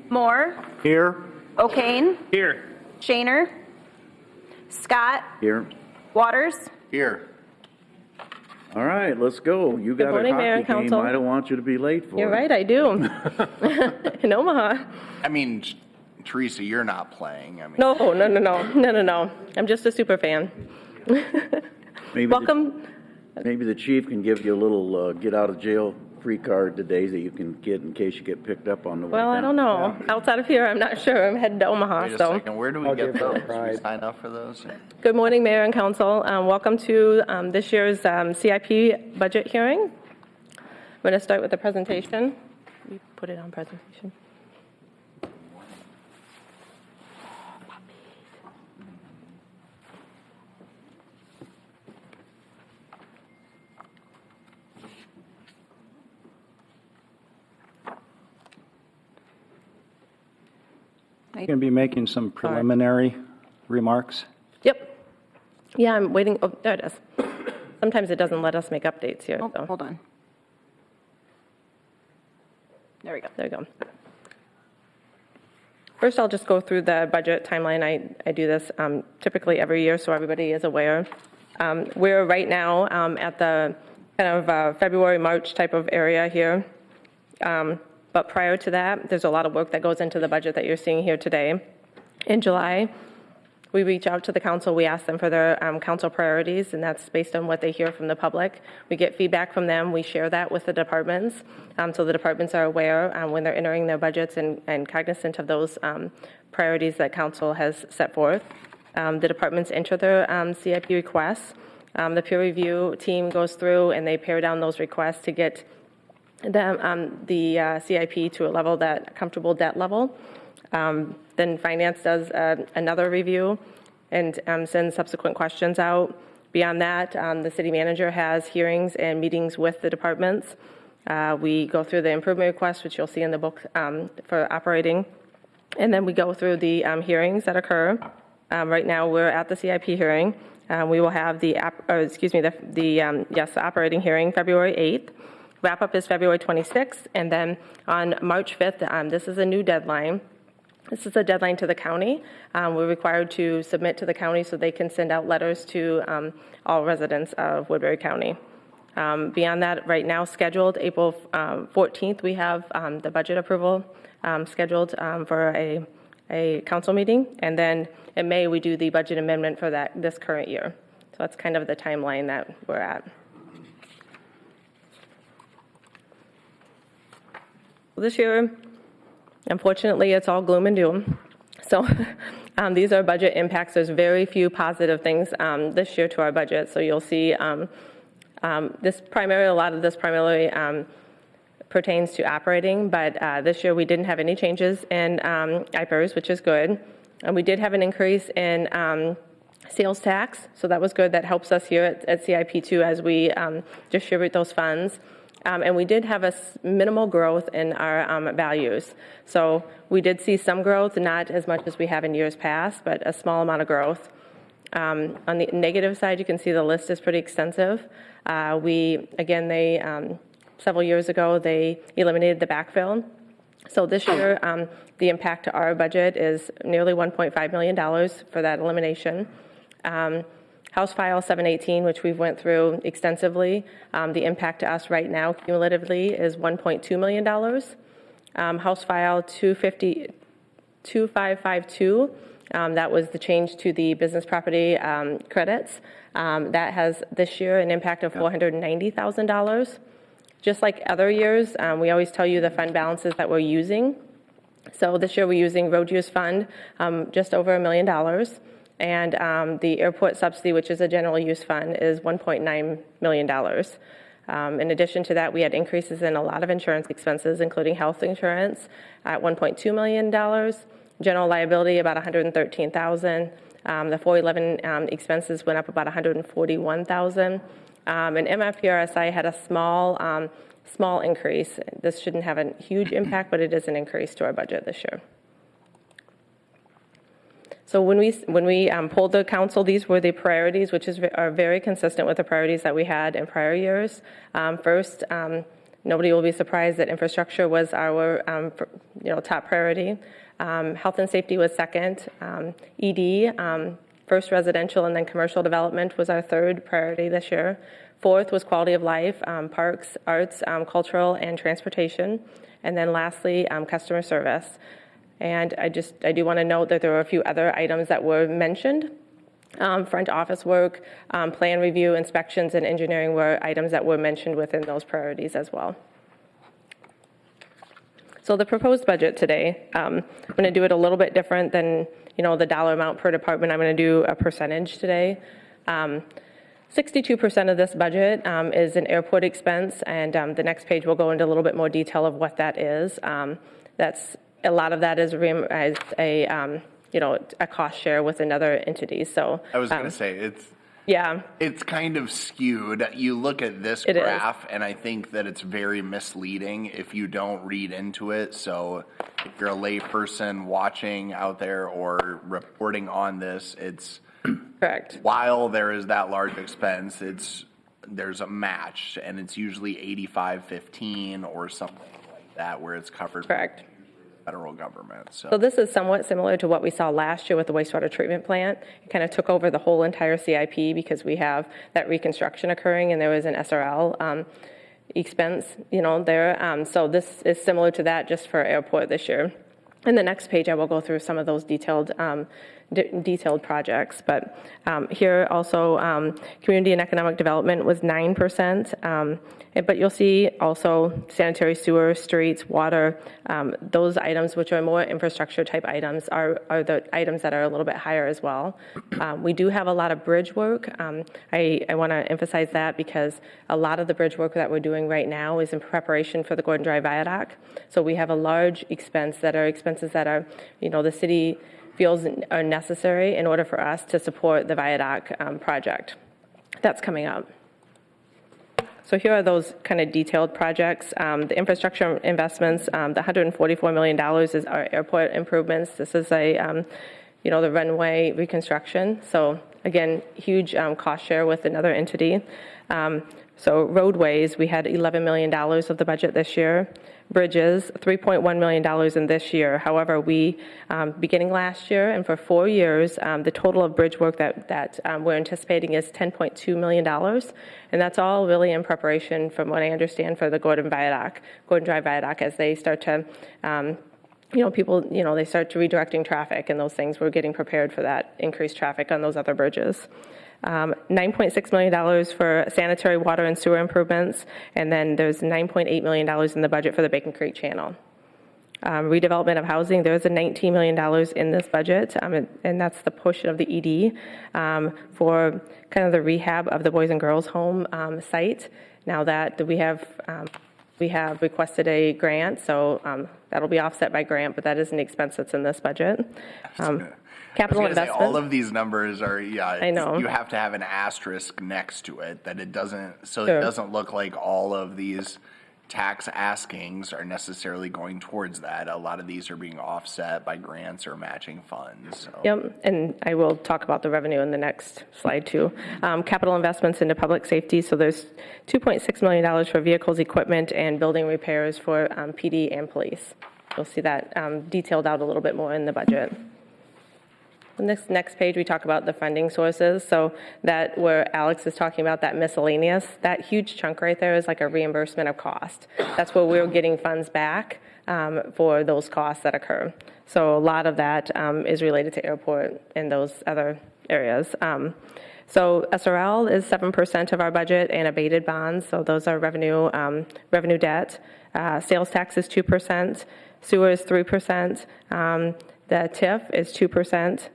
Moore, Here. O'Kane, Here. Shaner, Scott, Here. Waters. Here. All right, let's go. You got a morning, Mayor hockey and game Council. I don't want you to be late for. You're right, I do. In Omaha. I mean, Teresa, you're not playing. I mean, No. I'm just a super fan. Maybe Welcome. Maybe the chief can give you a little get out of jail free card today that you can get in case you get picked up on the way Well, I down. don't know. Outside of here, I'm not sure. I'm headed to Omaha, wait a so. second. Where do we get those? Do we sign up for those? Good morning, Mayor and Council. Welcome to this year's CIP budget hearing. I'm going to start with the presentation. You put it on presentation. You're going to be making some preliminary remarks. Yep. Yeah, I'm waiting. Oh, there it is. Sometimes it doesn't let us make updates here. Oh, So. hold on. There we go. There we go. First, I'll just go through the budget timeline. I do this typically every year, so everybody is aware. We're right now at the kind of February, March type of area here. But prior to that, there's a lot of work that goes into the budget that you're seeing here today. In July, we reach out to the council. We ask them for their council priorities, and that's based on what they hear from the public. We get feedback from them. We share that with the departments, so the departments are aware when they're entering their budgets and cognizant of those priorities that council has set forth. The departments enter their CIP requests. The peer review team goes through and they pare down those requests to get the CIP to a level that comfortable debt level. Then finance does another review and sends subsequent questions out. Beyond that, the city manager has hearings and meetings with the departments. We go through the improvement requests, which you'll see in the book for operating, and then we go through the hearings that occur. Right now, we're at the CIP hearing. We will have the operating hearing February 8th. Wrap-up is February 26th, and then on March 5th, this is a new deadline. This is a deadline to the county. We're required to submit to the county so they can send out letters to all residents of Woodbury County. Beyond that, right now scheduled, April 14th, we have the budget approval scheduled for a council meeting, and then in May, we do the budget amendment for this current year. So that's kind of the timeline that we're at. This year, unfortunately, it's all gloom and doom. So these are budget impacts. There's very few positive things this year to our budget. So you'll see a lot of this primarily pertains to operating, but this year we didn't have any changes in IPERS, which is good. And we did have an increase in sales tax, so that was good. That helps us here at CIP2 as we distribute those funds. And we did have a minimal growth in our values. So we did see some growth, not as much as we have in years past, but a small amount of growth. On the negative side, you can see the list is pretty extensive. Several years ago, they eliminated the backfill. So this year, the impact to our budget is nearly $1.5 million for that elimination. House File 718, which we've went through extensively, the impact to us right now cumulatively is $1.2 million. House File 2552, that was the change to the business property credits. That has this year an impact of $490,000. Just like other years, we always tell you the fund balances that we're using. So this year we're using road use fund, just over $1 million. And the airport subsidy, which is a general use fund, is $1.9 million. In addition to that, we had increases in a lot of insurance expenses, including health insurance at $1.2 million, general liability about $113,000. The 411 expenses went up about $141,000. And MFPRSI had a small increase. This shouldn't have a huge impact, but it is an increase to our budget this year. So when we polled the council, these were the priorities, which are very consistent with the priorities that we had in prior years. First, Nobody will be surprised that infrastructure was our top priority. Health and safety was second. ED, first residential, and then commercial development was our third priority this year. Fourth was quality of life, parks, arts, cultural, and transportation. And then lastly, customer service. And I do want to note that there were a few other items that were mentioned. Front office work, plan review, inspections, and engineering were items that were mentioned within those priorities as well. So the proposed budget today, I'm going to do it a little bit different than the dollar amount per department. I'm going to do a percentage today. 62% of this budget is an airport expense, and the next page will go into a little bit more detail of what that is. That's a lot of that is a cost share with another entity. So I was going to say it's kind of skewed. You look at this graph, and I think that it's very misleading if you don't read into it. So if you're a layperson watching out there or reporting on this, it's correct. While there is that large expense, there's a match, and it's usually 85-15 or something like that, where it's covered. Correct. By the federal government. So this is somewhat similar to what we saw last year with the wastewater treatment plant. It kind of took over the whole entire CIP because we have that reconstruction occurring, and there was an SRL expense, there. So this is similar to that, just for airport this year. In the next page, I will go through some of those detailed projects. But here also, community and economic development was 9%. But you'll see also sanitary sewer, streets, water, those items which are more infrastructure type items are the items that are a little bit higher as well. We do have a lot of bridge work. I want to emphasize that because a lot of the bridge work that we're doing right now is in preparation for the Gordon Drive Viaduct. So we have a large expenses that are, the city feels are necessary in order for us to support the Viaduct project that's coming up. So here are those kind of detailed projects. The infrastructure investments, the $144 million is our airport improvements. This is the runway reconstruction. So again, huge cost share with another entity. So roadways, we had $11 million of the budget this year. Bridges, $3.1 million in this year. However, we, beginning last year and for 4 years, the total of bridge work that we're anticipating is $10.2 million. And that's all really in preparation, from what I understand, for the Gordon Drive Viaduct, as they start to, they start to redirecting traffic and those things. We're getting prepared for that increased traffic on those other bridges. $9.6 million for sanitary water and sewer improvements, and then there's $9.8 million in the budget for the Bacon Creek Channel. Redevelopment of housing, there's a $19 million in this budget, and that's the portion of the ED for kind of the rehab of the Boys and Girls Home site. Now that we have requested a grant, so that'll be offset by grant, but that is an expense that's in this budget. Capital investment. All of these numbers are, I know. You have to have an asterisk next to it that it doesn't, so Sure. It doesn't look like all of these tax askings are necessarily going towards that. A lot of these are being offset by grants or matching funds. So. Yep, and I will talk about the revenue in the next slide too. Capital investments into public safety, so there's $2.6 million for vehicles, equipment, and building repairs for PD and police. You'll see that detailed out a little bit more in the budget. On this next page, we talk about the funding sources. So that where Alex is talking about that miscellaneous, that huge chunk right there is like a reimbursement of cost. That's where we're getting funds back for those costs that occur. So a lot of that is related to airport and those other areas. So SRL is 7% of our budget, and abated bonds. So those are revenue debt. Sales tax is 2%. Sewer is 3%. The TIF is 2%.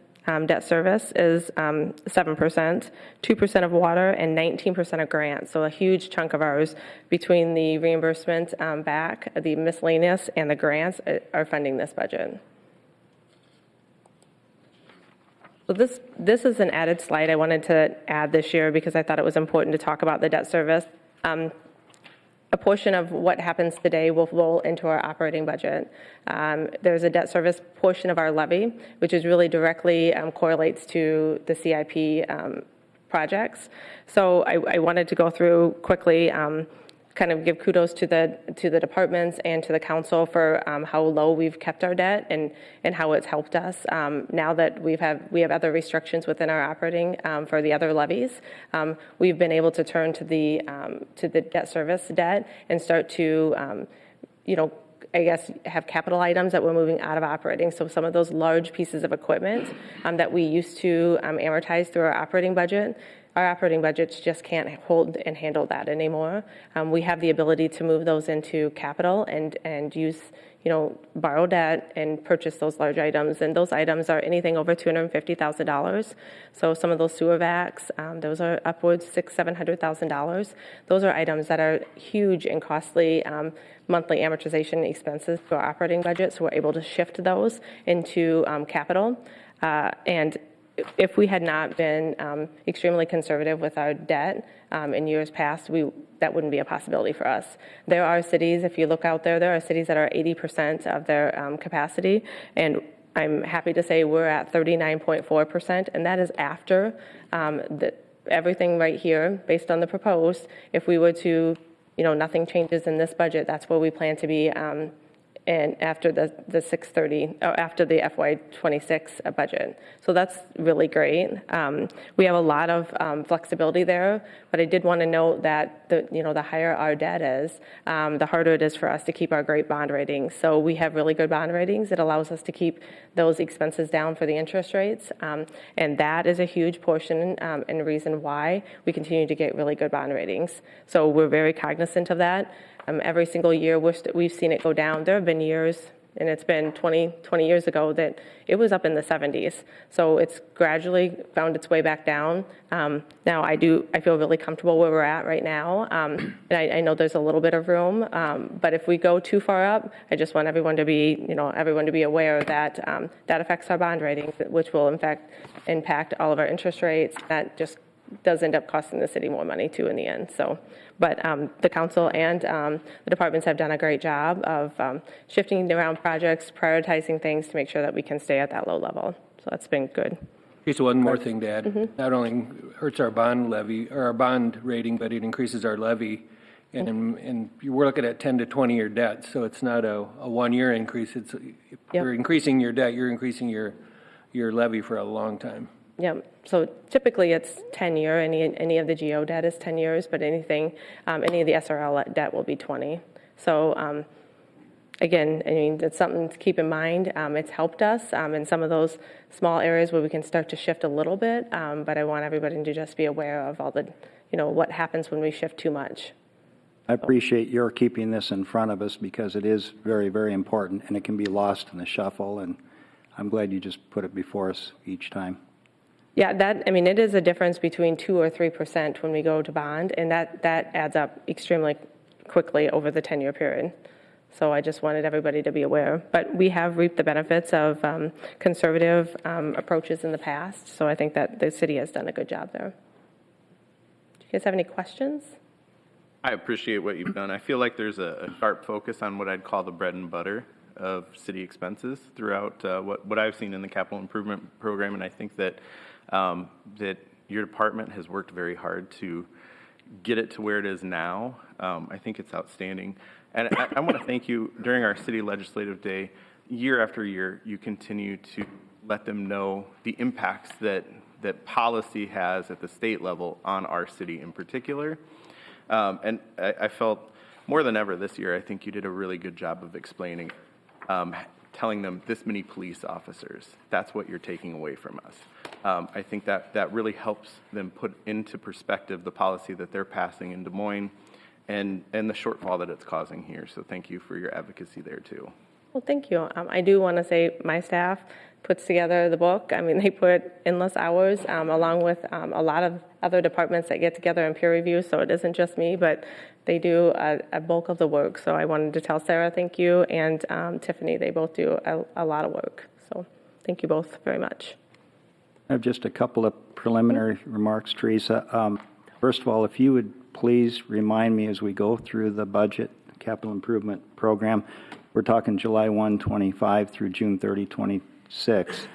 Debt service is 7%, 2% of water, and 19% of grants. So a huge chunk of ours between the reimbursement back, the miscellaneous, and the grants are funding this budget. So this is an added slide I wanted to add this year because I thought it was important to talk about the debt service. A portion of what happens today will roll into our operating budget. There's a debt service portion of our levy, which is really directly correlates to the CIP projects. So I wanted to go through quickly kind kind of give kudos to the departments and to the council for how low we've kept our debt and how it's helped us. Now that we have other restrictions within our operating for the other levies, we've been able to turn to the debt service debt and start to, I guess, have capital items that we're moving out of operating. So some of those large pieces of equipment that we used to amortize through our operating budgets just can't hold and handle that anymore. We have the ability to move those into capital and use, borrow debt and purchase those large items. And those items are anything over $250,000. So some of those sewer vacs, those are upwards $600,000-$700,000. Those are items that are huge and costly monthly amortization expenses to our operating budget. So we're able to shift those into capital. And if we had not been extremely conservative with our debt in years past, that wouldn't be a possibility for us. There are cities, if you look out there, there are cities that are 80% of their capacity, and I'm happy to say we're at 39.4%, and that is after everything right here, based on the proposed. If we were to, nothing changes in this budget, that's where we plan to be and after the 630, or after the FY26 budget. So that's really great. We have a lot of flexibility there, but I did want to note that the higher our debt is, the harder it is for us to keep our great bond ratings. So we have really good bond ratings. It allows us to keep those expenses down for the interest rates, and that is a huge portion and reason why we continue to get really good bond ratings. So we're very cognizant of that. Every single year, we've seen it go down. There have been years, and it's been 20 years ago, that it was up in the 70s. So it's gradually found its way back down. Now, I feel really comfortable where we're at right now. And I know there's a little bit of room, but if we go too far up, I just want everyone to be aware that that affects our bond ratings, which will in fact impact all of our interest rates. That just does end up costing the city more money too in the end. So, but the council and the departments have done a great job of shifting around projects, prioritizing things to make sure that we can stay at that low level. So that's been good. Just one more thing to add. Not only hurts our bond levy or our bond rating, but it increases our levy. And we're looking at 10 to 20-year debt, so it's not a 1-year increase. It's if you're increasing your debt, you're increasing your levy for a long time. Yeah, so typically it's 10-year. Any of the GO debt is 10 years, but any of the SRL debt will be 20. So again, it's something to keep in mind. It's helped us in some of those small areas where we can start to shift a little bit, but I want everybody to just be aware of all the, what happens when we shift too much. I appreciate your keeping this in front of us because it is very, very important, and it can be lost in the shuffle, and I'm glad you just put it before us each time. Yeah, it is a difference between 2 or 3% when we go to bond, and that adds up extremely quickly over the 10-year period. So I just wanted everybody to be aware. But we have reaped the benefits of conservative approaches in the past, so I think that the city has done a good job there. Do you guys have any questions? I appreciate what you've done. I feel like there's a sharp focus on what I'd call the bread and butter of city expenses throughout what I've seen in the capital improvement program, and I think that that your department has worked very hard to get it to where it is now. I think it's outstanding. And I want to thank you. During our city legislative day, year after year, you continue to let them know the impacts that policy has at the state level on our city in particular. And I felt more than ever this year, I think you did a really good job of explaining, telling them this many police officers, that's what you're taking away from us. I think that really helps them put into perspective the policy that they're passing in Des Moines and the shortfall that it's causing here. So thank you for your advocacy there too. Well, thank you. I do want to say my staff puts together the book. They put endless hours along with a lot of other departments that get together and peer review. So it isn't just me, but they do a bulk of the work. So I wanted to tell Sarah thank you, and Tiffany. They both do a lot of work. So thank you both very much. I have just a couple of preliminary remarks, Teresa. First of all, if you would please remind me as we go through the budget capital improvement program, we're talking July 1, 25 through June 30, 26.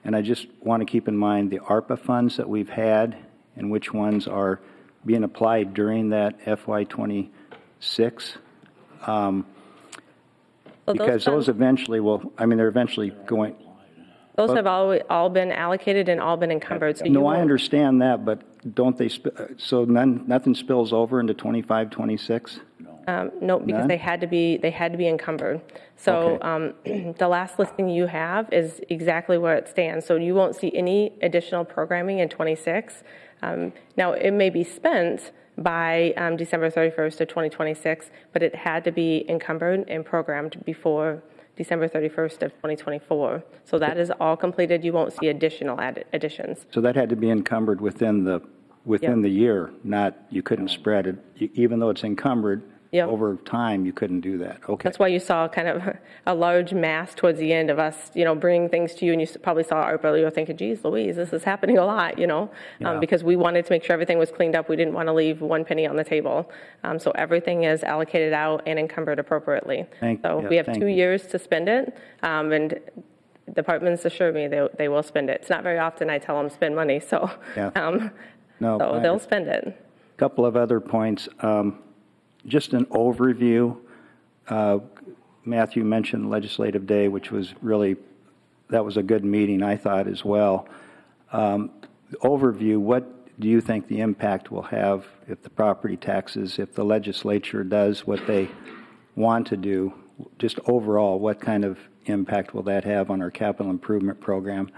And I just want to keep in mind the ARPA funds that we've had and which ones are being applied during that FY26 26? So Because those eventually will, I mean, they're eventually going, those have all been allocated and all been encumbered. So you no, I won't- understand that, but don't they, so nothing spills over into 25, 26? No, because None? they had to be encumbered. So the last listing you have is exactly where it stands. So you won't see any additional programming in 26. Now, it may be spent by December 31st of 2026, but it had to be encumbered and programmed before December 31st of 2024. So that is all completed. You won't see additional additions. So that had to be encumbered within the year, not, you couldn't spread it, even though it's encumbered, Yep. over time, you couldn't do that. Okay. That's why you saw kind of a large mass towards the end of us, bringing things to you, and you probably saw ARPA, you're thinking, geez, Louise, this is happening a lot, Yeah. because we wanted to make sure everything was cleaned up. We didn't want to leave one penny on the table. So everything is allocated out and encumbered appropriately. So we have 2 years to spend it, and departments assure me they will spend it. It's not very often I tell them spend money, so, Yeah. so they'll spend it. Couple of other points. Just an overview. Matthew mentioned Legislative Day, which was really, that was a good meeting, I thought, as well. Overview, what do you think the impact will have if the property taxes, if the legislature does what they want to do? Just overall, what kind of impact will that have on our capital improvement program?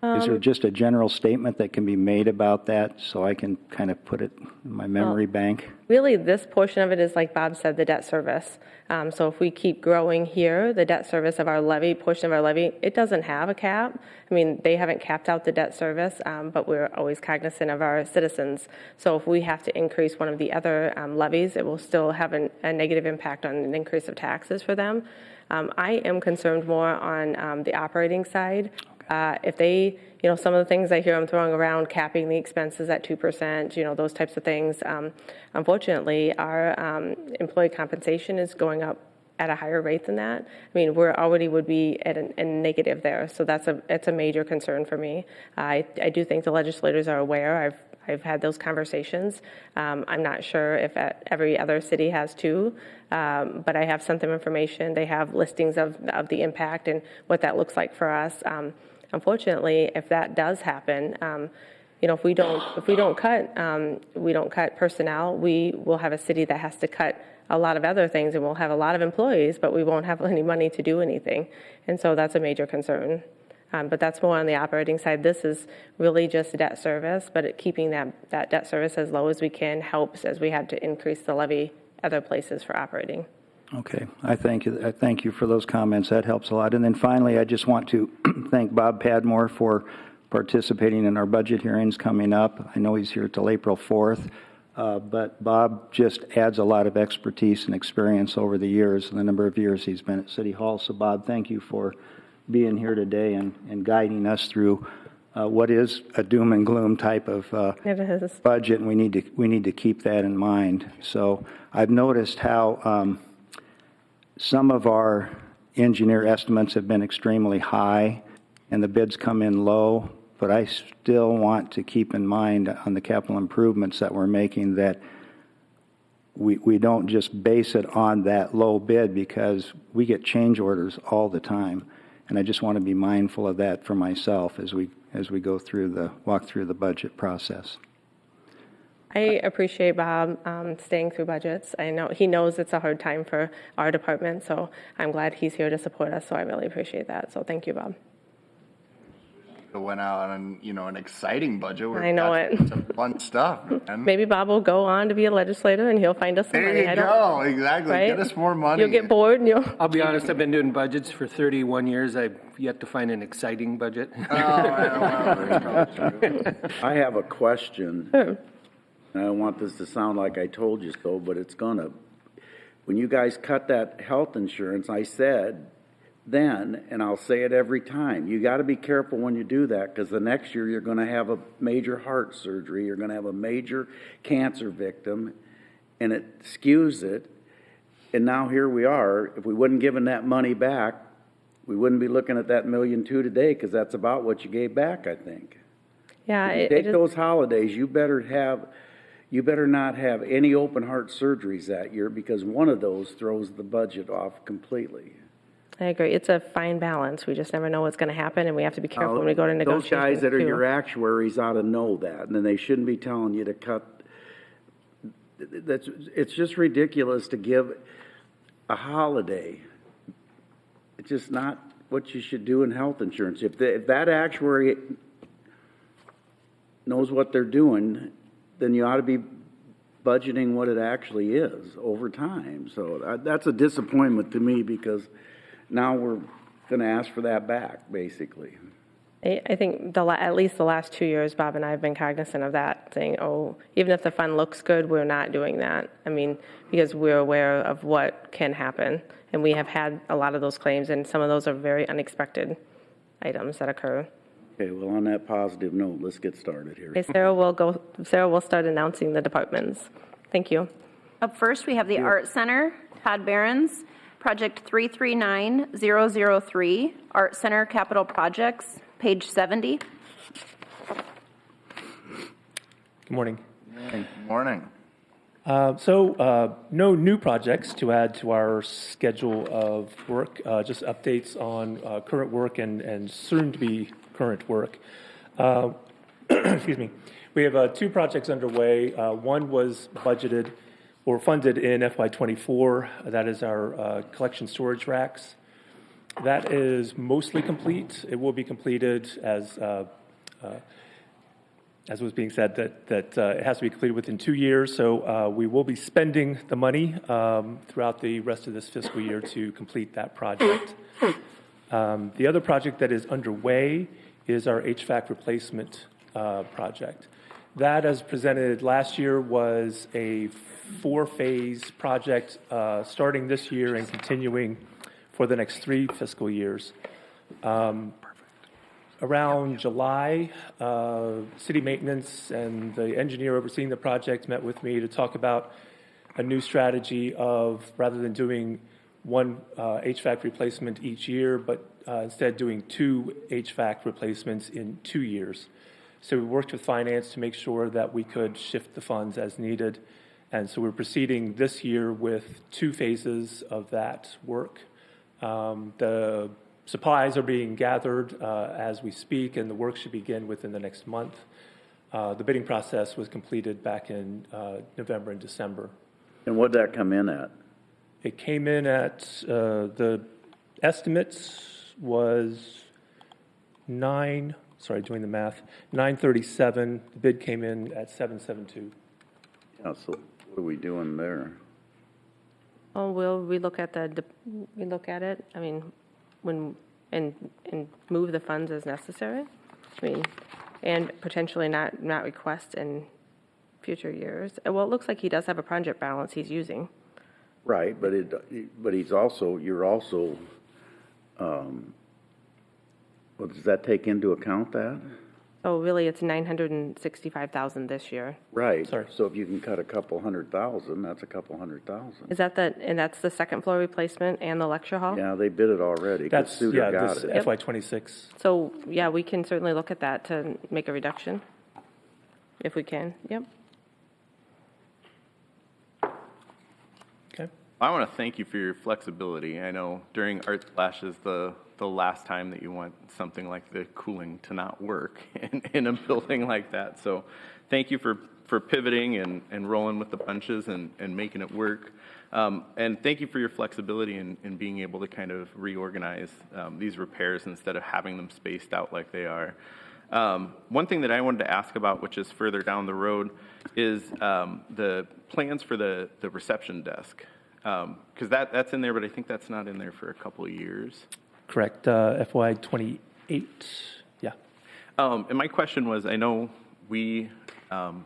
Is there just a general statement that can be made about that so I can kind of put it in my memory bank? Really, this portion of it is, like Bob said, the debt service. So if we keep growing here, the debt service of our levy, portion of our levy, it doesn't have a cap. I mean, they haven't capped out the debt service, but we're always cognizant of our citizens. So if we have to increase one of the other levies, it will still have a negative impact on an increase of taxes for them. I am concerned more on the operating side. If they, some of the things I hear them throwing around, capping the expenses at 2%, those types of things. Unfortunately, our employee compensation is going up at a higher rate than that. I mean, we're already would be at a negative there, so it's a major concern for me. I do think the legislators are aware. I've had those conversations. I'm not sure if every other city has too, but I have sent them information. They have listings of the impact and what that looks like for us. Unfortunately, if that does happen, if we don't cut personnel, we will have a city that has to cut a lot of other things, and we'll have a lot of employees, but we won't have any money to do anything, and so that's a major concern. But that's more on the operating side. This is really just debt service, but keeping that debt service as low as we can helps as we had to increase the levy other places for operating. Okay, I thank you for those comments. That helps a lot. And then finally, I just want to thank Bob Padmore for participating in our budget hearings coming up. I know he's here till April 4th, but Bob just adds a lot of expertise and experience over the years, and the number of years he's been at City Hall. So Bob, thank you for being here today and guiding us through what is a doom and gloom type of budget, and we need to keep that in mind. So I've noticed how some of our engineer estimates have been extremely high and the bids come in low, but I still want to keep in mind on the capital improvements that we're making that we don't just base it on that low bid, because we get change orders all the time. And I just want to be mindful of that for myself as we walk through the budget process. I appreciate Bob staying through budgets. I know he knows it's a hard time for our department, so I'm glad he's here to support us. So I really appreciate that. So thank you, Bob. It went out on an exciting budget. I know it. Some fun stuff, man. Maybe Bob will go on to be a legislator and he'll find us some money. There you go. Exactly. Right? Get us more money. You'll get bored and you'll. I'll be honest, I've been doing budgets for 31 years. I've yet to find an exciting budget. I have a question. Sure. I don't want this to sound like I told you so, but it's gonna. When you guys cut that health insurance, I said then, and I'll say it every time, you got to be careful when you do that, because the next year you're going to have a major heart surgery, you're going to have a major cancer victim, and it skews it. And now here we are. If we wouldn't given that money back, we wouldn't be looking at that $1.2 million today, because that's about what you gave back, I think. Yeah. Take those holidays. You better have you better not have any open heart surgeries that year because one of those throws the budget off completely. I agree. It's a fine balance. We just never know what's going to happen, and we have to be careful when we go to negotiations. Those guys that are too. your actuaries ought to know that, and then they shouldn't be telling you to cut. It's just ridiculous to give a holiday. It's just not what you should do in health insurance. If that actuary knows what they're doing, then you ought to be budgeting what it actually is over time. So that's a disappointment to me because now we're going to ask for that back, basically. I think at least the last 2 years, Bob and I have been cognizant of that, saying, oh, even if the fund looks good, we're not doing that. I mean, because we're aware of what can happen. And we have had a lot of those claims, and some of those are very unexpected items that occur. Okay, well, on that positive note, let's get started here. Okay, Sarah will start announcing the departments. Thank you. Up first, we have the Art Center, Todd Behrens, Project 339003, Art Center Capital Projects, page 70. Good morning. Good morning. No new projects to add to our schedule of work, just updates on current work and soon-to-be current work. Excuse me. We have 2 projects underway. One was budgeted or funded in FY24. That is our collection storage racks. That is mostly complete. It will be completed as was being said, that it has to be completed within 2 years. So we will be spending the money throughout the rest of this fiscal year to complete that project. The other project that is underway is our HVAC replacement project. That, as presented last year, was a 4-phase project starting this year and continuing for the next 3 fiscal years. Around July, city maintenance and the engineer overseeing the project met with me to talk about a new strategy of, rather than doing one HVAC replacement each year, but instead doing 2 HVAC replacements in 2 years. So we worked with finance to make sure that we could shift the funds as needed. And so we're proceeding this year with 2 phases of that work. The supplies are being gathered as we speak, and the work should begin within the next month. The bidding process was completed back in November and December. And what did that come in at? It came in at, the estimates was doing the math, 937. The bid came in at 772. Yeah, so what are we doing there? Oh, we look at it. I mean, and move the funds as necessary. I mean, and potentially not request in future years. Well, it looks like he does have a project balance he's using. Right, but you're also, well, does that take into account that? Oh, really? It's $965,000 this year. Right. Sorry. So if you can cut a couple $100,000, that's a couple $100,000. Is that and that's the second floor replacement and the lecture hall? Yeah, they bid it already. 'Cause That's, Suter got this it. FY26. So, yeah, we can certainly look at that to make a reduction, if we can. Yep. Okay. I want to thank you for your flexibility. I know during Art Splash is the last time that you want something like the cooling to not work in a building like that. So thank you for pivoting and rolling with the punches and making it work. And thank you for your flexibility in being able to kind of reorganize these repairs instead of having them spaced out like they are. One thing that I wanted to ask about, which is further down the road, is the plans for the reception desk. Because that's in there, but I think that's not in there for a couple of years. Correct. FY28. Yeah. And my question was, I know we are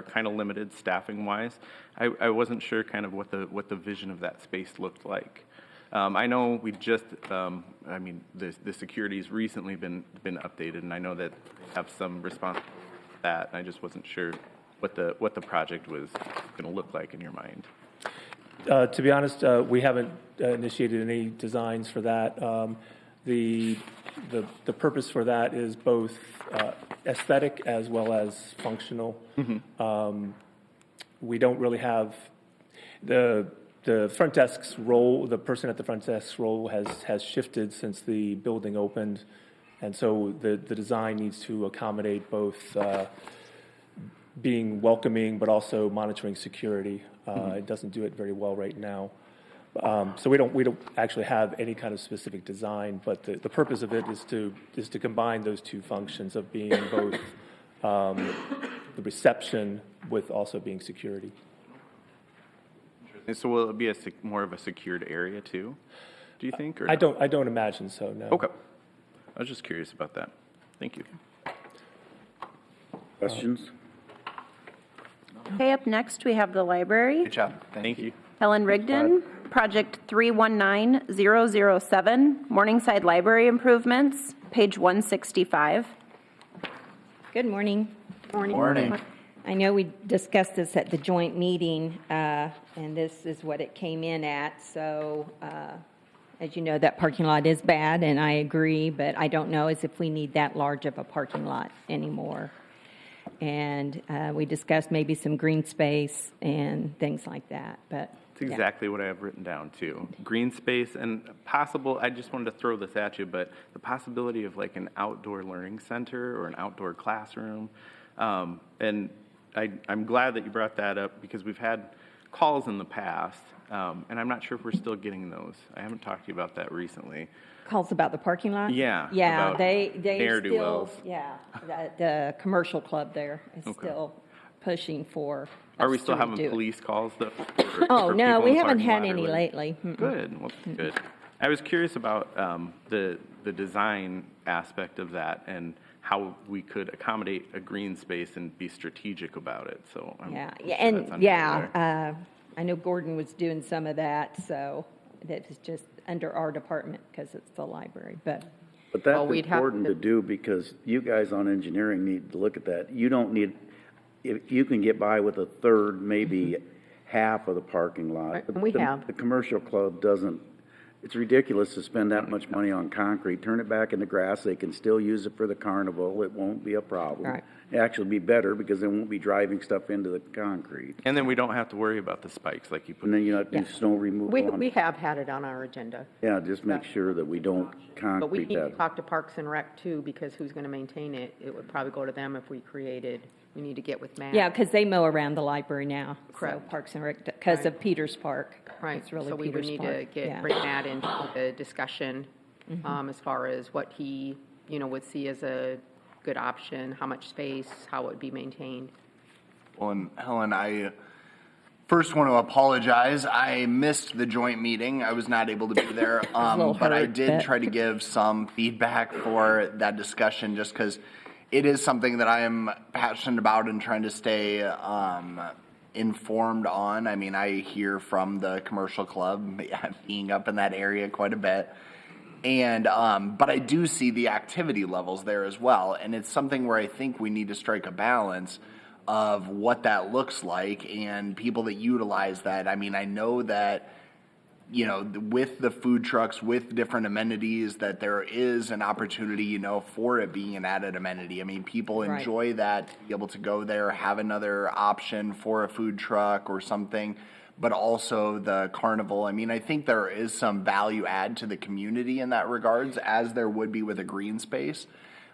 kind of limited staffing wise. I wasn't sure kind of what the vision of that space looked like. I know we just, the security's recently been updated, and I know that they have some responsibility for that. And I just wasn't sure what the project was going to look like in your mind. To be honest, we haven't initiated any designs for that. The purpose for that is both aesthetic as well as functional. Mm-hmm. we don't really have the front desk's role. The person at the front desk's role has shifted since the building opened, and so the design needs to accommodate both being welcoming but also monitoring security. It doesn't do it very well right now. So we don't actually have any kind of specific design, but the purpose of it is to combine those two functions of being both the reception with also being security. So will it be more of a secured area too, do you think? Or I don't imagine so, no. Okay. I was just curious about that. Thank you. Questions? Okay, up next, we have the library. Good job. Thank you. Helen Rigdon, Project 319007, Morningside Library Improvements, page 165. Good morning. Morning. I know we discussed this at the joint meeting, and this is what it came in at. So, as you know, that parking lot is bad, and I agree, but I don't know as if we need that large of a parking lot anymore. And we discussed maybe some green space and things like that, but. It's exactly what I have written down too. Green space and possible, I just wanted to throw this at you, but the possibility of like an outdoor learning center or an outdoor classroom. And I'm glad that you brought that up because we've had calls in the past, and I'm not sure if we're still getting those. I haven't talked to you about that recently. Calls about the parking lot? Yeah. Yeah, about they ne'er-do-wells. still, the commercial club there is still pushing for Are us we still to having do it. police calls though? Oh, no, we haven't had any lately. lately. Good, well, that's good. I was curious about the design aspect of that and how we could accommodate a green space and be strategic about it, so. I'm sure that's under there. I know Gordon was doing some of that, so that is just under our department because it's the library, but. But that's important to do because you guys on engineering need to look at that. You don't need, if you can get by with a third, maybe half of the parking lot. And we have. The commercial club doesn't, it's ridiculous to spend that much money on concrete. Turn it back into grass, they can still use it for the carnival, it won't be a problem. Right. It'll actually be better because they won't be driving stuff into the concrete. And then we don't have to worry about the spikes like you put. And then you have to do snow removal. We have had it on our agenda, Yeah, just make sure that we don't but we concrete need to that. talk to Parks and Rec too, because who's going to maintain it? It would probably go to them if we need to get with Matt. Yeah, because they mow around the library now. Correct. So Parks and Rec, because of Peters Park. Right, It's really so we would Peters need Park. to Yeah. bring Matt into the discussion as far as what he, would see as a good option, how much space, how it would be maintained. Well, and Helen, I first want to apologize. I missed the joint meeting. I was not able to be there. But I did try to give some feedback for that discussion just because it is something that I am passionate about and trying to stay informed on. I mean, I hear from the commercial club being up in that area quite a bit. And but I do see the activity levels there as well. And it's something where I think we need to strike a balance of what that looks like and people that utilize that. I mean, I know that, with the food trucks, with different amenities, that there is an opportunity, for it being an added amenity. I mean, people enjoy that, to be able to go there, have another option for a food truck or something, but also the carnival. I mean, I think there is some value add to the community in that regards, as there would be with a green space.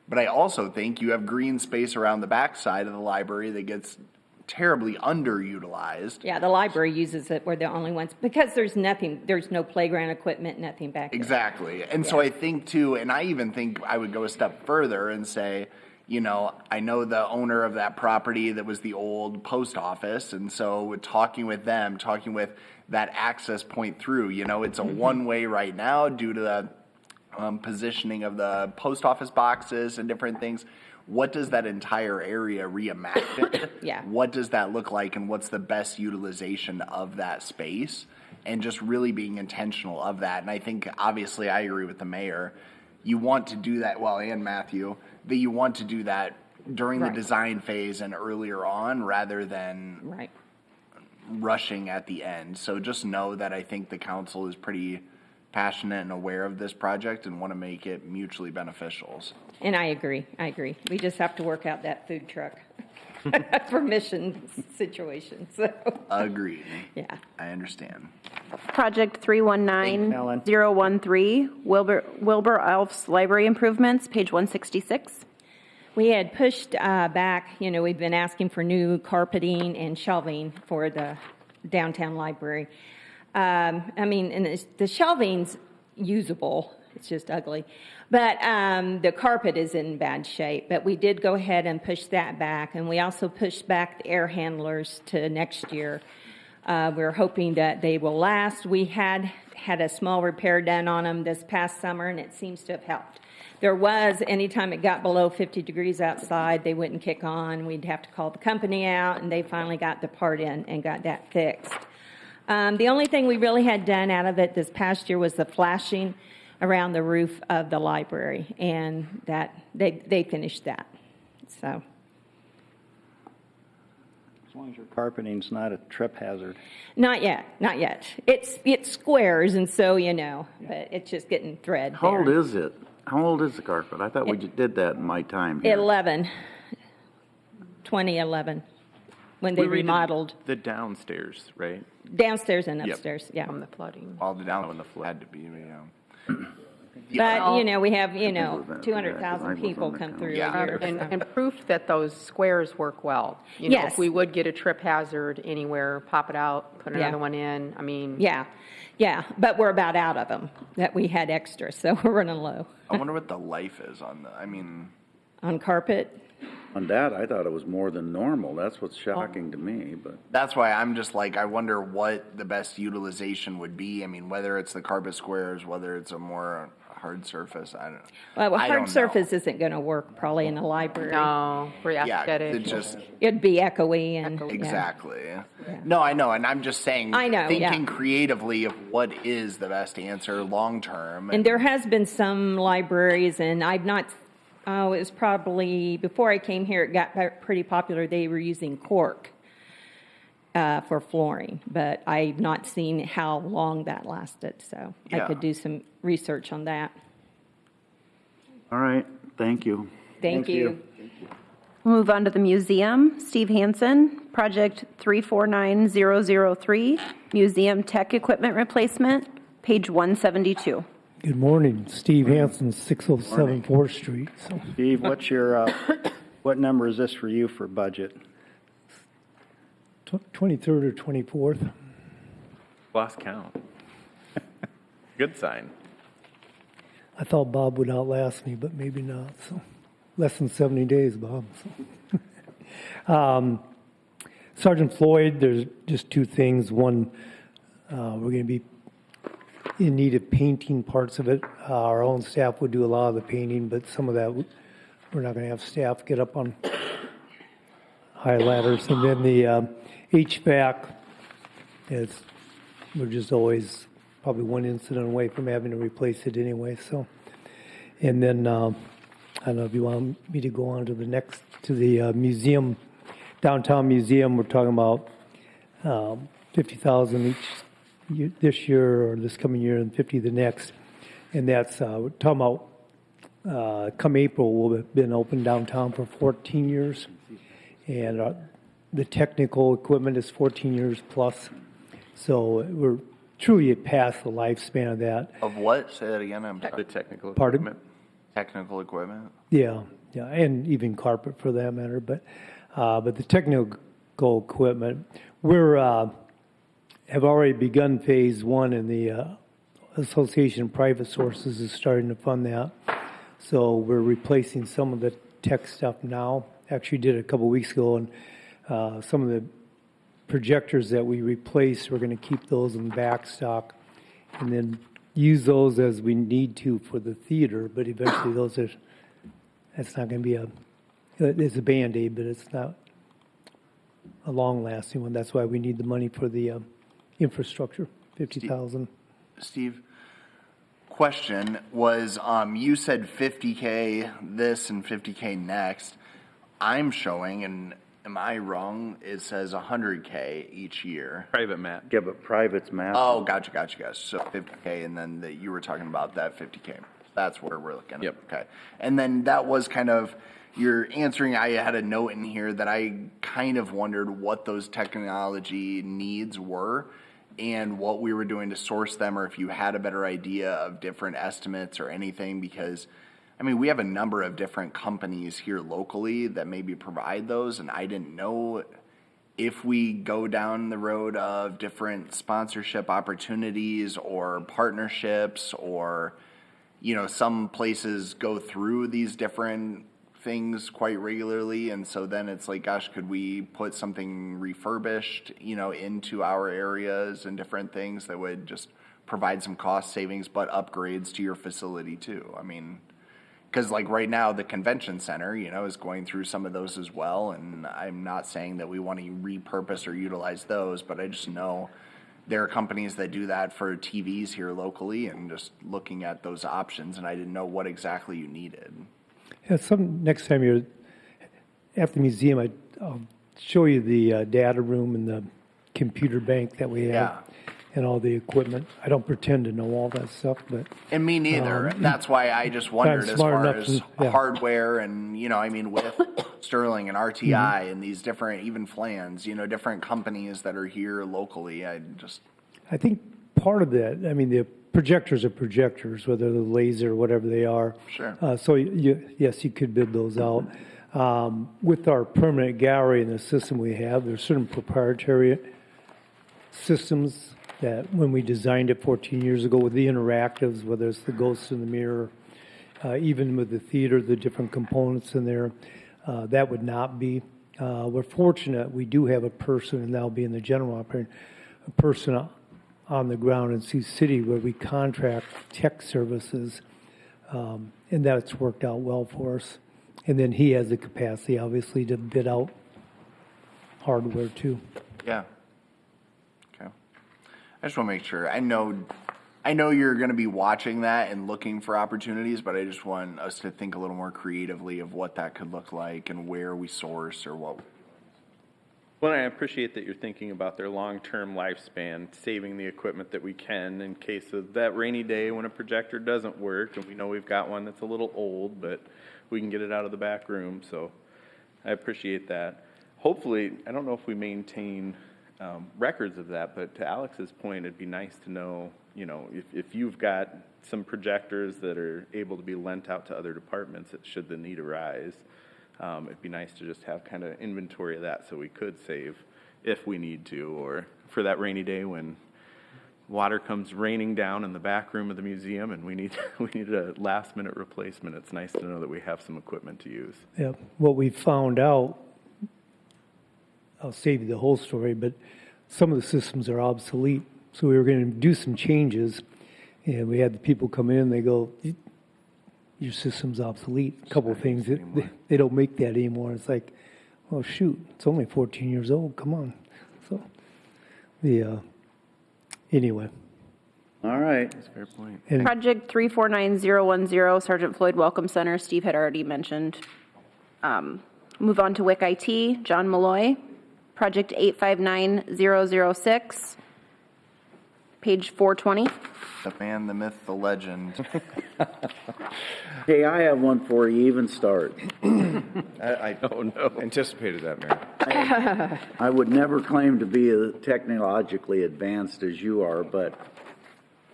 But I also think you have green space around the backside of the library that gets terribly underutilized. Yeah, the library uses it. We're the only ones, because there's no playground equipment, nothing back there. Exactly. And so I think too, and I even think I would go a step further and say, I know the owner of that property that was the old post office. And so talking with them, talking with that access point through, it's a one-way right now due to the positioning of the post office boxes and different things. What does that entire area reimagine? Yeah. What does that look like, and what's the best utilization of that space? And just really being intentional of that. And I think, obviously, I agree with the mayor. You want to do that, and Matthew, that you want to do that during the design phase and earlier on rather than rushing at the end. So just know that I think the council is pretty passionate and aware of this project and want to make it mutually beneficial. And I agree. We just have to work out that food truck. permission situation, so, Agreed. yeah. I understand. Project 319013, Wilbur Elf's Library Improvements, page 166. We had pushed back, we've been asking for new carpeting and shelving for the downtown library. And the shelving's usable, it's just ugly. But the carpet is in bad shape. But we did go ahead and push that back. And we also pushed back the air handlers to next year. We're hoping that they will last. We had a small repair done on them this past summer, and it seems to have helped. There was, anytime it got below 50 degrees outside, they wouldn't kick on. We'd have to call the company out, and they finally got the part in and got that fixed. The only thing we really had done out of it this past year was the flashing around the roof of the library, and that they finished that. So, As long as your carpeting's not a trip hazard. not yet. It's squares, and so but it's just getting thread. How old is it? How old is the carpet? I thought we just did that in my time here. 2011, when they remodeled The downstairs, right? downstairs and upstairs. Yeah. From the flooding. All the down when the flood had to be, But, we have, Improvement, 200,000 yeah, people 'cause I come was on through a Yeah. year. And proof that those squares work well. Yes. If we would get a trip hazard anywhere, pop it out, put Yeah. another one in. I mean. Yeah, but we're about out of them, that we had extra, so we're running low. I wonder what the life is on On carpet, On that, I thought it was more than normal. That's what's shocking to me, but. that's why I'm just like, I wonder what the best utilization would be. I mean, whether it's the carpet squares, whether it's a more hard surface, I don't know. well, I don't know. hard surface isn't going to work probably in a library. No, for Yeah, aesthetic. it just, It'd be echoey and. yeah. exactly. No, I know, and I'm just saying, I know, yeah. thinking creatively of what is the best answer long-term. And there has been some libraries, and I've not, it was probably, before I came here, it got pretty popular. They were using cork for flooring, but I've not seen how long that lasted, so I Yeah. could do some research on that. All right, thank you. Thank you. We'll move on to the museum. Steve Hansen, project 349003, museum tech equipment replacement, page 172. Good morning, Steve Hansen, 607 4th Street. So, Steve, what's your, what number is this for you for budget? 23rd or 24th? Lost count. Good sign. I thought Bob would outlast me, but maybe not. So, less than 70 days, Bob. So. Sergeant Floyd, there's just two things. One, we're going to be in need of painting parts of it. Our own staff would do a lot of the painting, but some of that we're not going to have staff get up on high ladders. And then the HVAC, we're just always probably one incident away from having to replace it anyway. So, and then I don't know if you want me to go on to the next, to the museum, downtown museum. We're talking about $50,000 each this year or this coming year, and 50 the next. And that's we're talking about come April we'll have been open downtown for 14 years, and the technical equipment is 14 years plus. So we're truly past the lifespan of that. Of what? Say that again. I'm sorry. The technical Pardon? equipment. Technical equipment. Yeah, and even carpet for that matter. But the technical equipment, we're have already begun phase one, and the Association of Private Sources is starting to fund that. So we're replacing some of the tech stuff now. Actually did it a couple weeks ago, and some of the projectors that we replaced, we're going to keep those in back stock and then use those as we need to for the theater. But eventually that's not going to be it's a Band-Aid, but it's not a long-lasting one. That's why we need the money for the infrastructure, 50,000. Steve, question was, you said 50K this and 50K next. I'm showing, and am I wrong? It says 100K each year. Private match. Yeah, but private's massive. Oh, gotcha. So 50K, and then you were talking about that 50K. That's where we're looking at. Yep. Okay. And then that was kind of you're answering, I had a note in here that I kind of wondered what those technology needs were and what we were doing to source them, or if you had a better idea of different estimates or anything, because I mean, we have a number of different companies here locally that maybe provide those, and I didn't know if we go down the road of different sponsorship opportunities or partnerships, or, you know, some places go through these different things quite regularly, and so then it's like, gosh, could we put something refurbished, you know, into our areas and different things that would just provide some cost savings but upgrades to your facility too? I mean, because like right now the convention center, you know, is going through some of those as well, and I'm not saying that we want to repurpose or utilize those, but I just know there are companies that do that for TVs here locally, and just looking at those options, and I didn't know what exactly you needed. Yeah, next time you're at the museum, I'll show you the data room and the computer bank that we have, and all the equipment. I don't pretend to know all that stuff, but and me neither. That's why I just wondered as far as hardware and, you know, I mean, with Sterling and RTI and these different, even Flans, you know, different companies that are here locally. I think part of that, I mean, the projectors are projectors, whether they're laser or whatever they are. Sure. So yes, you could bid those out. With our permanent gallery and the system we have, there's certain proprietary systems that when we designed it 14 years ago with the interactives, whether it's the ghosts in the mirror, even with the theater, the different components in there, that would not be. We're fortunate we do have a person, and that'll be in the general operating, a person on the ground in Sioux City where we contract tech services, and that's worked out well for us. And then he has the capacity, obviously, to bid out hardware too. Yeah. Okay. I just want to make sure. I know you're going to be watching that and looking for opportunities, but I just want us to think a little more creatively of what that could look like and where we source or what. Well, I appreciate that you're thinking about their long-term lifespan, saving the equipment that we can in case of that rainy day when a projector doesn't work, and we know we've got one that's a little old, but we can get it out of the back room, so I appreciate that. Hopefully, I don't know if we maintain records of that, but to Alex's point, it'd be nice to know, you know, if you've got some projectors that are able to be lent out to other departments should the need arise. It'd be nice to just have kind of inventory of that so we could save if we need to, or for that rainy day when water comes raining down in the back room of the museum and we need a last minute replacement. It's nice to know that we have some equipment to use. Yeah, what we found out, I'll save you the whole story, but some of the systems are obsolete. So we were going to do some changes, and we had the people come in, they go, your system's obsolete. A couple of things, they don't make that anymore. It's like, oh shoot, it's only 14 years old, come on. So, anyway. All right. That's a fair point. And Project 349010, Sergeant Floyd Welcome Center, Steve had already mentioned. Move on to WIC IT, John Malloy. Project 859006, page 420. The man, the myth, the legend. Hey, I have one for you, even start. I anticipated that, Mayor. I would never claim to be as technologically advanced as you are, but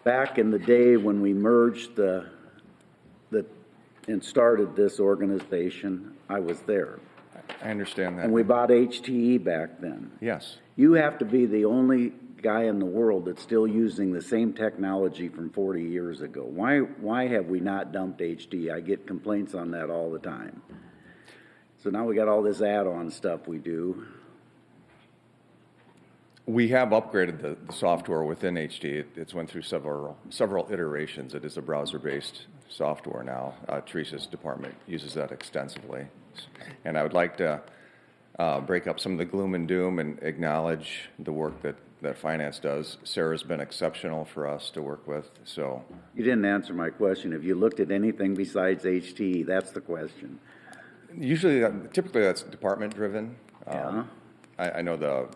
back in the day when we merged and started this organization, I was there. I understand that. And we bought HTE back then. Yes. You have to be the only guy in the world that's still using the same technology from 40 years ago. Why have we not dumped HTE? I get complaints on that all the time. So now we got all this add-on stuff we do. We have upgraded the software within HTE. It's went through several iterations. It is a browser-based software now. Teresa's department uses that extensively. And I would like to break up some of the gloom and doom and acknowledge the work that finance does. Sarah's been exceptional for us to work with. So you didn't answer my question. Have you looked at anything besides HTE? That's the question. Usually, typically that's department driven. Yeah. I know the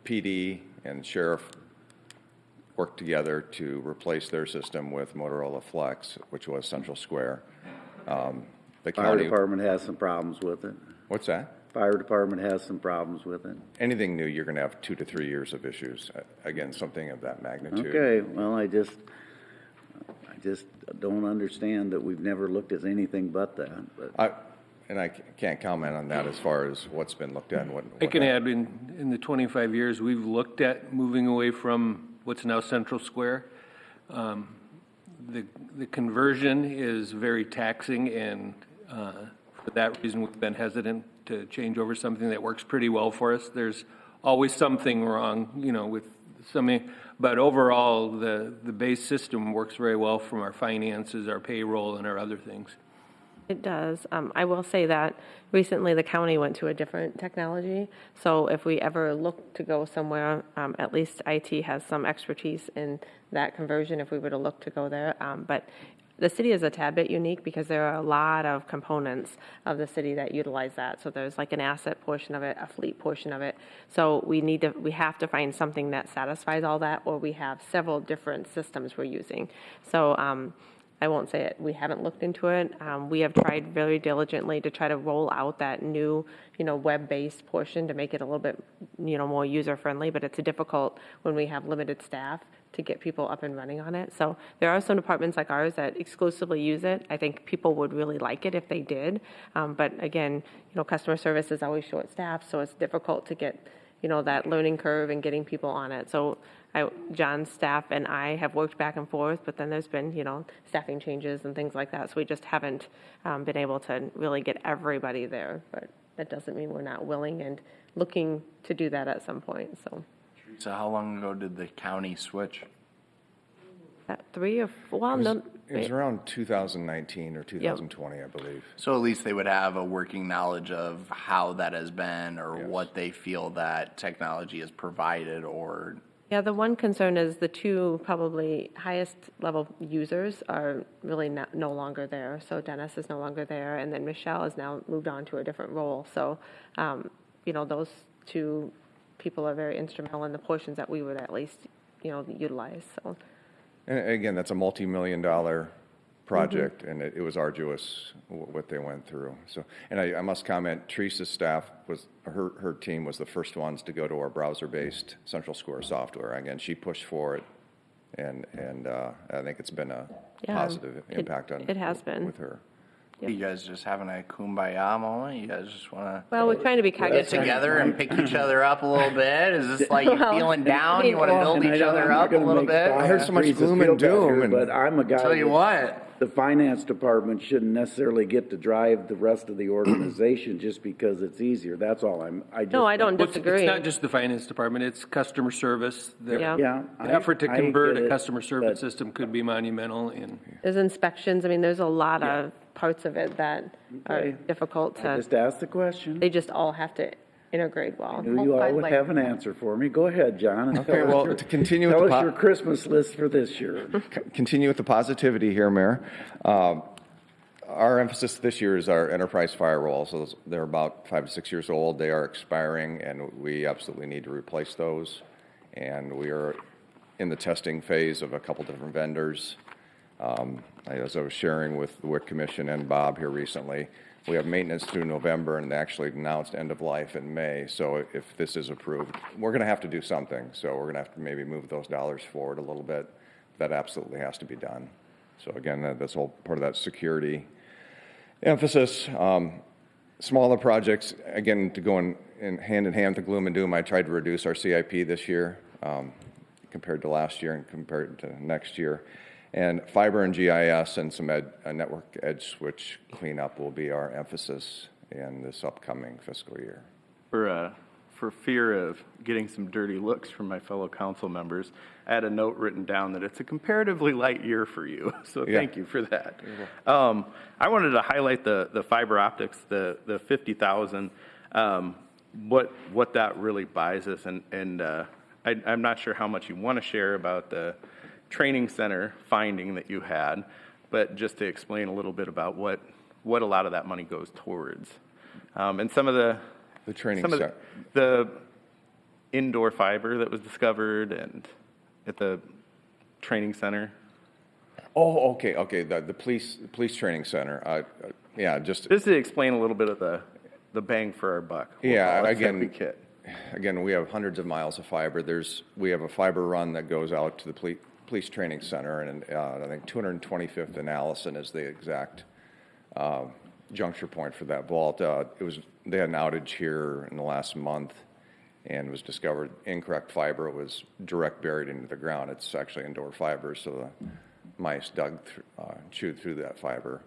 PD and sheriff worked together to replace their system with Motorola Flex, which was Central Square. the Fire county. department has some problems with it. What's that? Fire department has some problems with it. Anything new, you're going to have 2 to 3 years of issues. Again, something of that magnitude. Okay, well, I just don't understand that we've never looked at anything but that, but. I can't comment on that as far as what's been looked at and what. I can add, in the 25 years, we've looked at moving away from what's now Central Square. The conversion is very taxing, and for that reason, we've been hesitant to change over something that works pretty well for us. There's always something wrong, with something, but overall, the base system works very well from our finances, our payroll, and our other things. It does. I will say that recently the county went to a different technology. So if we ever look to go somewhere, at least IT has some expertise in that conversion if we were to look to go there. But the city is a tad bit unique because there are a lot of components of the city that utilize that. So there's like an asset portion of it, a fleet portion of it. So we have to find something that satisfies all that, or we have several different systems we're using. So I won't say it. We haven't looked into it. We have tried very diligently to try to roll out that new, web-based portion to make it a little bit, more user-friendly, but it's difficult when we have limited staff to get people up and running on it. So there are some departments like ours that exclusively use it. I think people would really like it if they did. But again, customer service is always short-staffed, so it's difficult to get, that learning curve and getting people on it. So John's staff and I have worked back and forth, but then there's been, staffing changes and things like that. So we just haven't been able to really get everybody there. But that doesn't mean we're not willing and looking to do that at some point. So how long ago did the county switch? 3 or 4? Well, It was around 2019 or 2020, I believe. So at least they would have a working knowledge of how that has been, or what they feel that technology has provided, or. Yeah, the one concern is the 2 probably highest level users are really no longer there. So Dennis is no longer there, and then Michelle has now moved on to a different role. So, those 2 people are very instrumental in the portions that we would at least, utilize. So. And again, that's a multi-million-dollar project, and it was arduous what they went through. So, and I must comment, Teresa's staff her team was the first ones to go to our browser-based Central Square software. Again, she pushed for it, and I think it's been a positive impact on it has been with her. You guys just having a kumbaya moment? You guys just want to we're trying to be get together and pick each other up a little bit? Is this like you feeling down? You want to build each other up a little bit? I heard so much gloom and doom. But I'm a guy. Tell you what. The finance department shouldn't necessarily get to drive the rest of the organization just because it's easier. That's all No, I don't disagree. It's not just the finance department, it's customer service. Yeah. The effort to convert a customer service system could be monumental. There's inspections. I mean, there's a lot of parts of it that are difficult to. Just ask the question. They just all have to integrate well. You all would have an answer for me. Go ahead, John. Okay, well, to continue tell with us your Christmas list for this year. Continue with the positivity here, Mayor. Our emphasis this year is our enterprise firewalls. So they're about 5 to 6 years old. They are expiring, and we absolutely need to replace those. And we are in the testing phase of a couple different vendors. As I was sharing with the WIC Commission and Bob here recently, we have maintenance through November, and they actually announced end of life in May. So if this is approved, we're going to have to do something. So we're going to have to maybe move those dollars forward a little bit. That absolutely has to be done. So again, that's all part of that security emphasis. Smaller projects, again, to go in hand with the gloom and doom. I tried to reduce our CIP this year compared to last year and compared to next year. And fiber and GIS and some network edge switch cleanup will be our emphasis in this upcoming fiscal year. For fear of getting some dirty looks from my fellow council members, I had a note written down that it's a comparatively light year for you. So thank you for that. I wanted to highlight the fiber optics, the 50,000, what that really buys us, and I'm not sure how much you want to share about the training center finding that you had, but just to explain a little bit about what a lot of that money goes towards, and some of the training center, the indoor fiber that was discovered and at the training center. Oh, okay. The police training center. Yeah, just Just to explain a little bit of the bang for our buck. Yeah, Let's say again, we kit. Again, we have hundreds of miles of fiber. We have a fiber run that goes out to the police training center, and I think 225th and Allison is the exact juncture point for that vault. They had an outage here in the last month, and was discovered incorrect fiber. It was direct buried into the ground. It's actually indoor fiber, so the mice chewed through that fiber.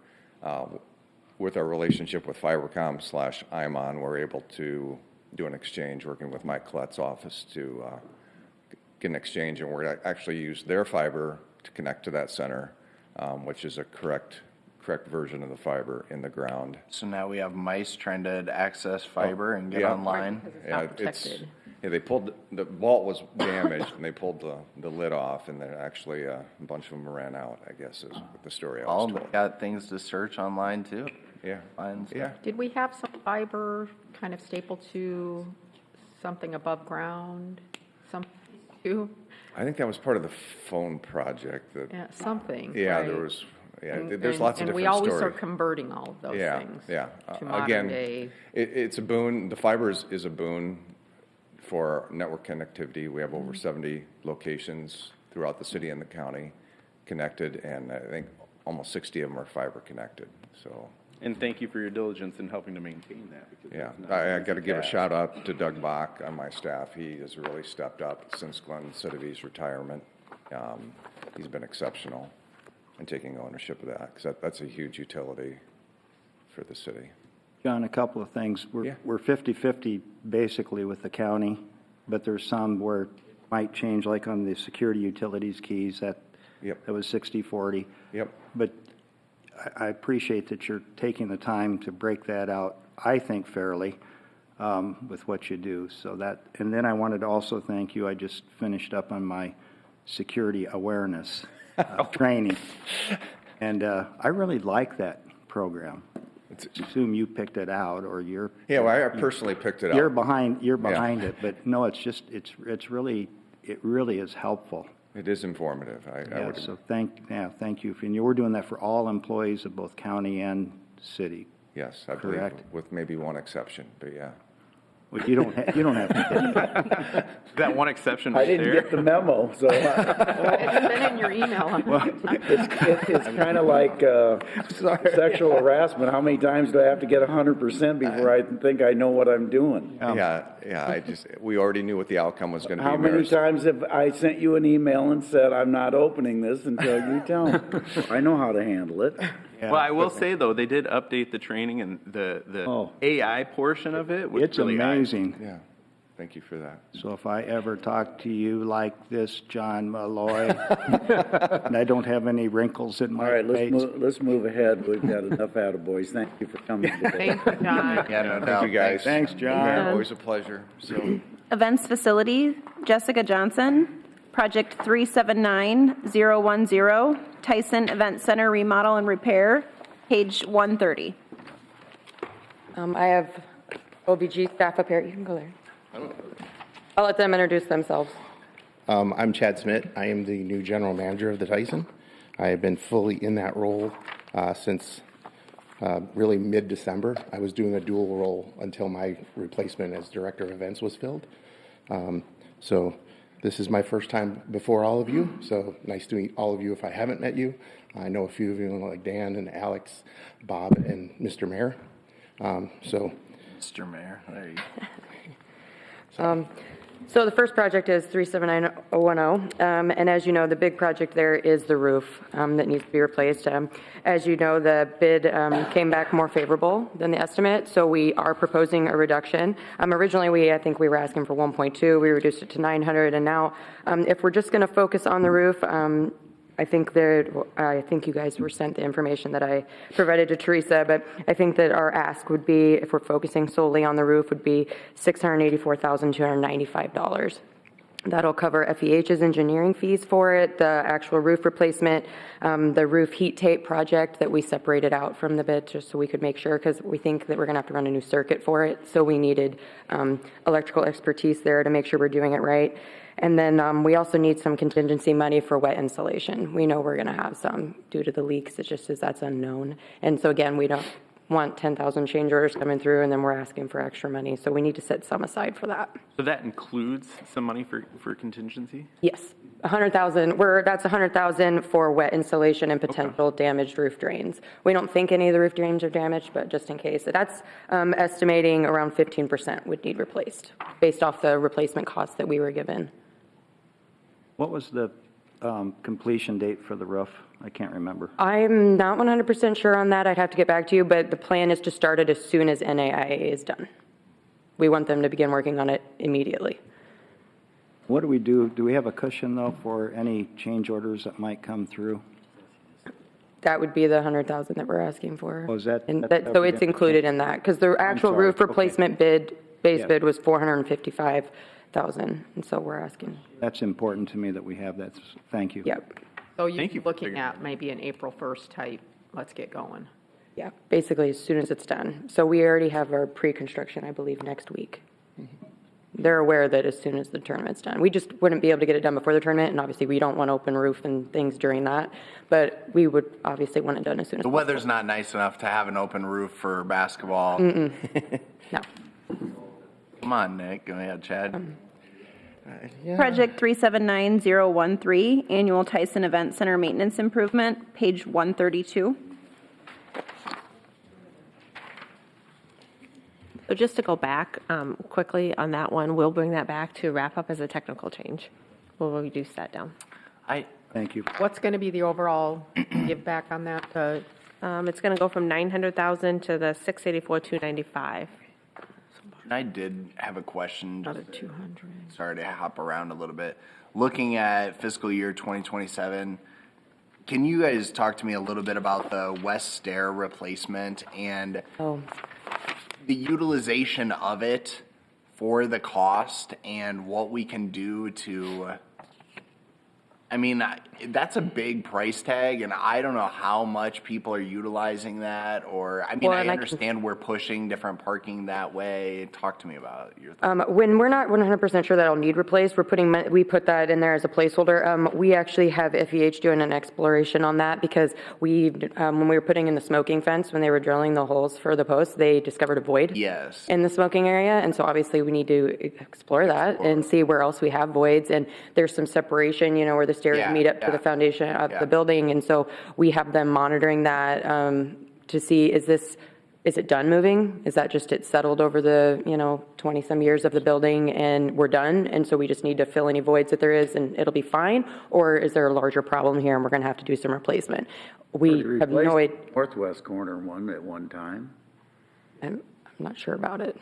With our relationship with Fibercom/IMON, we're able to do an exchange, working with Mike Collette's office to get an exchange, and we're going to actually use their fiber to connect to that center, which is a correct version of the fiber in the ground. So now we have mice trying to access fiber and get yeah. online. Yeah, they pulled the vault was damaged, and they pulled the lid off, and then actually a bunch of them ran out, I guess, is the story I was All told. got things to search online too. Yeah. Yeah. Did we have some fiber kind of stapled to something above ground? Something too? I think that was part of the phone project. Yeah, something. Yeah, right? there was. Yeah, And- there's lots of and different we always stories. are converting all of those things. Yeah, to modern again, day. it's a boon. The fiber is a boon for network connectivity. We have over 70 locations throughout the city and the county connected, and I think almost 60 of them are fiber connected. So. And thank you for your diligence in helping to maintain that. Because Yeah, that's not I got to give a fast. shout out to Doug Bach on my staff. He has really stepped up since Glenn Sidive's retirement. He's been exceptional in taking ownership of that, because that's a huge utility for the city. John, a couple of things. We're 50/50 basically with the county, but there's some where it might change, like on the security utilities keys, that was 60/40. Yep. But I appreciate that you're taking the time to break that out, I think fairly, with what you do. So that, and then I wanted to also thank you. I just finished up on my security awareness training, and I really like that program. Assume you picked it out, or you're. Yeah, well, I personally picked it out. You're behind it, but no, it's really is helpful. It is informative. I would. So thank you. And you were doing that for all employees of both county and city. Yes, I believe, with maybe one exception, but yeah. Well, you don't have to. That one exception I right didn't there. get the memo, so. It's been in your email. It's kind of like sexual harassment. How many times do I have to get 100% before I think I know what I'm doing? Yeah. We already knew what the outcome was going to be. How many times have I sent you an email and said, I'm not opening this until you tell me? I know how to handle it. Yeah, well, I will say though, they did update the training and the AI portion of it. Was It's really amazing. Yeah, thank you for that. So if I ever talk to you like this, John Malloy, and I don't have any wrinkles in my face. All right, let's move ahead. We've got enough attaboys. Thank you for coming today. Thank you, John. Yeah, no Thank doubt. you, guys. Thanks, John. Yeah, always a pleasure. So. Events Facility, Jessica Johnson. Project 379010, Tyson Event Center remodel and repair, page 130. I have OVG staff up here. You can go there. I'll let them introduce themselves. I'm Chad Smith. I am the new general manager of the Tyson. I have been fully in that role since really mid-December. I was doing a dual role until my replacement as director of events was filled. So this is my first time before all of you, so nice to meet all of you if I haven't met you. I know a few of you like Dan and Alex, Bob, and Mr. Mayor. Mr. Mayor, there you go. So the first project is 379010, and as you know, the big project there is the roof that needs to be replaced. As you know, the bid came back more favorable than the estimate, so we are proposing a reduction. Originally, I think we were asking for 1.2. We reduced it to 900, and now, if we're just going to focus on the roof, I think you guys were sent the information that I provided to Teresa, but I think that our ask would be, if we're focusing solely on the roof, would be $684,295. That'll cover FEH's engineering fees for it, the actual roof replacement, the roof heat tape project that we separated out from the bid just so we could make sure, because we think that we're going to have to run a new circuit for it. So we needed electrical expertise there to make sure we're doing it right. And then we also need some contingency money for wet insulation. We know we're going to have some due to the leaks. It's just as that's unknown. And so again, we don't want 10,000 change orders coming through, and then we're asking for extra money. So we need to set some aside for that. So that includes some money for contingency? Yes, 100,000. That's 100,000 for wet installation and potential damaged roof drains. We don't think any of the roof drains are damaged, but just in case. So that's estimating around 15% would need replaced based off the replacement costs that we were given. What was the completion date for the roof? I can't remember. I'm not 100% sure on that. I'd have to get back to you, but the plan is to start it as soon as NAIA is done. We want them to begin working on it immediately. What do we do? Do we have a cushion, though, for any change orders that might come through? That would be the 100,000 that we're asking for. Oh, is that? And so it's included in that, because the actual sorry. roof replacement bid, base Yeah. bid was 455,000, and so we're asking. That's important to me that we have that. Thank you. Yep. So Thank you're you for looking figuring at maybe an April 1st type, let's get going. Yeah, basically as soon as it's done. So we already have our pre-construction, I believe, next week. They're aware that as soon as the tournament's done. We just wouldn't be able to get it done before the tournament, and obviously we don't want open roof and things during that, but we would obviously want it done as soon as The possible. weather's not nice enough to have an open roof for basketball. No. Come on, Nick. Go ahead, Chad. Project 379013, Annual Tyson Event Center Maintenance Improvement, page 132. So just to go back quickly on that one, we'll bring that back to wrap up as a technical change. We'll reduce that down. Thank you. What's going to be the overall give back on that? It's going to go from 900,000 to the 684,295. I did have a question. Another 200. Sorry to hop around a little bit. Looking at fiscal year 2027, can you guys talk to me a little bit about the west stair replacement and the utilization of it for the cost and what we can do to, I mean, that's a big price tag, and I don't know how much people are utilizing that, or, I mean, I understand we're pushing different parking that way. Talk to me about your When we're not 100% sure that it'll need replaced, we put that in there as a placeholder. We actually have FEH doing an exploration on that because when we were putting in the smoking fence, when they were drilling the holes for the posts, they discovered a void in the smoking area. And so obviously we need to explore that and see where else we have voids. And there's some separation, where the stairs meet up to the foundation of the building. And so we have them monitoring that to see, is it done moving? Is that just it settled over the, 20 some years of the building and we're done? And so we just need to fill any voids that there is and it'll be fine? Or is there a larger problem here and we're going to have to do some replacement? We have no idea. Northwest corner one at one time. I'm not sure about it.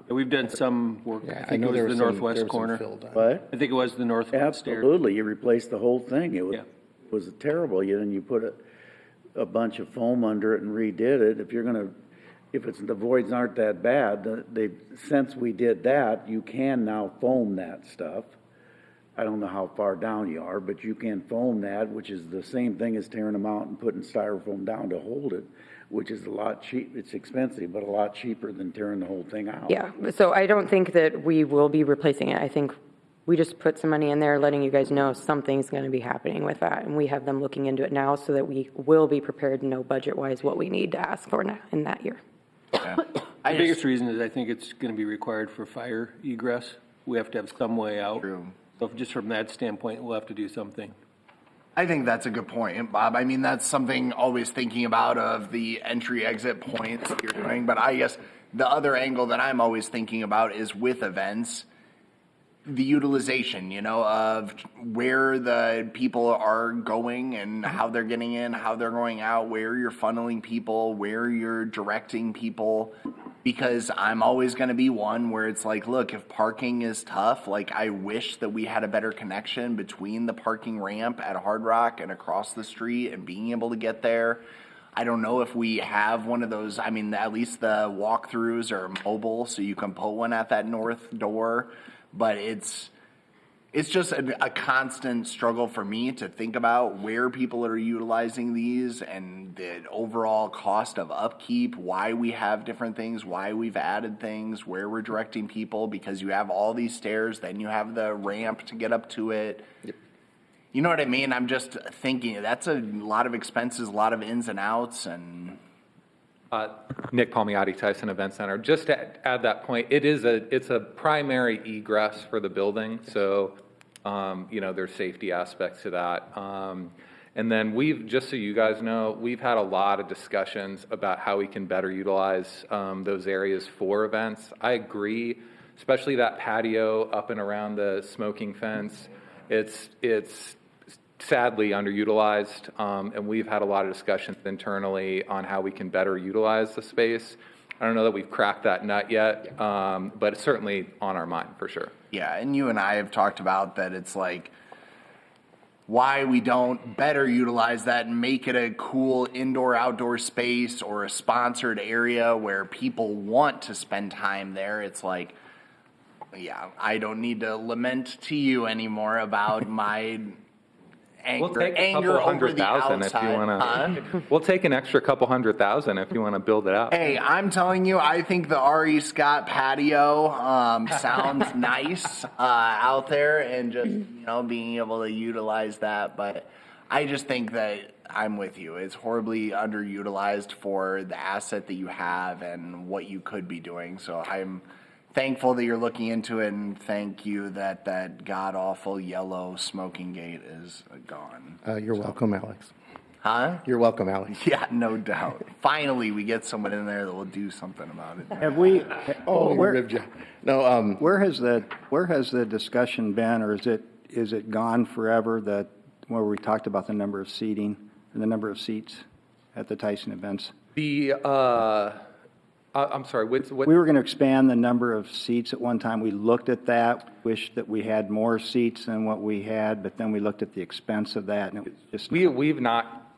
We've done some work. Yeah, I think it was the northwest corner. What? I think it was the northwest stair. Absolutely, you replaced the whole thing. It was terrible. Then you put a bunch of foam under it and redid it. If the voids aren't that bad, since we did that, you can now foam that stuff. I don't know how far down you are, but you can foam that, which is the same thing as tearing them out and putting styrofoam down to hold it, which is a lot cheap. It's expensive, but a lot cheaper than tearing the whole thing out. Yeah, so I don't think that we will be replacing it. I think we just put some money in there, letting you guys know something's going to be happening with that. And we have them looking into it now so that we will be prepared to know budget-wise what we need to ask for now in that year. The biggest reason is I think it's going to be required for fire egress. We have to have some way out. True. So just from that standpoint, we'll have to do something. I think that's a good point, Bob. I mean, that's something always thinking about of the entry-exit points that you're doing. But I guess the other angle that I'm always thinking about is with events, the utilization, of where the people are going and how they're getting in, how they're going out, where you're funneling people, where you're directing people. Because I'm always going to be one where it's like, look, if parking is tough, like I wish that we had a better connection between the parking ramp at Hard Rock and across the street and being able to get there. I don't know if we have one of those. I mean, at least the walkthroughs are mobile, so you can put one at that north door. But it's just a constant struggle for me to think about where people are utilizing these and the overall cost of upkeep, why we have different things, why we've added things, where we're directing people, because you have all these stairs, then you have the ramp to get up to it. Yep. You know what I mean? I'm just thinking that's a lot of expenses, a lot of ins and outs, and Nick Palmiotti, Tyson Event Center. Just to add that point, it's a primary egress for the building, so there's safety aspects to that. And then just so you guys know, we've had a lot of discussions about how we can better utilize those areas for events. I agree, especially that patio up and around the smoking fence. It's sadly underutilized, and we've had a lot of discussions internally on how we can better utilize the space. I don't know that we've cracked that nut yet, but it's certainly on our mind for sure. Yeah, and you and I have talked about that. It's like why we don't better utilize that and make it a cool indoor-outdoor space or a sponsored area where people want to spend time there. It's like, yeah, I don't need to lament to you anymore about my We'll take a couple hundred thousand if you want to. We'll take an extra couple $100,000 if you want to build it out. Hey, I'm telling you, I think the R.E. Scott patio sounds nice out there, and just being able to utilize that. But I just think that I'm with you. It's horribly underutilized for the asset that you have and what you could be doing. So I'm thankful that you're looking into it, and thank you that god-awful yellow smoking gate is gone. You're welcome, Alex. Huh? You're welcome, Alex. Yeah, no doubt. Finally, we get someone in there that will do something about it. Have we? Where, no. Where has the discussion been, or is it gone forever? Where we talked about the number of seating and the number of seats at the Tyson events. I'm sorry, what? We were going to expand the number of seats at one time. We looked at that, wished that we had more seats than what we had, but then we looked at the expense of that, and it was just... We've not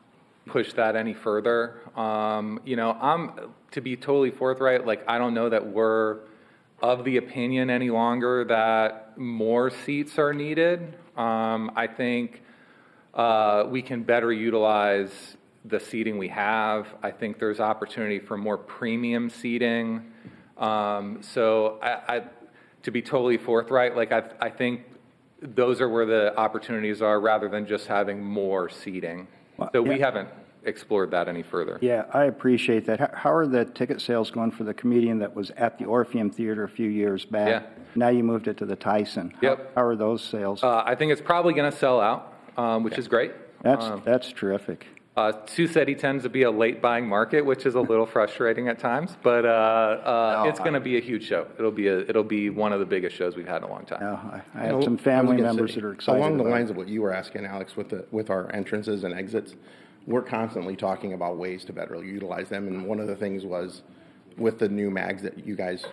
pushed that any further. To be totally forthright, I don't know that we're of the opinion any longer that more seats are needed. I think we can better utilize the seating we have. I think there's opportunity for more premium seating. So to be totally forthright, I think those are where the opportunities are rather than just having more seating. So we haven't explored that any further. Yeah, I appreciate that. How are the ticket sales going for the comedian that was at the Orpheum Theater a few years back? Yeah. Now you moved it to the Tyson. Yep. How are those sales? I think it's probably going to sell out, which is great. That's terrific. Sioux said he tends to be a late buying market, which is a little frustrating at times, but it's going to be a huge show. It'll be one of the biggest shows we've had in a long time. I have some family members that are excited. Along the about lines of what you were asking, Alex, with our entrances and exits, we're constantly talking about ways to better utilize them. And one of the things was with the new mags that you guys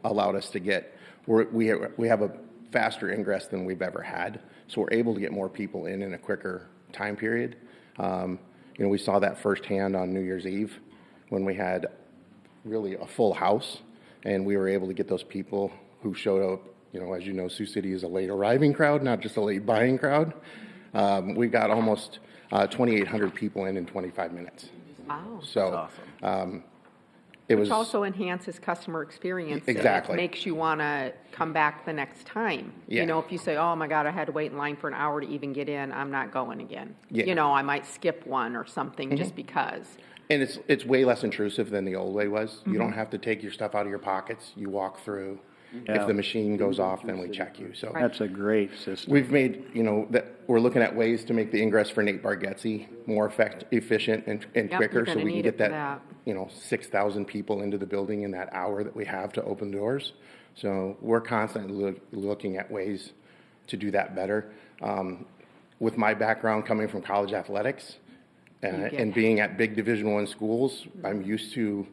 allowed us to get, we have a faster ingress than we've ever had, so we're able to get more people in a quicker time period. We saw that firsthand on New Year's Eve when we had really a full house, and we were able to get those people who showed up. As you know, Sioux City is a late arriving crowd, not just a late buying crowd. We got almost 2,800 people in 25 minutes. Wow. So awesome. Which also enhances customer experience. Exactly. It makes you want to come back the next time. Yeah. If you say, oh my God, I had to wait in line for an hour to even get in, I'm not going again. Yeah. I might skip one or something just because. And it's way less intrusive than the old way was. You don't have to take your stuff out of your pockets. You walk through. Yeah. If the machine goes off, then we check you. So that's a great system. We've made, that we're looking at ways to make the ingress for Nate Bargatze more efficient and quicker, so we can get that 6,000 people into the building in that hour that we have to open doors. So we're constantly looking at ways to do that better. With my background coming from college athletics and being at big Division I schools, I'm used to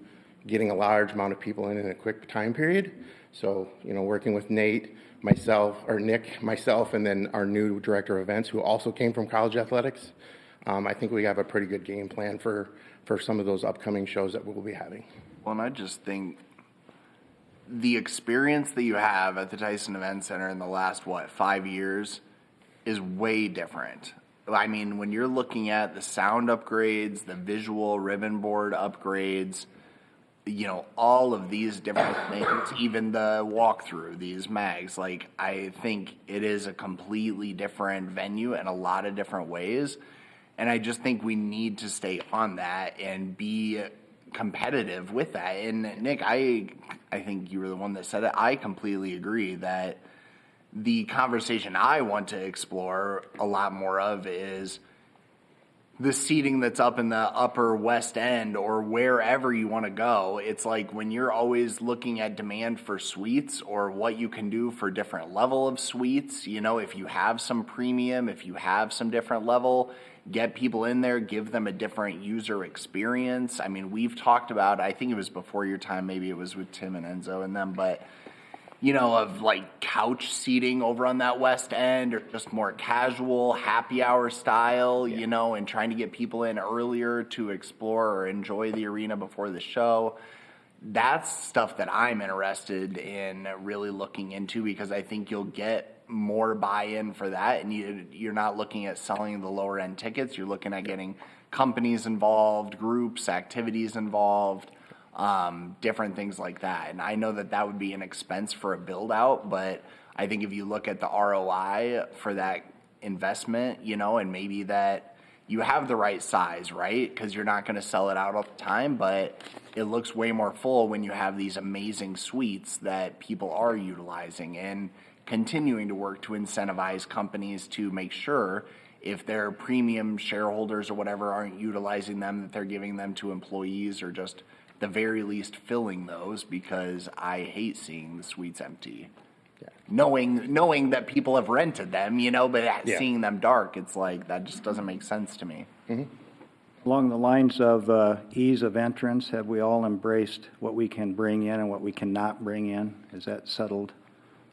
getting a large amount of people in a quick time period. So, working with Nick, myself, and then our new director of events, who also came from college athletics, I think we have a pretty good game plan for some of those upcoming shows that we'll be having. Well, and I just think the experience that you have at the Tyson Event Center in the last, 5 years is way different. I mean, when you're looking at the sound upgrades, the visual ribbon board upgrades, all of these different things, even the walkthrough, these mags, I think it is a completely different venue in a lot of different ways. And I just think we need to stay on that and be competitive with that. And Nick, I think you were the one that said it. I completely agree that the conversation I want to explore a lot more of is the seating that's up in the upper west end or wherever you want to go. It's like when you're always looking at demand for suites or what you can do for different level of suites, you know, if you have some premium, if you have some different level, get people in there, give them a different user experience. I mean, we've talked about, I think it was before your time, maybe it was with Tim and Enzo and them, but you know, of like couch seating over on that west end or just more casual happy hour style, you know, and trying to get people in earlier to explore or enjoy the arena before the show. That's stuff that I'm interested in really looking into because I think you'll get more buy-in for that. And you're not looking at selling the lower end tickets. You're looking at getting companies involved, groups, activities involved. Different things like that. And I know that that would be an expense for a build out, but I think if you look at the ROI for that investment, you know, and maybe that you have the right size, right? Because you're not going to sell it out all the time, but it looks way more full when you have these amazing suites that people are utilizing and continuing to work to incentivize companies to make sure if their premium shareholders or whatever aren't utilizing them, that they're giving them to employees or just the very least filling those, because I hate seeing the suites empty. Yeah. Knowing that people have rented them, you know, but seeing them dark, it's like, that just doesn't make sense to me. Mm-hmm. Along the lines of ease of entrance, have we all embraced what we can bring in and what we cannot bring in? Is that settled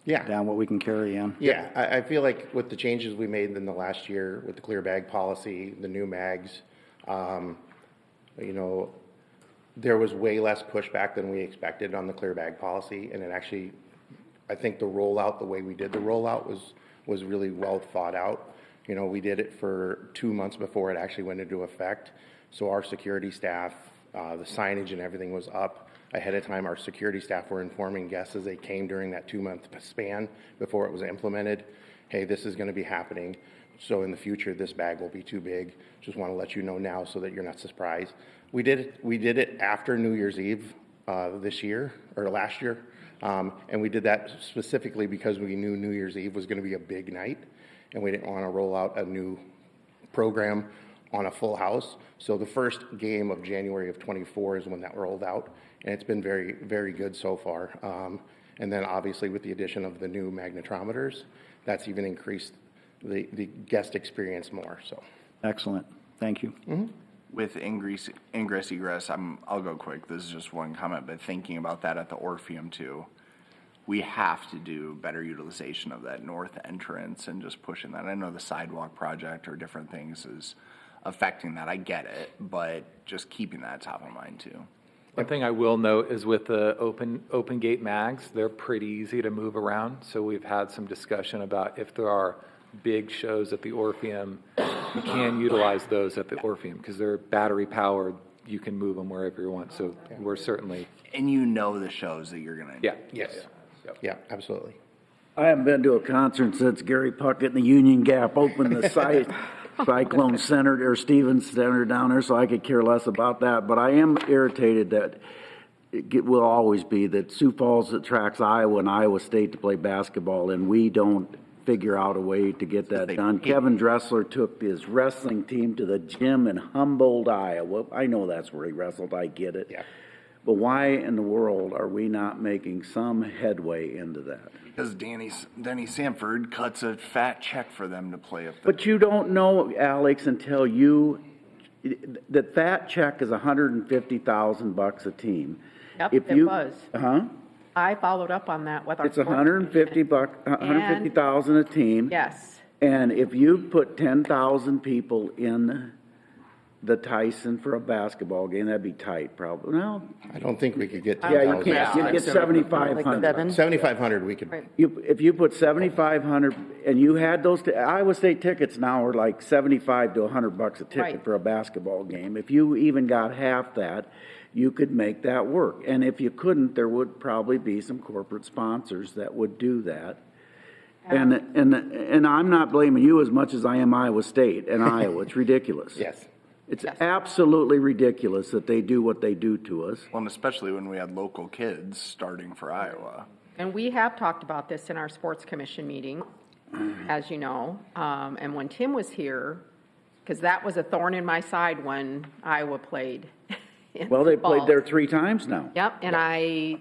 down, what we can carry in? Yeah, I feel like with the changes we made in the last year with the clear bag policy, the new mags, you know, there was way less pushback than we expected on the clear bag policy, and it actually, I think the rollout, the way we did the rollout was really well thought out. You know, we did it for 2 months before it actually went into effect, so our security staff, the signage and everything was up ahead of time. Our security staff were informing guests as they came during that 2-month span before it was implemented, hey, this is going to be happening, so in the future this bag will be too big. Just want to let you know now so that you're not surprised. We did it after New Year's Eve this year, or last year, and we did that specifically because we knew New Year's Eve was going to be a big night, and we didn't want to roll out a new program on a full house. So the first game of January of 24 is when that rolled out, and it's been very, very good so far. And then obviously with the addition of the new magnetometers, that's even increased the guest experience more. So excellent. Thank you. Mm-hmm. With ingress, egress, I'll go quick. This is just one comment, but thinking about that at the Orpheum too, we have to do better utilization of that north entrance and just pushing that. I know the sidewalk project or different things is affecting that. I get it, but just keeping that top of mind too. One thing I will note is with the open gate mags, they're pretty easy to move around. So we've had some discussion about if there are big shows at the Orpheum, you can utilize those at the Orpheum because they're battery powered. You can move them wherever you want. So we're certainly. And you know the shows that you're going to. Yeah. Yes. Yeah, absolutely. I haven't been to a concert since Gary Puckett and the Union Gap opened the site. Cyclone Center or Stevens Center down there, so I could care less about that. But I am irritated that it will always be that Sioux Falls attracts Iowa and Iowa State to play basketball, and we don't figure out a way to get that done. Kevin Dressler took his wrestling team to the gym in Humboldt, Iowa. I know that's where he wrestled. I get it. Yeah. But why in the world are we not making some headway into that? Because Denny Sanford cuts a fat check for them to play up there. But you don't know, Alex, until that fat check is $150,000 a team. Yep, If it you, was. I followed up on that with our. It's $150,000 a team. Yes. And if you put 10,000 people in the Tyson for a basketball game, that'd be tight, probably. Well, I don't think we could get 10,000. Yeah, you can't. You get 7,500. 7,500 we could. Right. If you put 7,500 and you had those, Iowa State tickets now are like $75 to $100 a ticket Right. for a basketball game. If you even got half that, you could make that work. And if you couldn't, there would probably be some corporate sponsors that would do that. And I'm not blaming you as much as I am Iowa State and Iowa. It's ridiculous. Yes. It's absolutely ridiculous that they do what they do to us. Well, and especially when we had local kids starting for Iowa. And we have talked about this in our sports commission meeting, as you know. And when Tim was here, because that was a thorn in my side when Iowa played. Well, they played there 3 times now. Yep, and I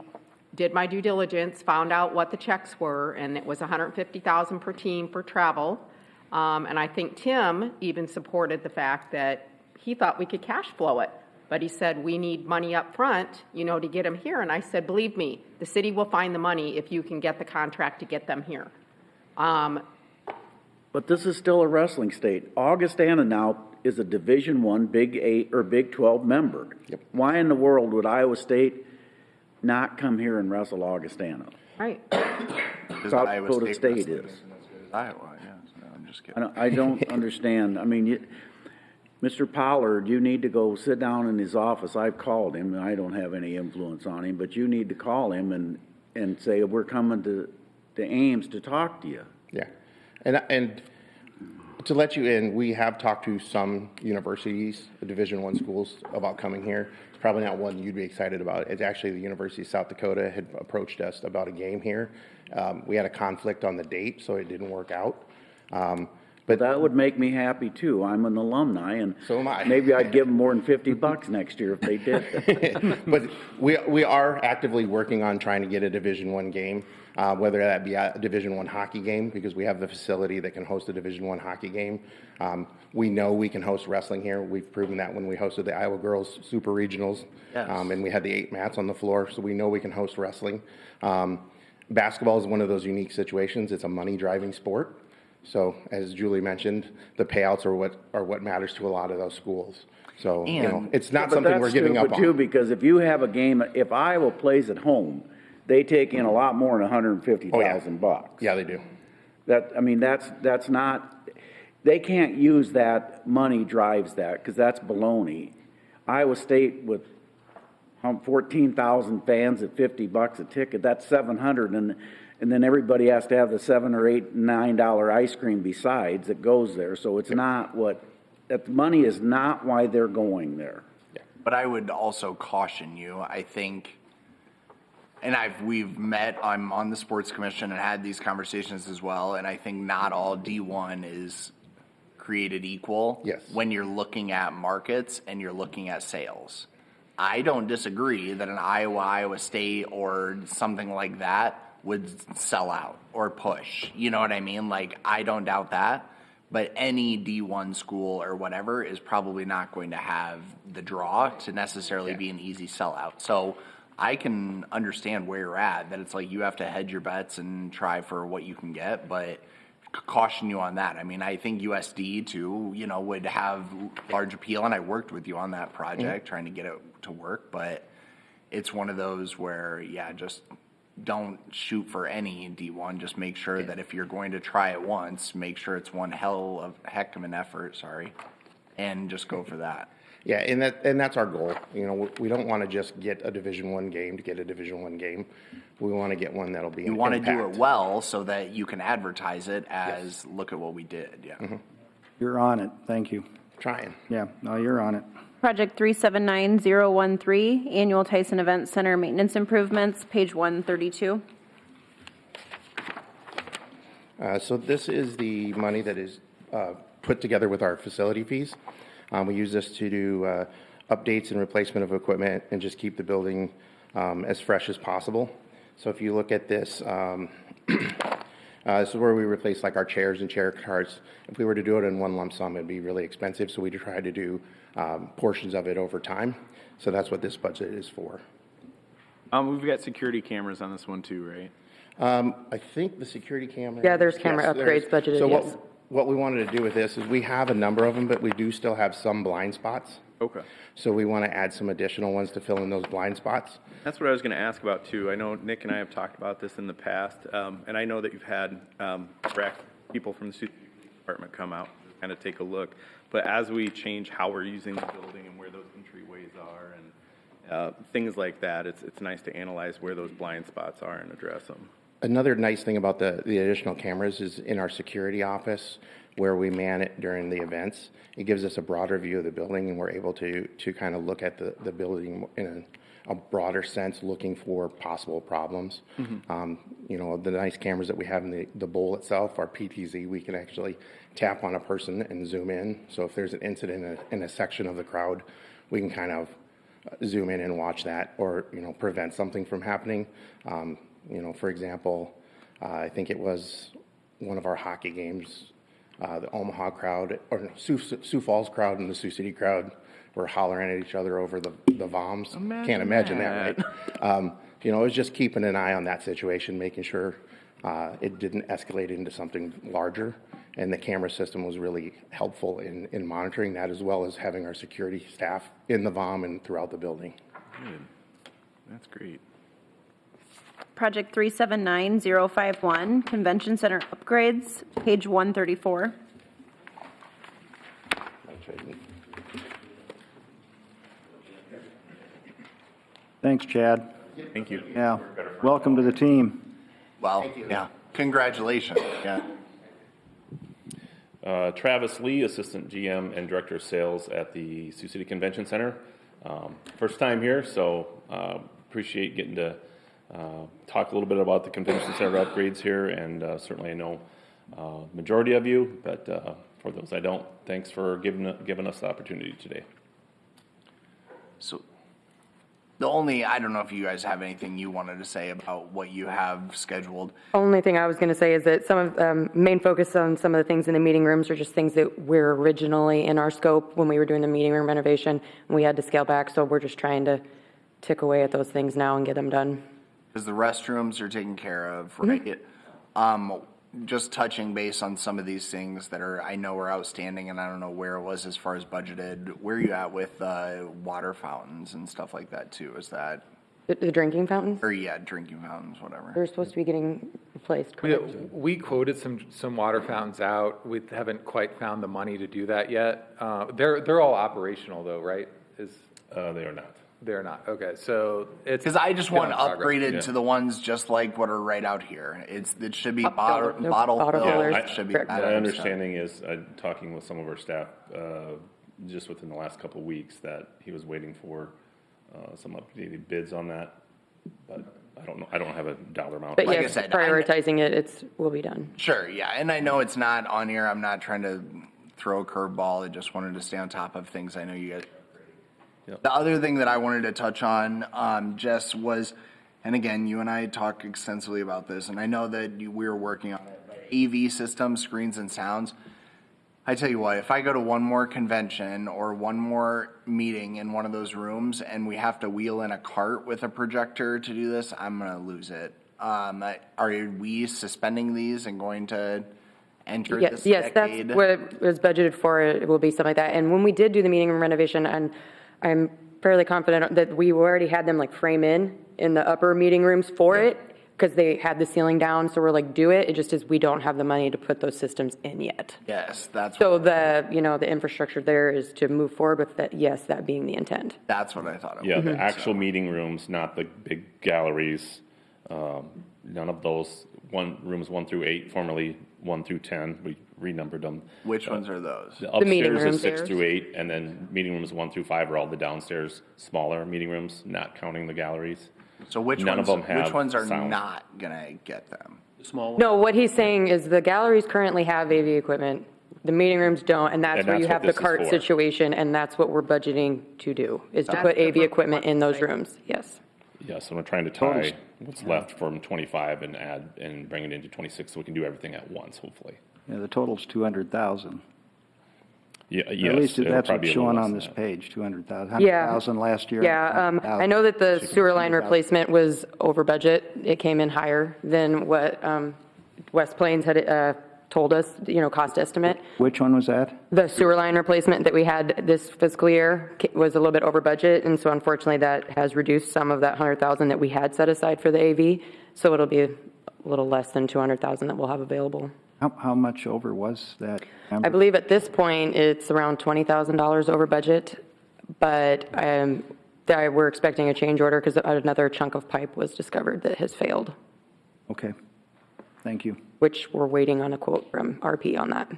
did my due diligence, found out what the checks were, and it was $150,000 per team for travel. And I think Tim even supported the fact that he thought we could cash flow it. But he said, we need money up front, to get them here. And I said, believe me, the city will find the money if you can get the contract to get them here. But this is still a wrestling state. Augustana now is a Division I, Big 8 or Big 12 member. Yep. Why in the world would Iowa State not come here and wrestle Augustana? Right. South Dakota State is. Iowa, yeah. No, I'm just kidding. I don't understand. I mean, Mr. Pollard, you need to go sit down in his office. I've called him, and I don't have any influence on him, but you need to call him and say, we're coming to Ames to talk to you. Yeah. And to let you in, we have talked to some universities, the Division I schools, about coming here. It's probably not one you'd be excited about. It's actually the University of South Dakota had approached us about a game here. We had a conflict on the date, so it didn't work out. But that would make me happy too. I'm an alumni, and so am I. Maybe I'd give them more than $50 next year if they did. But we are actively working on trying to get a Division I game, whether that be a Division I hockey game, because we have the facility that can host a Division I hockey game. We know we can host wrestling here. We've proven that when we hosted the Iowa Girls Super Regionals, yes. And we had the 8 mats on the floor, so we know we can host wrestling. Basketball is one of those unique situations. It's a money-driving sport. So, as Julie mentioned, the payouts are what matters to a lot of those schools. So, it's not something we're giving up on. Too, because if you have a game, if Iowa plays at home, they take in a lot more than $150,000. Yeah, they do. That's not. They can't use that money drives that, because that's baloney. Iowa State with 14,000 fans at $50 a ticket, that's $700, and then everybody has to have the $7 or $8, $9 ice cream besides that goes there. So it's not that money is not why they're going there. Yeah. But I would also caution you. I think, and we've met. I'm on the sports commission and had these conversations as well. And I think not all D1 is created equal. Yes. When you're looking at markets and you're looking at sales. I don't disagree that an Iowa State or something like that would sell out or push. You know what I mean? Like, I don't doubt that. But any D1 school or whatever is probably not going to have the draw to necessarily be an easy sellout. So I can understand where you're at, that it's like you have to hedge your bets and try for what you can get, but caution you on that. I mean, I think USD too, would have large appeal, and I worked with you on that project trying to get it to work, but it's one of those where, just don't shoot for any D1. Just make sure that if you're going to try it once, make sure it's one heck of an effort, and just go for that. Yeah, and that's our goal. We don't want to just get a Division I game to get a Division I game. We want to get one that'll be. You want to do it well so that you can advertise it as look at what we did. Yeah. Mm-hmm. You're on it. Thank you. Trying. Yeah. No, you're on it. Project 379013, Annual Tyson Event Center Maintenance Improvements, page 132. So this is the money that is put together with our facility fees. We use this to do updates and replacement of equipment and just keep the building as fresh as possible. So if you look at this, this is where we replace like our chairs and chair carts. If we were to do it in one lump sum, it'd be really expensive. So we try to do portions of it over time. So that's what this budget is for. We've got security cameras on this one too, right? I think the security camera. Yeah, there's camera upgrades budgeted. So yes. what we wanted to do with this is we have a number of them, but we do still have some blind spots. Okay. So we want to add some additional ones to fill in those blind spots. That's what I was going to ask about too. I know Nick and I have talked about this in the past, and I know that you've had people from the Sioux department come out and kind of take a look. But as we change how we're using the building and where those entryways are and things like that, it's nice to analyze where those blind spots are and address them. Another nice thing about the additional cameras is in our security office, where we man it during the events. It gives us a broader view of the building, and we're able to kind of look at the building in a broader sense, looking for possible problems. You know, the nice cameras that we have in the bowl itself, our PTZ, we can actually tap on a person and zoom in. So if there's an incident in a section of the crowd, we can kind of zoom in and watch that, or, you know, prevent something from happening. You know, for example, I think it was one of our hockey games, the Omaha crowd, or no, Sioux Falls crowd and the Sioux City crowd were hollering at each other over the VOMs. Can't imagine that, right? You know, it was just keeping an eye on that situation, making sure it didn't escalate into something larger. And the camera system was really helpful in monitoring that, as well as having our security staff in the VOM and throughout the building. Good. That's great. Project 379051, Convention Center upgrades, page 134. Thanks, Chad. Thank you. Yeah. Welcome to the team. Well, yeah. Congratulations. Yeah. Travis Lee, Assistant GM and Director of Sales at the Sioux City Convention Center. First time here, so appreciate getting to talk a little bit about the Convention Center upgrades here, and certainly I know majority of you, but for those I don't, thanks for giving us the opportunity today. So I don't know if you guys have anything you wanted to say about what you have scheduled. Only thing I was going to say is that some of main focus on some of the things in the meeting rooms are just things that were originally in our scope when we were doing the meeting room renovation, and we had to scale back. So we're just trying to tick away at those things now and get them done. Because the restrooms are taken care of, right? Just touching base on some of these things that I know are outstanding, and I don't know where it was as far as budgeted. Where are you at with water fountains and stuff like that too? Is that the drinking fountains? Or yeah, drinking fountains, whatever. They're supposed to be getting replaced. Correct? We quoted some water fountains out. We haven't quite found the money to do that yet. They're all operational though, right? They are not. They're not. Okay, so it's because I just want upgraded to the ones just like what are right out here. It should be bottle filled. It should be. My understanding is, talking with some of our staff just within the last couple of weeks, that he was waiting for some updated bids on that, but I don't know. I don't have a dollar amount. But like yes, I said, prioritizing it will be done. Sure, yeah, and I know it's not on here. I'm not trying to throw a curveball. I just wanted to stay on top of things. I know you guys. Yep. The other thing that I wanted to touch on, Jess, was, and again, you and I talked extensively about this, and I know that we were working on it, but AV systems, screens, and sounds. I tell you what, if I go to one more convention or one more meeting in one of those rooms and we have to wheel in a cart with a projector to do this, I'm going to lose it. Are we suspending these and going to enter this decade? Yes, that's what it was budgeted for. It will be something like that. And when we did do the meeting room renovation, and I'm fairly confident that we already had them like frame in the upper meeting rooms for it, because they had the ceiling down. So we're like, do it. It just is we don't have the money to put those systems in yet. Yes, that's so the infrastructure there is to move forward with that. Yes, that being the intent. That's what I thought it was. Yeah, the actual meeting rooms, not the big galleries. None of those. Rooms 1 through 8, formerly 1 through 10. We renumbered them. Which ones are those? The upstairs is 6 through 8, and then meeting rooms 1 through 5 are all the downstairs smaller meeting rooms, not counting the galleries. So which ones are not gonna get them? The small ones? No, what he's saying is the galleries currently have AV equipment. The meeting rooms don't, and that's where you have the cart situation, and that's what we're budgeting to do, is to put AV equipment in those rooms. Yes. Yes, and we're trying to tie what's left from 25 and add and bring it into 26, so we can do everything at once, hopefully. Yeah, the total's 200,000. Yeah, yes. At least that's what's showing on this page, 200,000. 100,000 last year. Yeah, I know that the sewer line replacement was over budget. It came in higher than what West Plains had told us, cost estimate. Which one was that? The sewer line replacement that we had this fiscal year was a little bit over budget, and so unfortunately that has reduced some of that 100,000 that we had set aside for the AV. So it'll be a little less than 200,000 that we'll have available. How much over was that number? I believe at this point it's around $20,000 over budget, but we're expecting a change order because another chunk of pipe was discovered that has failed. Okay, thank you. Which we're waiting on a quote from RP on that.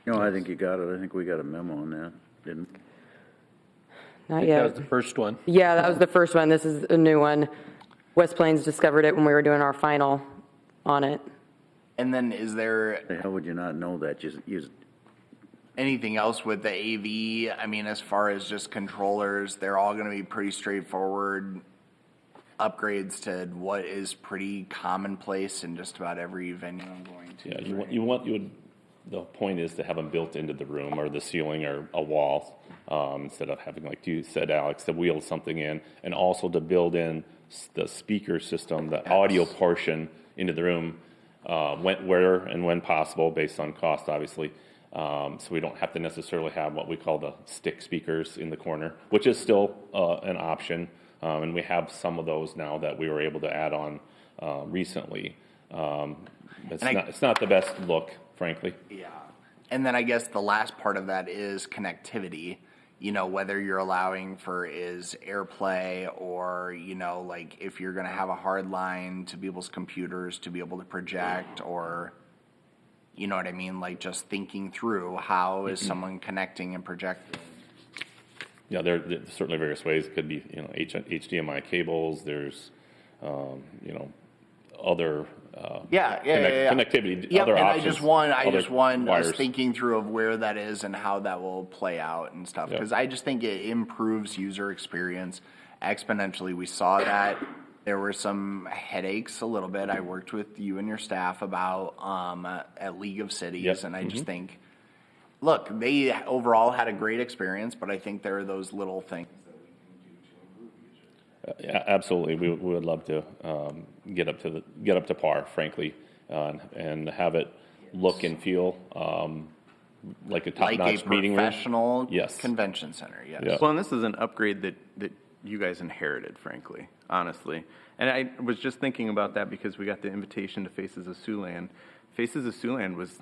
I think you got it. I think we got a memo on that, didn't we? Not That yet. was the first one. Yeah, that was the first one. This is a new one. West Plains discovered it when we were doing our final on it. And then is there The hell would you not know that? Just anything else with the AV? I mean, as far as just controllers, they're all going to be pretty straightforward upgrades to what is pretty commonplace in just about every venue I'm going to. Yeah, the point is to have them built into the room or the ceiling or a wall, instead of having, like you said, Alex, to wheel something in, and also to build in the speaker system, the audio portion into the room, where and when possible, based on cost, obviously. So we don't have to necessarily have what we call the stick speakers in the corner, which is still an option. And we have some of those now that we were able to add on recently. It's not the best look, frankly. Yeah. And then I guess the last part of that is connectivity. Whether you're allowing for is AirPlay or, like if you're going to have a hard line to people's computers to be able to project, or, you know what I mean? Like just thinking through how is someone connecting and projecting. Yeah, there's certainly various ways. It could be, HDMI cables. There's, other connectivity. Yep, other and options. I just want us wires. thinking through of where that is and how that will play out and stuff, because I just think it improves user experience exponentially. We saw that there were some headaches a little bit. I worked with you and your staff about at League of Cities, and I just think, look, they overall had a great experience, but I think there are those little things that we can do to improve user. Yeah, absolutely. We would love to get up to par, frankly, and have it look and feel like a top-notch meeting room. Professional convention center. Yes. Yeah. Well, and this is an upgrade that you guys inherited, frankly, honestly. And I was just thinking about that because we got the invitation to Faces of Siouxland. Faces of Siouxland was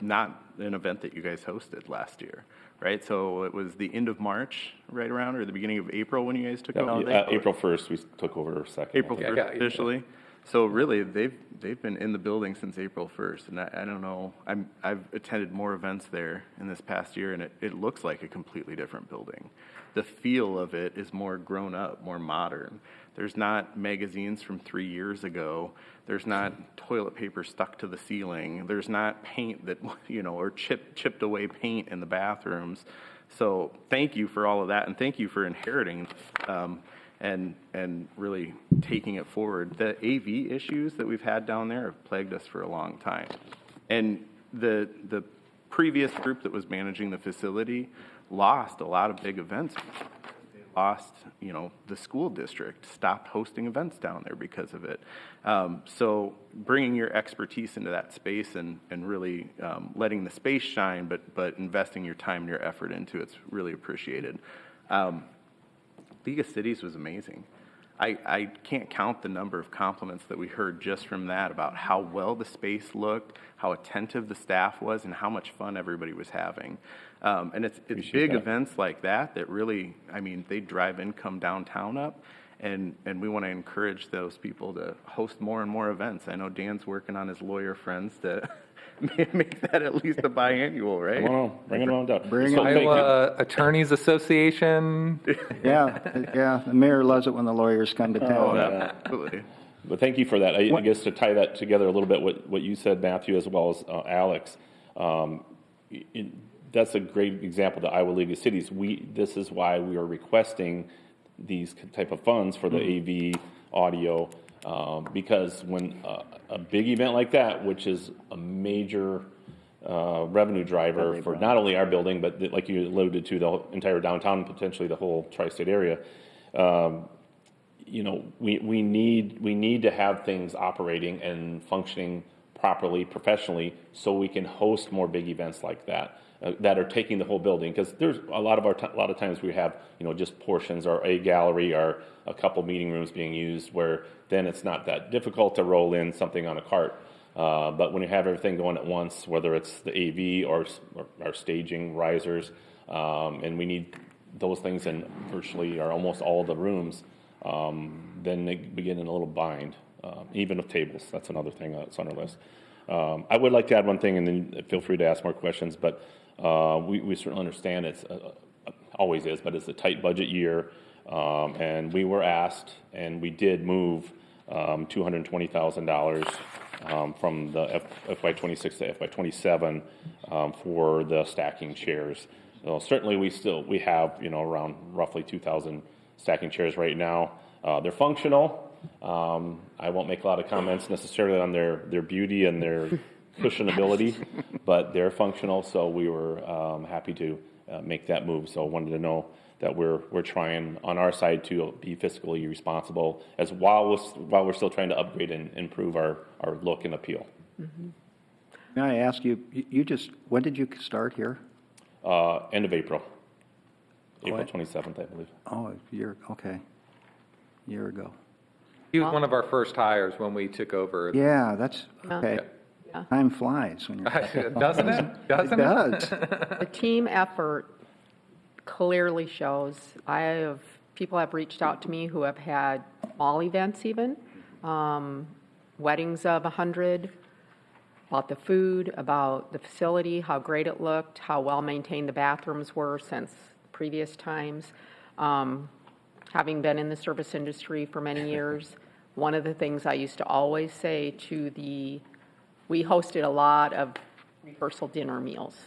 not an event that you guys hosted last year, right? So it was the end of March, right around, or the beginning of April when you guys took over? April 1st, we took over second. April 1st officially. So really, they've been in the building since April 1st, and I don't know. I've attended more events there in this past year, and it looks like a completely different building. The feel of it is more grown up, more modern. There's not magazines from 3 years ago. There's not toilet paper stuck to the ceiling. There's not paint that, or chipped away paint in the bathrooms. So thank you for all of that, and thank you for inheriting and really taking it forward. The AV issues that we've had down there have plagued us for a long time. And the previous group that was managing the facility lost a lot of big events. They lost, the school district stopped hosting events down there because of it. So bringing your expertise into that space and really letting the space shine, but investing your time and your effort into it's really appreciated. League of Cities was amazing. I can't count the number of compliments that we heard just from that about how well the space looked, how attentive the staff was, and how much fun everybody was having. And it's big events like that really, they drive income downtown up, and we want to encourage those people to host more and more events. I know Dan's working on his lawyer friends to make that at least a biannual, right? Come on, bring it on down. Iowa Attorneys Association. Yeah, the mayor loves it when the lawyers come to town. Oh, yeah, absolutely. But thank you for that. I guess to tie that together a little bit, what you said, Matthew, as well as Alex, that's a great example, the Iowa League of Cities. This is why we are requesting these type of funds for the AV audio, because when a big event like that, which is a major revenue driver for not only our building, but like you alluded to, the entire downtown, potentially the whole tri-state area, we need to have things operating and functioning properly, professionally, so we can host more big events like that. That are taking the whole building, because there's a lot of times we have just portions or a gallery or a couple meeting rooms being used, where then it's not that difficult to roll in something on a cart. But when you have everything going at once, whether it's the AV or our staging risers, and we need those things in virtually or almost all the rooms, then they begin in a little bind. Even of tables, that's another thing that's on our list. I would like to add one thing, and then feel free to ask more questions, but we certainly understand it's always is, but it's a tight budget year, and we were asked, and we did move $220,000 from the FY26 to FY27 for the stacking chairs. Certainly, we have around roughly 2,000 stacking chairs right now. They're functional. I won't make a lot of comments necessarily on their beauty and their cushionability, but they're functional. So we were happy to make that move. So I wanted to know that we're trying on our side to be fiscally responsible as while we're still trying to upgrade and improve our look and appeal. Mm-hmm. May I ask you, when did you start here? End of April. April 27th, I believe. Oh, a year ago. He was one of our first hires when we took over. Yeah, that's okay. Yeah. Time flies when you're doesn't it? Doesn't it? Does. The team effort clearly shows. People have reached out to me who have had small events even, weddings of 100, about the food, about the facility, how great it looked, how well maintained the bathrooms were since previous times. Having been in the service industry for many years, one of the things I used to always say we hosted a lot of rehearsal dinner meals,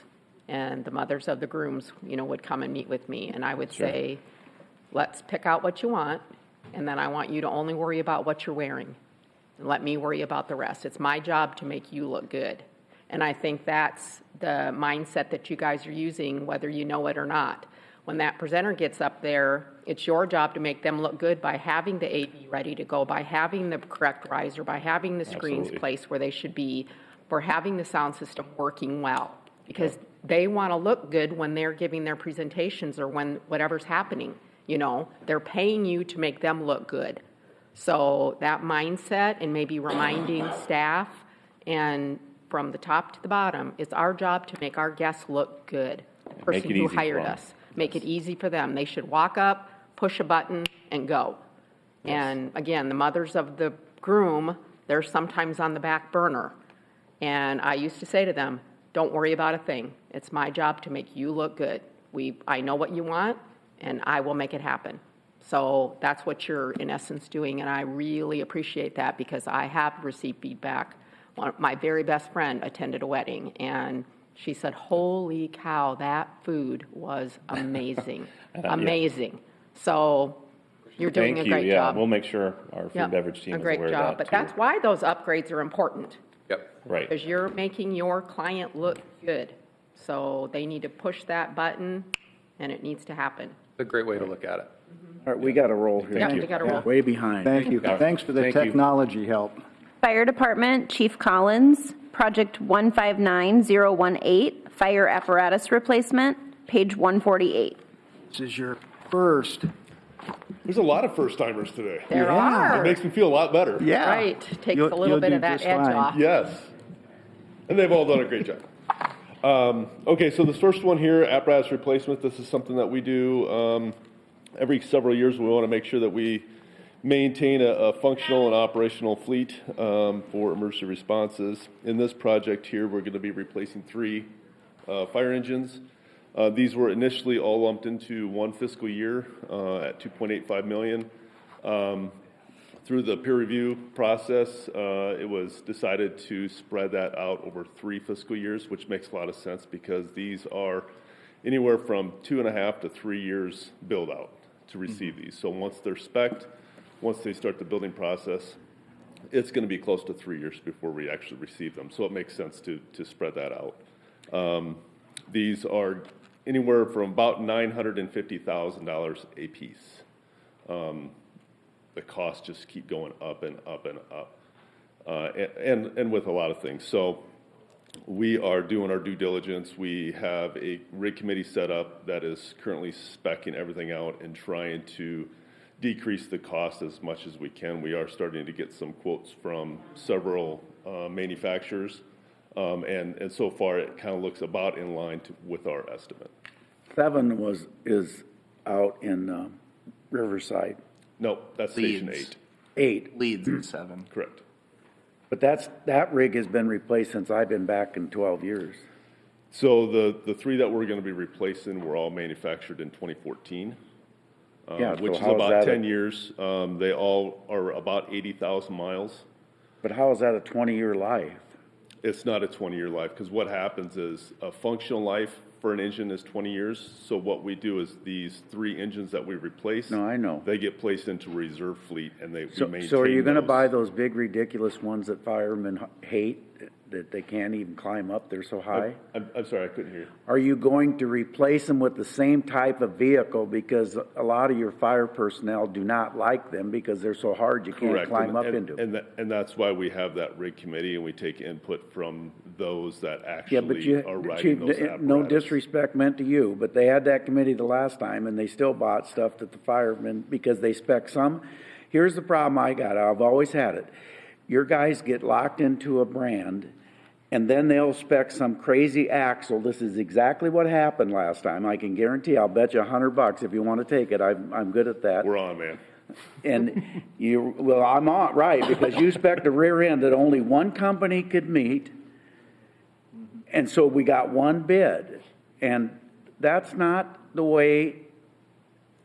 and the mothers of the grooms, would come and meet with me, and I would say, let's pick out what you want, and then I want you to only worry about what you're wearing, and let me worry about the rest. It's my job to make you look good, and I think that's the mindset that you guys are using, whether you know it or not. When that presenter gets up there, it's your job to make them look good by having the AV ready to go, by having the correct riser, by having the screens placed where they should be, for having the sound system working well. Because they want to look good when they're giving their presentations or when whatever's happening. They're paying you to make them look good. So that mindset and maybe reminding staff and from the top to the bottom, it's our job to make our guests look good. The person who hired us. Make it easy for them. They should walk up, push a button, and go. Yes. And again, the mothers of the groom, they're sometimes on the back burner. And I used to say to them, don't worry about a thing. It's my job to make you look good. I know what you want, and I will make it happen. So that's what you're, in essence, doing, and I really appreciate that because I have received feedback. My very best friend attended a wedding, and she said, holy cow, that food was amazing. Amazing. So you're doing a great job. We'll make sure our food and beverage team is aware of that. A great job. But that's why those upgrades are important. Yep. Right. Because you're making your client look good. So they need to push that button, and it needs to happen. It's a great way to look at it. All right, we got to roll here. Yeah, we got to roll. Way behind. Thank you. Thanks for the technology help. Fire Department, Chief Collins, Project 159018, Fire Apparatus Replacement, page 148. This is your first. There's a lot of first-timers today. There are. It makes me feel a lot better. Yeah. Right. Takes a little bit of that edge off. Yes. And they've all done a great job. Okay, so this first one here, apparatus replacement, this is something that we do every several years. We want to make sure that we maintain a functional and operational fleet for emergency responses. In this project here, we're going to be replacing 3 fire engines. These were initially all lumped into one fiscal year at $2.85 million. Through the peer review process, it was decided to spread that out over 3 fiscal years, which makes a lot of sense because these are anywhere from 2.5 to 3 years build out to receive these. So once they're spec'd, once they start the building process, it's going to be close to 3 years before we actually receive them. So it makes sense to spread that out. These are anywhere from about $950,000 a piece. The costs just keep going up and up and up, and with a lot of things. So we are doing our due diligence. We have a rig committee set up that is currently speccing everything out and trying to decrease the cost as much as we can. We are starting to get some quotes from several manufacturers, and so far it kind of looks about in line with our estimate. 7 is out in Riverside. No, that's Leeds. Station 8. 8. Leeds in 7. Correct. But that rig has been replaced since I've been back in 12 years. So the three that we're going to be replacing were all manufactured in 2014, Yeah, which so is how is about that 10 years. They all are about 80,000 miles. But how is that a 20-year life? It's not a 20-year life, because what happens is a functional life for an engine is 20 years. So what we do is these three engines that we replace. No, I know. They get placed into reserve fleet, and we maintain. So are you going to those. buy those big ridiculous ones that firemen hate, that they can't even climb up, they're so high? I'm sorry, I couldn't hear you. Are you going to replace them with the same type of vehicle, because a lot of your fire personnel do not like them because they're so hard you can't Correct. climb up into them? And that's why we have that rig committee, and we take input from those that Yeah, but actually are riding those apparatus. no disrespect meant to you, but they had that committee the last time, and they still bought stuff that the firemen, because they spec some. Here's the problem I got. I've always had it. Your guys get locked into a brand, and then they'll spec some crazy axle. This is exactly what happened last time. I can guarantee. I'll bet you $100 if you want to take it. I'm good at that. We're on, man. And I'm on, right, because you spec'd a rear end that only one company could meet. And so we got one bid. And that's not the way.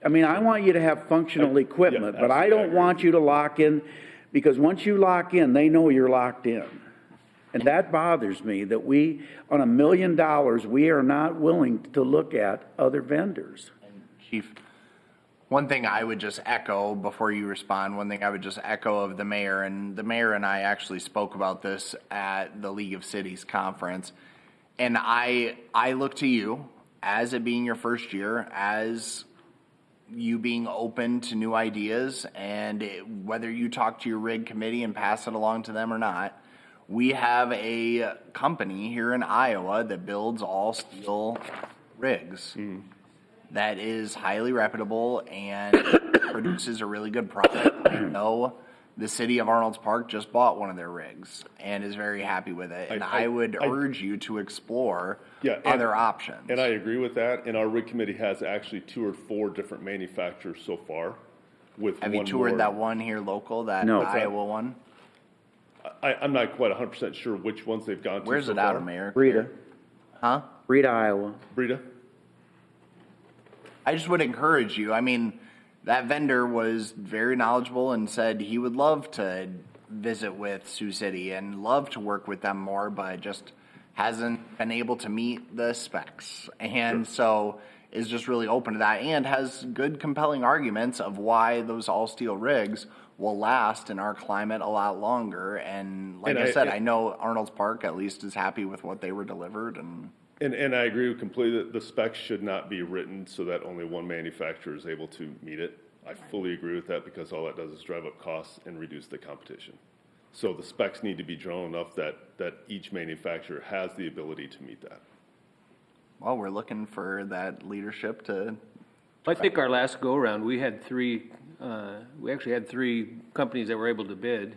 I mean, I want you to have functional equipment, but I don't want you to lock in, because once you lock in, they know you're locked in. And that bothers me, that we, on $1 million, we are not willing to look at other vendors. Chief, one thing I would just echo before you respond, one thing I would just echo of the mayor, and the mayor and I actually spoke about this at the League of Cities conference, and I look to you as it being your first year, as you being open to new ideas, and whether you talk to your rig committee and pass it along to them or not, we have a company here in Iowa that builds all steel rigs that is highly reputable and produces a really good product. I know the city of Arnold's Park just bought one of their rigs and is very happy with it. And I would urge you to explore other options. And I agree with that. And our rig committee has actually 2 or 4 different manufacturers so far. Have you toured that one here local, that Iowa one? I'm not quite 100% sure which ones they've gone to. Where's it out of, Mayor? Breda. Huh? Breda, Iowa. Breda. I just would encourage you. I mean, that vendor was very knowledgeable and said he would love to visit with Sioux City and love to work with them more, but just hasn't been able to meet the specs. And so is just really open to that and has good, compelling arguments of why those all-steel rigs will last in our climate a lot longer. And like I said, I know Arnold's Park at least is happy with what they were delivered. And I agree completely that the specs should not be written so that only one manufacturer is able to meet it. I fully agree with that, because all that does is drive up costs and reduce the competition. So the specs need to be drawn enough that each manufacturer has the ability to meet that. Well, we're looking for that leadership to. I think our last go-around, we had 3, we actually had 3 companies that were able to bid,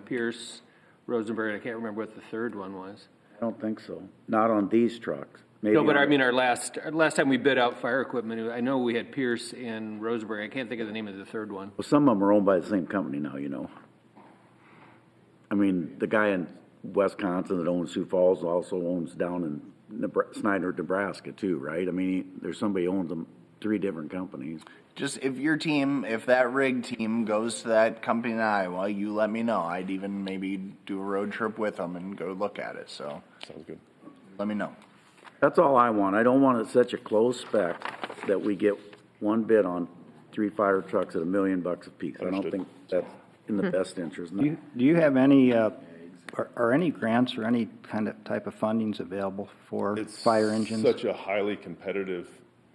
Pierce, Rosenberg, and I can't remember what the third one was. I don't think so. Not on these trucks. Maybe No, but I mean, our last time we bid out fire equipment, I know we had Pierce and Rosenberg. I can't think of the name of the third one. Well, some of them are owned by the same company now, you know. I mean, the guy in Wisconsin that owns Sioux Falls also owns down in Snyder, Nebraska, too, right? I mean, there's somebody who owns them, 3 different companies. Just if that rig team goes to that company in Iowa, you let me know. I'd even maybe do a road trip with them and go look at it. So sounds good. Let me know. That's all I want. I don't want it such a close spec that we get one bid on 3 fire trucks at $1 million a piece. I don't think that's in the best interest. Do you have any, are any grants or any kind of type of fundings available for fire engines? Such a highly competitive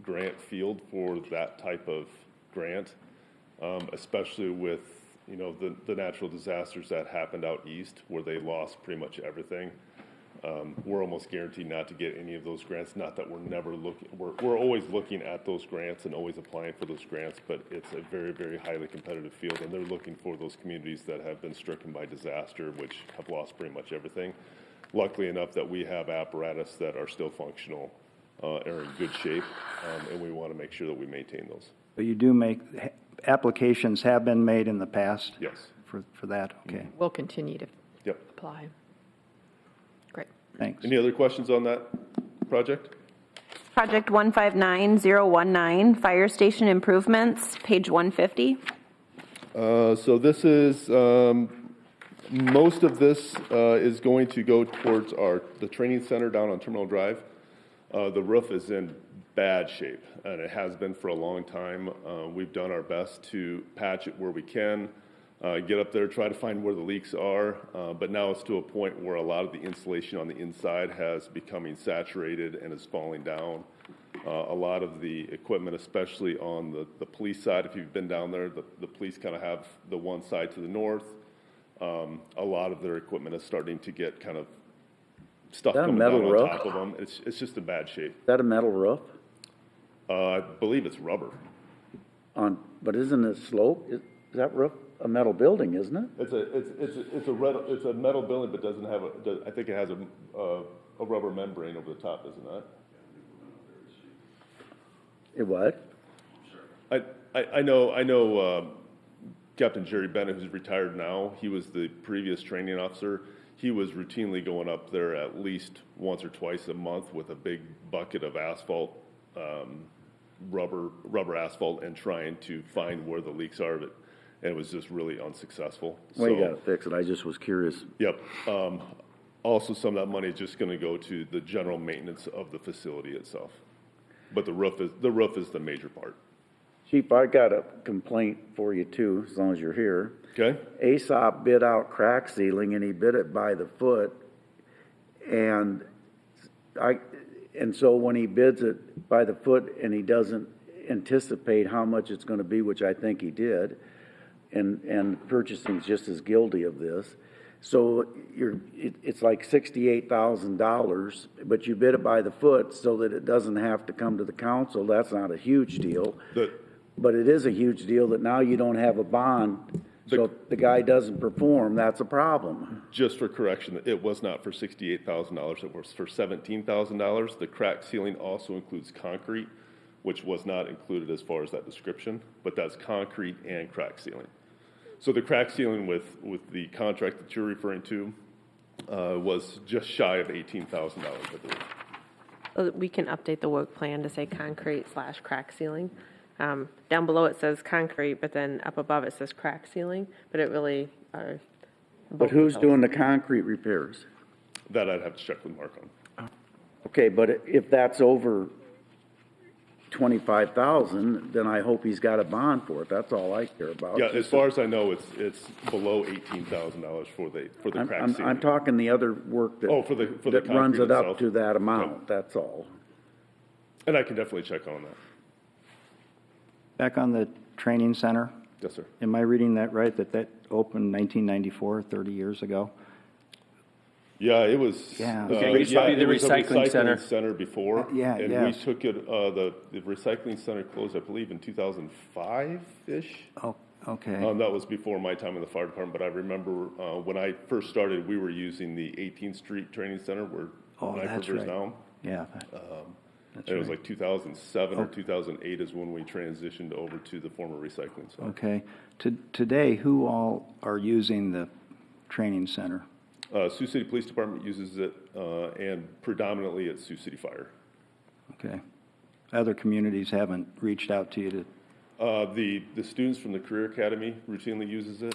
grant field for that type of grant, especially with, you know, the natural disasters that happened out east where they lost pretty much everything. We're almost guaranteed not to get any of those grants. Not that we're never looking, we're always looking at those grants and always applying for those grants, but it's a very, very highly competitive field, and they're looking for those communities that have been stricken by disaster, which have lost pretty much everything. Luckily enough that we have apparatus that are still functional, are in good shape, and we want to make sure that we maintain those. But you do make, applications have been made in the past? Yes. For that, okay. We'll continue to Yep. apply. Great. Thanks. Any other questions on that project? Project 159019, fire station improvements, page 150. So this is, most of this is going to go towards the training center down on Terminal Drive. The roof is in bad shape, and it has been for a long time. We've done our best to patch it where we can, get up there, try to find where the leaks are, but now it's to a point where a lot of the insulation on the inside has becoming saturated and is falling down. A lot of the equipment, especially on the police side, if you've been down there, the police kind of have the one side to the north. A lot of their equipment is starting to get kind of stuff coming down on top of them. It's just in bad shape. Is that a metal roof? I believe it's rubber. But isn't it slope? Is that roof a metal building, isn't it? It's a metal building, but doesn't have I think it has a rubber membrane over the top, isn't it? It what? I know Captain Jerry Bennett, who's retired now. He was the previous training officer. He was routinely going up there at least once or twice a month with a big bucket of asphalt, rubber asphalt, and trying to find where the leaks are. And it was just really unsuccessful. Well, you got to fix it. I just was curious. Yep. Also, some of that money is just going to go to the general maintenance of the facility itself. But the roof is the major part. Chief, I got a complaint for you too, as long as you're here. Okay. ASOP bid out crack sealing, and he bid it by the foot. And so when he bids it by the foot and he doesn't anticipate how much it's going to be, which I think he did, and purchasing's just as guilty of this. So it's like $68,000, but you bid it by the foot so that it doesn't have to come to the council. That's not a huge deal. But it is a huge deal that now you don't have a bond. So if the guy doesn't perform, that's a problem. Just for correction, it was not for $68,000. It was for $17,000. The crack sealing also includes concrete, which was not included as far as that description, but that's concrete and crack sealing. So the crack sealing with the contract that you're referring to was just shy of $18,000, I believe. We can update the work plan to say concrete/crack sealing. Down below it says concrete, but then up above it says crack sealing, but it really are. But who's doing the concrete repairs? That I'd have to check with Mark on. Okay, but if that's over $25,000, then I hope he's got a bond for it. That's all I care about. Yeah, as far as I know, it's below $18,000 for the crack sealing. I'm talking the other work that that runs it up to that amount. That's all. And I can definitely check on that. Back on the training center. Yes, sir. Am I reading that right? That opened 1994, 30 years ago? Yeah, it was. Yeah. The recycling center before. And we took it. The recycling center closed, I believe, in 2005-ish. Oh, okay. That was before my time in the fire department. But I remember when I first started, we were using the 18th Street Training Center where that's is right. now. Yeah. It was like 2007 or 2008 is when we transitioned over to the former recycling center. Okay. Today, who all are using the training center? Sioux City Police Department uses it, and predominantly it's Sioux City Fire. Okay. Other communities haven't reached out to you to... The students from the Career Academy routinely uses it.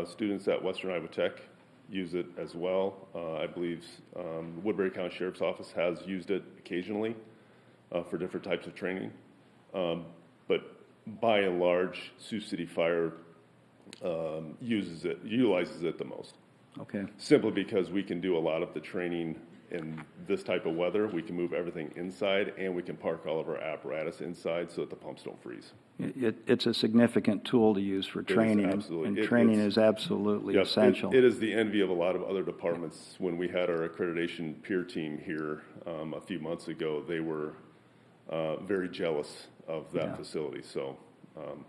Students at Western Iowa Tech use it as well. I believe Woodbury County Sheriff's Office has used it occasionally for different types of training. But by and large, Sioux City Fire utilizes it the most. Okay. Simply because we can do a lot of the training in this type of weather. We can move everything inside, and we can park all of our apparatus inside so that the pumps don't freeze. It's a significant tool to use for training, and training is absolutely essential. It is the envy of a lot of other departments. When we had our accreditation peer team here a few months ago, they were very jealous of that facility. So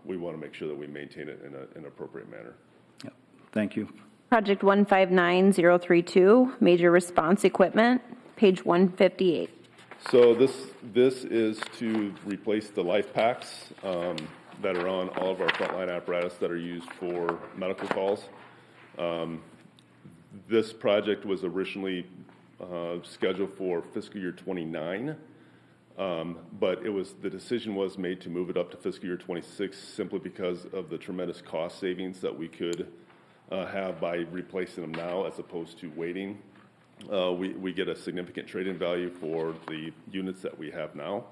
we want to make sure that we maintain it in an appropriate manner. Yep. Thank you. Project 159032, major response equipment, page 158. So this is to replace the life packs that are on all of our frontline apparatus that are used for medical calls. This project was originally scheduled for fiscal year '29, but the decision was made to move it up to fiscal year '26 simply because of the tremendous cost savings that we could have by replacing them now as opposed to waiting. We get a significant trade-in value for the units that we have now.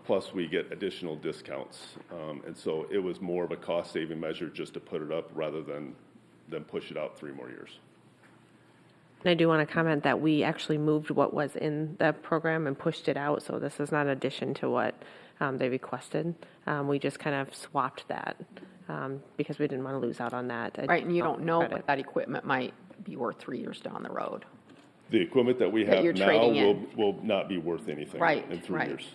Plus, we get additional discounts. And so it was more of a cost-saving measure just to put it up rather than push it out 3 more years. And I do want to comment that we actually moved what was in the program and pushed it out, so this is not an addition to what they requested. We just kind of swapped that because we didn't want to lose out on that. Right, and you don't know what that equipment might be worth 3 years down the road. The equipment that we That have you're now trading in. will not be worth anything Right, in 3 right. years.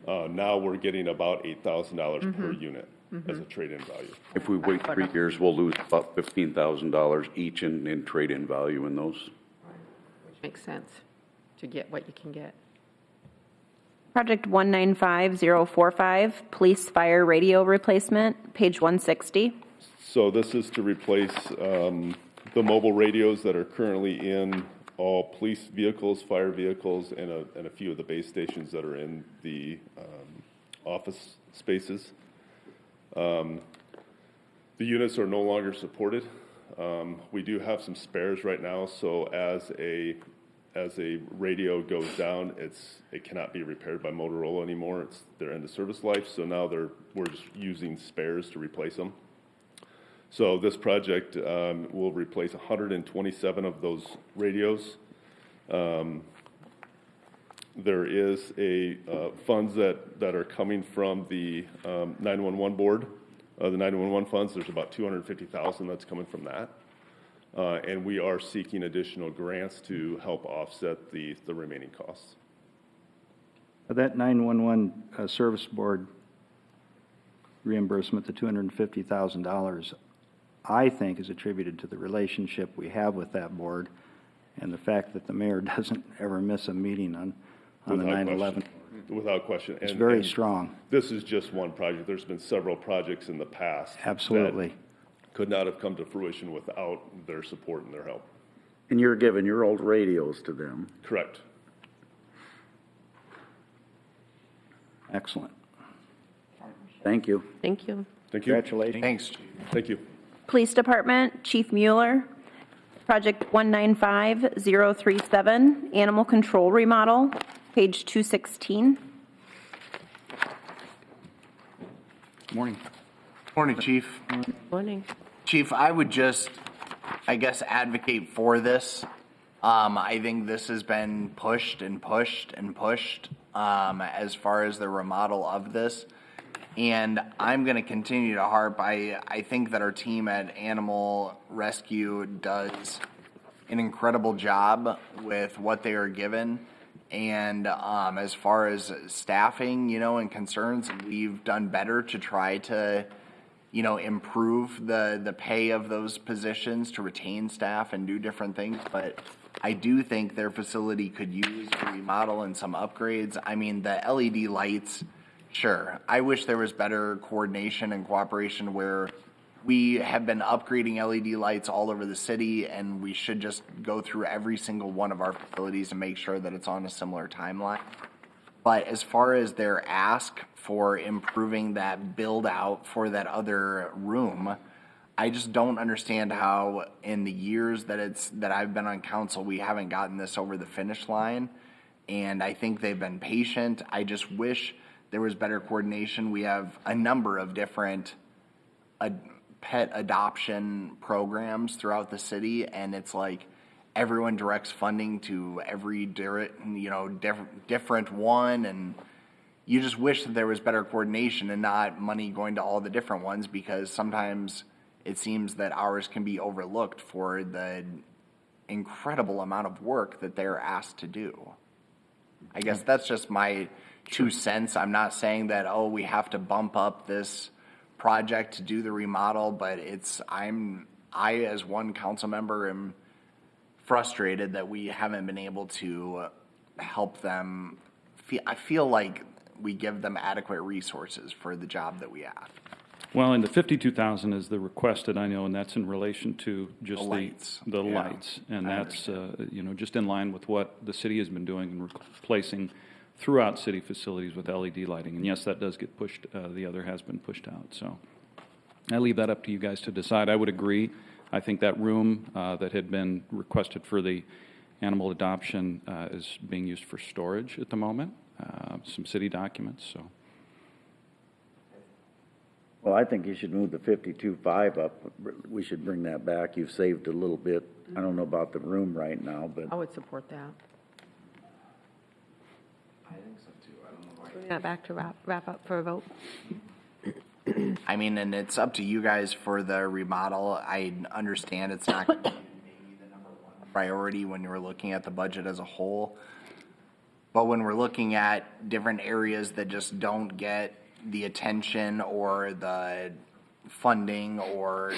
Now we're getting about $8,000 per unit as a trade-in value. If we wait 3 years, we'll lose about $15,000 each in trade-in value in those. Which makes sense to get what you can get. Project 195045, police fire radio replacement, page 160. So this is to replace the mobile radios that are currently in all police vehicles, fire vehicles, and a few of the base stations that are in the office spaces. The units are no longer supported. We do have some spares right now, so as a radio goes down, it cannot be repaired by Motorola anymore. It's their end of service life, so now we're just using spares to replace them. So this project will replace 127 of those radios. There is funds that are coming from the 911 board, the 911 funds. There's about $250,000 that's coming from that. And we are seeking additional grants to help offset the remaining costs. That 911 service board reimbursement, the $250,000, I think is attributed to the relationship we have with that board and the fact that the mayor doesn't ever miss a meeting on the 9/11. Without question. It's very strong. This is just one project. There's been several projects in the past. Absolutely. That could not have come to fruition without their support and their help. And you're giving your old radios to them. Correct. Excellent. Thank you. Thank you. Thank you. Congratulations. Thanks, Chief. Thank you. Police Department, Chief Mueller. Project 195037, animal control remodel, page 216. Morning. Morning, Chief. Morning. Chief, I would just, I guess, advocate for this. I think this has been pushed and pushed and pushed as far as the remodel of this. And I'm going to continue to harp. I think that our team at Animal Rescue does an incredible job with what they are given. And as far as staffing, and concerns, we've done better to try to, improve the pay of those positions to retain staff and do different things. But I do think their facility could use a remodel and some upgrades. I mean, the LED lights, sure. I wish there was better coordination and cooperation where we have been upgrading LED lights all over the city, and we should just go through every single one of our facilities and make sure that it's on a similar timeline. But as far as their ask for improving that build out for that other room, I just don't understand how in the years that I've been on council, we haven't gotten this over the finish line. And I think they've been patient. I just wish there was better coordination. We have a number of different pet adoption programs throughout the city, and it's like everyone directs funding to every different one, and you just wish that there was better coordination and not money going to all the different ones, because sometimes it seems that ours can be overlooked for the incredible amount of work that they're asked to do. I guess that's just my 2 cents. I'm not saying that, we have to bump up this project to do the remodel, but I as one council member am frustrated that we haven't been able to help them. I feel like we give them adequate resources for the job that we have. Well, and the 52,000 is the requested, I know, and that's in relation to just The lights. the Yeah. lights. And that's, just in line with what the city has been doing and replacing throughout city facilities with LED lighting. And yes, that does get pushed, the other has been pushed out. So I leave that up to you guys to decide. I would agree. I think that room that had been requested for the animal adoption is being used for storage at the moment, some city documents, so. Well, I think you should move the 52.5 up. We should bring that back. You've saved a little bit. I don't know about the room right now, but I would support that. I think so too. I don't know why. Bring that back to wrap up for a vote. I mean, and it's up to you guys for the remodel. I understand it's not going to be maybe the number one priority when you're looking at the budget as a whole. But when we're looking at different areas that just don't get the attention or the funding or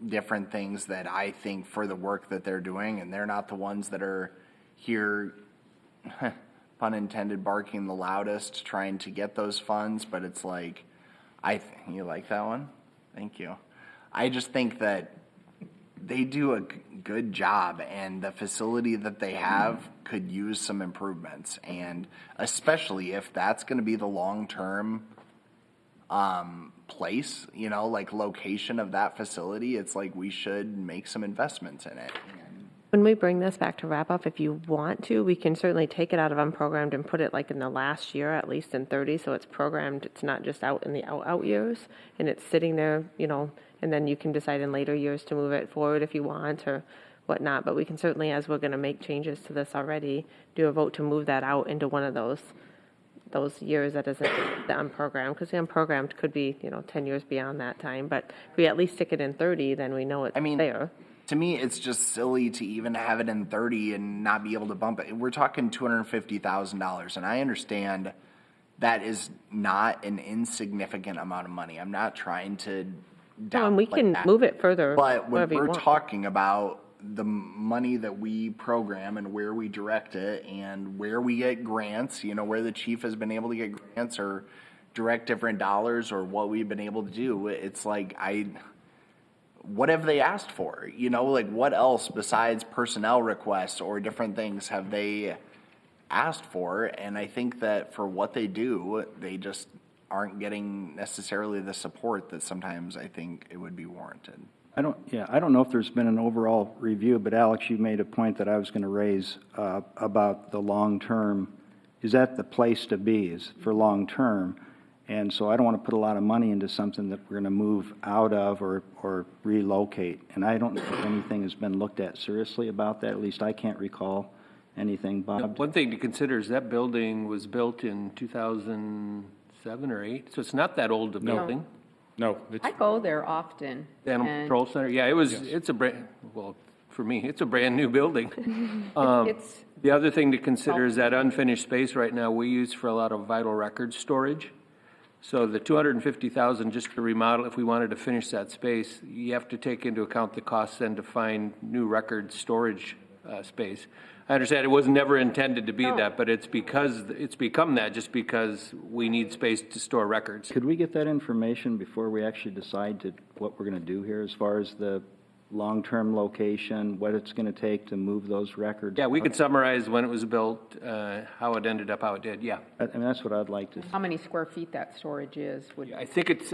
different things that I think for the work that they're doing, and they're not the ones that are here, pun intended, barking the loudest, trying to get those funds, but it's like, you like that one? Thank you. I just think that they do a good job, and the facility that they have could use some improvements, and especially if that's going to be the long-term place, like location of that facility, it's like we should make some investments in it. When we bring this back to wrap up, if you want to, we can certainly take it out of unprogrammed and put it like in the last year, at least in 30, so it's programmed, it's not just out in the out years, and it's sitting there, and then you can decide in later years to move it forward if you want or whatnot, but we can certainly, as we're going to make changes to this already, do a vote to move that out into one of those years that isn't the unprogrammed, because the unprogrammed could be, 10 years beyond that time, but if we at least stick it in 30, then we know it's there. To me, it's just silly to even have it in 30 and not be able to bump it. We're talking $250,000, and I understand that is not an insignificant amount of money. I'm not trying to No, and we can move it further. But when wherever you we're want. talking about the money that we program and where we direct it and where we get grants, where the chief has been able to get grants or direct different dollars or what we've been able to do, it's like what have they asked for? Like what else besides personnel requests or different things have they asked for? And I think that for what they do, they just aren't getting necessarily the support that sometimes I think it would be warranted. I don't know if there's been an overall review, but Alex, you made a point that I was going to raise about the long-term. Is that the place to be, is for long-term? And so I don't want to put a lot of money into something that we're going to move out of or relocate. And I don't know if anything has been looked at seriously about that. At least I can't recall anything, Bob. One thing to consider is that building was built in 2007 or 8, so it's not that old a building. No. I go there often. The Animal and Control Center, yeah, it's a brand, well, for me, it's a brand-new building. The other thing to consider is that unfinished space right now we use for a lot of vital records storage. So the $250,000 just to remodel, if we wanted to finish that space, you have to take into account the costs then to find new record storage space. I understand it was never intended to be that, but it's become that just because we need space to store records. Could we get that information before we actually decide what we're going to do here as far as the long-term location, what it's going to take to move those records? Yeah, we could summarize when it was built, how it ended up how it did, yeah. I mean, that's what I'd like to see. how many square feet that storage is. I think it's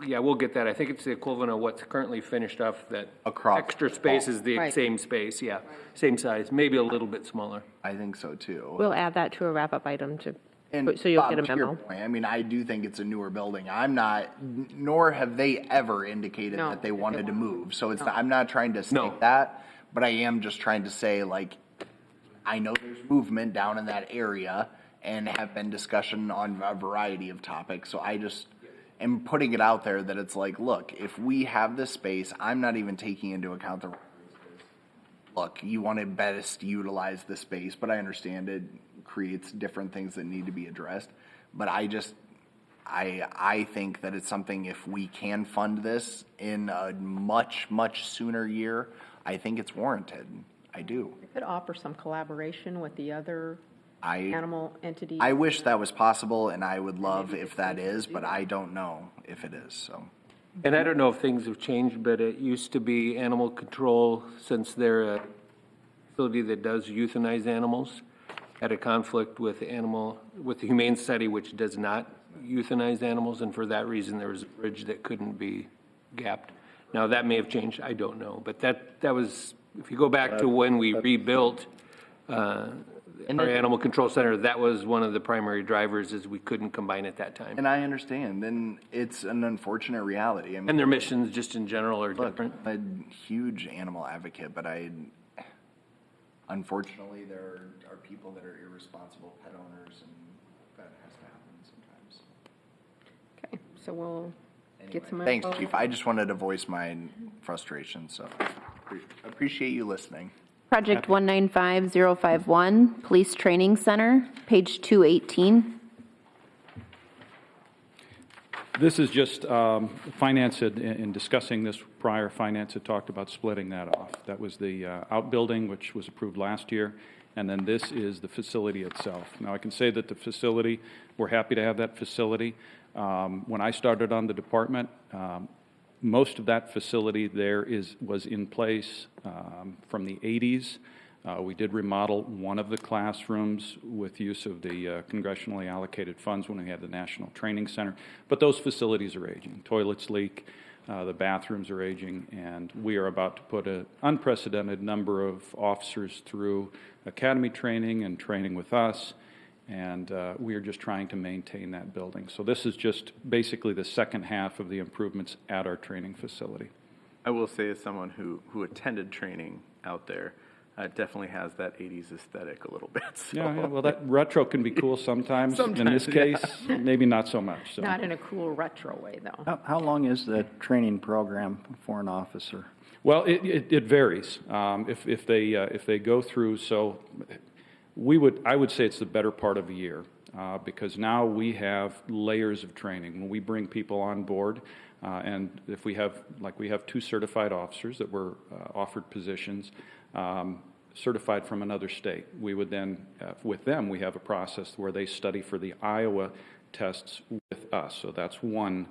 we'll get that. I think it's the equivalent of what's currently finished off that extra space is the same space, yeah. Same size, maybe a little bit smaller. I think so too. We'll add that to a wrap-up item And so you'll Bob, get a to your memo. point, I mean, I do think it's a newer building. Nor have they ever indicated that they wanted to move. So I'm not trying to state that, but I am just trying to say, like, I know there's movement down in that area and have been discussion on a variety of topics. So I just am putting it out there that it's like, look, if we have this space, I'm not even taking into account the look, you want to best utilize the space, but I understand it creates different things that need to be addressed. But I think that it's something, if we can fund this in a much, much sooner year, I think it's warranted. I do. We could offer some collaboration with the other animal entities? I wish that was possible, and I would love if that is, but I don't know if it is, so. And I don't know if things have changed, but it used to be animal control, since they're a facility that does euthanize animals, had a conflict with the Humane Society, which does not euthanize animals, and for that reason, there was a bridge that couldn't be gapped. Now, that may have changed, I don't know, but that was, if you go back to when we rebuilt our animal control center, that was one of the primary drivers, is we couldn't combine at that time. And I understand, and it's an unfortunate reality. I mean, And their missions, just in general, are different. I'm a huge animal advocate, but unfortunately, there are people that are irresponsible pet owners, and that has to happen sometimes. Okay, so we'll get some Thanks, info. Chief. I just wanted to voice my frustration, so appreciate you listening. Project 195051, Police Training Center, page 218. This is just, finance in discussing this prior, finance had talked about splitting that off. That was the outbuilding, which was approved last year, and then this is the facility itself. Now, I can say that the facility, we're happy to have that facility. When I started on the department, most of that facility there was in place from the 80s. We did remodel one of the classrooms with use of the congressionally allocated funds when we had the National Training Center. But those facilities are aging. Toilets leak, the bathrooms are aging, and we are about to put an unprecedented number of officers through academy training and training with us. And we are just trying to maintain that building. So this is just basically the second half of the improvements at our training facility. I will say, as someone who attended training out there, it definitely has that 80s aesthetic a little bit. So. Yeah, well, that retro can be cool sometimes. In this case, maybe not so much. So. Not in a cool retro way, though. How long is the training program for an officer? Well, it varies. If they go through, so I would say it's the better part of a year, because now we have layers of training. When we bring people on board, and if we have 2 certified officers that were offered positions, certified from another state, we would then, with them, we have a process where they study for the Iowa tests with us. So that's one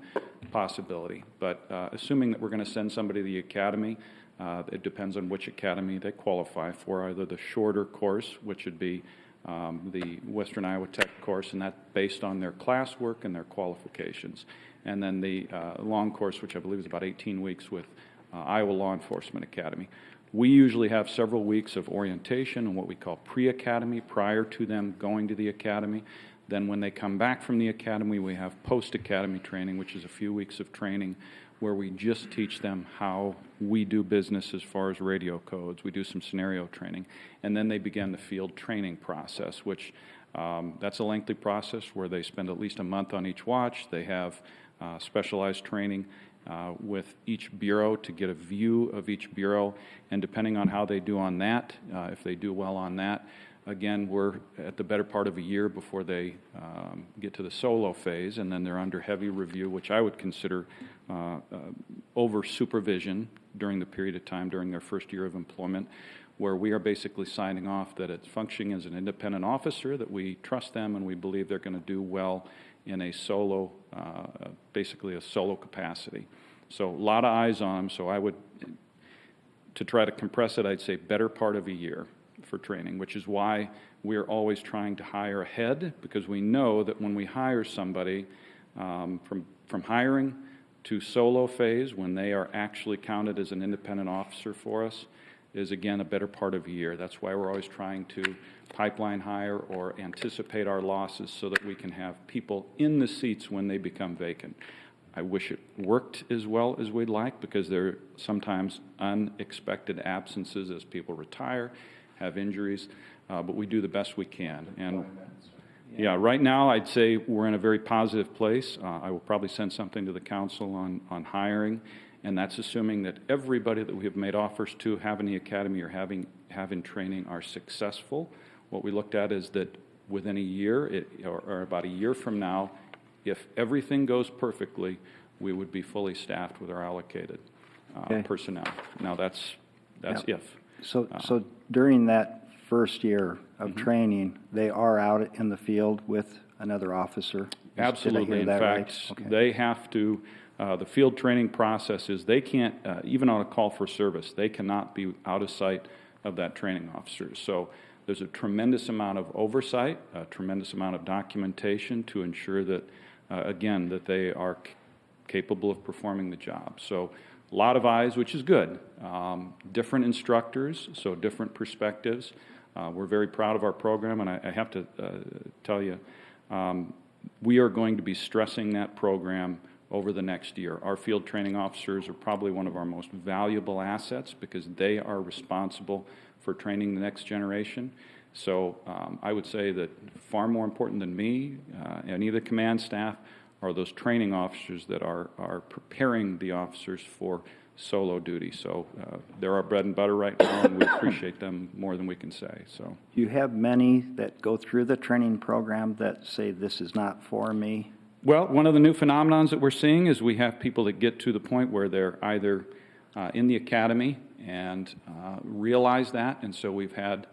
possibility. But assuming that we're going to send somebody to the academy, it depends on which academy they qualify for, either the shorter course, which would be the Western Iowa Tech course, and that's based on their classwork and their qualifications. And then the long course, which I believe is about 18 weeks with Iowa Law Enforcement Academy. We usually have several weeks of orientation and what we call pre-academy prior to them going to the academy. Then when they come back from the academy, we have post-academy training, which is a few weeks of training where we just teach them how we do business as far as radio codes. We do some scenario training. And then they begin the field training process, which that's a lengthy process where they spend at least a month on each watch. They have specialized training with each bureau to get a view of each bureau, and depending on how they do on that, if they do well on that, again, we're at the better part of a year before they get to the solo phase, and then they're under heavy review, which I would consider over supervision during the period of time during their first year of employment, where we are basically signing off that it's functioning as an independent officer, that we trust them and we believe they're going to do well in a solo, basically a solo capacity. So a lot of eyes on them. So I would, to try to compress it, I'd say better part of a year for training, which is why we're always trying to hire ahead, because we know that when we hire somebody from hiring to solo phase, when they are actually counted as an independent officer for us, is again a better part of a year. That's why we're always trying to pipeline hire or anticipate our losses so that we can have people in the seats when they become vacant. I wish it worked as well as we'd like, because there are sometimes unexpected absences as people retire, have injuries, but we do the best we can. And yeah, right now I'd say we're in a very positive place. I will probably send something to the council on hiring, and that's assuming that everybody that we have made offers to have in the academy or have in training are successful. What we looked at is that within a year, or about a year from now, if everything goes perfectly, we would be fully staffed with our allocated personnel. Now that's if. So during that first year, of training, they are out in the field with another officer? Did I Absolutely. hear In that right? fact, Okay. they have to, the field training process is they can't, even on a call for service, they cannot be out of sight of that training officer. So there's a tremendous amount of oversight, a tremendous amount of documentation to ensure that, again, that they are capable of performing the job. So a lot of eyes, which is good. Different instructors, so different perspectives. We're very proud of our program, and I have to tell you, we are going to be stressing that program over the next year. Our field training officers are probably one of our most valuable assets because they are responsible for training the next generation. So I would say that far more important than me, any of the command staff, are those training officers that are preparing the officers for solo duty. So they're our bread and butter right now, and we appreciate them more than we can say. So, Do you have many that go through the training program that say this is not for me? well, one of the new phenomenons that we're seeing is we have people that get to the point where they're either in the academy and realize that, and so we've had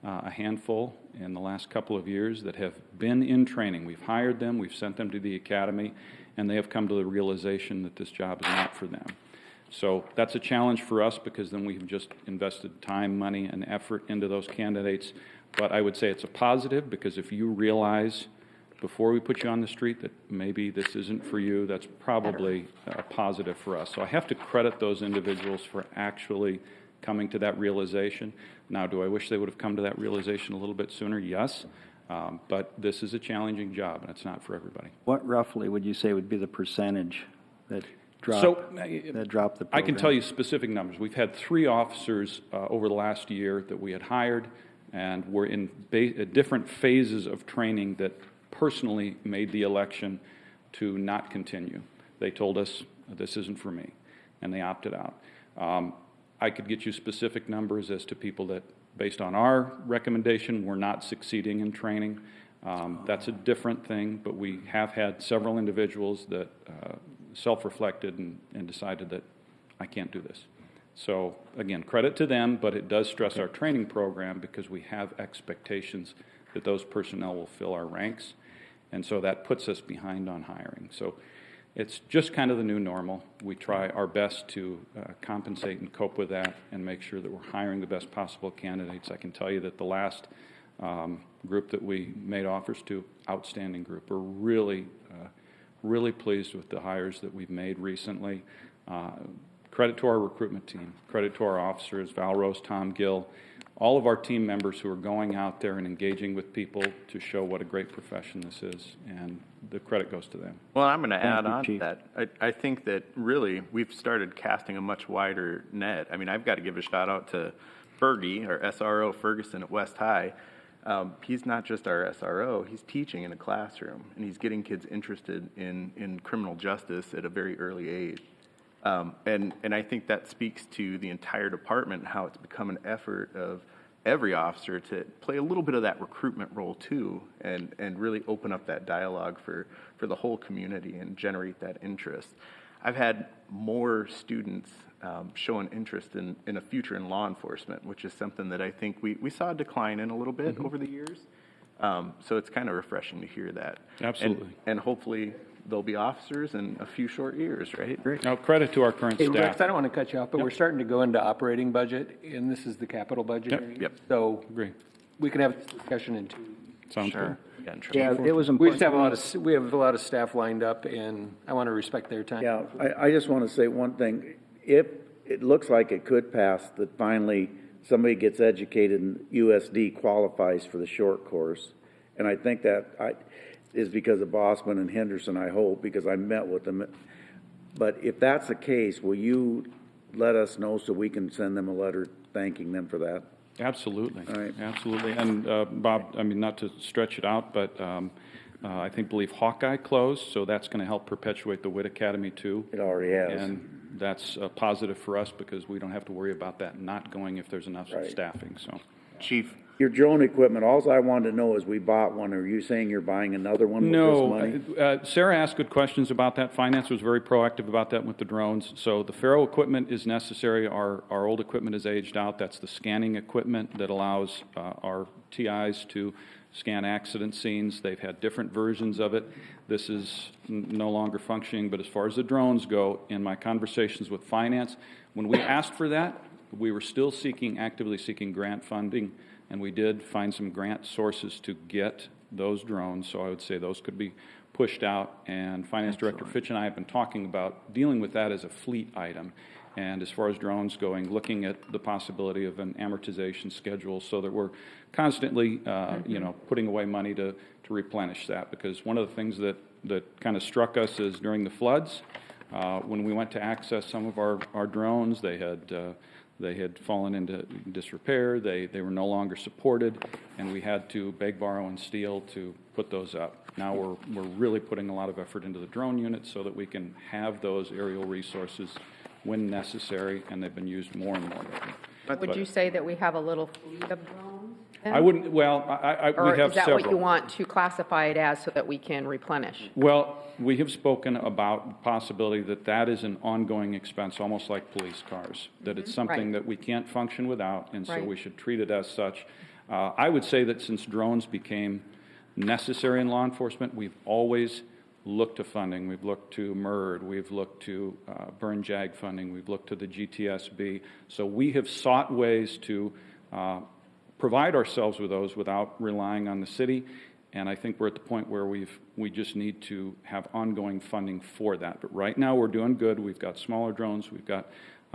a handful in the last couple of years that have been in training. We've hired them, we've sent them to the academy, and they have come to the realization that this job is not for them. So that's a challenge for us because then we've just invested time, money, and effort into those candidates. But I would say it's a positive because if you realize before we put you on the street that maybe this isn't for you, that's probably a positive for us. So I have to credit those individuals for actually coming to that realization. Now, do I wish they would have come to that realization a little bit sooner? Yes. But this is a challenging job, and it's not for everybody. What roughly would you say would be the percentage that drop the program? I can tell you specific numbers. We've had 3 officers over the last year that we had hired, and we're in different phases of training that personally made the election to not continue. They told us, this isn't for me, and they opted out. I could get you specific numbers as to people that, based on our recommendation, were not succeeding in training. That's a different thing, but we have had several individuals that self-reflected and decided that I can't do this. So again, credit to them, but it does stress our training program because we have expectations that those personnel will fill our ranks, and so that puts us behind on hiring. So it's just kind of the new normal. We try our best to compensate and cope with that and make sure that we're hiring the best possible candidates. I can tell you that the last group that we made offers to, outstanding group. We're really, really pleased with the hires that we've made recently. Credit to our recruitment team, credit to our officers, Val Rose, Tom Gill, all of our team members who are going out there and engaging with people to show what a great profession this is, and the credit goes to them. Well, I'm going to add on to that. I think that really we've started casting a much wider net. I mean, I've got to give a shout out to Fergie, or SRO Ferguson at West High. He's not just our SRO, he's teaching in a classroom, and he's getting kids interested in criminal justice at a very early age. And I think that speaks to the entire department and how it's become an effort of every officer to play a little bit of that recruitment role too, and really open up that dialogue for the whole community and generate that interest. I've had more students show an interest in a future in law enforcement, which is something that I think we saw a decline in a little bit over the years. So it's kind of refreshing to hear that. Absolutely. And hopefully there'll be officers in a few short years, right? Great. Now, credit to our current Hey, staff. Rex, I don't want to cut you off, but we're starting to go into operating budget, and this is the capital budget. Yep. Yep. So agree. We can have this discussion in 2 weeks. Sounds Sure. Yeah, it was important. We just have we have a lot of staff lined up, and I want to respect their time. Yeah, I just want to say one thing. If it looks like it could pass, that finally somebody gets educated and USD qualifies for the short course, and I think that is because of Bossman and Henderson, I hope, because I met with them. But if that's the case, will you let us know so we can send them a letter thanking them for that? Absolutely. All right. Absolutely. And Bob, I mean, not to stretch it out, but I believe Hawkeye closed, so that's going to help perpetuate the WIT Academy too. It already has. And that's a positive for us because we don't have to worry about that not going if there's enough Right. staffing. So, Chief, Your drone equipment, alls I wanted to know is we bought one. Are you saying you're buying another one with this money? Sarah asked good questions about that. Finance was very proactive about that with the drones. So the Faro equipment is necessary. Our old equipment is aged out. That's the scanning equipment that allows our TIs to scan accident scenes. They've had different versions of it. This is no longer functioning. But as far as the drones go, in my conversations with finance, when we asked for that, we were still actively seeking grant funding. And we did find some grant sources to get those drones, so I would say those could be pushed out. And Finance Director Fitch and I have been talking about dealing with that as a fleet item. And as far as drones going, looking at the possibility of an amortization schedule so that we're constantly, putting away money to replenish that. Because one of the things that kind of struck us is during the floods, when we went to access some of our drones, they had fallen into disrepair, they were no longer supported, and we had to beg, borrow, and steal to put those up. Now we're really putting a lot of effort into the drone units so that we can have those aerial resources when necessary, and they've been used more and more lately. Would you say that we have a little fleet of drones? Then? I wouldn't, we have or is that several. what you want to classify it as so that we can replenish? Well, we have spoken about the possibility that is an ongoing expense, almost like police cars, that it's something that we can't function without, and so we should treat it as such. I would say that since drones became necessary in law enforcement, we've always looked to funding. We've looked to MERD, we've looked to burn JAG funding, we've looked to the GTSB. So we have sought ways to provide ourselves with those without relying on the city. And I think we're at the point where we just need to have ongoing funding for that. But right now we're doing good. We've got smaller drones. We've got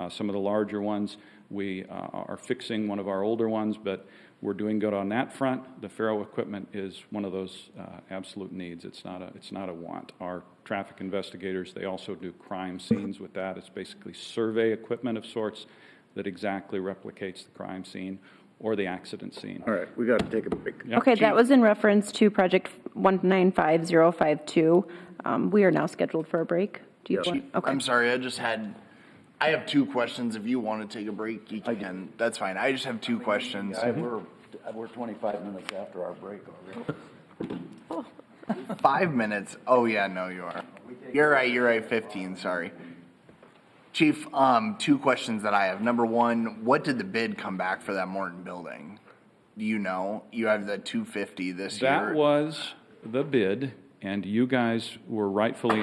some of the larger ones. We are fixing one of our older ones, but we're doing good on that front. The Faro equipment is one of those absolute needs. It's not a want. Our traffic investigators, they also do crime scenes with that. It's basically survey equipment of sorts that exactly replicates the crime scene or the accident scene. All right, we got to take a break. Yep. Okay, that was in reference to project 195052. We are now scheduled for a break. Do you want? Okay. I'm sorry, I have two questions. If you want to take a break, you can. That's fine. I just have two questions. We're 25 minutes after our break already. 5 minutes? Oh, yeah, no, you are. You're right, 15, sorry. Chief, two questions that I have. Number one, what did the bid come back for that Morton building? Do you know? You have the 250 this year. That was the bid, and you guys were rightfully,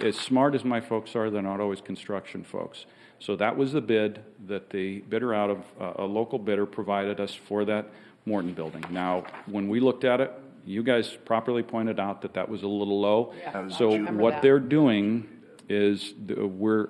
as smart as my folks are, they're not always construction folks. So that was the bid that the bidder out of a local bidder provided us for that Morton building. Now, when we looked at it, you guys properly pointed out that was a little low. Yeah, so what they're doing is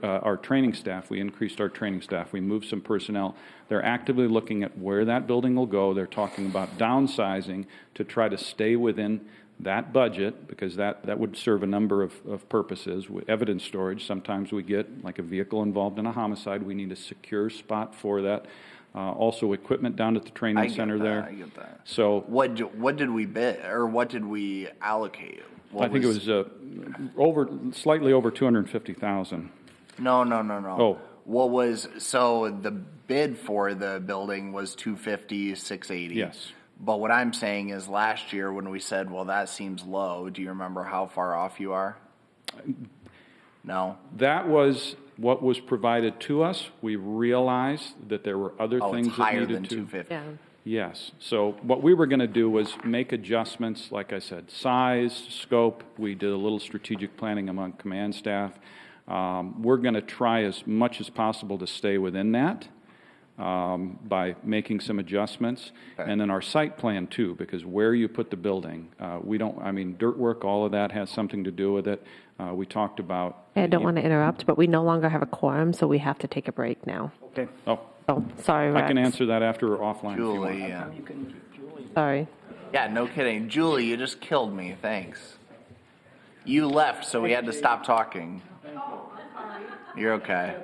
our training staff, we increased our training staff, we moved some personnel. They're actively looking at where that building will go. They're talking about downsizing to try to stay within that budget, because that would serve a number of purposes. With evidence storage, sometimes we get like a vehicle involved in a homicide, we need a secure spot for that. Also equipment down at the training center there. I get that. So what did we bid, or what did we allocate? I think it was slightly over 250,000. No. Oh. So the bid for the building was 250, 680. Yes. But what I'm saying is last year when we said, well, that seems low, do you remember how far off you are? No? That was what was provided to us. We realized that there were other things it's that higher needed than to. 250. Yeah. Yes. So what we were going to do was make adjustments, like I said, size, scope. We did a little strategic planning among command staff. We're going to try as much as possible to stay within that by making some adjustments. Okay. And then our site plan too, because where you put the building, dirt work, all of that has something to do with it. We talked about... I don't want to interrupt, but we no longer have a quorum, so we have to take a break now. Okay. Oh, sorry, Rex. I can answer that after offline. Julie, if you yeah. Sorry. Yeah, no kidding. Julie, you just killed me. Thanks. You left, so we had to stop talking. You're okay.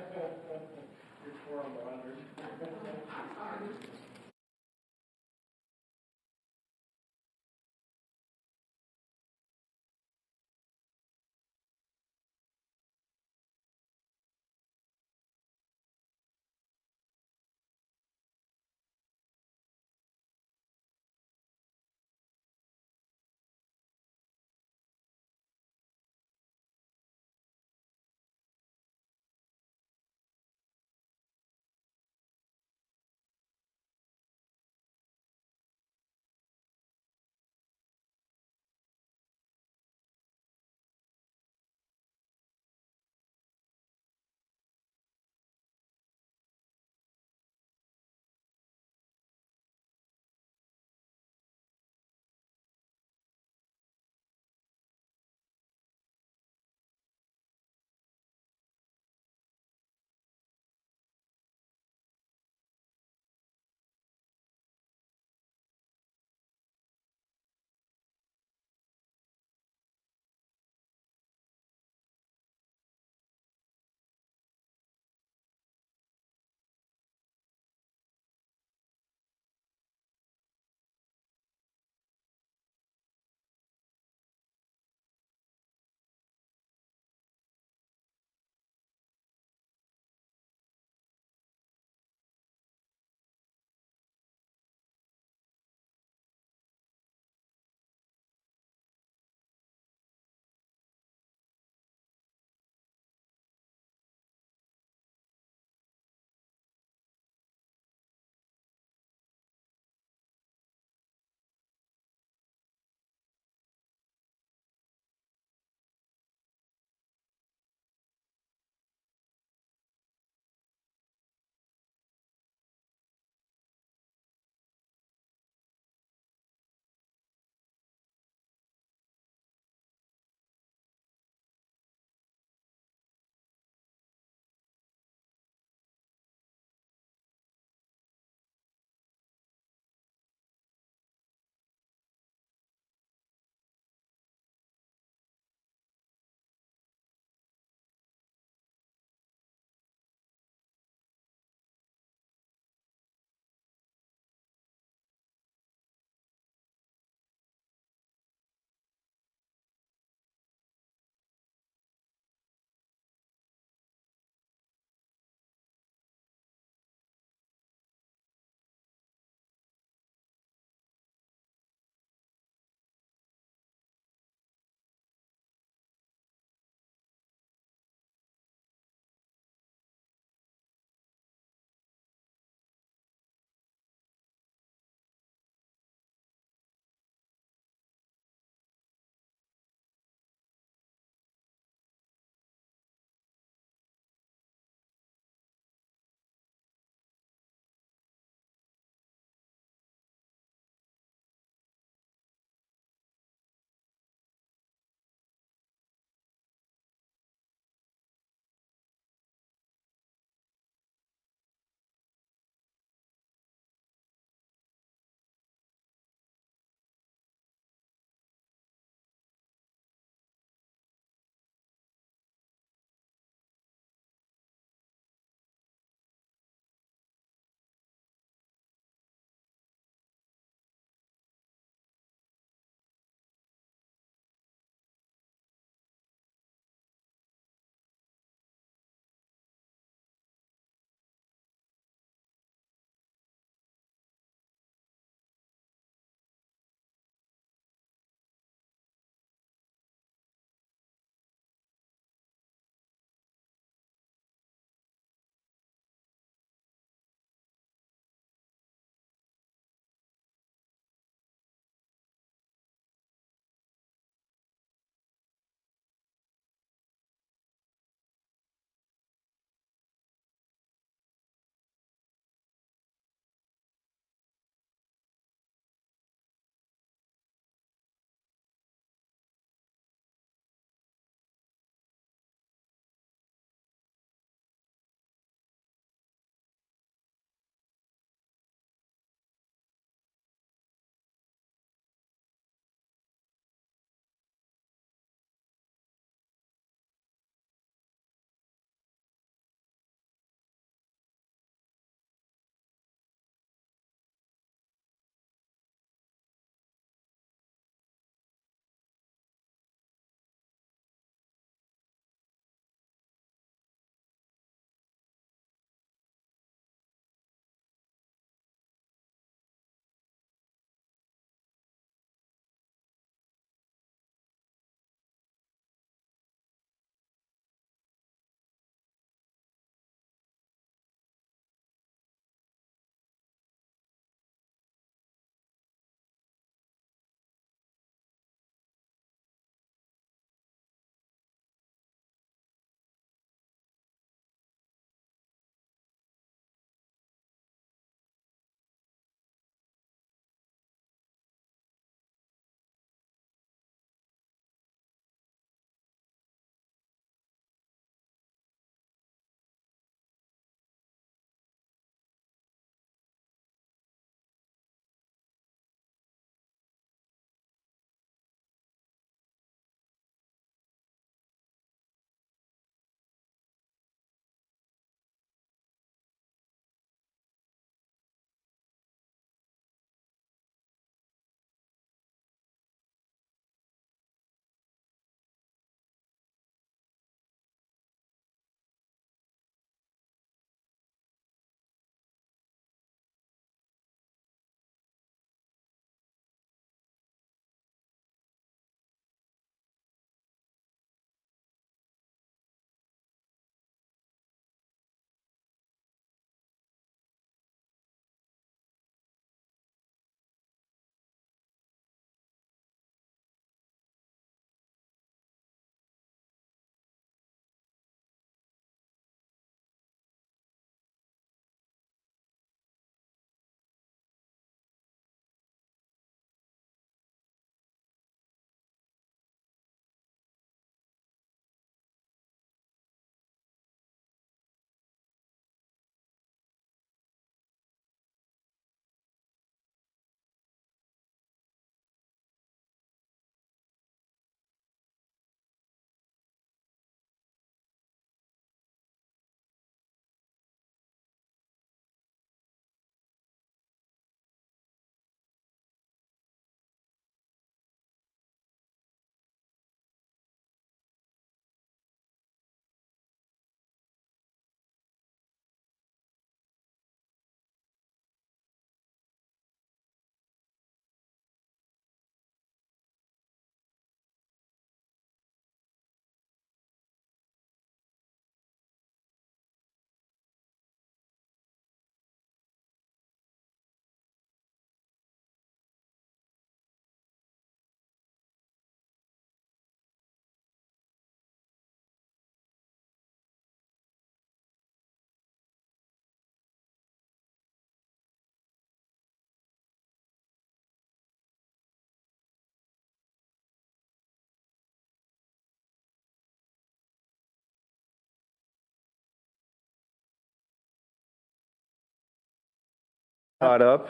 Caught up.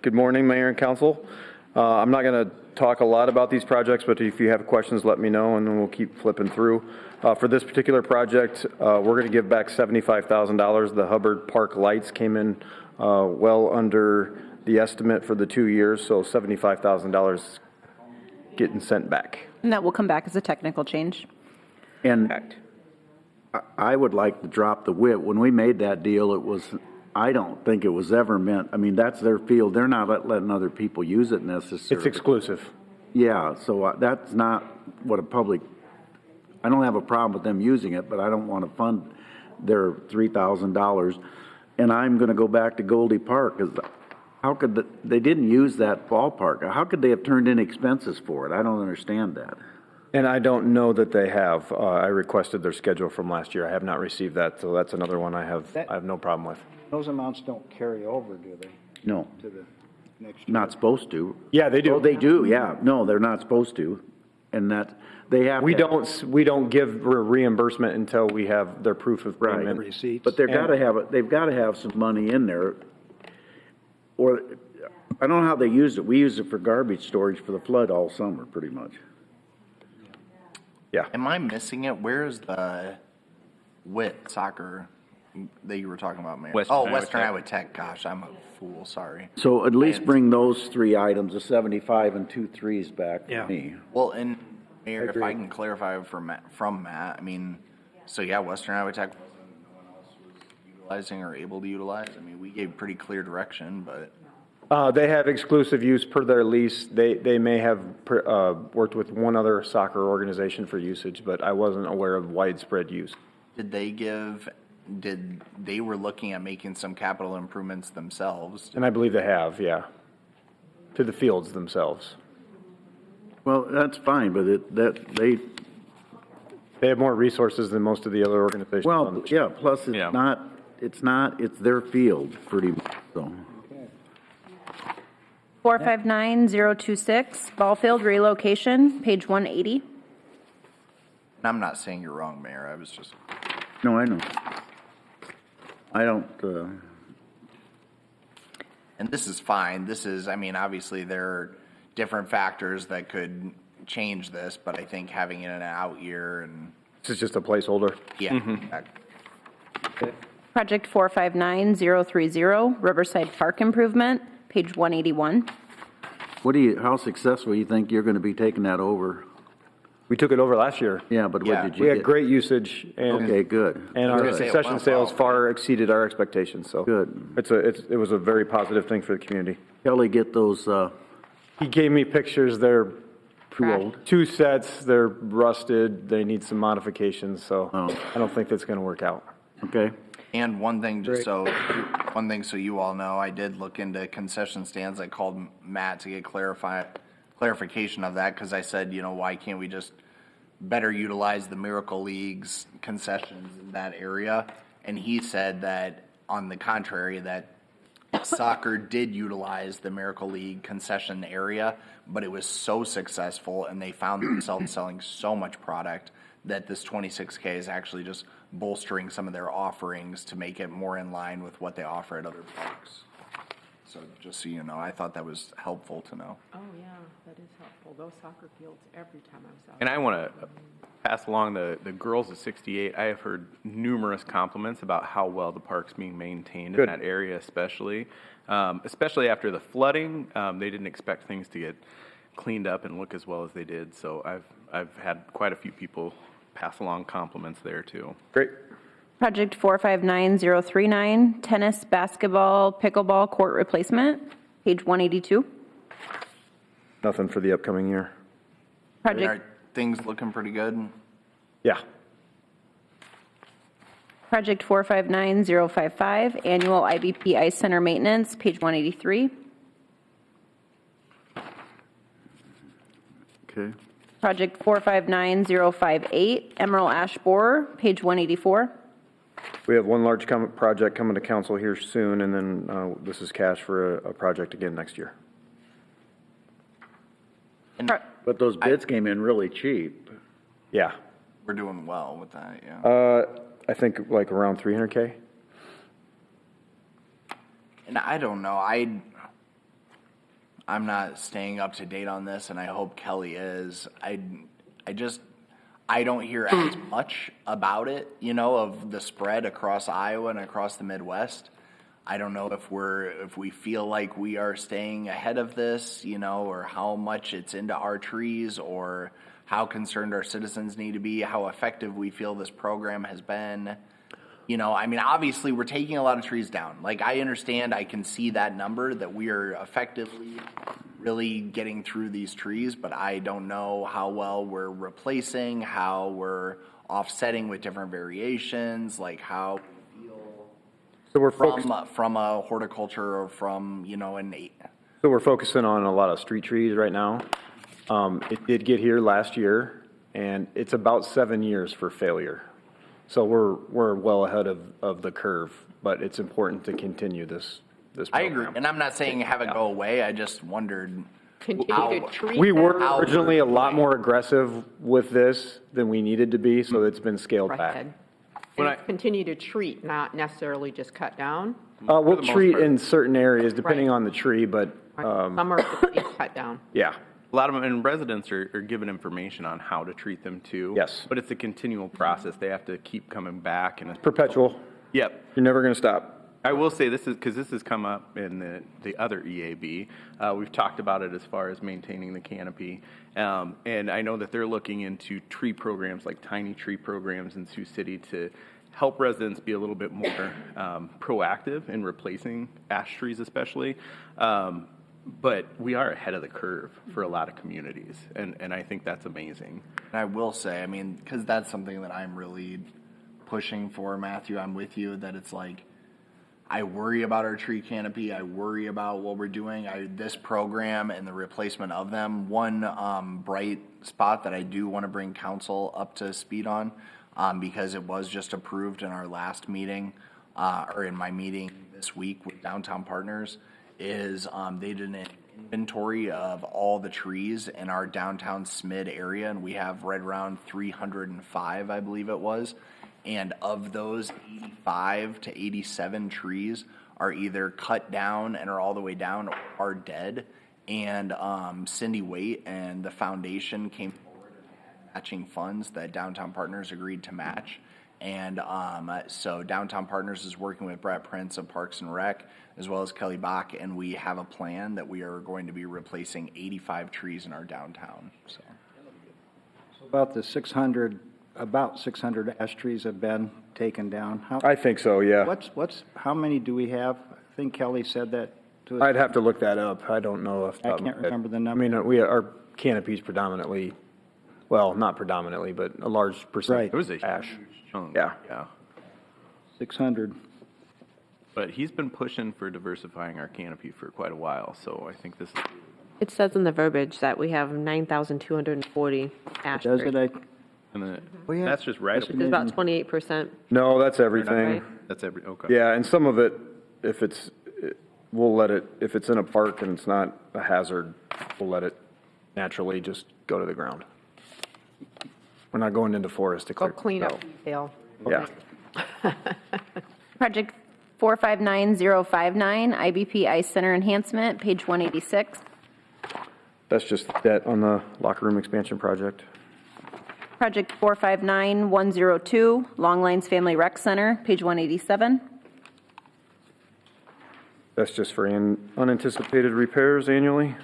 Good morning, Mayor and Council. I'm not going to talk a lot about these projects, but if you have questions, let me know, and then we'll keep flipping through. For this particular project, we're going to give back $75,000. The Hubbard Park lights came in well under the estimate for the 2 years, so $75,000 getting sent back. And that will come back as a technical change. And I would like to drop the whip. When we made that deal, it was, I don't think it was ever meant, I mean, that's their field. They're not letting other people use it necessarily. It's exclusive. Yeah, so that's not what a public, I don't have a problem with them using it, but I don't want to fund their $3,000. And I'm going to go back to Goldie Park, because how could they didn't use that ballpark? How could they have turned in expenses for it? I don't understand that. And I don't know that they have. I requested their schedule from last year. I have not received that, so that's another one I have no problem with. Those amounts don't carry over, do they? No. To the next year? Not supposed to. Yeah, they do. Oh, they do, yeah. No, they're not supposed to. And that, they have We to. we don't give reimbursement until we have their proof of payment. Receipts. But they've got to have some money in there. Or, I don't know how they use it. We use it for garbage storage for the flood all summer, pretty much. Yeah. Am I missing it? Where's the WIT soccer that you were talking about, Mayor? Western Iowa Tech. Gosh, I'm a fool. Sorry. So at least bring those three items, the 75 and 2 threes back to me. Well, and Mayor, if I can clarify from Matt, I mean, so yeah, Western Iowa Tech, no one else was utilizing or able to utilize. I mean, we gave pretty clear direction, but. They have exclusive use per their lease. They may have worked with one other soccer organization for usage, but I wasn't aware of widespread use. Did they were looking at making some capital improvements themselves? And I believe they have, yeah, to the fields themselves. Well, that's fine, but they have more resources than most of the other organizations. Well, yeah, plus it's their field pretty much, so. 459026, ball field relocation, page 180. And I'm not saying you're wrong, Mayor. I was just. No, I know. I don't. And this is fine. This is, I mean, obviously there are different factors that could change this, but I think having it in an out year and. This is just a placeholder. Yeah. Project 459030, Riverside Park Improvement, page 181. How successful you think you're going to be taking that over? We took it over last year. Yeah, but what did you We get? had great usage. And, okay, good. And our concession sales far exceeded our expectations. So good. It was a very positive thing for the community. Kelly, get those. He gave me pictures. They're too old. 2 sets. They're rusted. They need some modifications. So I don't think that's going to work out. Okay. And one thing, so you all know, I did look into concession stands. I called Matt to get clarification of that, because I said, why can't we just better utilize the Miracle League's concessions in that area? And he said that, on the contrary, that soccer did utilize the Miracle League concession area, but it was so successful, and they found themselves selling so much product that this 26K is actually just bolstering some of their offerings to make it more in line with what they offer at other parks. So just so you know, I thought that was helpful to know. Oh, yeah, that is helpful. Those soccer fields, every time I was out. And I want to pass along the girls of 68. I have heard numerous compliments about how well the park's being maintained in that area, especially after the flooding. They didn't expect things to get cleaned up and look as well as they did. So I've had quite a few people pass along compliments there too. Great. Project 459039, tennis, basketball, pickleball court replacement, page 182. Nothing for the upcoming year. Are things looking pretty good? Yeah. Project 459055, annual IBP Ice Center maintenance, page 183. Okay. Project 459058, Emerald Ash Borer, page 184. We have one large project coming to council here soon, and then this is cash for a project again next year. But those bids came in really cheap. Yeah. We're doing well with that, yeah. I think like around 300K. And I don't know, I'm not staying up to date on this, and I hope Kelly is. I don't hear as much about it, of the spread across Iowa and across the Midwest. I don't know if we feel like we are staying ahead of this, or how much it's into our trees, or how concerned our citizens need to be, how effective we feel this program has been. Obviously we're taking a lot of trees down. Like, I understand, I can see that number, that we are effectively really getting through these trees, but I don't know how well we're replacing, how we're offsetting with different variations, like how we feel So we're from a horticulture or from, So we're focusing on a lot of street trees right now. It did get here last year, and it's about 7 years for failure. So we're well ahead of the curve, but it's important to continue this program. I agree, and I'm not saying have it go away. I just wondered We were originally a lot more aggressive with this than we needed to be, so it's been scaled back. And continue to treat, not necessarily just cut down. We'll treat in certain areas depending on the tree, but Some are cut down. yeah. A lot of them, and residents are given information on how to treat them too. Yes. But it's a continual process. They have to keep coming back, and it's Perpetual. Yep. You're never going to stop. I will say this is because this has come up in the other EAB. We've talked about it as far as maintaining the canopy. And I know that they're looking into tree programs, like tiny tree programs in Sioux City, to help residents be a little bit more proactive in replacing ash trees especially. But we are ahead of the curve for a lot of communities, and I think that's amazing. And I will say, because that's something that I'm really pushing for, Matthew, I'm with you, that it's like, I worry about our tree canopy. I worry about what we're doing. This program and the replacement of them. One bright spot that I do want to bring council up to speed on, because it was just approved in our last meeting, or in my meeting this week with Downtown Partners, is they did an inventory of all the trees in our downtown SMID area, and we have right around 305, I believe it was. And of those, 85 to 87 trees are either cut down and are all the way down or are dead. And Cindy Waite and the foundation came forward and had matching funds that Downtown Partners agreed to match. And so Downtown Partners is working with Brett Prince of Parks and Rec, as well as Kelly Bach, and we have a plan that we are going to be replacing 85 trees in our downtown. So about 600 ash trees have been taken down. I think so, yeah. How many do we have? I think Kelly said that to us. I'd have to look that up. I don't know if I can't remember the number. Our canopy's predominantly, well, not predominantly, but a large percentage. It was a ash. huge chunk. Yeah. 600. But he's been pushing for diversifying our canopy for quite a while, so I think this is... It says in the verbiage that we have 9,240 ash Does trees. it? That's just right. It's about 28%. No, that's everything. That's okay. Yeah, and some of it, we'll let it, if it's in a park and it's not a hazard, we'll let it naturally just go to the ground. We're not going into forest to Go clear. clean up detail. Yeah. Project 459059, IBP Ice Center Enhancement, page 186. That's just that on the locker room expansion project. Project 459102, Longlines Family Rec Center, page 187. That's just for unanticipated repairs annually.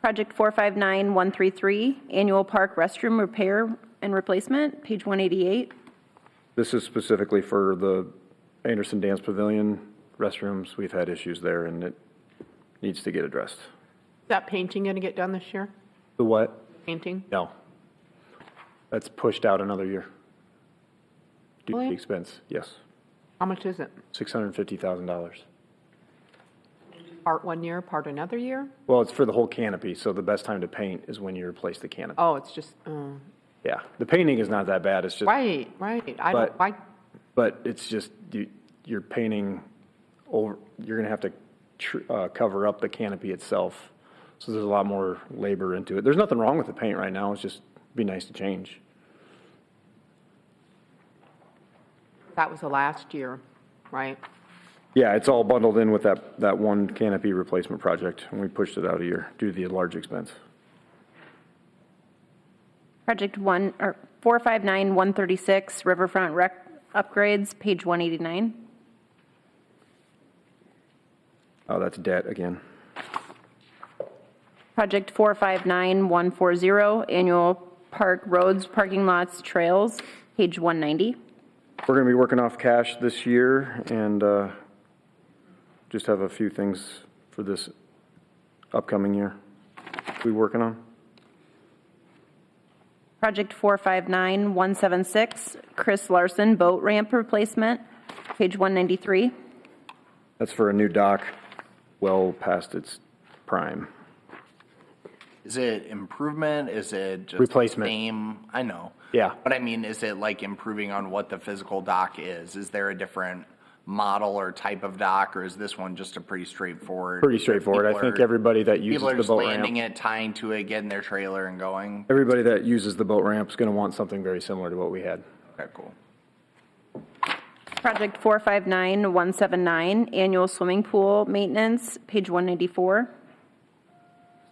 Project 459133, Annual Park Restroom Repair and Replacement, page 188. This is specifically for the Anderson Dance Pavilion restrooms. We've had issues there and it needs to get addressed. Is that painting going to get done this year? The what? Painting? No. That's pushed out another year. Due to Really? the expense, yes. How much is it? $650,000. Part 1 year, part another year? Well, it's for the whole canopy, so the best time to paint is when you replace the canopy. Oh, it's just, Yeah, the painting is not that bad, it's just. right. But it's just, you're painting over, you're gonna have to cover up the canopy itself. So there's a lot more labor into it. There's nothing wrong with the paint right now, it's just be nice to change. That was the last year, right? Yeah, it's all bundled in with that one canopy replacement project, and we pushed it out a year due to the large expense. Project 459-136, Riverfront Rec upgrades, page 189. Oh, that's debt again. Project 459-140, annual park roads, parking lots, trails, page 190. We're going to be working off cash this year and just have a few things for this upcoming year we're working on. Project 459-176, Chris Larson boat ramp replacement, page 193. That's for a new dock well past its prime. Is it improvement? Is it just Replacement. Same? I know. Yeah. But I mean, is it like improving on what the physical dock is? Is there a different model or type of dock, or is this one just a pretty straightforward? Pretty straighththat I think everybody that uses people are the just boat landing ramp, it, tying to it, getting their trailer and going. everybody that uses the boat ramp is going to want something very similar to what we had. Okay, cool. Project 459-179, annual swimming pool maintenance, page 194.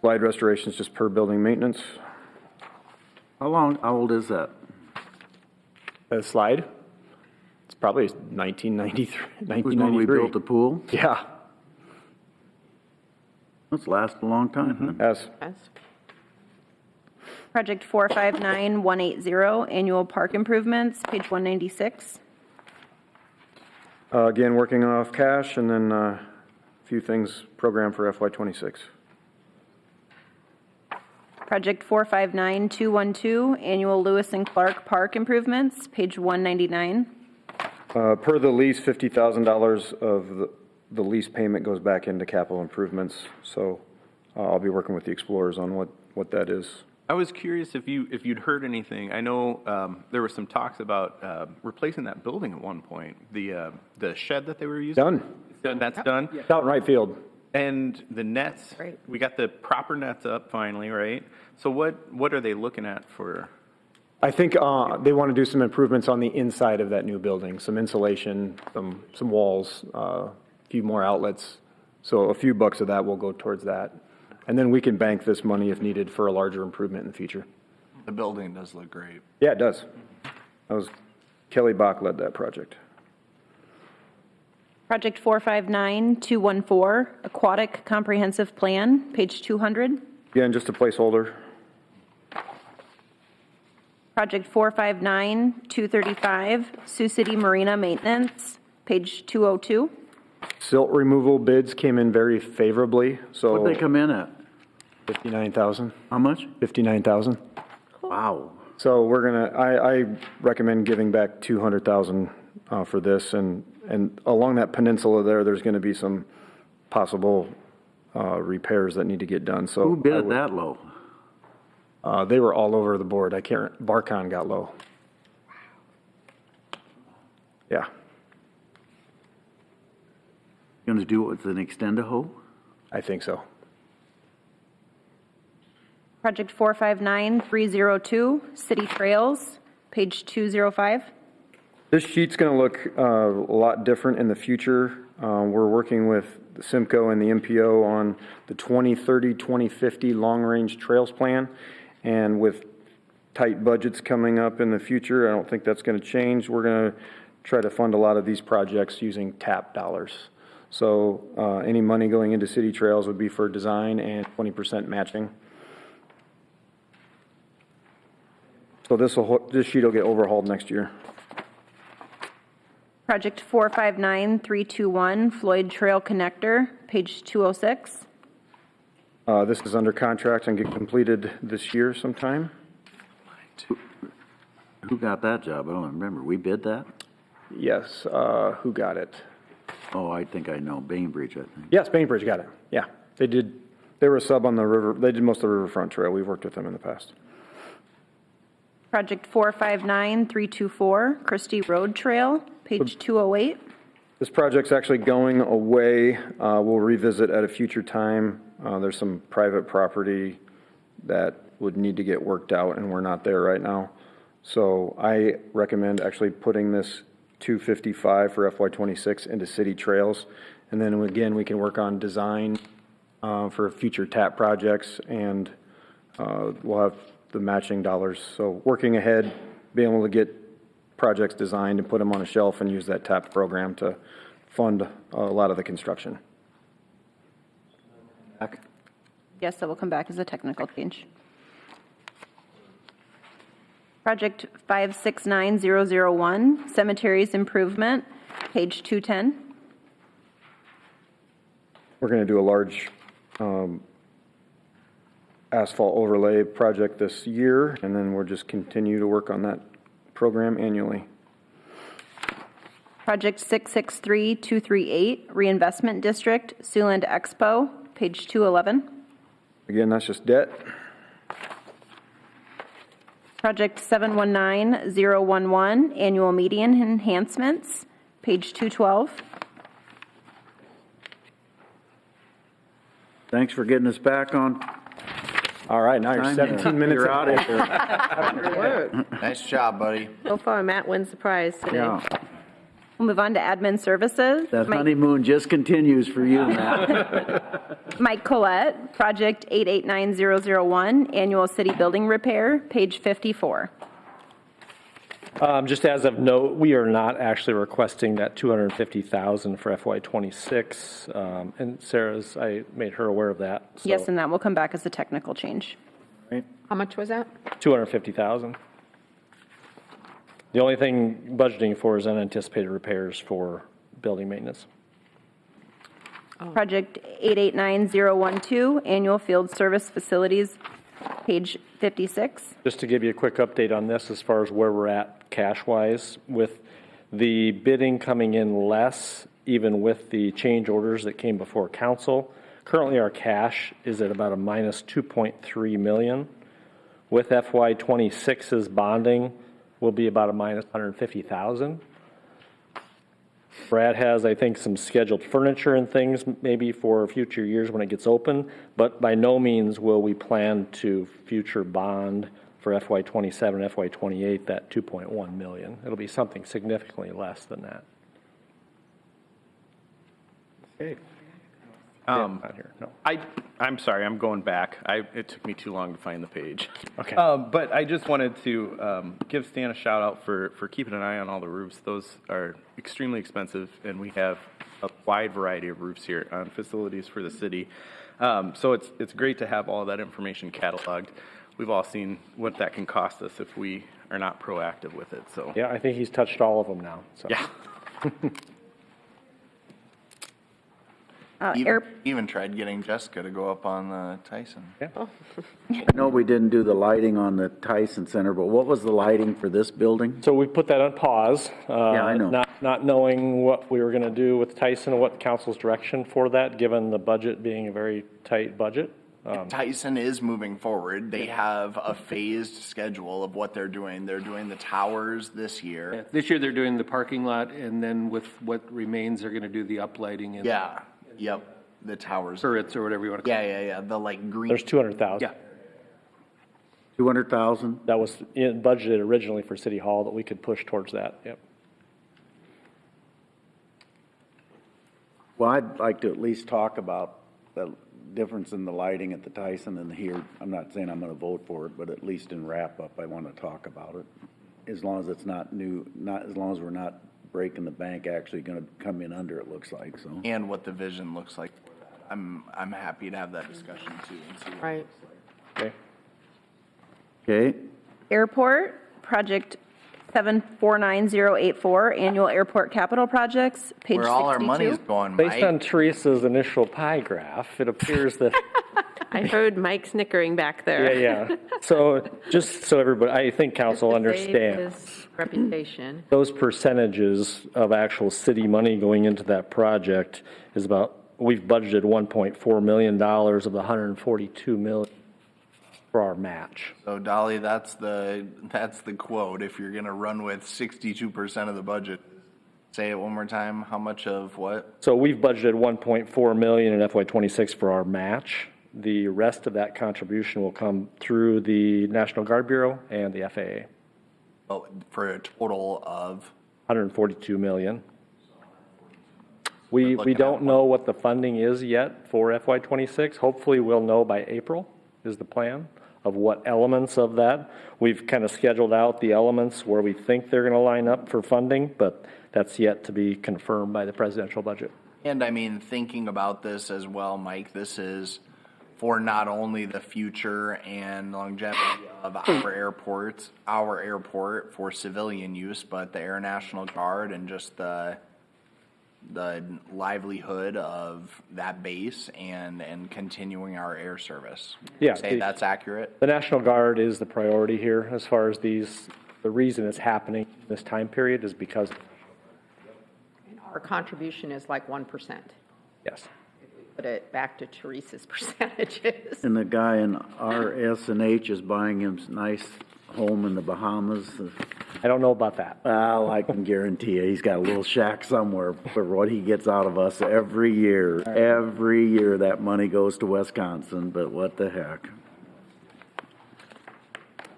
Slide restorations just per building maintenance. How old is that? A slide? It's probably 1993. Was when we built the pool? Yeah. That's lasted a long time. Yes. Project 459-180, annual park improvements, page 196. Again, working off cash and then a few things programmed for FY26. Project 459-212, annual Lewis and Clark Park improvements, page 199. Per the lease, $50,000 of the lease payment goes back into capital improvements. So I'll be working with the explorers on what that is. I was curious if you'd heard anything. I know there were some talks about replacing that building at one point. The shed that they were using. Done. That's done. It's out in right field. And the nets. Great. We got the proper nets up finally, right? So what are they looking at for? I think they want to do some improvements on the inside of that new building, some insulation, some walls, a few more outlets. So a few bucks of that will go towards that. And then we can bank this money if needed for a larger improvement in the future. The building does look great. Yeah, it does. Kelly Bach led that project. Project 459-214, aquatic comprehensive plan, page 200. Again, just a placeholder. Project 459-235, Sioux City Marina maintenance, page 202. Silt removal bids came in very favorably. So What'd they come in at? 59,000. How much? 59,000. Wow. So we're gonna. I recommend giving back 200,000 for this, and along that peninsula there's going to be some possible repairs that need to get done. So who bid that low? They were all over the board. Barcon got low. Yeah. Going to do it with an extend-a-hoe? I think so. Project 459-302, city trails, page 205. This sheet's going to look a lot different in the future. We're working with Simcoe and the MPO on the 2030-2050 long-range trails plan. And with tight budgets coming up in the future, I don't think that's going to change. We're going to try to fund a lot of these projects using TAP dollars. So any money going into city trails would be for design and 20% matching. So this sheet will get overhauled next year. Project 459-321, Floyd Trail Connector, page 206. This is under contract and get completed this year sometime. Who got that job? I don't remember. We bid that? Yes. Who got it? Oh, I think I know. Bainbridge, I think. Yes, Bainbridge got it. Yeah. They did. They were a sub on the river. They did most of the Riverfront Trail. We've worked with them in the past. Project 459-324, Christie Road Trail, page 208. This project's actually going away. We'll revisit at a future time. There's some private property that would need to get worked out, and we're not there right now. So I recommend actually putting this 255 for FY26 into city trails. And then again, we can work on design for future TAP projects, and we'll have the matching dollars. So working ahead, being able to get projects designed and put them on a shelf and use that TAP program to fund a lot of the construction. Yes, that will come back as a technical change. Project 569001, cemeteries improvement, page 210. We're going to do a large asphalt overlay project this year, and then we'll just continue to work on that program annually. Project 663238, reinvestment district, Siouxland Expo, page 211. Again, that's just debt. Project 719011, annual median enhancements, page 212. Thanks for getting us back on. All right, now you're 17 minutes You're out of here. Good work. Nice job, buddy. So far, Matt wins the prize today. Yeah. We'll move on to admin services. That honeymoon just continues for you, Matt. Mike Collette, project 889001, annual city building repair, page 54. Just as of note, we are not actually requesting that $250,000 for FY26, and I made her aware of that. So Yes, and that will come back as a technical change. How much was that? $250,000. The only thing budgeting for is unanticipated repairs for building maintenance. Project 889012, annual field service facilities, page 56. Just to give you a quick update on this as far as where we're at cash-wise, with the bidding coming in less, even with the change orders that came before council, currently our cash is at about a minus 2.3 million. With FY26's bonding, will be about a minus 150,000. Brad has, I think, some scheduled furniture and things maybe for future years when it gets open, but by no means will we plan to future bond for FY27 and FY28 that 2.1 million. It'll be something significantly less than that. Okay. Not here. No. I'm sorry, I'm going back. It took me too long to find the page. Okay. But I just wanted to give Stan a shout out for keeping an eye on all the roofs. Those are extremely expensive, and we have a wide variety of roofs here on facilities for the city. So it's great to have all that information cataloged. We've all seen what that can cost us if we are not proactive with it. So Yeah, I think he's touched all of them now. So. yeah. Even tried getting Jessica to go up on the Tyson. Yeah. I know we didn't do the lighting on the Tyson Center, but what was the lighting for this building? So we put that on pause. Yeah, I know. Not knowing what we were going to do with Tyson and what council's direction for that, given the budget being a very tight budget. Tyson is moving forward. They have a phased schedule of what they're doing. They're doing the towers this year. Yeah, this year they're doing the parking lot, and then with what remains, they're going to do the uplighting. And Yep. The towers. Turrets or whatever you want to call it. Yeah. The green. There's 200,000. Yeah. 200,000? That was budgeted originally for City Hall that we could push towards that. Yep. Well, I'd like to at least talk about the difference in the lighting at the Tyson and here. I'm not saying I'm going to vote for it, but at least in wrap-up, I want to talk about it. As long as it's not new, as long as we're not breaking the bank actually going to come in under, it looks like. So. And what the vision looks like. I'm happy to have that discussion too. And see what it looks like. Okay. Airport, project 749084, annual airport capital projects, page 62. Where all our money's going, Mike. Based on Teresa's initial pie graph, it appears that I heard Mike snickering back there. Yeah. So just so everybody, I think council understands. His reputation. Those percentages of actual city money going into that project is about, we've budgeted $1.4 million of the $142 million for our match. So Dolly, that's the quote. If you're gonna run with 62% of the budget, say it one more time. How much of what? So we've budgeted $1.4 million in FY26 for our match. The rest of that contribution will come through the National Guard Bureau and the FAA. Oh, for a total of 142 million. We don't know what the funding is yet for FY26. Hopefully we'll know by April is the plan of what elements of that. We've kind of scheduled out the elements where we think they're going to line up for funding, but that's yet to be confirmed by the presidential budget. And I mean, thinking about this as well, Mike, this is for not only the future and longevity of our airport for civilian use, but the Air National Guard and just the livelihood of that base and continuing our air service. Yeah, Say that's accurate. The National Guard is the priority here as far as these. The reason it's happening this time period is because Our contribution is like 1%. Yes. If we put it back to Teresa's percentages. And the guy in RS&H is buying him a nice home in the Bahamas. I don't know about that. Well, I can guarantee you, he's got a little shack somewhere for what he gets out of us every year. Every year that money goes to Wisconsin, but what the heck.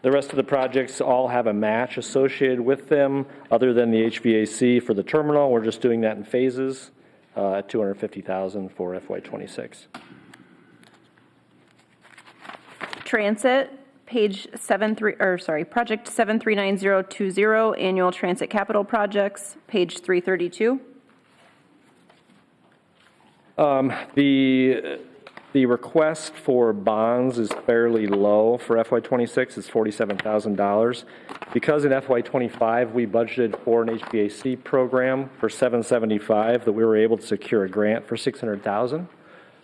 The rest of the projects all have a match associated with them, other than the HVAC for the terminal. We're just doing that in phases at $250,000 for FY26. Transit, project 739020, annual transit capital projects, page 332. The request for bonds is fairly low for FY26. It's $47,000. Because in FY25 we budgeted for an HVAC program for $775,000, that we were able to secure a grant for $600,000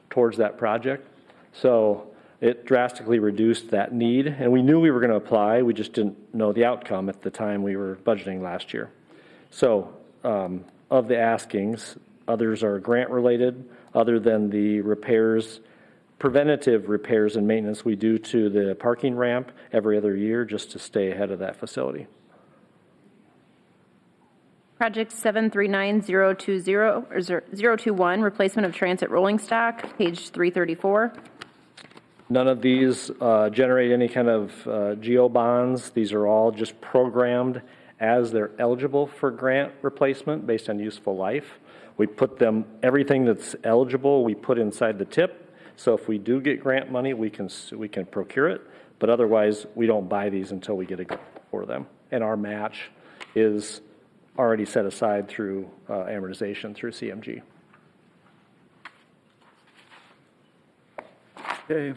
towards that project. So it drastically reduced that need, and we knew we were going to apply. We just didn't know the outcome at the time we were budgeting last year. So of the askings, others are grant related, other than the repairs, preventative repairs and maintenance we do to the parking ramp every other year just to stay ahead of that facility. Project 739020 or 021, replacement of transit rolling stock, page 334. None of these generate any kind of GO bonds. These are all just programmed as they're eligible for grant replacement based on useful life. We put them, everything that's eligible, we put inside the tip. So if we do get grant money, we can procure it, but otherwise we don't buy these until we get a grant for them. And our match is already set aside through amortization through CMG. Okay.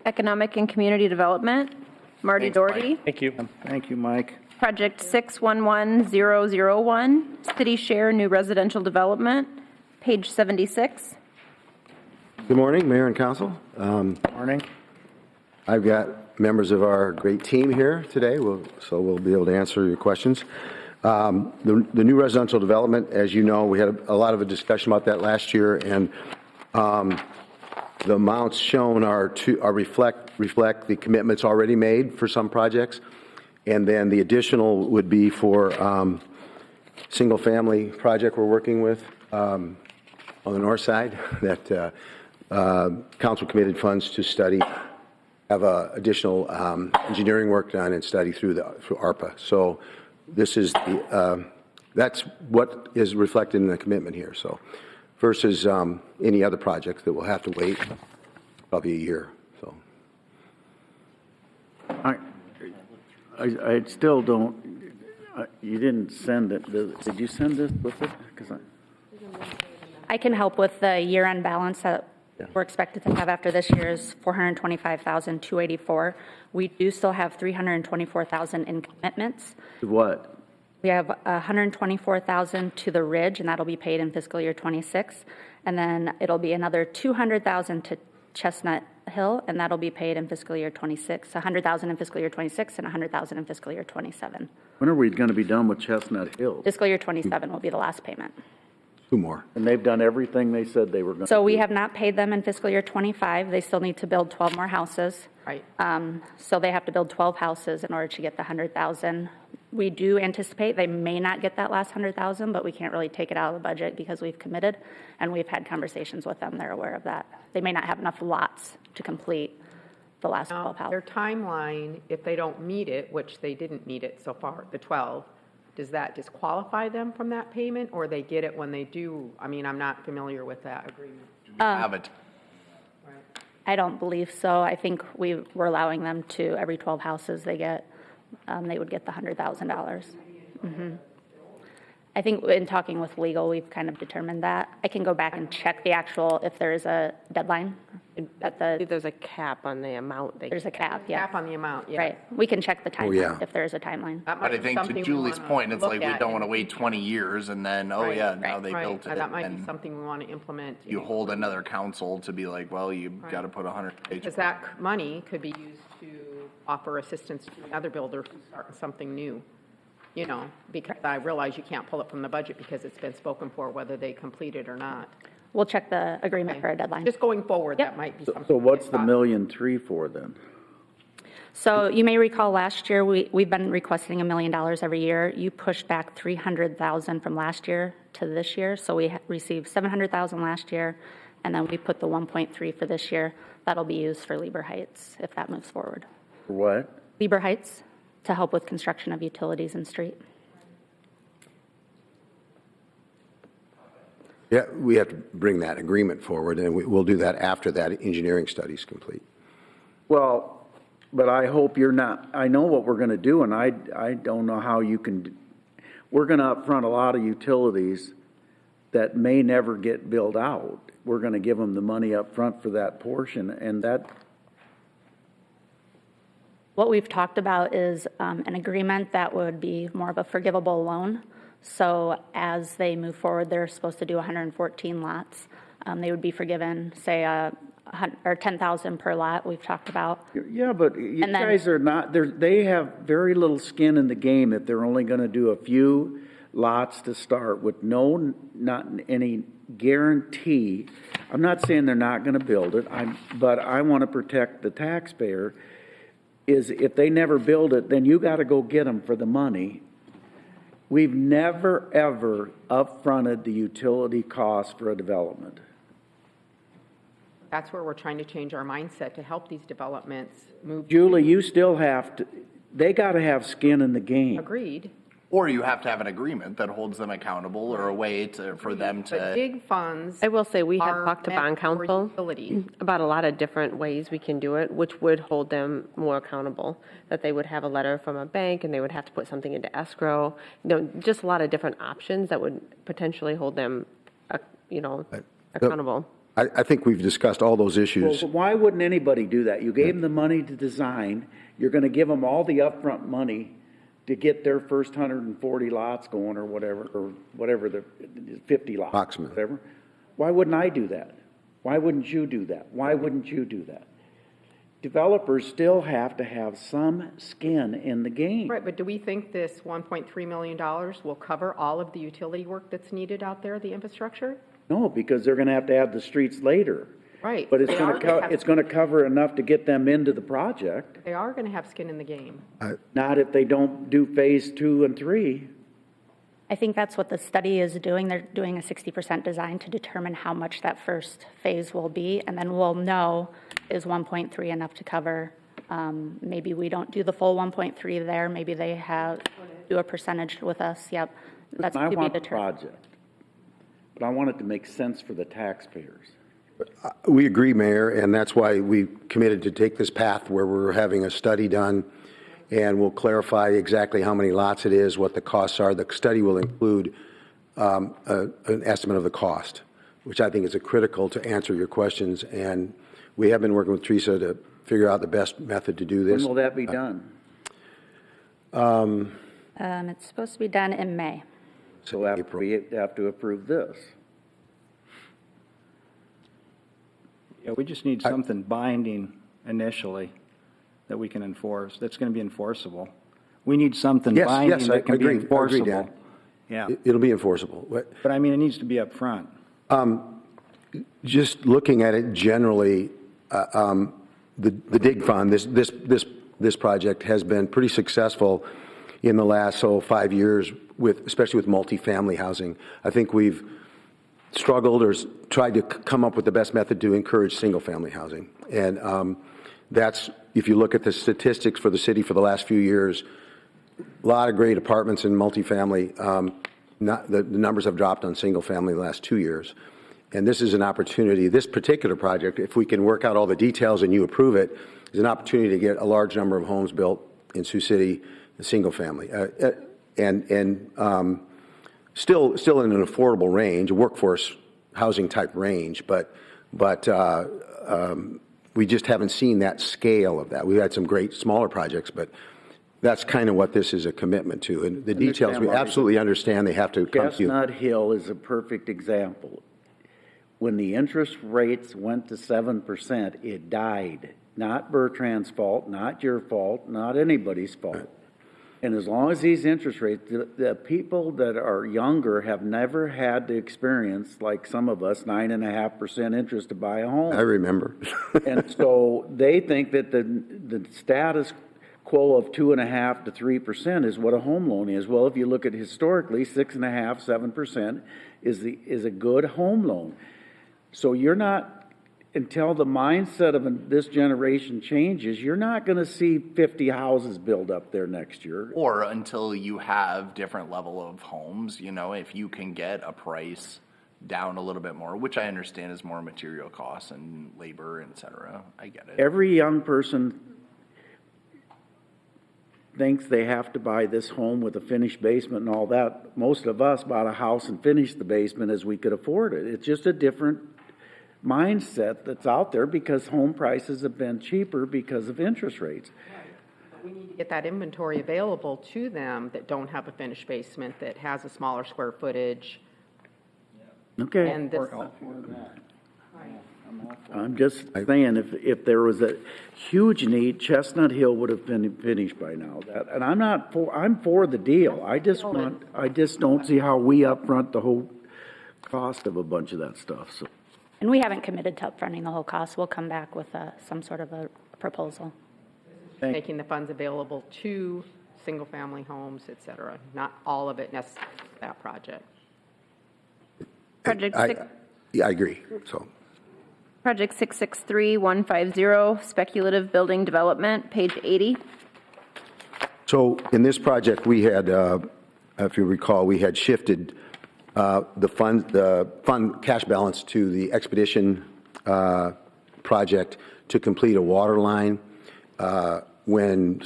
Economic and Community Development, Marty Doherty. Thank you. Thank you, Mike. Project 611001, City Share New Residential Development, page 76. Good morning, Mayor and Council. Morning. I've got members of our great team here today, so we'll be able to answer your questions. The new residential development, as you know, we had a lot of a discussion about that last year, and the amounts shown reflect the commitments already made for some projects, and then the additional would be for single-family project we're working with on the north side that council committed funds to study, have additional engineering work done and study through ARPA. So this is that's what is reflected in the commitment here. So versus any other projects that will have to wait probably a year. So I still don't. You didn't send it. Did you send this with it? I can help with the year-end balance that we're expected to have after this year is $425,284. We do still have $324,000 in commitments. What? We have $124,000 to the Ridge, and that'll be paid in fiscal year 26. And then it'll be another $200,000 to Chestnut Hill, and that'll be paid in fiscal year 26. $100,000 in fiscal year 26 and $100,000 in fiscal year 27. When are we going to be done with Chestnut Hill? Fiscal year 27 will be the last payment. Two more. And they've done everything they said they were going to do. So we have not paid them in fiscal year 25. They still need to build 12 more houses. Right. So they have to build 12 houses in order to get the $100,000. We do anticipate they may not get that last $100,000, but we can't really take it out of the budget because we've committed, and we've had conversations with them. They're aware of that. They may not have enough lots to complete the last 12 houses. Their timeline, if they don't meet it, which they didn't meet it so far, the 12, does that disqualify them from that payment, or they get it when they do? I mean, I'm not familiar with that agreement. Have it. I don't believe so. I think we're allowing them to, every 12 houses they would get the $100,000. I think in talking with legal, we've kind of determined that. I can go back and check the actual, if there is a deadline at the. There's a cap on the amount. There's a cap, yeah. Cap on the amount, yeah. Right. We can check the timeline yeah. if there is a timeline. That But might I be think something to we Julie's wanna point, it's look like we at don't want to and- wait 20 years and then, oh Right, yeah, now they right. built it. That might be and something we want to implement. you hold another council to be like, well, you got to put 100 pages. Because that money could be used to offer assistance to another builder who's starting something new. You know, because I realize you can't pull it from the budget because it's been spoken for whether they complete it or not. We'll check the agreement for a deadline. Just going forward, that might be something. So what's the $1.3 million for then? So you may recall last year, we've been requesting $1 million every year. You pushed back 300,000 from last year to this year. So we received 700,000 last year, and then we put the 1.3 for this year. That'll be used for Lieber Heights if that moves forward. For what? Lieber Heights, to help with construction of utilities and street. Yeah, we have to bring that agreement forward, and we'll do that after that engineering study's complete. Well, but I hope you're not, I know what we're going to do, and I don't know how you can, we're going to upfront a lot of utilities that may never get built out. We're going to give them the money up front for that portion, and that. What we've talked about is an agreement that would be more of a forgivable loan. So as they move forward, they're supposed to do 114 lots. They would be forgiven, say, or 10,000 per lot. We've talked about. Yeah, but you guys are not. They have very little skin in the game if they're only going to do a few lots to start with not any guarantee. I'm not saying they're not going to build it. But I want to protect the taxpayer. Is if they never build it, then you got to go get them for the money. We've never, ever upfronted the utility cost for a development. That's where we're trying to change our mindset to help these developments move. Julie, you still have to, they got to have skin in the game. Agreed. Or you have to have an agreement that holds them accountable or a way for them to. But big funds. I will say we had are talked to meant bond for counsel utility. about a lot of different ways we can do it, which would hold them more accountable. That they would have a letter from a bank and they would have to put something into escrow. Just a lot of different options that would potentially hold them, accountable. I think we've discussed all those issues. Well, why wouldn't anybody do that? You gave them the money to design. You're going to give them all the upfront money to get their first 140 lots going or whatever the 50 lots, Approximately. whatever. Why wouldn't I do that? Why wouldn't you do that? Why wouldn't you do that? Developers still have to have some skin in the game. Right, but do we think this $1.3 million will cover all of the utility work that's needed out there, the infrastructure? No, because they're going to have add the streets later. Right. But it's They going are gonna have- it's going to cover enough to get them into the project. They are going to have skin in the game. Not if they don't do phase 2 and 3. I think that's what the study is doing. They're doing a 60% design to determine how much that first phase will be, and then we'll know, is 1.3 enough to cover? Maybe we don't do the full 1.3 there. Maybe they do a percentage with us. Yep, that's I to be want the determined. project, but I want it to make sense for the taxpayers. We agree, Mayor, and that's why we committed to take this path where we're having a study done, and we'll clarify exactly how many lots it is, what the costs are. The study will include an estimate of the cost, which I think is critical to answer your questions. And we have been working with Teresa to figure out the best method to do this. When will that be done? It's supposed to be done in May. So we have to approve this. Yeah, we just need something binding initially that we can enforce, that's going to be enforceable. We need something binding that can be enforceable. Dan. Yeah. It'll be enforceable. But I mean, it needs to be up front. Just looking at it generally, the DIG fund, this project has been pretty successful in the last 5 years, especially with multifamily housing. I think we've struggled or tried to come up with the best method to encourage single-family housing. And that's, if you look at the statistics for the city for the last few years, A lot of great apartments in multifamily. The numbers have dropped on single family the last 2 years. And this is an opportunity, this particular project, if we can work out all the details and you approve it, is an opportunity to get a large number of homes built in Sioux City, single family. Still in an affordable range, a workforce housing type range, but we just haven't seen that scale of that. We've had some great smaller projects, but that's kind of what this is a commitment to. And the details, we absolutely understand they have to come to you. Chestnut Hill is a perfect example. When the interest rates went to 7%, it died. Not Bertrand's fault, not your fault, not anybody's fault. And as long as these interest rates, the people that are younger have never had the experience, like some of us, 9.5% interest to buy a home. I remember. And so they think that the status quo of 2.5% to 3% is what a home loan is. Well, if you look at historically, 6.5%, 7% is a good home loan. So you're not, until the mindset of this generation changes, you're not going to see 50 houses build up there next year. Or until you have different level of homes, you know, if you can get a price down a little bit more, which I understand is more material costs and labor, et cetera. I get it. Every young person thinks they have to buy this home with a finished basement and all that. Most of us bought a house and finished the basement as we could afford it. It's just a different mindset that's out there because home prices have been cheaper because of interest rates. We need to get that inventory available to them that don't have a finished basement, that has a smaller square footage. Okay. And this, I'm just saying, if there was a huge need, Chestnut Hill would have been finished by now. And I'm for the deal. I just don't see how we upfront the whole cost of a bunch of that stuff. So. And we haven't committed to upfronting the whole cost. We'll come back with some sort of a proposal. making the funds available to single-family homes, et cetera, not all of it necessarily for that project. I agree, so. Project 663150, speculative building development, page 80. So in this project, we had, if you recall, we had shifted the fund cash balance to the expedition project to complete a water line. When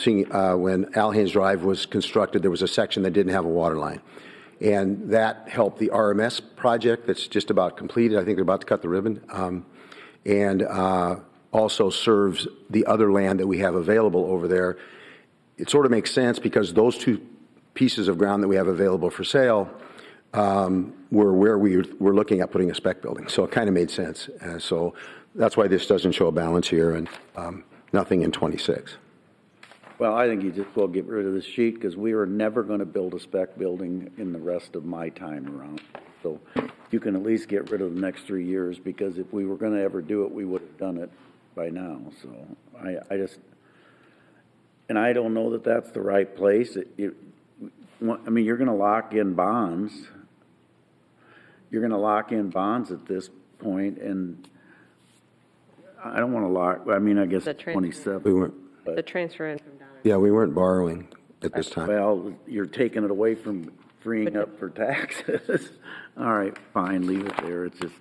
Al Haynes Drive was constructed, there was a section that didn't have a water line. And that helped the RMS project that's just about completed. I think they're about to cut the ribbon. And also serves the other land that we have available over there. It sort of makes sense because those two pieces of ground that we have available for sale were where we were looking at putting a spec building. So it kind of made sense. So that's why this doesn't show a balance here and nothing in 26. Well, I think you just will get rid of this sheet because we were never going to build a spec building in the rest of my time around. So you can at least get rid of the next 3 years because if we were going to ever do it, we would have done it by now. So and I don't know that that's the right place. You're going to lock in bonds. You're going to lock in bonds at this point, and I don't want to lock. I mean, I guess 27. We weren't. The transfer in from down. Yeah, we weren't borrowing at this time. Well, you're taking it away from freeing up for taxes. All right, fine, leave it there. It's just,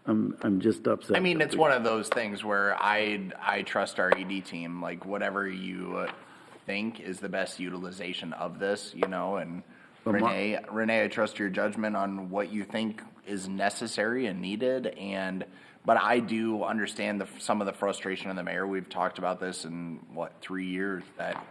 I'm just upset. I mean, it's one of those things where I trust our ED team. Like whatever you think is the best utilization of this, you know. And Renee, I trust your judgment on what you think is necessary and needed. But I do understand some of the frustration of the mayor. We've talked about this in 3 years that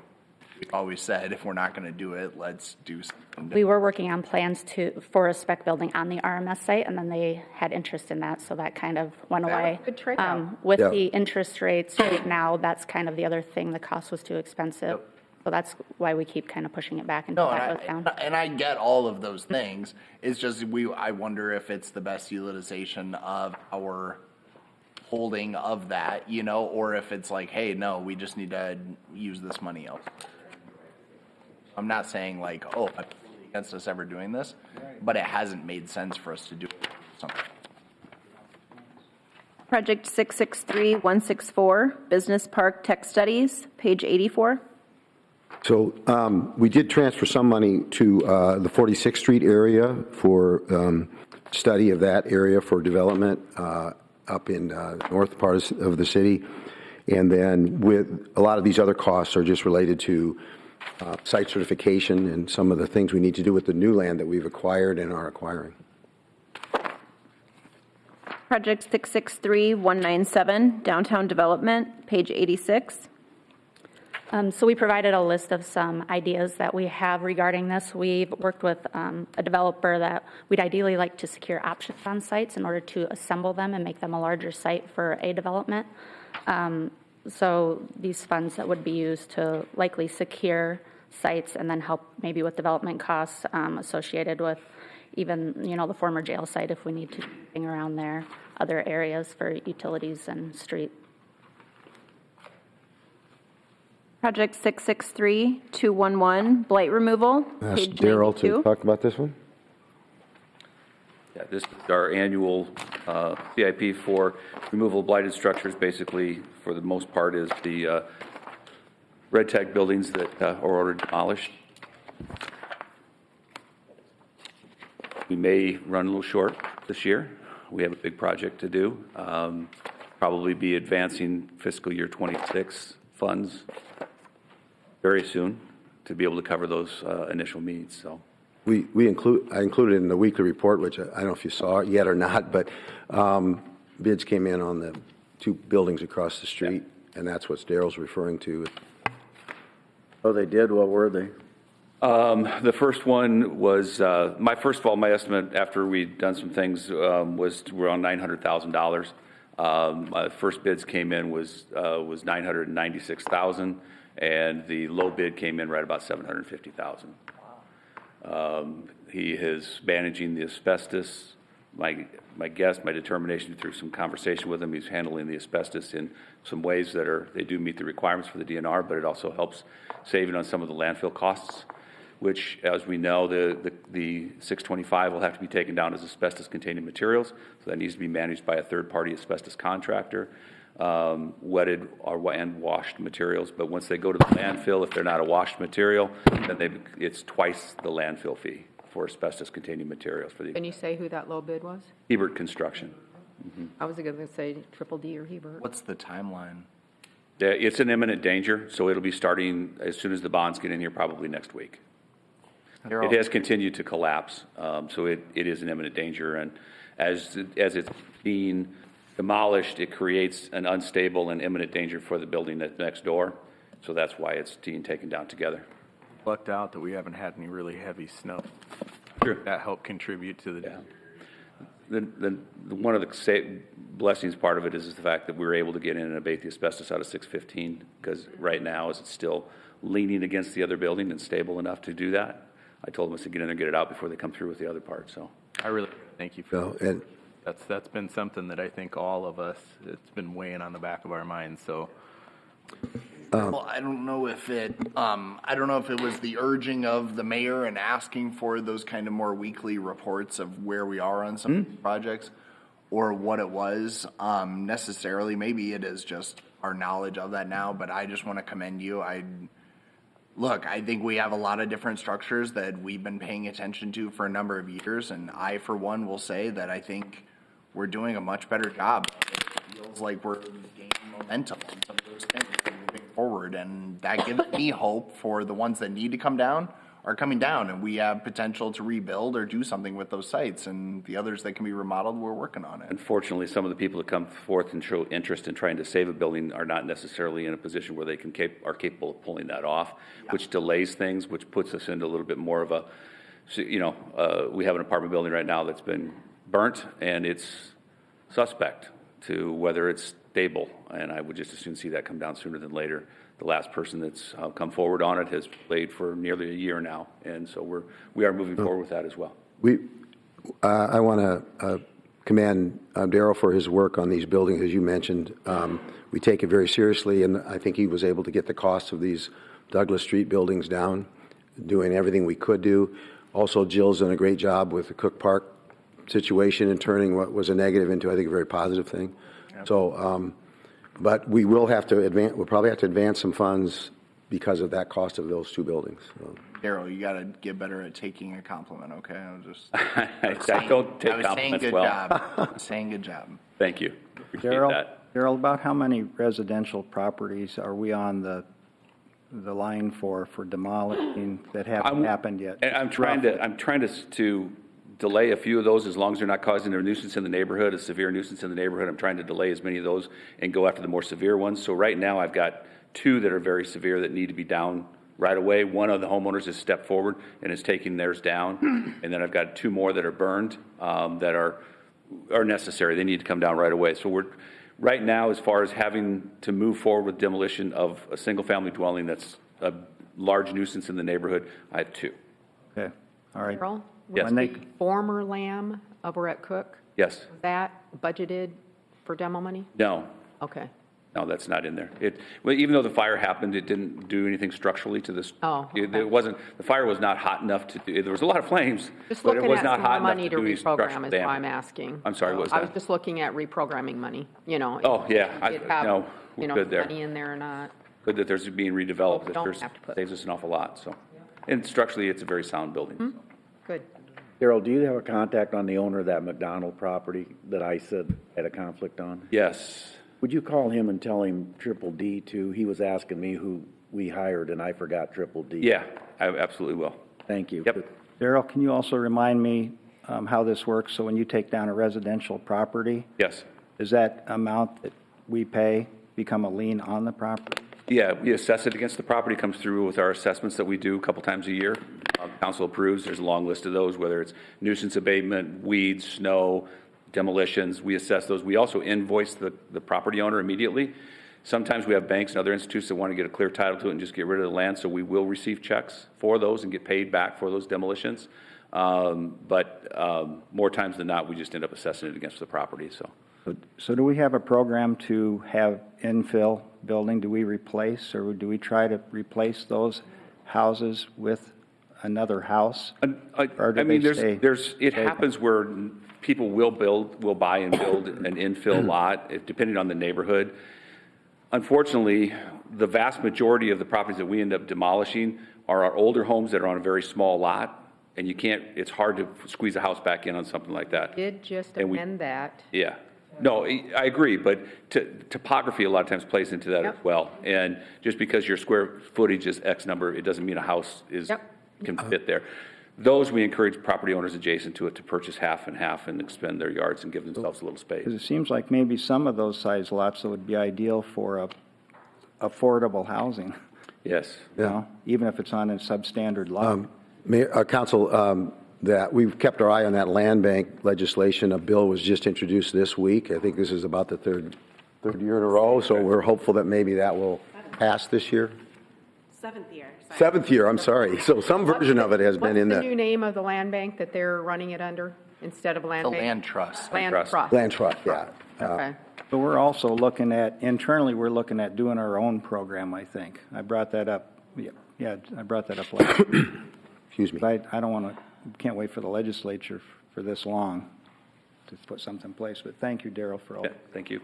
we've always said if we're not going to do it, let's do something. We were working on plans for a spec building on the RMS site, and then they had interest in that, so that kind of went away. Good trade-off. With the interest rates right now, that's kind of the other thing. The cost was too expensive. Yep. So that's why we keep kind of pushing it back until that goes down. And I get all of those things. It's just I wonder if it's the best utilization of our holding of that, you know, or if it's like, hey, no, we just need to use this money else. I'm not saying like, oh, I'm against us ever doing this, but it hasn't made sense for us to do something. Project 663164, Business Park Tech Studies, page 84. So we did transfer some money to the 46th Street area for study of that area for development up in north part of the city. And then with a lot of these other costs are just related to site certification and some of the things we need to do with the new land that we've acquired and are acquiring. Project 663197, Downtown Development, page 86. So we provided a list of some ideas that we have regarding this. We've worked with a developer that we'd ideally like to secure options on sites in order to assemble them and make them a larger site for a development. So these funds that would be used to likely secure sites and then help maybe with development costs associated with even, the former jail site if we need to bring around there, other areas for utilities and street. Project 663211, blight removal, Ask page Daryl 92. to talk about this one. Yeah, this is our annual CIP for removal of blighted structures. Basically, for the most part, is the red tag buildings that are ordered demolished. We may run a little short this year. We have a big project to do. Probably be advancing fiscal year 26 funds very soon to be able to cover those initial needs. So I included in the weekly report, which I don't know if you saw it yet or not, but bids came in on the 2 buildings across the street, and that's what Daryl's referring to. Oh, they did? What were they? The first one was, my estimate after we'd done some things was around $900,000. My first bids came in was $996,000, and the low bid came in right about $750,000. He is managing the asbestos. My determination through some conversation with him, he's handling the asbestos in some ways that they do meet the requirements for the DNR, but it also helps saving on some of the landfill costs, which, as we know, the 625 will have to be taken down as asbestos-containing materials, so that needs to be managed by a third-party asbestos contractor, wetted and washed materials. But once they go to the landfill, if they're not a washed material, then it's twice the landfill fee for asbestos-containing materials. Can you say who that low bid was? Hebert Construction. Mm-hmm. I was going to say Triple D or Hebert. What's the timeline? Yeah, it's an imminent danger, so it'll be starting as soon as the bonds get in here, probably next week. It has continued to collapse, so it is an imminent danger, and as it's being demolished, it creates an unstable and imminent danger for the building that's next door, so that's why it's being taken down together. Lucked out that we haven't had any really heavy snow. Sure. That helped contribute to the One of the blessings part of it is the fact that we were able to get in and abate the asbestos out of 615, because right now is it's still leaning against the other building and stable enough to do that. I told them to get in there and get it out before they come through with the other part. So I really thank you for that. That's been something that I think all of us, it's been weighing on the back of our minds. So well, I don't know if it was the urging of the mayor and asking for those kind of more weekly reports of where we are on some of these projects, or what it was necessarily. Maybe it is just our knowledge of that now, but I just want to commend you. I think we have a lot of different structures that we've been paying attention to for a number of years, and I, for one, will say that I think we're doing a much better job. It feels like we're gaining momentum on some of those things and moving forward, and that gives me hope for the ones that need to come down are coming down, and we have potential to rebuild or do something with those sites, and the others that can be remodeled, we're working on it. Unfortunately, some of the people that come forth and show interest in trying to save a building are not necessarily in a position where they are capable of pulling that off, which delays things, which puts us into a little bit more of a, we have an apartment building right now that's been burnt, and it's suspect to whether it's stable, and I would just as soon see that come down sooner than later. The last person that's come forward on it has played for nearly a year now, and so we are moving forward with that as well. I want to commend Daryl for his work on these buildings, as you mentioned. We take it very seriously, and I think he was able to get the cost of these Douglas Street buildings down, doing everything we could do. Also, Jill's done a great job with the Cook Park situation and turning what was a negative into, I think, a very positive thing. Yep. So, but we will have to advance. We'll probably have to advance some funds because of that cost of those two buildings. So. Daryl, you got to get better at taking a compliment, okay? I was just. I don't take compliments good well. job. I was saying good job. Thank you. Appreciate Daryl, that. Daryl, about how many residential properties are we on the line for demolishing that haven't happened yet? I'm trying to delay a few of those as long as they're not causing a nuisance in the neighborhood, a severe nuisance in the neighborhood. I'm trying to delay as many of those and go after the more severe ones. So right now I've got 2 that are very severe that need to be down right away. One of the homeowners has stepped forward and is taking theirs down. And then I've got 2 more that are burned that are necessary. They need to come down right away. So we're right now, as far as having to move forward with demolition of a single-family dwelling that's a large nuisance in the neighborhood, I have 2. Okay, all right. Daryl, Yes. was the former Lamb over at Cook, Yes. was that budgeted for demo money? No. Okay. No, that's not in there. Well, even though the fire happened, it didn't do anything structurally to this. Oh, okay. It wasn't, the fire was not hot enough to do, there was a lot of flames, Just but it looking was at not some hot more enough money to to do any structural reprogram is why I'm damage. asking. I'm sorry, what was I was that? just looking at reprogramming money, you know. Oh, yeah, You'd have, no, we're good there. money in there or not. Good that there's being redeveloped. Don't There's- have to put- saves us an awful lot, so. And structurally, it's a very sound building. Good. Daryl, do you have a contact on the owner of that McDonald property that I said had a conflict on? Yes. Would you call him and tell him Triple D too? He was asking me who we hired and I forgot Triple D. Yeah, I absolutely will. Thank you. Yep. Daryl, can you also remind me how this works? So when you take down a residential property, Yes. does that amount that we pay become a lien on the property? Yeah, we assess it against the property, comes through with our assessments that we do a couple times a year. Council approves, there's a long list of those, whether it's nuisance abatement, weeds, snow, demolitions, we assess those. We also invoice the property owner immediately. Sometimes we have banks and other institutes that want to get a clear title to it and just get rid of the land, so we will receive checks for those and get paid back for those demolitions. But more times than not, we just end up assessing it against the property, so. So do we have a program to have infill building? Do we replace or do we try to replace those houses with another house? Or do I mean, they stay? it happens where people will buy and build an infill lot, depending on the neighborhood. Unfortunately, the vast majority of the properties that we end up demolishing are our older homes that are on a very small lot, and it's hard to squeeze a house back in on something like that. Did just And amend that. Yeah. No, I agree, but topography a lot of times plays into that as well. And just because your square footage is X number, it doesn't mean a house can fit there. Those we encourage property owners adjacent to it to purchase half and half and expend their yards and give themselves a little space. Because it seems like maybe some of those size lots would be ideal for affordable housing. Yes. You know, even if it's on a substandard lot. Council, that we've kept our eye on that land bank legislation. A bill was just introduced this week. I think this is about the third year in a row, so we're hopeful that maybe that will pass this year. 7th year. Sorry. 7th year, I'm sorry. So some version of it has been in What's the the new name of the land bank that they're running it under instead of land The bank? land trust. Land trust. land trust, yeah. Okay. But we're also looking at, internally, we're looking at doing our own program, I think. I brought that up. Yeah, I brought that up last week. Excuse me. But I don't want to, can't wait for the legislature for this long to put something in place. But thank you, Daryl, for all. Yeah, thank you.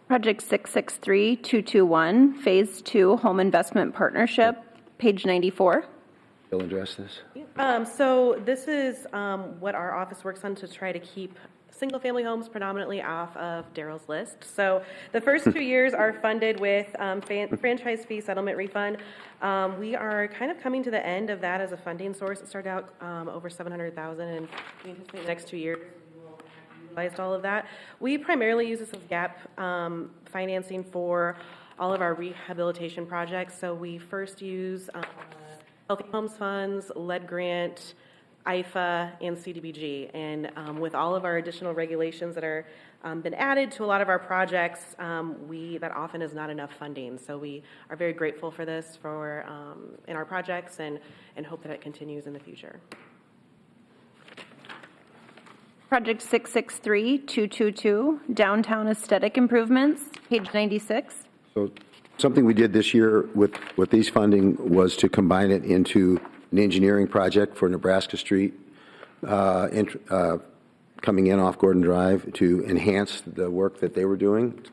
Project 663-221, Phase 2 Home Investment Partnership, page 94. You'll address this? So this is what our office works on to try to keep single-family homes predominantly off of Daryl's list. So the first 2 years are funded with franchise fee settlement refund. We are kind of coming to the end of that as a funding source. It started out over $700,000, and we anticipate the next 2 years we will have utilized all of that. We primarily use this as gap financing for all of our rehabilitation projects. So we first use Healthy Homes Funds, lead grant, IFA, and CDBG. And with all of our additional regulations that are been added to a lot of our projects, that often is not enough funding. So we are very grateful for this in our projects and hope that it continues in the future. Project 663-222, Downtown Aesthetic Improvements, page 96. So something we did this year with these funding was to combine it into an engineering project for Nebraska Street, coming in off Gordon Drive to enhance the work that they were doing,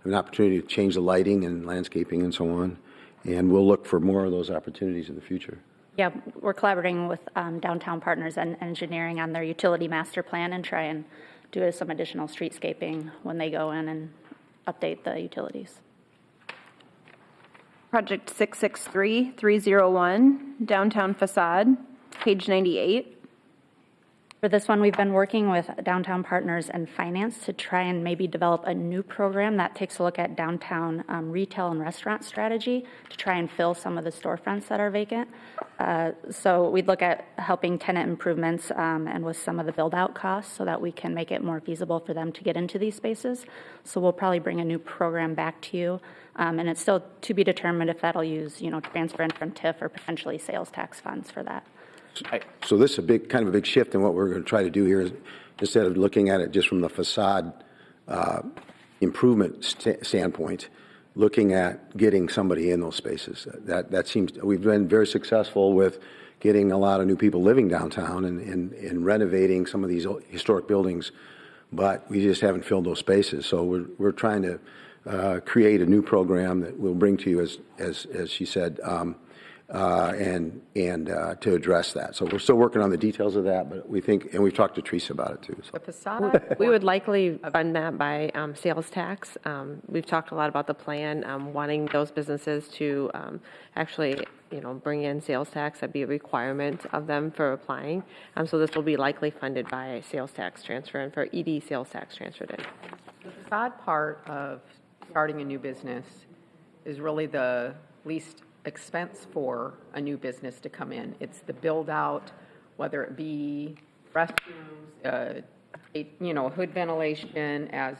an opportunity to change the lighting and landscaping and so on. And we'll look for more of those opportunities in the future. Yeah, we're collaborating with Downtown Partners and Engineering on their utility master plan and try and do some additional streetscaping when they go in and update the utilities. Project 663-301, downtown facade, page 98. For this one, we've been working with Downtown Partners and Finance to try and maybe develop a new program that takes a look at downtown retail and restaurant strategy to try and fill some of the storefronts that are vacant. So we'd look at helping tenant improvements and with some of the build-out costs so that we can make it more feasible for them to get into these spaces. So we'll probably bring a new program back to you. And it's still to be determined if that'll use, transfer in from TIF or potentially sales tax funds for that. So this is a big, kind of a big shift in what we're going to try to do here is instead of looking at it just from the facade improvement standpoint, looking at getting somebody in those spaces. That seems, we've been very successful with getting a lot of new people living downtown and renovating some of these historic buildings, but we just haven't filled those spaces. So we're trying to create a new program that we'll bring to you, as she said, and to address that. So we're still working on the details of that, but we think, and we've talked to Teresa about it too. So. The facade, we would likely fund that by sales tax. We've talked a lot about the plan, wanting those businesses to actually, bring in sales tax. That'd be a requirement of them for applying. So this will be likely funded by sales tax transfer and for ED sales tax transferred in. The facade part of starting a new business is really the least expense for a new business to come in. It's the build out, whether it be restrooms, hood ventilation, as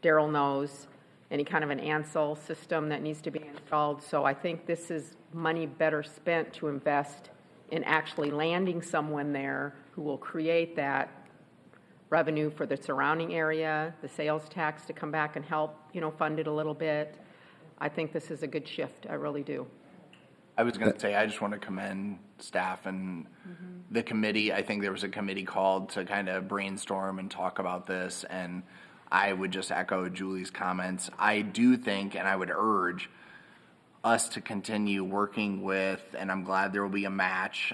Daryl knows, any kind of an ANSEL system that needs to be installed. So I think this is money better spent to invest in actually landing someone there who will create that revenue for the surrounding area, the sales tax to come back and help, fund it a little bit. I think this is a good shift. I really do. I was going to say, I just want to commend staff and the committee. I think there was a committee called to kind of brainstorm and talk about this, and I would just echo Julie's comments. I do think, and I would urge us to continue working with, and I'm glad there will be a match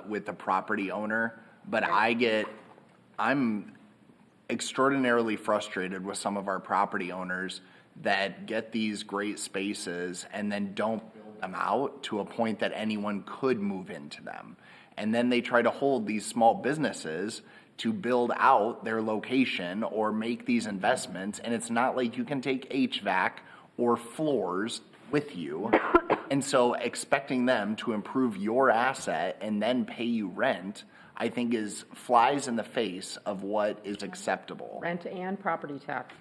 with the property owner, but I'm extraordinarily frustrated with some of our property owners that get these great spaces and then don't build them out to a point that anyone could move into them. And then they try to hold these small businesses to build out their location or make these investments. And it's not like you can take HVAC or floors with you. And so expecting them to improve your asset and then pay you rent, I think flies in the face of what is acceptable. Rent and property tax.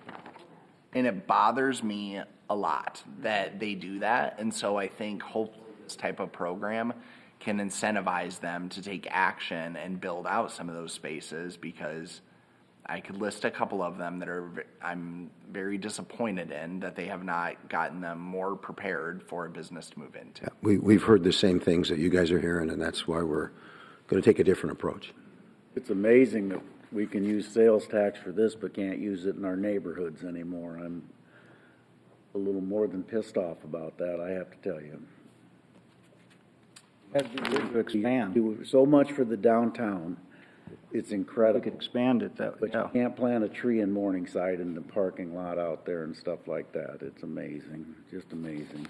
And it bothers me a lot that they do that. And so I think hopefully this type of program can incentivize them to take action and build out some of those spaces, because I could list a couple of them that I'm very disappointed in that they have not gotten them more prepared for a business to move into. Yeah, we've heard the same things that you guys are hearing, and that's why we're going to take a different approach. It's amazing that we can use sales tax for this, but can't use it in our neighborhoods anymore. I'm a little more than pissed off about that, I have to tell you. To expand. Do so much for the downtown. It's incredible. We could expand it that way. But you can't plant a tree in Morningside in the parking lot out there and stuff like that. It's amazing, just amazing.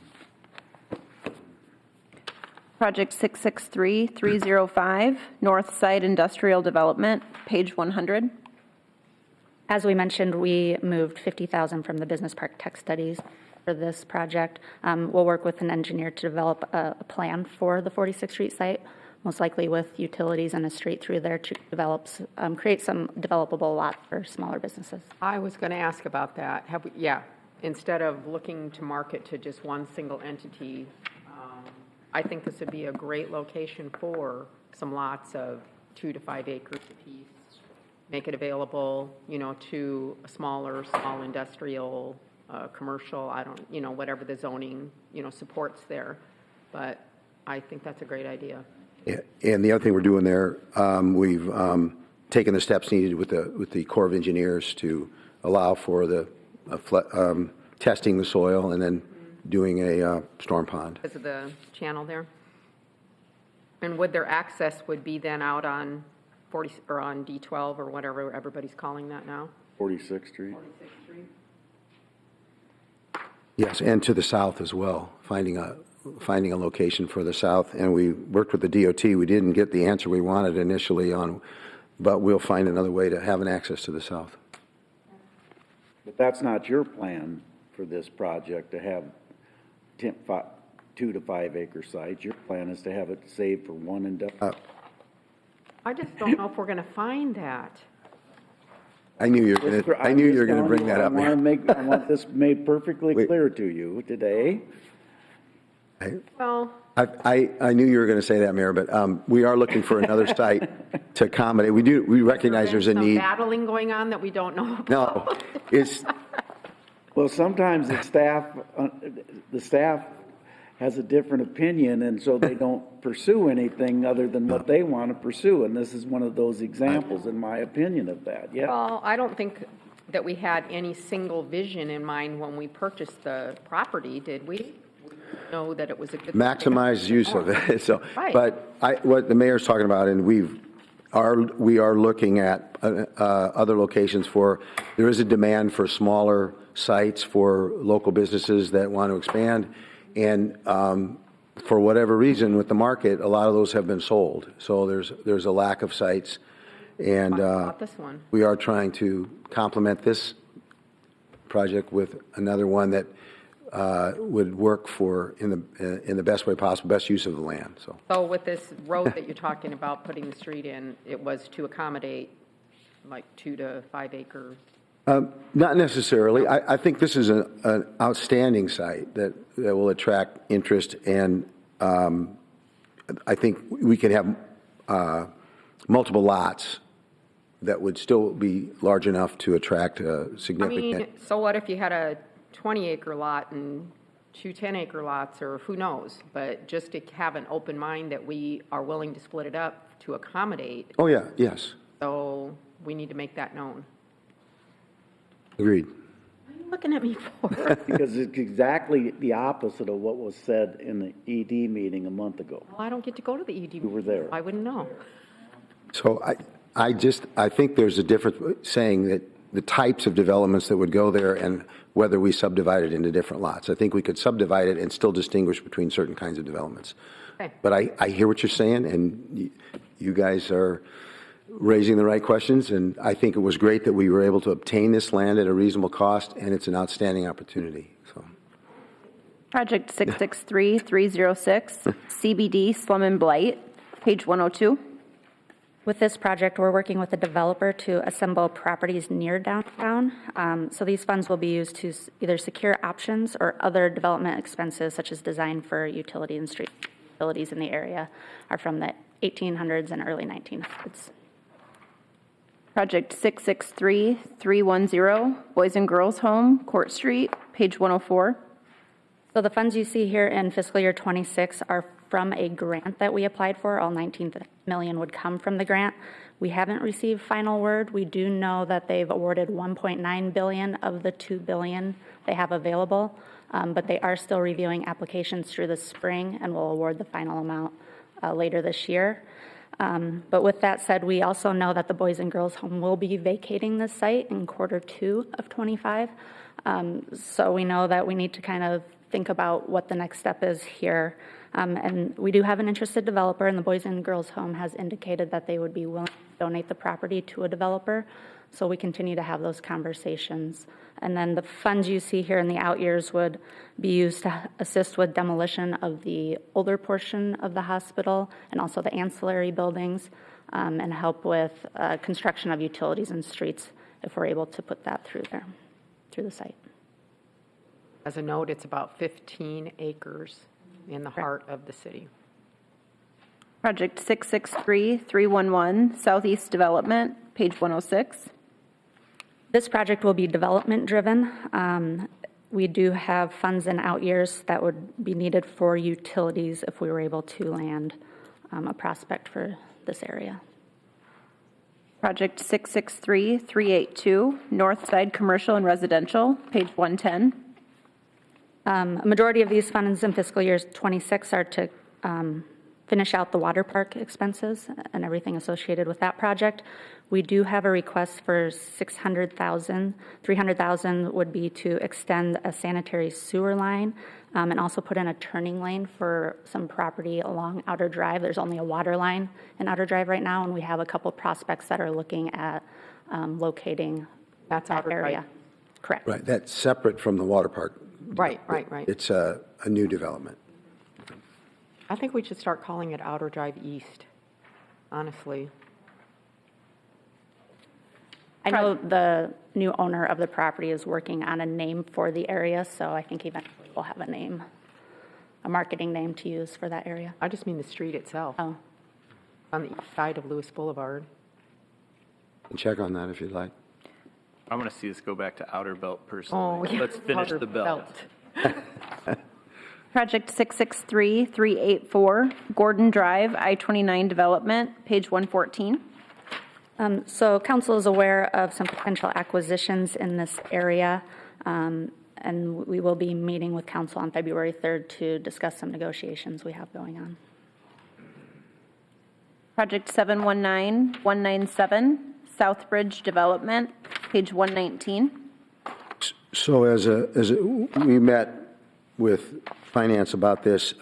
Project 663-305, North Side Industrial Development, page 100. As we mentioned, we moved $50,000 from the business park tech studies for this project. We'll work with an engineer to develop a plan for the 46th Street site, most likely with utilities and a street through there to create some developable lot for smaller businesses. I was going to ask about that. Instead of looking to market to just one single entity, I think this would be a great location for some lots of 2 to 5 acres apiece. Make it available, to a small industrial, commercial, whatever the zoning, supports there. But I think that's a great idea. Yeah, and the other thing we're doing there, we've taken the steps needed with the Corps of Engineers to allow for the testing the soil and then doing a storm pond. Because of the channel there? And would their access would be then out on 40, or on D12 or whatever everybody's calling that now? 46th Street. 46th Street. Yes, and to the south as well, finding a location for the south. And we worked with the DOT. We didn't get the answer we wanted initially on, but we'll find another way to have an access to the south. But that's not your plan for this project, to have 2 to 5 acre sites. Your plan is to have it saved for one and done. I just don't know if we're going to find that. I knew you were going to bring that up. I want this made perfectly clear to you today. Well, I knew you were going to say that, Mayor, but we are looking for another site to accommodate. We recognize there's a need. Battling going on that we don't know about. No, it's. Well, sometimes the staff has a different opinion, and so they don't pursue anything other than what they want to pursue. And this is one of those examples, in my opinion, of that. Yeah. Well, I don't think that we had any single vision in mind when we purchased the property, did we? We know that it was a good Maximize use of it. So, right. But what the mayor's talking about, and we are looking at other locations for. There is a demand for smaller sites for local businesses that want to expand. And for whatever reason with the market, a lot of those have been sold. So there's a lack of sites. And this one? We are trying to complement this project with another one that would work for in the best way possible, best use of the land. So with this road that you're talking about putting the street in, it was to accommodate like 2 to 5 acres? Not necessarily. I think this is an outstanding site that will attract interest, and I think we can have multiple lots that would still be large enough to attract a significant. I mean, so what if you had a 20-acre lot and 2 10-acre lots, or who knows? But just to have an open mind that we are willing to split it up to accommodate. Oh, yeah, yes. So we need to make that known. Agreed. What are you looking at me for? Because it's exactly the opposite of what was said in the ED meeting a month ago. Well, I don't get to go to the ED. You were there. I wouldn't know. So I think there's a difference saying that the types of developments that would go there and whether we subdivide it into different lots. I think we could subdivide it and still distinguish between certain kinds of developments. Okay. But I hear what you're saying, and you guys are raising the right questions, and I think it was great that we were able to obtain this land at a reasonable cost, and it's an outstanding opportunity. So, Project 663306, CBD Slum and Blight, page 102. With this project, we're working with a developer to assemble properties near downtown. So these funds will be used to either secure options or other development expenses, such as design for utility and street utilities in the area, are from the 1800s and early 1900s. Project 663310, Boys and Girls Home, Court Street, page 104. So the funds you see here in fiscal year 26 are from a grant that we applied for. All 19 million would come from the grant. We haven't received final word. We do know that they've awarded 1.9 billion of the 2 billion they have available, but they are still reviewing applications through the spring and will award the final amount later this year. But with that said, we also know that the Boys and Girls Home will be vacating this site in Q2 of 25. So we know that we need to kind of think about what the next step is here. And we do have an interested developer, and the Boys and Girls Home has indicated that they would be willing to donate the property to a developer. So we continue to have those conversations. And then the funds you see here in the out years would be used to assist with demolition of the older portion of the hospital and also the ancillary buildings, and help with construction of utilities and streets if we're able to put that through there, through the site. As a note, it's about 15 acres in the heart of the city. Project 663311, Southeast Development, page 106. This project will be development driven. We do have funds in out years that would be needed for utilities if we were able to land a prospect for this area. Project 663382, North Side Commercial and Residential, page 110. A majority of these funds in fiscal year 26 are to finish out the water park expenses and everything associated with that project. We do have a request for $600,000. $300,000 would be to extend a sanitary sewer line and also put in a turning lane for some property along Outer Drive. There's only a water line in Outer Drive right now, and we have a couple prospects that are looking at locating that area. Drive. Correct. Right, that's separate from the water park. Right. It's a new development. I think we should start calling it Outer Drive East, honestly. I know the new owner of the property is working on a name for the area, so I think eventually we'll have a name, a marketing name to use for that area. I just mean the street itself. Oh. On the east side of Lewis Boulevard. And check on that if you'd like. I want to see us go back to Outer Belt personally. Oh, yeah. Let's finish Outer the belt. Project 663384, Gordon Drive, I-29 Development, page 114. So council is aware of some potential acquisitions in this area, and we will be meeting with council on February 3rd to discuss some negotiations we have going on. Project 719197, Southbridge Development, page 119. So we met with finance about this.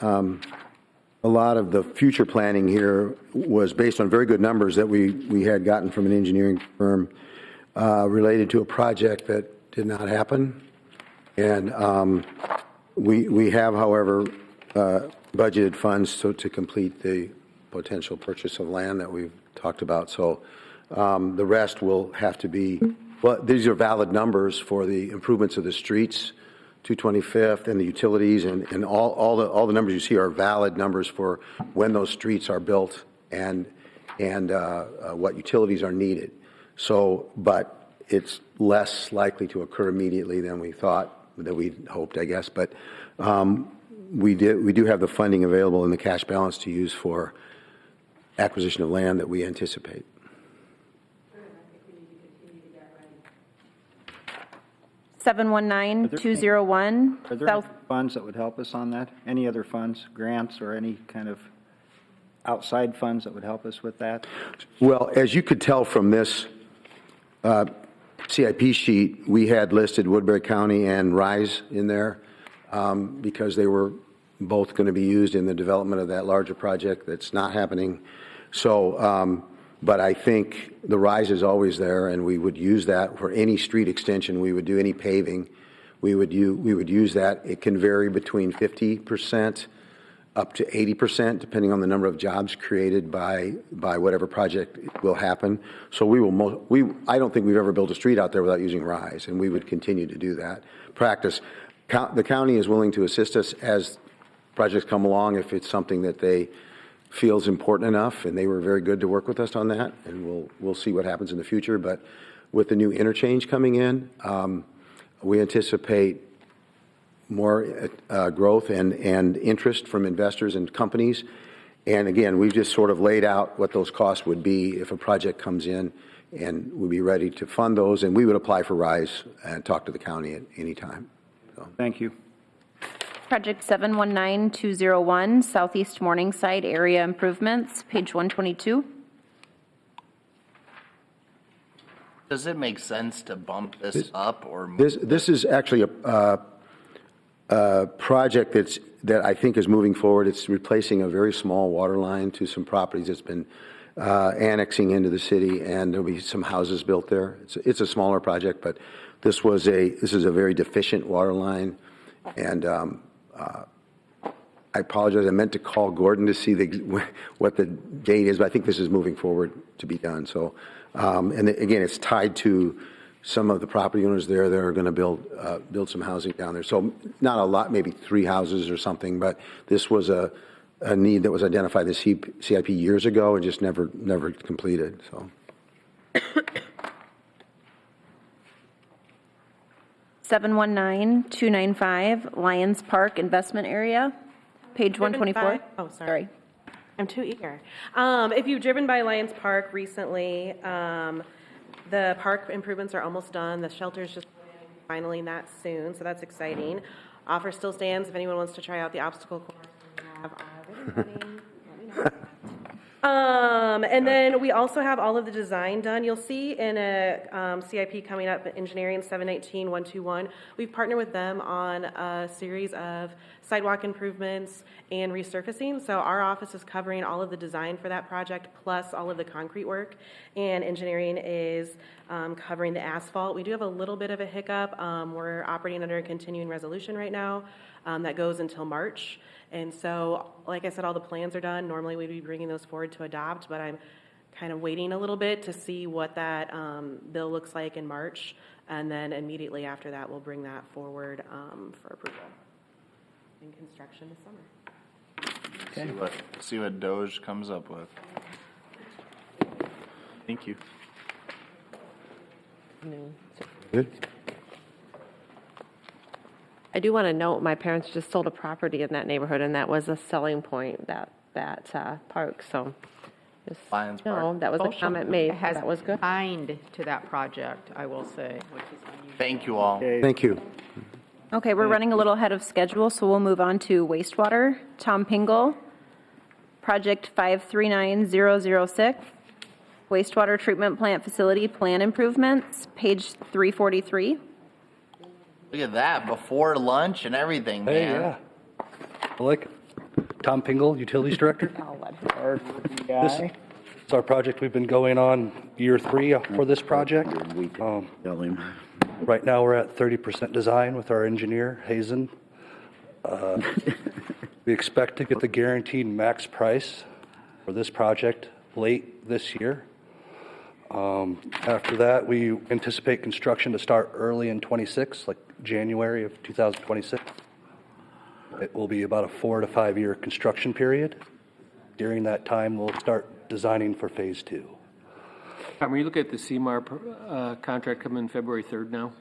A lot of the future planning here was based on very good numbers that we had gotten from an engineering firm related to a project that did not happen. And we have, however, budgeted funds to complete the potential purchase of land that we've talked about. So the rest will have to be, well, these are valid numbers for the improvements of the streets, 225th, and the utilities, and all the numbers you see are valid numbers for when those streets are built and what utilities are needed. So, but it's less likely to occur immediately than we thought, that we hoped, I guess. But we do have the funding available in the cash balance to use for acquisition of land that we anticipate. 719201, Are there any funds that would help us on that? Any other funds, grants, or any kind of outside funds that would help us with that? Well, as you could tell from this CIP sheet, we had listed Woodbury County and RISE in there because they were both going to be used in the development of that larger project that's not happening. So, but I think the RISE is always there, and we would use that for any street extension. We would do any paving. We would use that. It can vary between 50% up to 80%, depending on the number of jobs created by whatever project will happen. So I don't think we've ever built a street out there without using RISE, and we would continue to do that practice. The county is willing to assist us as projects come along if it's something that they feels important enough, and they were very good to work with us on that, and we'll see what happens in the future. But with the new interchange coming in, we anticipate more growth and interest from investors and companies. And again, we've just sort of laid out what those costs would be if a project comes in, and we'd be ready to fund those, and we would apply for RISE and talk to the county at any time. So. Thank you. Project 719201, Southeast Morningside Area Improvements, page 122. Does it make sense to bump this up or move? This is actually a project that I think is moving forward. It's replacing a very small water line to some properties that's been annexing into the city, and there'll be some houses built there. It's a smaller project, but this is a very deficient water line, and I apologize. I meant to call Gordon to see what the date is, but I think this is moving forward to be done. So, and again, it's tied to some of the property owners there that are going to build some housing down there. So not a lot, maybe 3 houses or something, but this was a need that was identified in the CIP years ago and just never completed. So. 719295, Lions Park Investment Area, page 124. Oh, sorry. I'm too eager. If you've driven by Lions Park recently, the park improvements are almost done. The shelter's just finally that soon, so that's exciting. Offer still stands if anyone wants to try out the obstacle course. We have our ribbon cutting. Let me know. And then we also have all of the design done. You'll see in a CIP coming up, Engineering 719-121, we've partnered with them on a series of sidewalk improvements and resurfacing. So our office is covering all of the design for that project, plus all of the concrete work, and engineering is covering the asphalt. We do have a little bit of a hiccup. We're operating under a continuing resolution right now that goes until March. And so, like I said, all the plans are done. Normally, we'd be bringing those forward to adopt, but I'm kind of waiting a little bit to see what that bill looks like in March. And then immediately after that, we'll bring that forward for approval in construction this summer. Okay. See what Doge comes up with. Thank you. Good. I do want to note, my parents just sold a property in that neighborhood, and that was a selling point, that park, so. Lions No, Park. that was a comment made, It has that was good. signed to that project, I will say, which is unusual. Thank you all. Thank you. Okay, we're running a little ahead of schedule, so we'll move on to wastewater. Tom Pingle, project 539006, wastewater treatment plant facility plan improvements, page 343. Look at that, before lunch and everything, Hey, man. yeah. I like it. Tom Pingle, Utilities Director. This is our project. We've been going on year 3 for this project. Right now, we're at 30% design with our engineer, Hazen. We expect to get the guaranteed max price for this project late this year. After that, we anticipate construction to start early in 26, like January of 2026. It will be about a 4 to 5 year construction period. During that time, we'll start designing for phase 2. Tom, are you looking at the CMAR contract coming February 3rd now?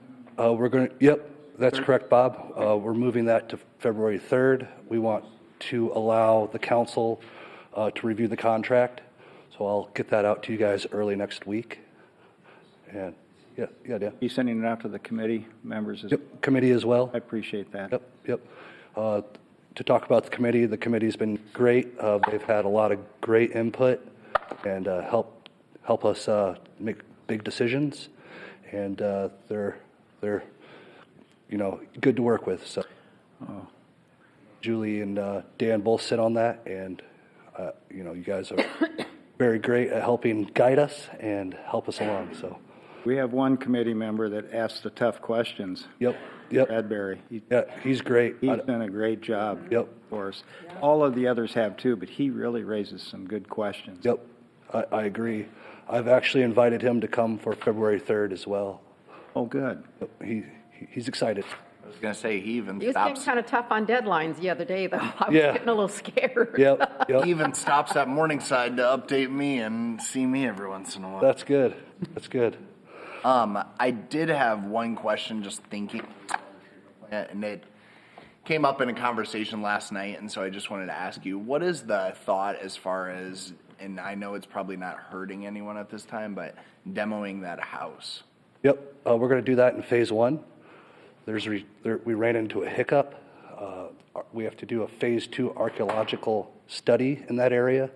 Yep, that's correct, Bob. We're moving that to February 3rd. We want to allow the council to review the contract. So I'll get that out to you guys early next week. And yeah. You sending it out to the committee members? Yep, committee as well. I appreciate that. Yep. To talk about the committee's been great. They've had a lot of great input and help us make big decisions. And they're good to work with. So Julie and Dan both sit on that, and you guys are very great at helping guide us and help us along. So we have one committee member that asks the tough questions. Yep. Bradbury. He's great. He's done a great job. Yep. For us. All of the others have too, but he really raises some good questions. Yep. I agree. I've actually invited him to come for February 3rd as well. Oh, good. He's excited. I was going to say, he even He was stops. being kind of tough on deadlines the other day, though. I was Yeah. getting a little scared. Yep. He even stops at Morningside to update me and see me every once in a while. That's good. I did have one question, just thinking, and it came up in a conversation last night, and so I just wanted to ask you, what is the thought as far as, and I know it's probably not hurting anyone at this time, but demoing that house? Yep. We're going to do that in phase 1. We ran into a hiccup. We have to do a phase 2 archaeological study in that area.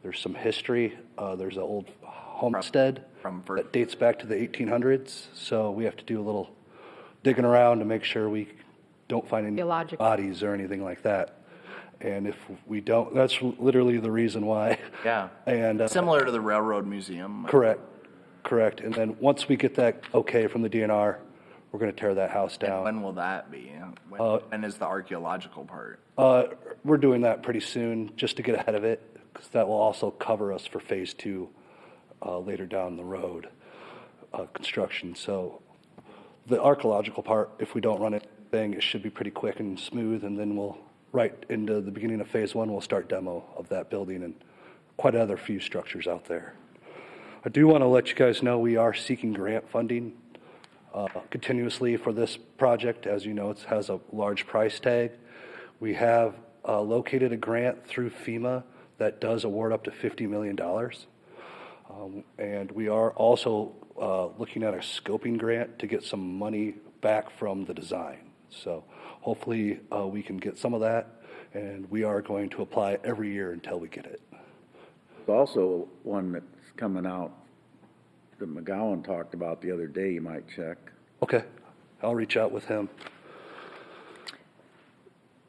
There's some history. There's an old homestead that dates back to the 1800s. So we have to do a little digging around to make sure we don't find any bodies or anything like that. And if we don't, that's literally the reason why. Yeah. And similar to the Railroad Museum. Correct. And then once we get that okay from the DNR, we're going to tear that house down. And when will that be? When is the archaeological part? We're doing that pretty soon just to get ahead of it, because that will also cover us for phase 2 later down the road construction. So the archaeological part, if we don't run anything, it should be pretty quick and smooth, and then we'll, right into the beginning of phase 1, we'll start demo of that building and quite other few structures out there. I do want to let you guys know we are seeking grant funding continuously for this project. As you know, it has a large price tag. We have located a grant through FEMA that does award up to $50 million. And we are also looking at a scoping grant to get some money back from the design. So hopefully we can get some of that, and we are going to apply every year until we get it. There's also one that's coming out that McGowan talked about the other day, you might check. Okay, I'll reach out with him.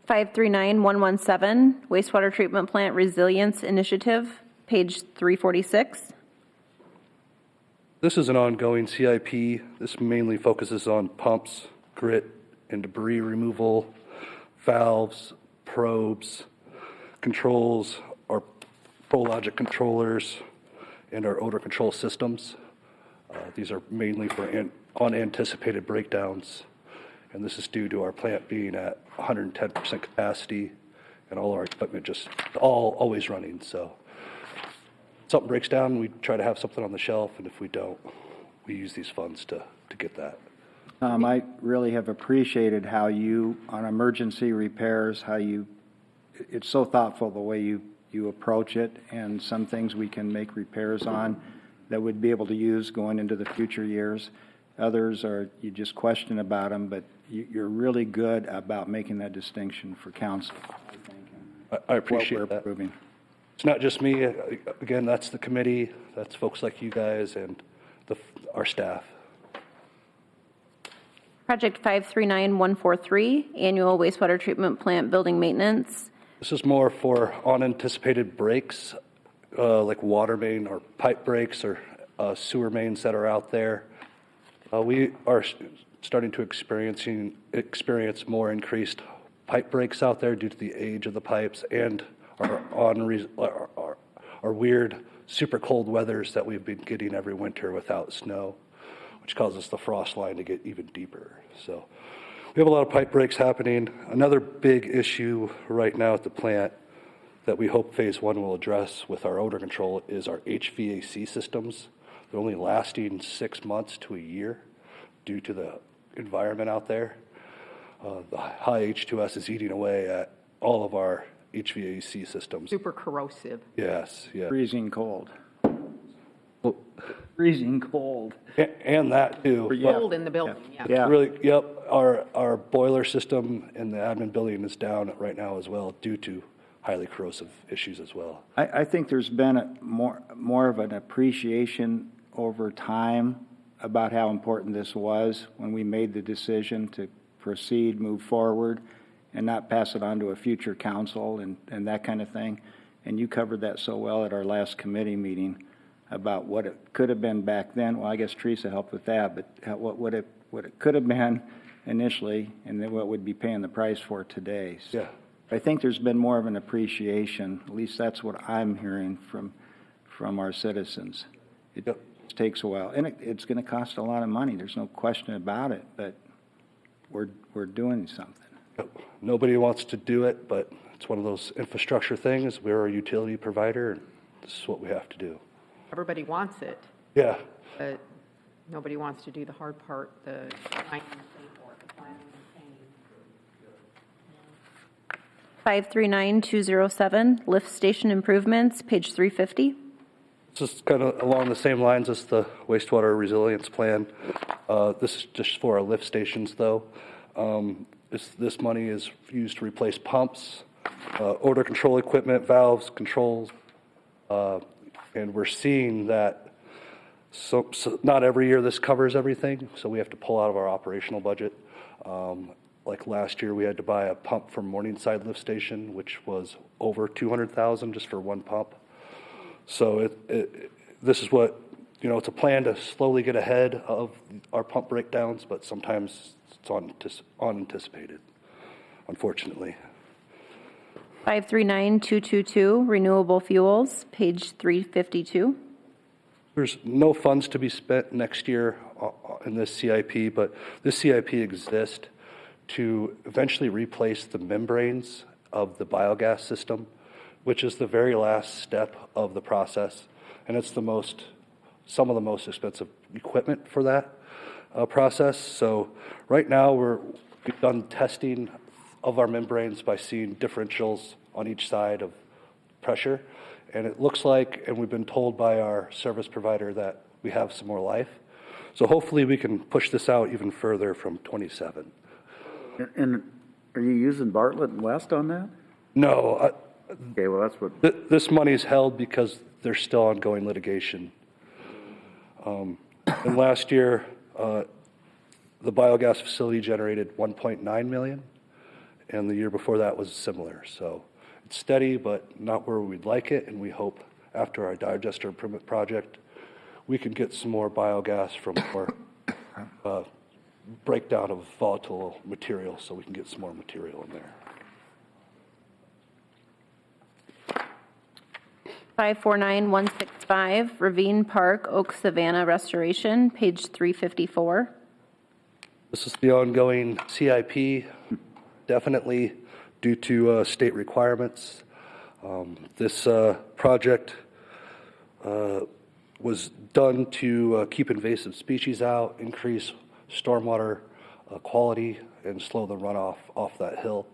539117, wastewater treatment plant resilience initiative, page 346. This is an ongoing CIP. This mainly focuses on pumps, grit, and debris removal, valves, probes, controls, our ProLogic controllers, and our odor control systems. These are mainly for unanticipated breakdowns, and this is due to our plant being at 110% capacity and all our equipment just always running. So if something breaks down, we try to have something on the shelf, and if we don't, we use these funds to get that. I really have appreciated how you, on emergency repairs, it's so thoughtful the way you approach it, and some things we can make repairs on that we'd be able to use going into the future years. Others are, you just question about them, but you're really good about making that distinction for council. I appreciate that. Approving. It's not just me. Again, that's the committee. That's folks like you guys and our staff. Project 539143, annual wastewater treatment plant building maintenance. This is more for unanticipated breaks, like water main or pipe breaks or sewer mains that are out there. We are starting to experience more increased pipe breaks out there due to the age of the pipes and our weird super cold weathers that we've been getting every winter without snow, which causes the frost line to get even deeper. So we have a lot of pipe breaks happening. Another big issue right now at the plant that we hope phase one will address with our odor control is our HVAC systems. They're only lasting 6 months to a year due to the environment out there. The high H2S is eating away at all of our HVAC systems. Super corrosive. Yes, yeah. Freezing cold. Freezing cold. And that too. Cold in the building, yeah. Yeah. Really, yep. Our boiler system in the admin building is down right now as well due to highly corrosive issues as well. I think there's been more of an appreciation over time about how important this was when we made the decision to proceed, move forward, and not pass it on to a future council and that kind of thing. And you covered that so well at our last committee meeting about what it could have been back then. Well, I guess Teresa helped with that, but what it could have been initially, and then what we'd be paying the price for today. So yeah. I think there's been more of an appreciation. At least that's what I'm hearing from our citizens. It takes a while, and it's going to cost a lot of money. There's no question about it. But we're doing something. Nobody wants to do it, but it's one of those infrastructure things. We're a utility provider, and this is what we have to do. Everybody wants it. Yeah. But nobody wants to do the hard part, the 539207, lift station improvements, page 350. This is kind of along the same lines as the wastewater resilience plan. This is just for our lift stations, though. This money is used to replace pumps, odor control equipment, valves, controls, and we're seeing that so not every year this covers everything, so we have to pull out of our operational budget. Like last year, we had to buy a pump from Morningside Lift Station, which was over $200,000 just for one pump. So this is what, it's a plan to slowly get ahead of our pump breakdowns, but sometimes it's unanticipated, unfortunately. 539222, renewable fuels, page 352. There's no funds to be spent next year in this CIP, but this CIP exists to eventually replace the membranes of the biogas system, which is the very last step of the process, and it's some of the most expensive equipment for that process. So right now we've done testing of our membranes by seeing differentials on each side of pressure, and it looks like, and we've been told by our service provider, that we have some more life. So hopefully we can push this out even further from 27. And are you using Bartlett and West on that? No, Okay, well, that's what, this money's held because there's still ongoing litigation. And last year, the biogas facility generated 1.9 million, and the year before that was similar. So it's steady, but not where we'd like it, and we hope after our digester improvement project, we can get some more biogas from more breakdown of volatile material, so we can get some more material in there. 549165, Ravine Park, Oak Savannah Restoration, page 354. This is the ongoing CIP, definitely due to state requirements. This project was done to keep invasive species out, increase stormwater quality, and slow the runoff off that hill.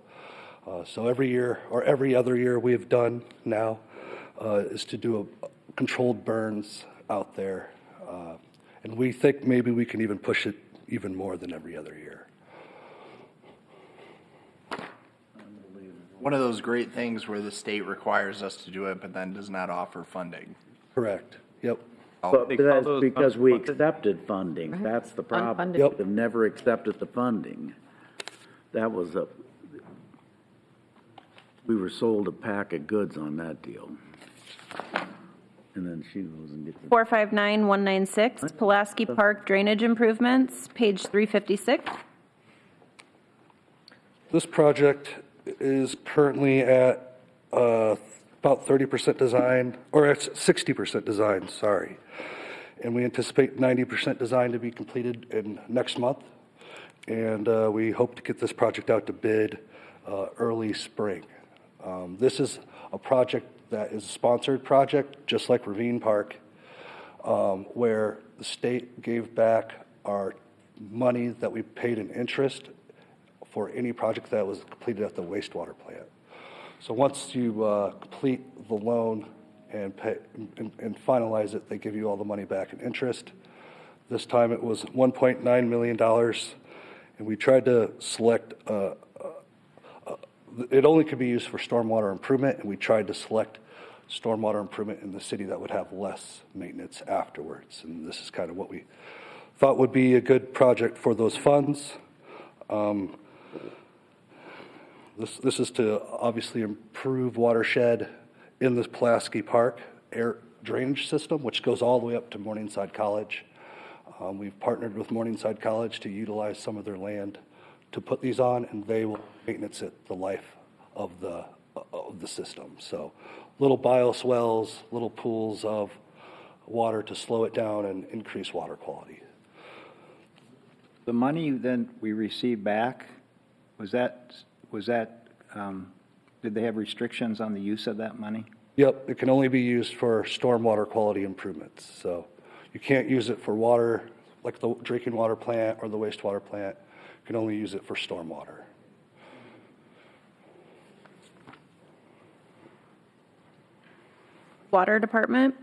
So every year, or every other year we have done now, is to do a controlled burns out there. And we think maybe we can even push it even more than every other year. One of those great things where the state requires us to do it, but then does not offer funding. Correct. Yep. but that's because we accepted funding. That's the problem. Unfunded. Yep. They've never accepted the funding. That was we were sold a pack of goods on that deal. And then she goes and gets 459196, Pulaski Park Drainage Improvements, page 356. This project is currently at about 30% design, or it's 60% design, sorry. And we anticipate 90% design to be completed in next month. And we hope to get this project out to bid early spring. This is a project that is a sponsored project, just like Ravine Park, where the state gave back our money that we paid in interest for any project that was completed at the wastewater plant. So once you complete the loan and pay and finalize it, they give you all the money back in interest. This time it was $1.9 million, and we tried to select it only could be used for stormwater improvement, and we tried to select stormwater improvement in the city that would have less maintenance afterwards. And this is kind of what we thought would be a good project for those funds. This is to obviously improve watershed in this Pulaski Park air drainage system, which goes all the way up to Morningside College. We've partnered with Morningside College to utilize some of their land to put these on, and they will maintenance it the life of the system. So little bioswells, little pools of water to slow it down and increase water quality. The money then we received back, did they have restrictions on the use of that money? Yep, it can only be used for stormwater quality improvements. So you can't use it for water, like the drinking water plant or the wastewater plant. You can only use it for stormwater. Water Department,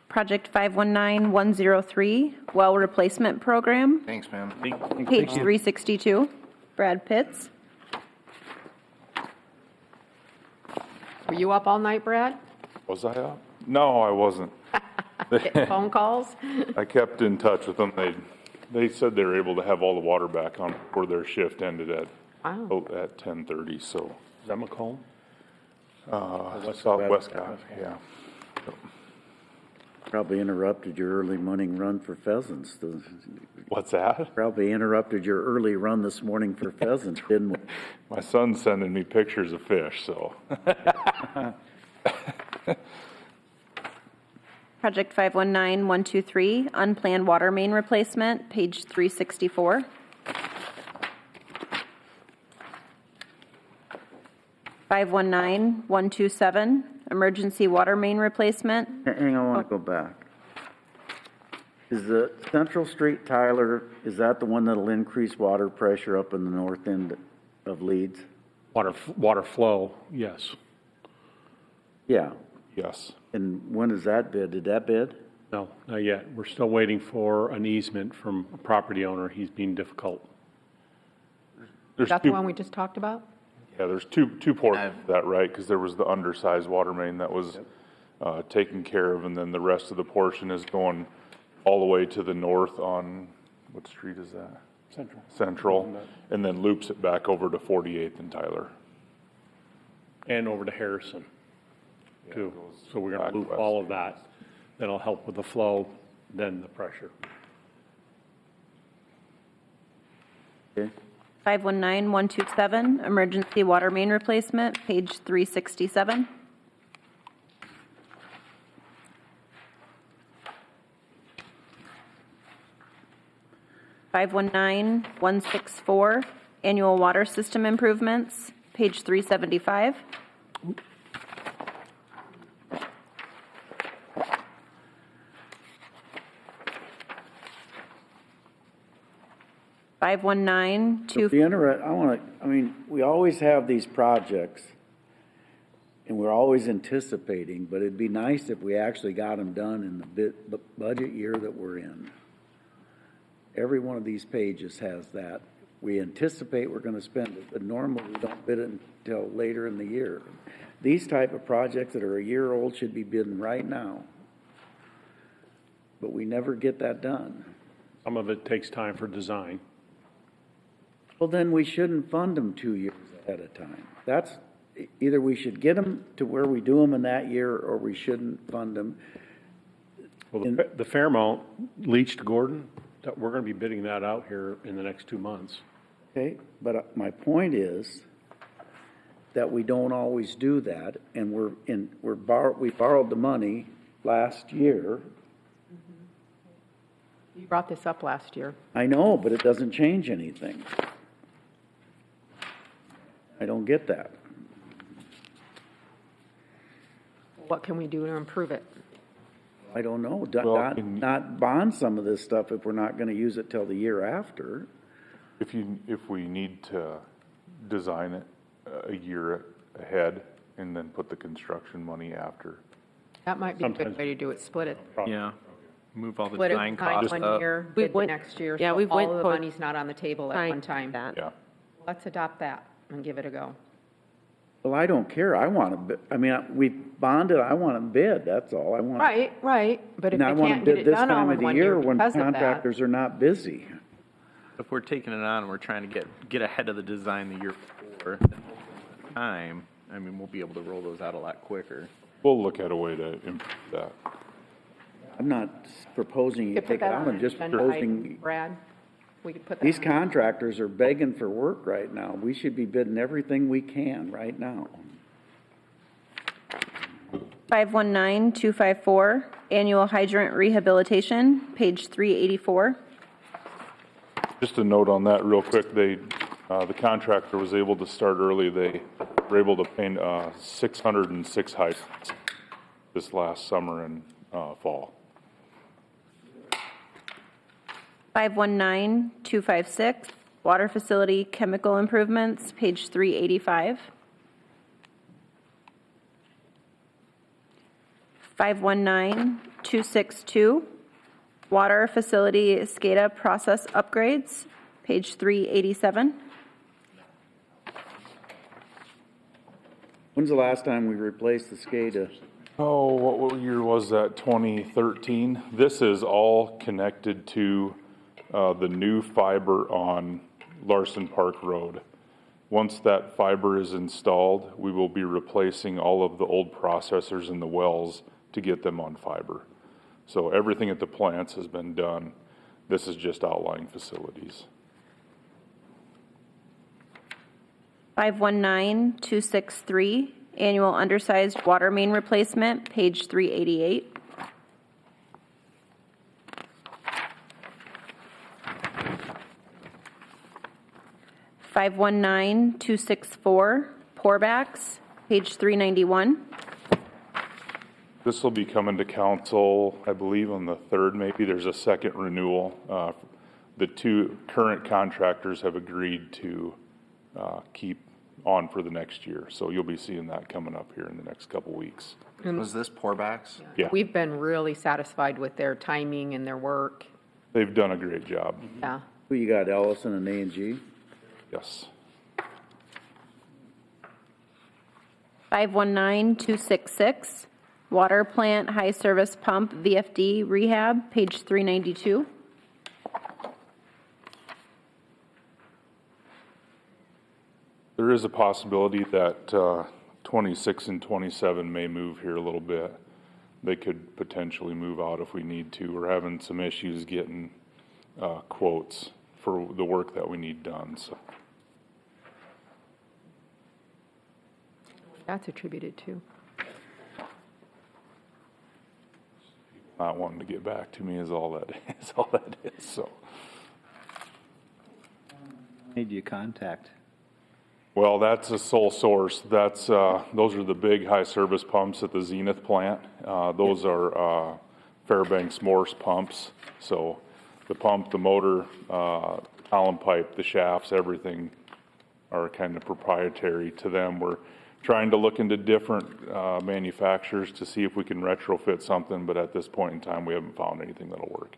Project 519103, Well Replacement Program, Thanks, ma'am. page 362, Brad Pitts. Were you up all night, Brad? Was I up? No, I wasn't. Getting phone calls? I kept in touch with them. They said they were able to have all the water back on before their shift ended at 10:30. So Is that McComb? Southwest guy, yeah. Probably interrupted your early morning run for pheasants. What's that? Probably interrupted your early run this morning for pheasants, didn't we? My son's sending me pictures of fish, so. Project 519123, Unplanned Water Main Replacement, page 364. $519,127, Emergency Water Main Replacement. Hang on, I want to go back. Is the Central Street Tyler, is that the one that'll increase water pressure up in the north end of Leeds? Water flow, yes. Yeah. Yes. And when is that bid? Did that bid? No, not yet. We're still waiting for an easement from a property owner. He's being difficult. Is that the one we just talked about? Yeah, there's two portions of that, right? Because there was the undersized water main that was taken care of, and then the rest of the portion is going all the way to the north on, what street is that? Central, and then loops it back over to 48th and Tyler. And over to Harrison, too. So we're going to loop all of that. That'll help with the flow, then the pressure. Okay. 519127, emergency water main replacement, page 367. $519,164, annual water system improvements, page 375. We always have these projects, and we're always anticipating, but it'd be nice if we actually got them done in the budget year that we're in. Every one of these pages has that. We anticipate we're gonna spend it, but normally we don't bid it until later in the year. These type of projects that are a year old should be bidding right now. But we never get that done. Some of it takes time for design. Well, then we shouldn't fund them 2 years ahead of time. That's, either we should get them to where we do them in that year, or we shouldn't fund them. Well, the Fairmount Leach to Gordon, we're going to be bidding that out here in the next 2 months. Okay, but my point is that we don't always do that, and we borrowed the money last year. You brought this up last year. I know, but it doesn't change anything. I don't get that. What can we do to improve it? I don't know. Not bond some of this stuff if we're not gonna use it till the year after. If we need to design it a year ahead and then put the construction money after. That might be a good way to do it, split it. Yeah. Move all the Split it design costs one up. year, bid the next year, yeah, so we've all went of the for- money's not on the table at one time. Yeah. Let's adopt that and give it a go. Well, I don't care. I want to, we bonded, I want to bid, that's all. I want. Right, but if And they I want can't to get bid it this done all time in of the one year year when because of that. contractors are not busy. If we're taking it on, and we're trying to get ahead of the design the year before, then time, we'll be able to roll those out a lot quicker. We'll look at a way to improve that. I'm not proposing you Could put take it that out, on I'm an just agenda proposing. item, Brad, we could put that. These on. contractors are begging for work right now. We should be bidding everything we can right now. 519254, annual hydrant rehabilitation, page 384. Just a note on that real quick, the contractor was able to start early. They were able to paint 606 hydrants this last summer and fall. 519256, water facility chemical improvements, page 385. 519262, water facility SCADA process upgrades, page 387. When's the last time we replaced the SCADA? Oh, what year was that? 2013? This is all connected to the new fiber on Larson Park Road. Once that fiber is installed, we will be replacing all of the old processors in the wells to get them on fiber. So everything at the plants has been done. This is just outlying facilities. 519263, annual undersized water main replacement, page 388. $519,264, pourbacks, page 391. This will be coming to council, I believe, on the 3rd, maybe. There's a second renewal. The two current contractors have agreed to keep on for the next year. So you'll be seeing that coming up here in the next couple weeks. Was this pourbacks? Yeah. We've been really satisfied with their timing and their work. They've done a great job. Yeah. Who you got, Ellison and A&G? Yes. 519266, water plant high service pump VFD rehab, page 392. There is a possibility that 26 and 27 may move here a little bit. They could potentially move out if we need to. We're having some issues getting quotes for the work that we need done. So That's attributed to. not wanting to get back to me is all that is. All that is. So Need you contact? well, that's a sole source. That's those are the big high service pumps at the Zenith plant. Those are Fairbanks Morse pumps. So the pump, the motor, column pipe, the shafts, everything are kind of proprietary to them. We're trying to look into different manufacturers to see if we can retrofit something, but at this point in time, we haven't found anything that'll work.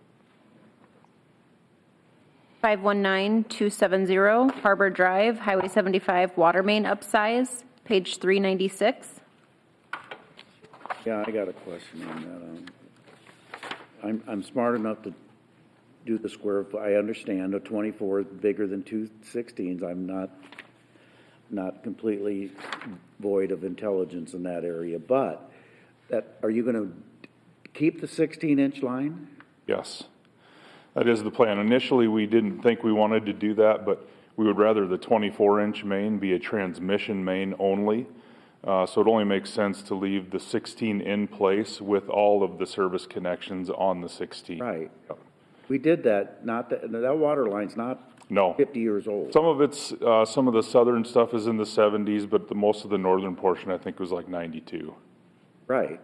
519270, Harbor Drive, Highway 75 water main upsize, page 396. Yeah, I got a question on that. I'm smart enough to do the square, I understand a 24 is bigger than two 16s. I'm not completely void of intelligence in that area, but are you going to keep the 16-inch line? Yes, that is the plan. Initially, we didn't think we wanted to do that, but we would rather the 24-inch main be a transmission main only. So it only makes sense to leave the 16 in place with all of the service connections on the 16. Right. Yep. We did that. That water line's not 50 years old. Some of it's some of the southern stuff is in the 70s, but most of the northern portion I think was like 92. Right.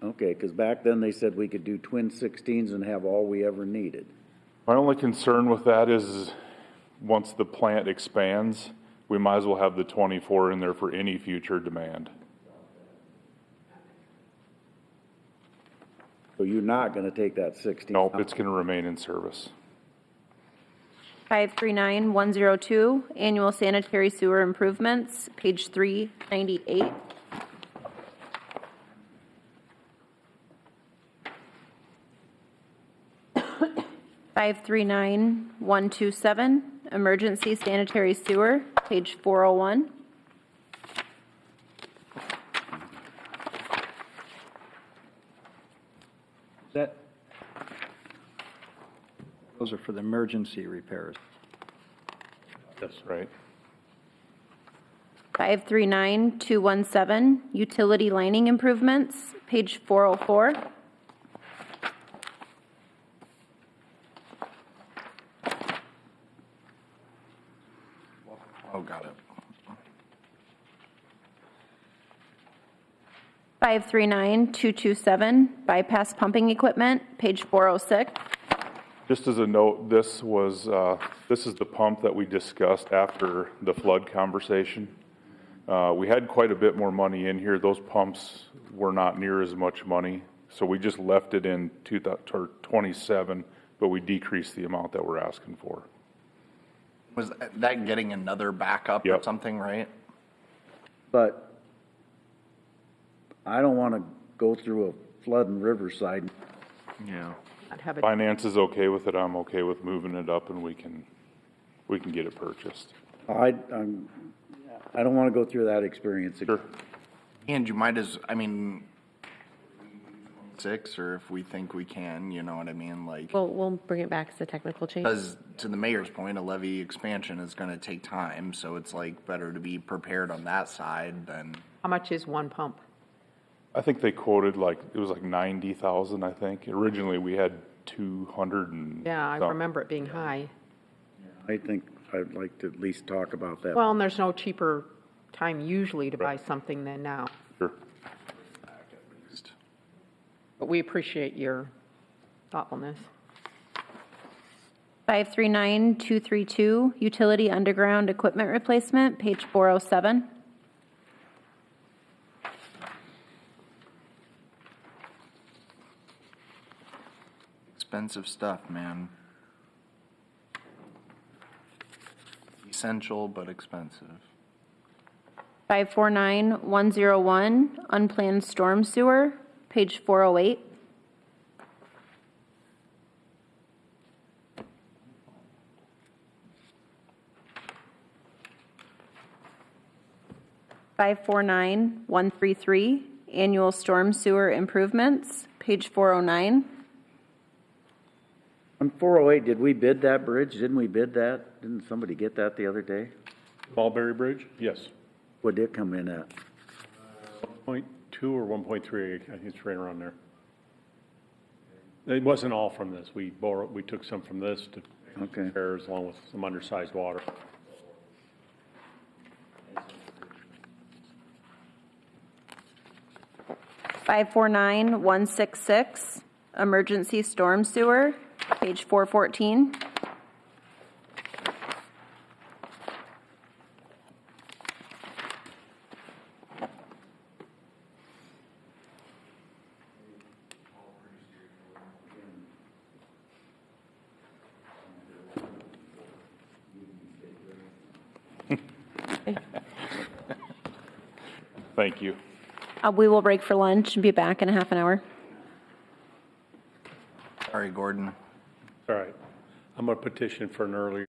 Okay, because back then they said we could do twin 16s and have all we ever needed. My only concern with that is once the plant expands, we might as well have the 24 in there for any future demand. So you're not going to take that 16? Nope, it's going to remain in service. 539102, annual sanitary sewer improvements, page 398. Five 39127, emergency sanitary sewer, page 401. Those are for the emergency repairs. That's right. 539217, utility lining improvements, page 404. Oh, got it. 539227, bypass pumping equipment, page 406. Just as a note, this is the pump that we discussed after the flood conversation. We had quite a bit more money in here. Those pumps were not near as much money, so we just left it in 27, but we decreased the amount that we're asking for. Was that getting another backup or something, right? But I don't want to go through a flood in Riverside. Yeah. Finance is okay with it. I'm okay with moving it up, and we can get it purchased. I don't want to go through that experience again. Sure. And you might six, or if we think we can, you know what I mean? Like, Well, we'll bring it back as a technical change. because to the mayor's point, a levy expansion is going to take time, so it's like better to be prepared on that side than. How much is one pump? I think they quoted it was like 90,000. I think originally we had 200 and. Yeah, I something. remember it being high. I think I'd like to at least talk about that. Well, and there's no cheaper time usually to buy something than now. Sure. But we appreciate your thoughtfulness. 539232, utility underground equipment replacement, page 407. Expensive stuff, man. Essential, but expensive. 549101, unplanned storm sewer, page 408. $549,133, annual storm sewer improvements, page 409. On 408, did we bid that bridge? Didn't we bid that? Didn't somebody get that the other day? Mulberry Bridge? Yes. What did it come in at? 1.2 or 1.3, I think it's right around there. It wasn't all from this. We took some from this to repairs along with some undersized water. $549,166, emergency storm sewer, page 414. Thank you. We will break for lunch and be back in a half an hour. Sorry, Gordon. All right. I'm going to petition for an early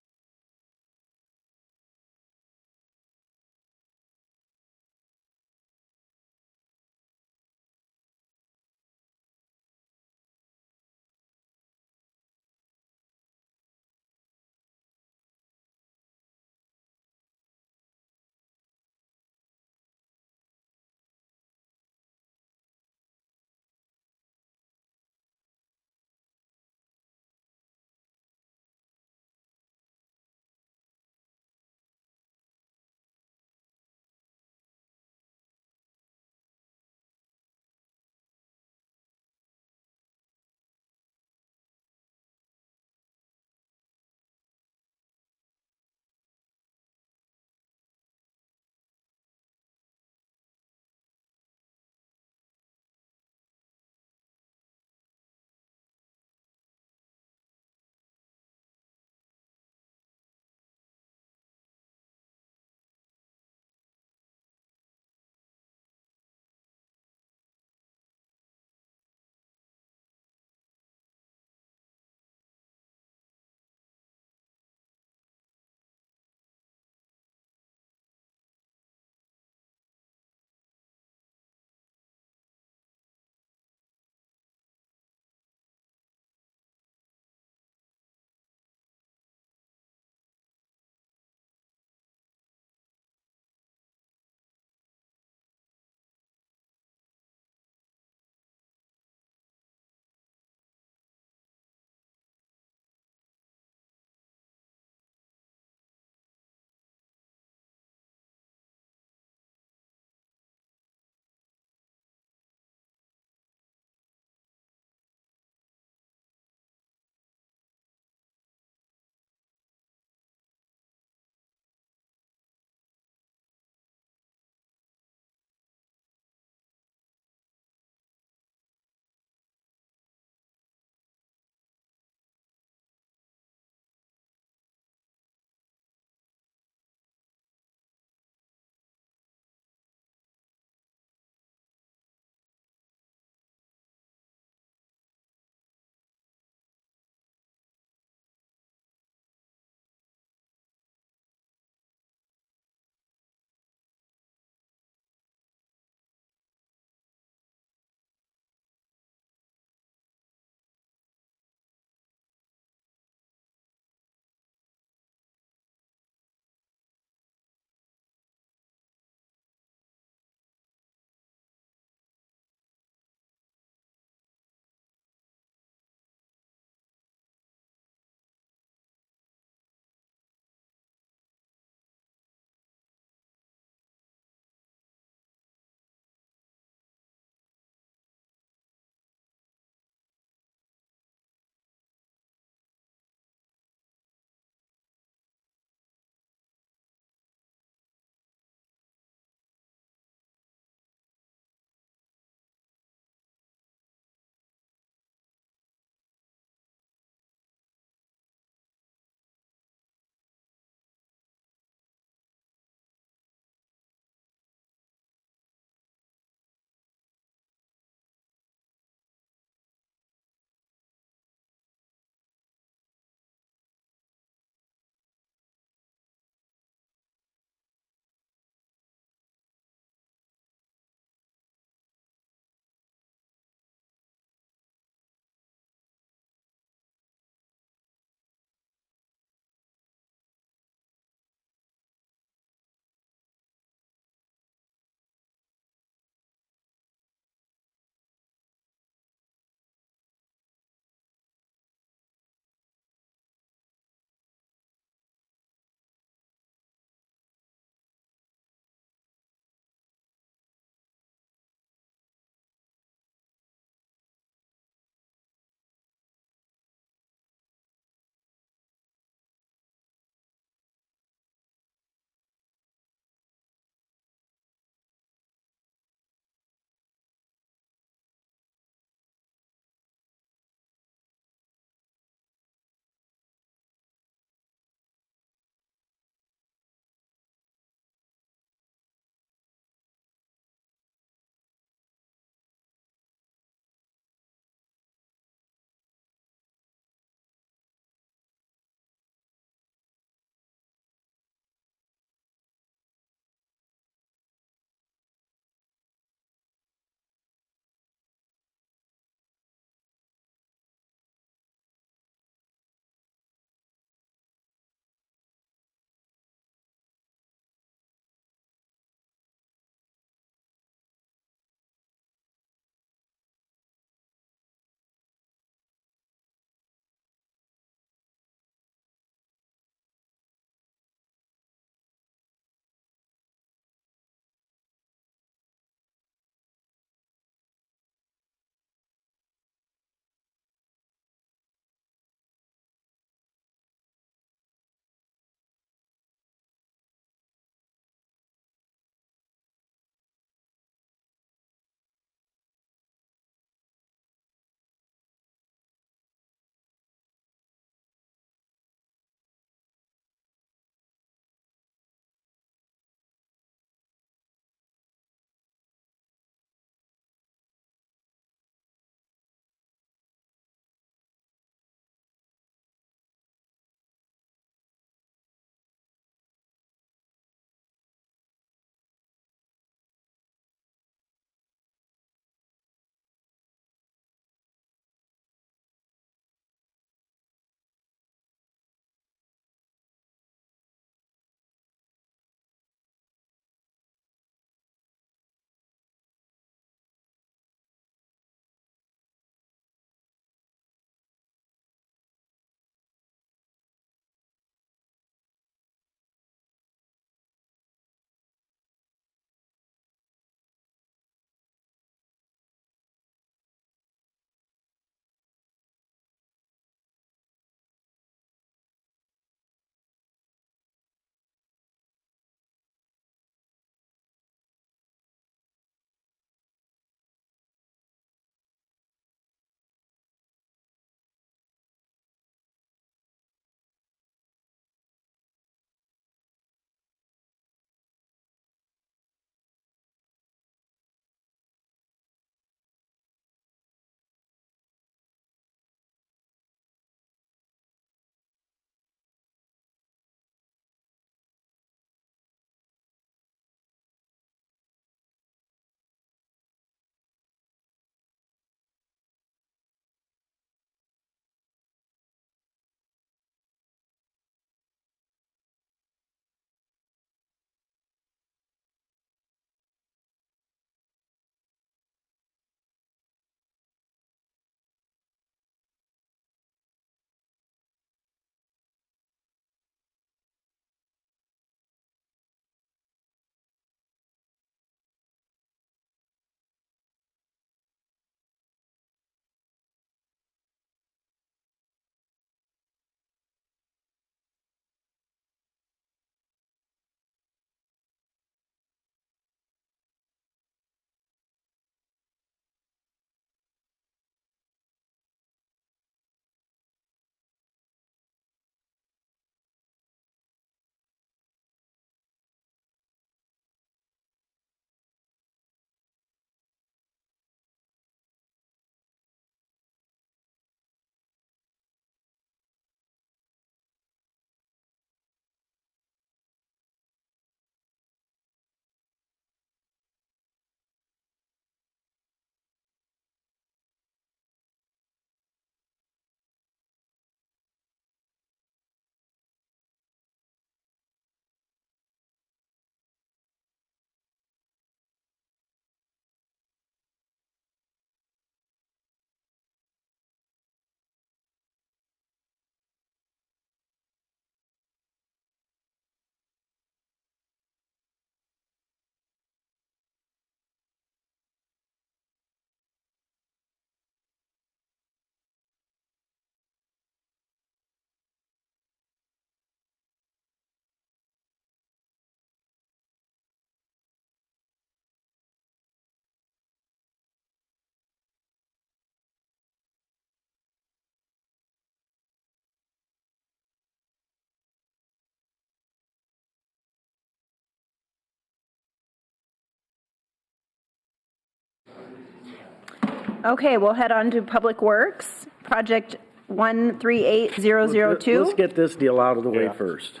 Okay, we'll head on to Public Works, project 138002. Let's get this deal out of the way first.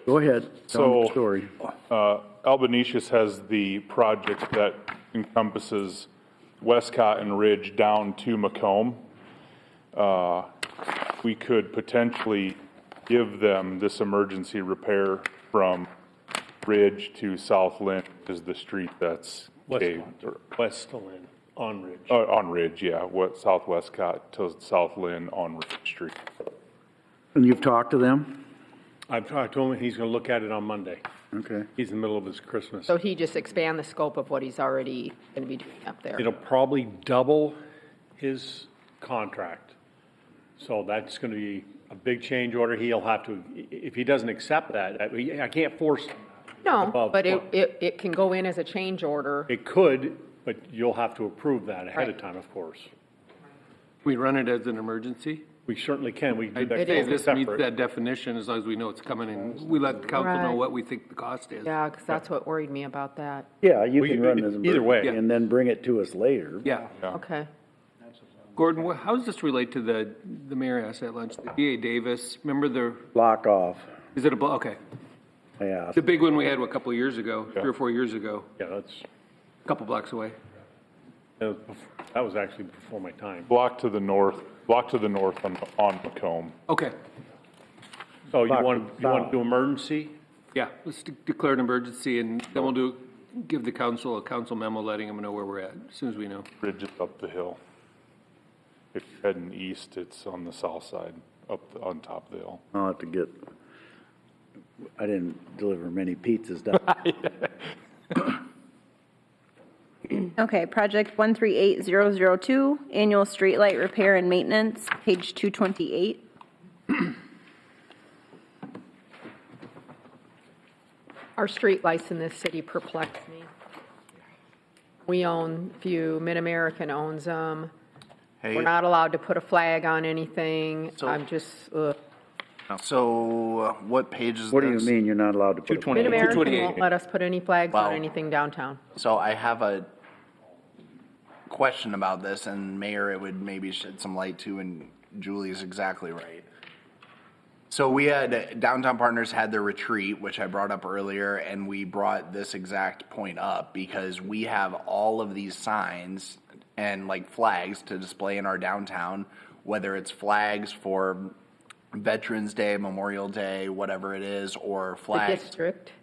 Go ahead. Tell me the So, story. Albanesius has the project that encompasses Westcott and Ridge down to Macomb. We could potentially give them this emergency repair from Ridge to South Lynn, is the street that's paved. West to Lynn, on Ridge. On Ridge, yeah, South Westcott to South Lynn on Ridge Street. And you've talked to them? I told him he's going to look at it on Monday. Okay. He's in the middle of his Christmas. So he just expand the scope of what he's already going to be doing up there. It'll probably double his contract. So that's going to be a big change order. He'll have to, if he doesn't accept that, I can't force him. No, above but what- it can go in as a change order. It could, but you'll have to approve that ahead of time, of course. We run it as an emergency? We certainly can. We do I'd that say this meets separate. that definition as long as we know it's coming and we let the council know Right. what we think the cost is. Yeah, because that's what worried me about that. Yeah, you can run this either way. and then bring it to us later. Yeah. Okay. Gordon, how does this relate to the mayor asked at lunch? The DA Davis, remember the, Block off. is it a, okay. Yeah. The big one we had a couple of years ago, 3 or 4 years ago, Yeah, that's, a couple blocks away. that was actually before my time. Block to the north on Macomb. Okay, So you Block want south. to do emergency? yeah, let's declare an emergency and then we'll give the council a council memo letting them know where we're at, as soon as we know. Ridge is up the hill. If you're heading east, it's on the south side, on top of the hill. I'll have to get, I didn't deliver many pizzas down. Okay, project 138002, annual streetlight repair and maintenance, page 228. Our streetlights in this city perplex me. We own a few, Mid-American owns them. Hey. We're not allowed to put a flag on anything. So- I'm just, ugh. So what page is this? What do you mean you're not allowed to put? 228. Mid-American 228. won't let us put any flags Wow. on anything downtown. So I have a question about this, and Mayor, it would maybe shed some light to, and Julie is exactly right. So we had, Downtown Partners had their retreat, which I brought up earlier, and we brought this exact point up because we have all of these signs and like flags to display in our downtown, whether it's flags for Veterans Day, Memorial Day, whatever it is, or flags.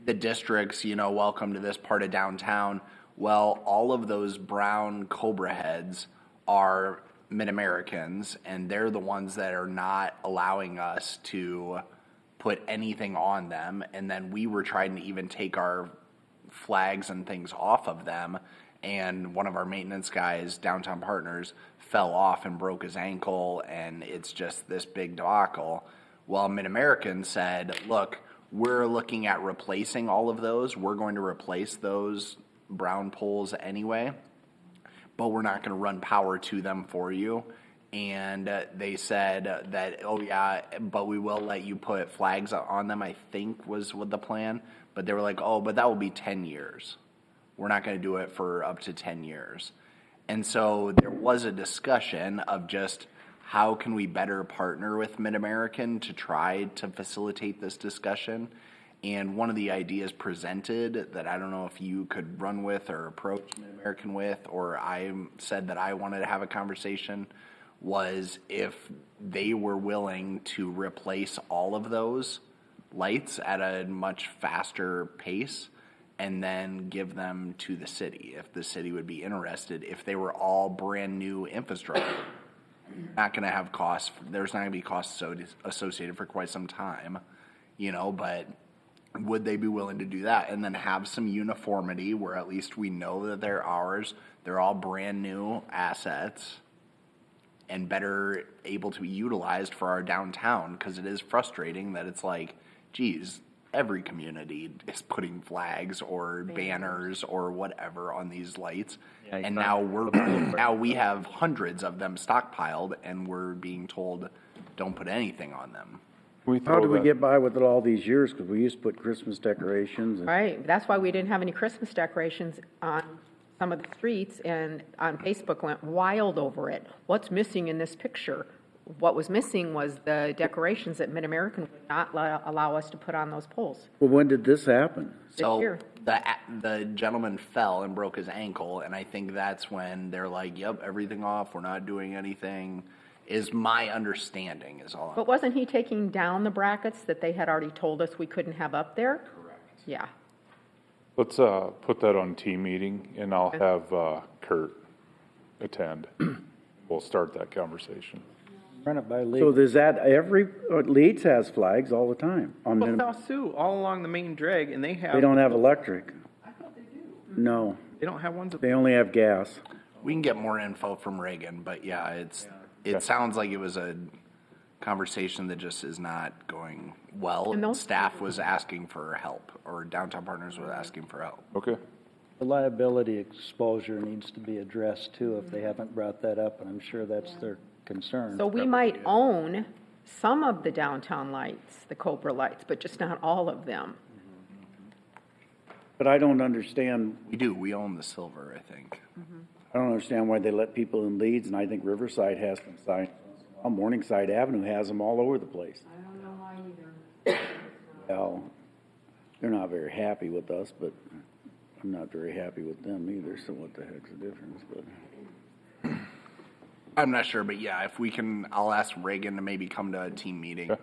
The districts, welcome to this part of downtown. Well, all of those brown Cobra heads are Mid-Americans, and they're the ones that are not allowing us to put anything on them. And then we were trying to even take our flags and things off of them, and one of our maintenance guys, Downtown Partners, fell off and broke his ankle, and it's just this big debacle. Well, Mid-American said, look, we're looking at replacing all of those. We're going to replace those brown poles anyway, but we're not going to run power to them for you. And they said that, oh yeah, but we will let you put flags on them, I think was what the plan. But they were like, oh, but that will be 10 years. We're not going to do it for up to 10 years. And so there was a discussion of just how can we better partner with Mid-American to try to facilitate this discussion. And one of the ideas presented that I don't know if you could run with or approach Mid-American with, or I said that I wanted to have a conversation, was if they were willing to replace all of those lights at a much faster pace and then give them to the city, if the city would be interested, if they were all brand new infrastructure. Not going to have costs, there's not going to be costs associated for quite some time, but would they be willing to do that and then have some uniformity where at least we know that they're ours, they're all brand new assets and better able to be utilized for our downtown, because it is frustrating that it's like, geez, every community is putting flags or banners or whatever on these lights. Yeah, and now now we have hundreds of them stockpiled and we're being told don't put anything on them. How did we get by with it all these years? Because we used to put Christmas decorations. And Right, that's why we didn't have any Christmas decorations on some of the streets and on Facebook went wild over it. What's missing in this picture? What was missing was the decorations that Mid-American would not allow us to put on those poles. Well, when did this happen? So year. the gentleman fell and broke his ankle, and I think that's when they're like, yep, everything off, we're not doing anything, is my understanding, is all. But wasn't he taking down the brackets that they had already told us we couldn't have up there? Correct. Yeah. Let's put that on team meeting, and I'll have Kurt attend. We'll start that conversation. Run it by Lee. So there's that, Leeds has flags all the time. On Well, South Sioux, all along the main drag, and they have. They don't have electric. I thought they do. No, They don't have ones. they only have gas. We can get more info from Reagan, but yeah, it sounds like it was a conversation that just is not going well. And those- Staff was asking for help, or Downtown Partners was asking for help. Okay. The liability exposure needs to be addressed too, if they haven't brought that up, and I'm sure that's their concern. So we might own some of the downtown lights, the Cobra lights, but just not all of them. But I don't understand, We do, we own the silver, I think. I don't understand why they let people in Leeds, and I think Riverside has some signs. Morningside Avenue has them all over the place. I don't know why either. Well, they're not very happy with us, but I'm not very happy with them either, so what the heck's the difference, but. I'm not sure, but yeah, if we can, I'll ask Reagan to maybe come to a team meeting. All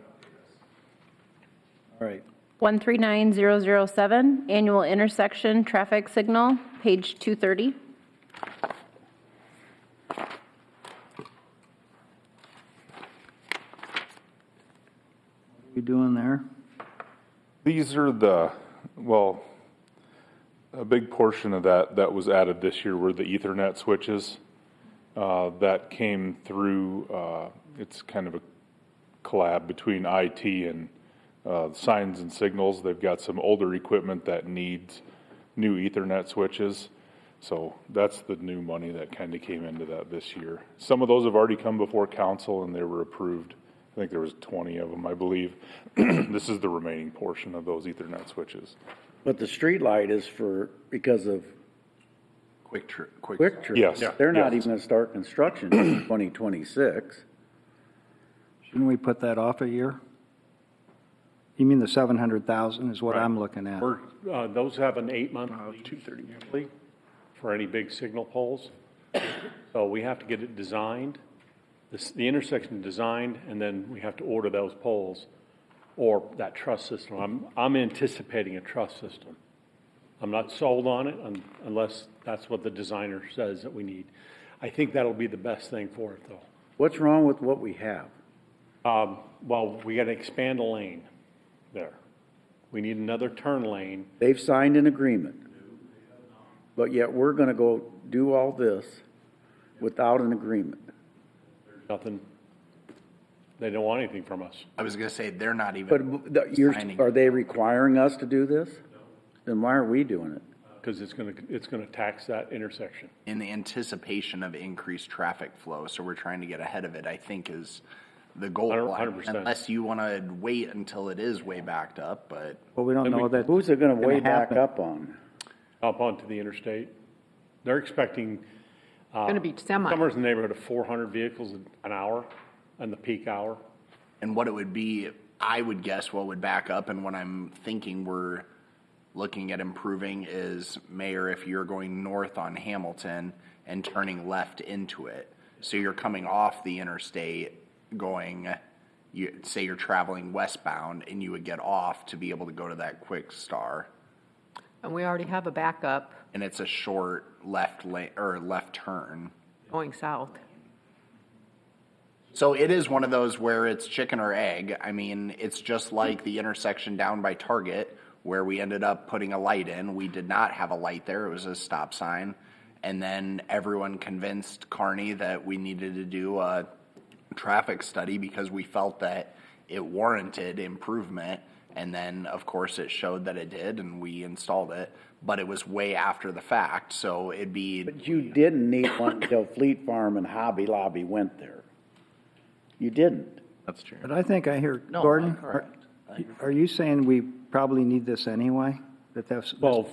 right. 139007, annual intersection traffic signal, page 230. What are we doing there? These are a big portion of that was added this year were the Ethernet switches. That came through, it's kind of a collab between IT and Signs and Signals. They've got some older equipment that needs new Ethernet switches. So that's the new money that kind of came into that this year. Some of those have already come before council and they were approved. I think there was 20 of them, I believe. This is the remaining portion of those Ethernet switches. But the street light is because of Quick Trip. Yes. They're not even gonna start construction in 2026. Shouldn't we put that off a year? You mean the 700,000 is what Right. I'm looking at? Those have an 8-month lead for any big signal poles. So we have to get it designed, the intersection designed, and then we have to order those poles or that truss system. I'm anticipating a truss system. I'm not sold on it unless that's what the designer says that we need. I think that'll be the best thing for it, though. What's wrong with what we have? Well, we got to expand a lane there. We need another turn lane. They've signed an agreement. But yet we're gonna go do all this without an agreement. Nothing. They don't want anything from us. I was gonna say, they're not even But signing. are they requiring us to do this? Then why are we doing it? Because it's going to tax that intersection. In the anticipation of increased traffic flow, so we're trying to get ahead of it, I think is the goal. 100%. Unless you want to wait until it is way backed up, but. Well, we don't know that. Who's it gonna gonna way back happen. up on? Up onto the interstate. They're expecting Gonna be semi. somewhere in the neighborhood of 400 vehicles an hour in the peak hour. And what it would be, I would guess what would back up, and what I'm thinking we're looking at improving is, Mayor, if you're going north on Hamilton and turning left into it. So you're coming off the interstate going, say you're traveling westbound, and you would get off to be able to go to that quick star. And we already have a backup And it's a short left lane, or left turn. going south. So it is one of those where it's chicken or egg. I mean, it's just like the intersection down by Target where we ended up putting a light in. We did not have a light there. It was a stop sign. And then everyone convinced Kearney that we needed to do a traffic study because we felt that it warranted improvement. And then, of course, it showed that it did, and we installed it. But it was way after the fact, so it'd be... But you didn't need one until Fleet Farm and Hobby Lobby went there. You didn't. That's true. But I think I hear, No, Gordon, correct. are you saying we probably need this anyway? That's Well,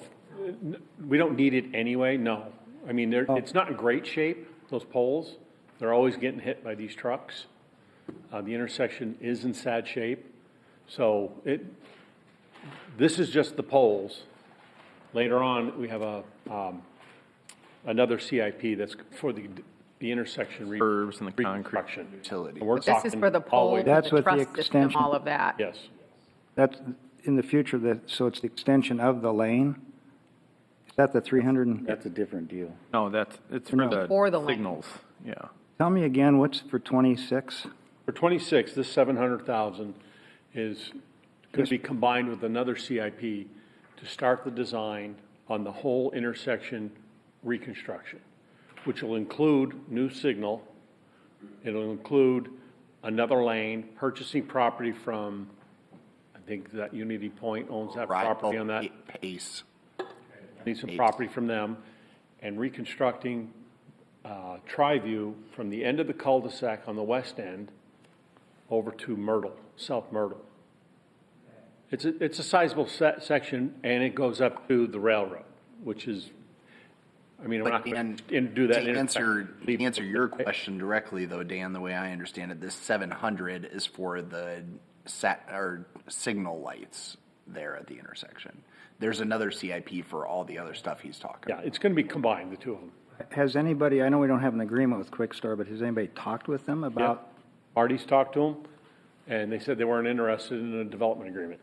we don't need it anyway, no. I mean, it's not in great shape, those poles. They're always getting hit by these trucks. The intersection is in sad shape. So this is just the poles. Later on, we have another CIP that's for the intersection. Curbs and the concrete reconstruction. utility. And we're This is talking for the poles, the That's what the truss system, extension- all of that. Yes. That's in the future, so it's the extension of the lane? Is that the 300? That's a different deal. No, it's for No. For the the lane. signals, yeah. Tell me again, what's for 26? For 26, this 700,000 is going to be combined with another CIP to start the design on the whole intersection reconstruction, which will include new signal. It'll include another lane, purchasing property from, I think that Unity Point owns that property on that. Pace. Need some property from them, and reconstructing Tri-View from the end of the cul-de-sac on the west end over to Myrtle, South Myrtle. It's a sizable section, and it goes up to the railroad, which is, I mean, we're not going to do that. To answer your question directly, though, Dan, the way I understand it, this 700 is for the signal lights there at the intersection. There's another CIP for all the other stuff he's talking about. Yeah, it's going to be combined, the two of them. Has anybody, I know we don't have an agreement with Quick Store, but has anybody talked with them about? Marty's talked to them, and they said they weren't interested in a development agreement.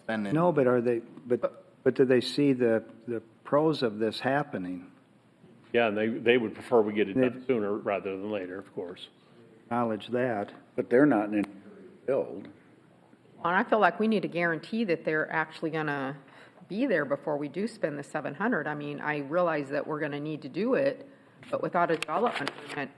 No, but are they, but do they see the pros of this happening? Yeah, and they would prefer we get it done sooner rather than later, of course. Acknowledge that. But they're not in a build. And I feel like we need to guarantee that they're actually going to be there before we do spend the 700. I mean, I realize that we're going to need to do it, but without a development agreement,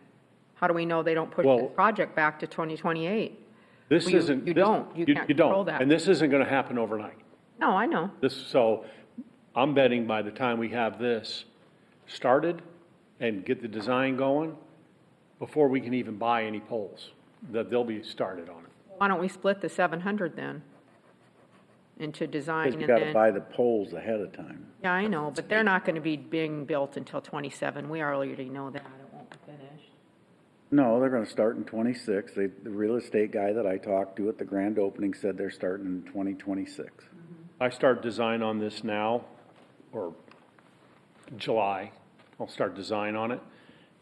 how do we know they don't push this project back to 2028? This You isn't. don't. You can't control that. And this isn't going to happen overnight. No, I know. So I'm betting by the time we have this started and get the design going, before we can even buy any poles, that they'll be started on it. Why don't we split the 700 then into design Because and you got to then? buy the poles ahead of time. Yeah, I know, but they're not going to be being built until 27. We already know that. It won't be finished. No, they're going to start in 26. The real estate guy that I talked to at the grand opening said they're starting in 2026. I start design on this now, or July. I'll start design on it.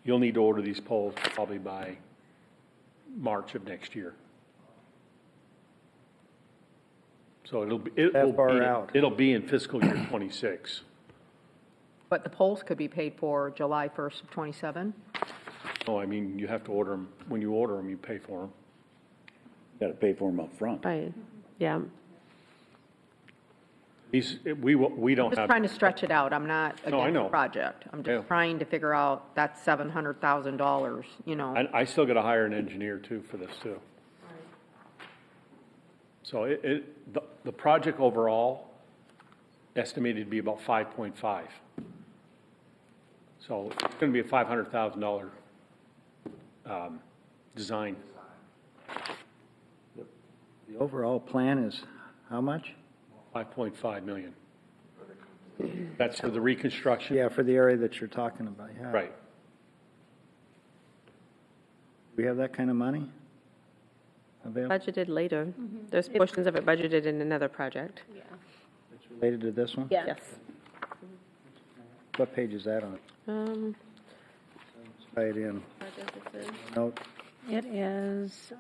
You'll need to order these poles probably by March of next year. So it'll be in fiscal year 26. But the poles could be paid for July 1st of 27? No, I mean, you have to order them. When you order them, you pay for them. Got to pay for them up front. Right, yeah. We don't I'm just have. trying to stretch it out. I'm not No, I against the know. project. I'm just Yeah. trying to figure out that $700,000, you know. I still got to hire an engineer too for this too. So the project overall estimated to be about 5.5. So it's going to be a $500,000 design. The overall plan is how much? 5.5 million. That's for the reconstruction? Yeah, for the area that you're talking about, yeah. Right. We have that kind of money available? Budgeted later. There's portions of it budgeted in another project. It's related to this one? Yes. What page is that on? Try it in. Note. It is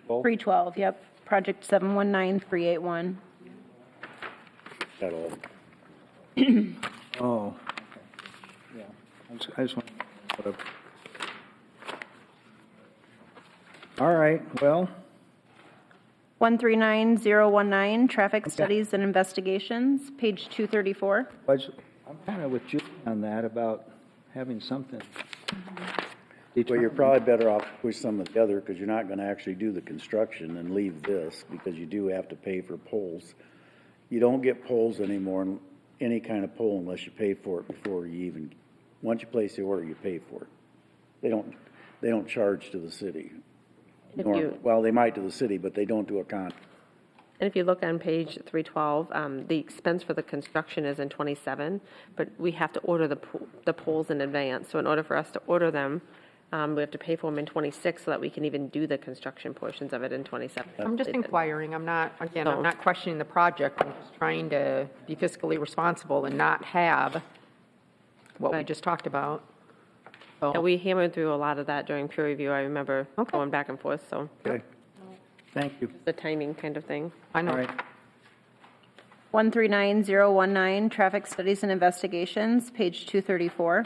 312, yep. Project 719381. Got all. Oh. Yeah. I just want to put up. All right, well. 139019, Traffic Studies and Investigations, page 234. I'm kind of with Julie on that about having something. Well, you're probably better off to push some of the other because you're not going to actually do the construction and leave this because you do have to pay for poles. You don't get poles anymore, any kind of pole, unless you pay for it before you even, once you place the order, you pay for it. They don't charge to the city. Well, they might to the city, but they don't do a contract. And if you look on page 312, the expense for the construction is in 27, but we have to order the poles in advance. So in order for us to order them, we have to pay for them in 26 so that we can even do the construction portions of it in 27. I'm just inquiring. I'm not questioning the project. I'm just trying to be fiscally responsible and not have what we just talked about. So. Yeah, we hammered through a lot of that during peer review. I remember going back and forth, so. Okay. Thank you. The timing kind of thing. I know. All right. 139019, Traffic Studies and Investigations, page 234.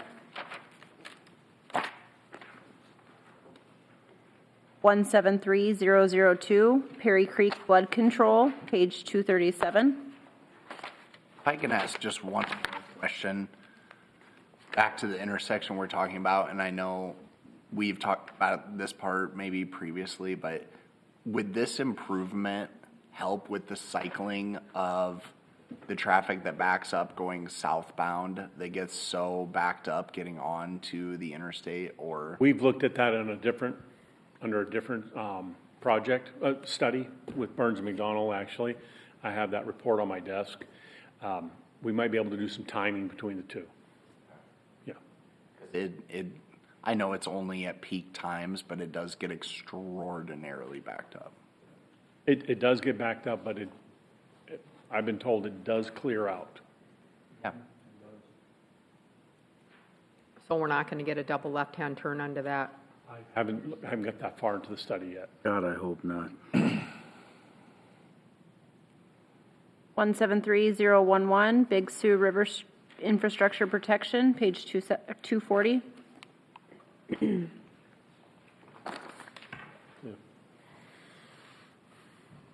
173002, Perry Creek Flood Control, page 237. If I can ask just one more question, back to the intersection we're talking about, and I know we've talked about this part maybe previously, but would this improvement help with the cycling of the traffic that backs up going southbound that gets so backed up getting on to the interstate? Or We've looked at that under a different project study with Burns and McDonnell, actually. I have that report on my desk. We might be able to do some timing between the two. Yeah. I know it's only at peak times, but it does get extraordinarily backed up. It does get backed up, but I've been told it does clear out. Yeah. So we're not going to get a double left-hand turn under that? I haven't got that far into the study yet. God, I hope not. 173011, Big Sioux River Infrastructure Protection, page 240.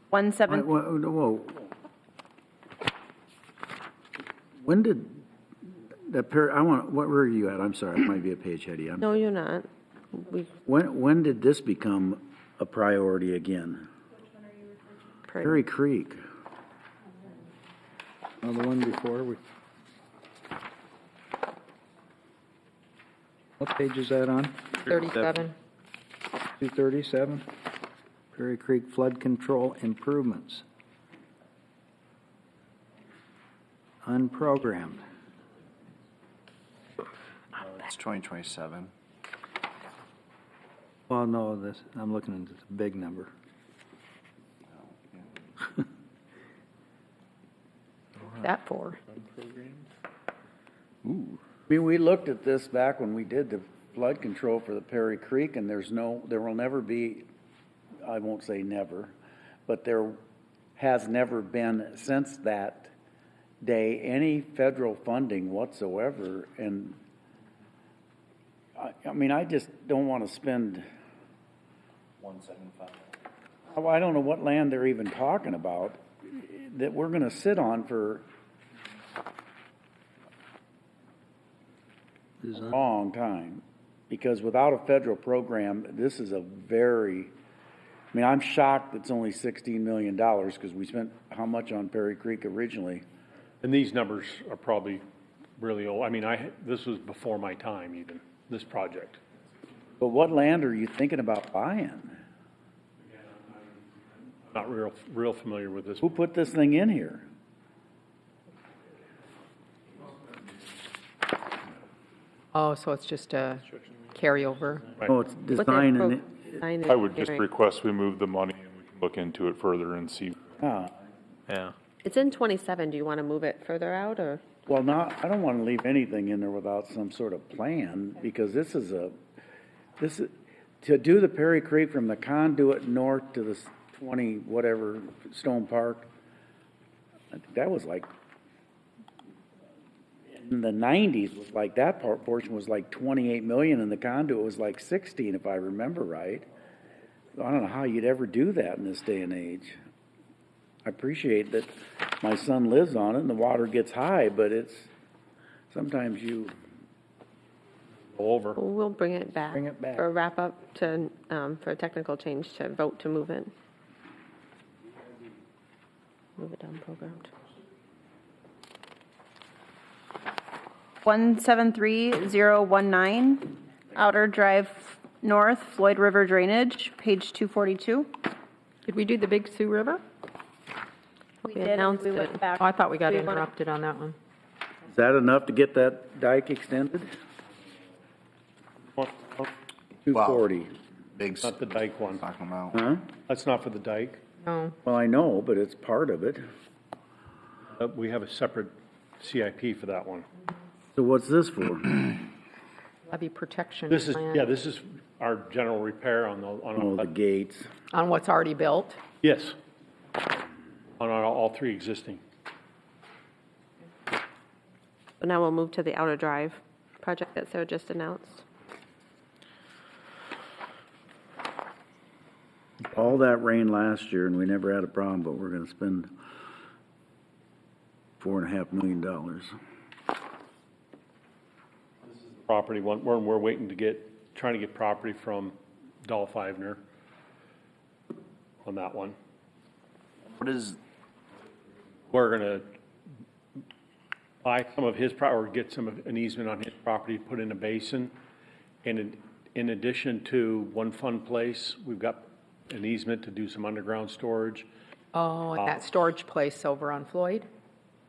Whoa. When did that what were you at? I'm sorry, it might be a page ahead of you. No, you're not. When did this become a priority again? Perry Creek. Oh, the one before What page is that on? 37. 237. Perry Creek Flood Control Improvements. Unprogrammed. It's 2027. Well, no, I'm looking at this big number. That for? Ooh. I mean, we looked at this back when we did the flood control for the Perry Creek, and there will never be, I won't say never, but there has never been since that day any federal funding whatsoever. And I mean, I just don't want to spend 175. I don't know what land they're even talking about that we're going to sit on for a long time, because without a federal program, this is I'm shocked it's only $16 million, because we spent how much on Perry Creek originally? And these numbers are probably really old. I mean, this was before my time even, this project. But what land are you thinking about buying? Not real familiar with this. Who put this thing in here? Oh, so it's just a carryover? Right. Oh, it's design and I would just request we move the money and we can look into it further and see. Yeah. It's in 27. Do you want to move it further out, or? Well, I don't want to leave anything in there without some sort of plan, because this is to do the Perry Creek from the conduit north to the 20 whatever Stone Park. I think that was like in the 90s. Was like that portion was like 28 million, and the conduit was like 16, if I remember right. I don't know how you'd ever do that in this day and age. I appreciate that my son lives on it and the water gets high, but sometimes you go over. We'll bring it back. Bring it back. For a wrap up for a technical change to vote to move it. Move it down programmed. 173019, Outer Drive North, Floyd River Drainage, page 242. Did we do the Big Sioux River? We We did, and announced we it. went back. Oh, I thought we got Do you wanna- interrupted on that one. Is that enough to get that dike extended? 240. Big. Not the dike one. Talking about. Huh? That's not for the dike. No. Well, I know, but it's part of it. We have a separate CIP for that one. So what's this for? Levy protection This is, plan. yeah, this is our general repair on the, Oh, the gates. On what's already built. yes. On all three existing. So now we'll move to the Outer Drive project that Sarah just announced. All that rain last year and we never had a problem, but we're gonna spend $4.5 million. Property one, we're waiting to trying to get property from Dolph Ivner on that one. What is, We're gonna buy some of his or get an easement on his property, put in a basin. And in addition to One Fun Place, we've got an easement to do some underground storage. Oh, and that storage place over on Floyd?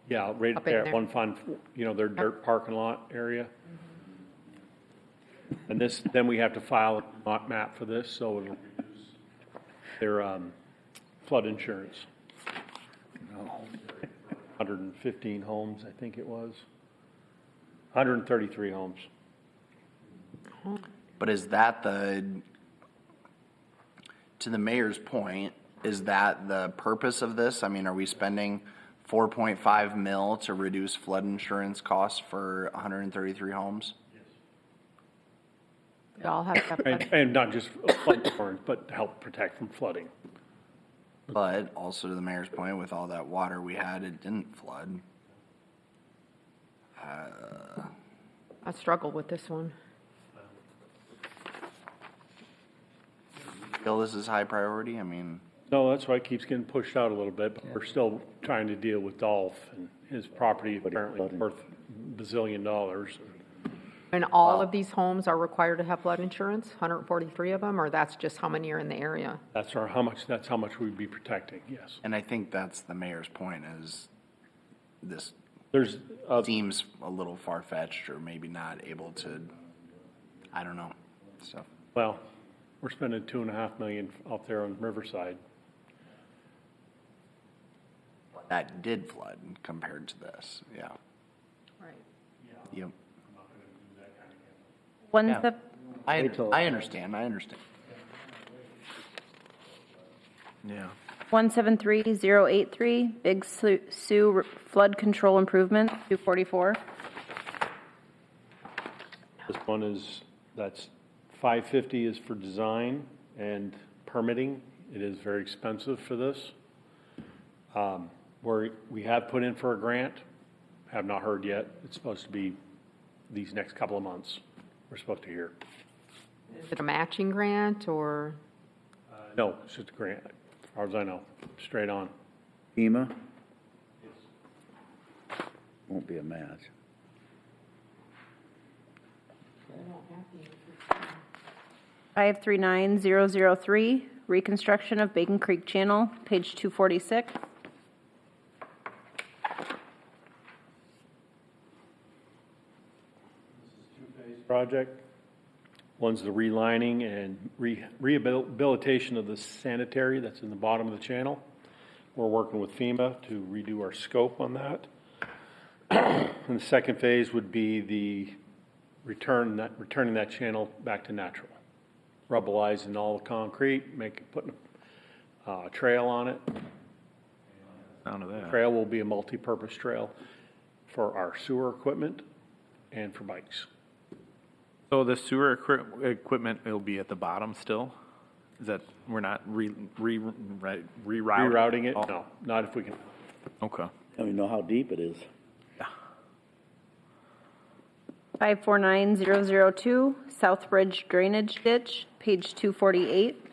Yeah, right Up in there at there. One Fun, their dirt parking lot area. And then we have to file a map for this, so it'll reduce their flood insurance. 115 homes, I think it was. 133 homes. but is that to the mayor's point, is that the purpose of this? I mean, are we spending 4.5 mil to reduce flood insurance costs for 133 homes? They all have that. And not just flood insurance, but to help protect from flooding. But also to the mayor's point, with all that water we had, it didn't flood. I struggle with this one. Feel this is high priority? I mean, No, that's why it keeps getting pushed out a little bit, but we're still trying to deal with Dolph and his property apparently worth $1 bazillion. And all of these homes are required to have flood insurance, 143 of them, or that's just how many are in the area? That's how much we'd be protecting, yes. and I think that's the mayor's point is this There's, seems a little far-fetched or maybe not able to, I don't know, stuff. well, we're spending $2.5 million out there on Riverside. That did flood compared to this, yeah. Right. Yep. One Yeah. sep- I understand. Yeah. 173083, Big Sioux Flood Control Improvement, 244. This one that's $550 is for design and permitting. It is very expensive for this. We have put in for a grant, have not heard yet. It's supposed to be these next couple of months. We're supposed to hear. Is it a matching grant or? No, it's just a grant, as far as I know, straight on. FEMA? Won't be a match. Five 539003, reconstruction of Bacon Creek Channel, page 246. Project. One's the relining and rehabilitation of the sanitary that's in the bottom of the channel. We're working with FEMA to redo our scope on that. And the second phase would be the returning that channel back to natural. Rubbleizing all the concrete, putting a trail on it. Sound of that. Trail will be a multi-purpose trail for our sewer equipment and for bikes. So the sewer equipment will be at the bottom still? Is that, we're not rerouting? Rerouting it? No, not if we can. Okay. Let me know how deep it is. 549002, Southbridge Drainage Ditch, page 248.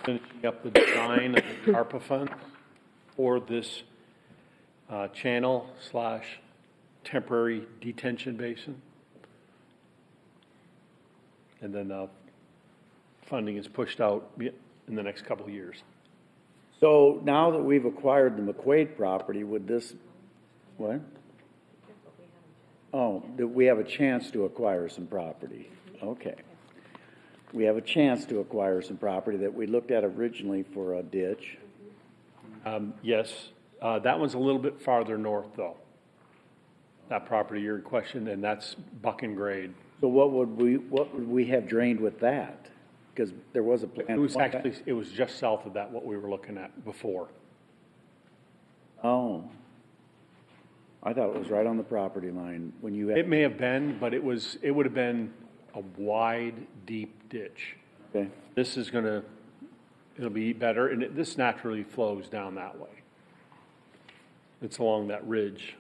Finishing up the design of the ARPA funds for this channel/temporary detention basin. And then funding is pushed out in the next couple of years. So now that we've acquired the McQuaid property, would this, what? Oh, that we have a chance to acquire some property. Okay. We have a chance to acquire some property that we looked at originally for a ditch. Yes, that one's a little bit farther north, though. That property you're questioning, and that's buck and grade. So what would we have drained with that? Because there was a plan. It was just south of that, what we were looking at before. Oh. I thought it was right on the property line when you had. It may have been, but it would have been a wide, deep ditch. Okay. This is it'll be better, and this naturally flows down that way. It's along that ridge.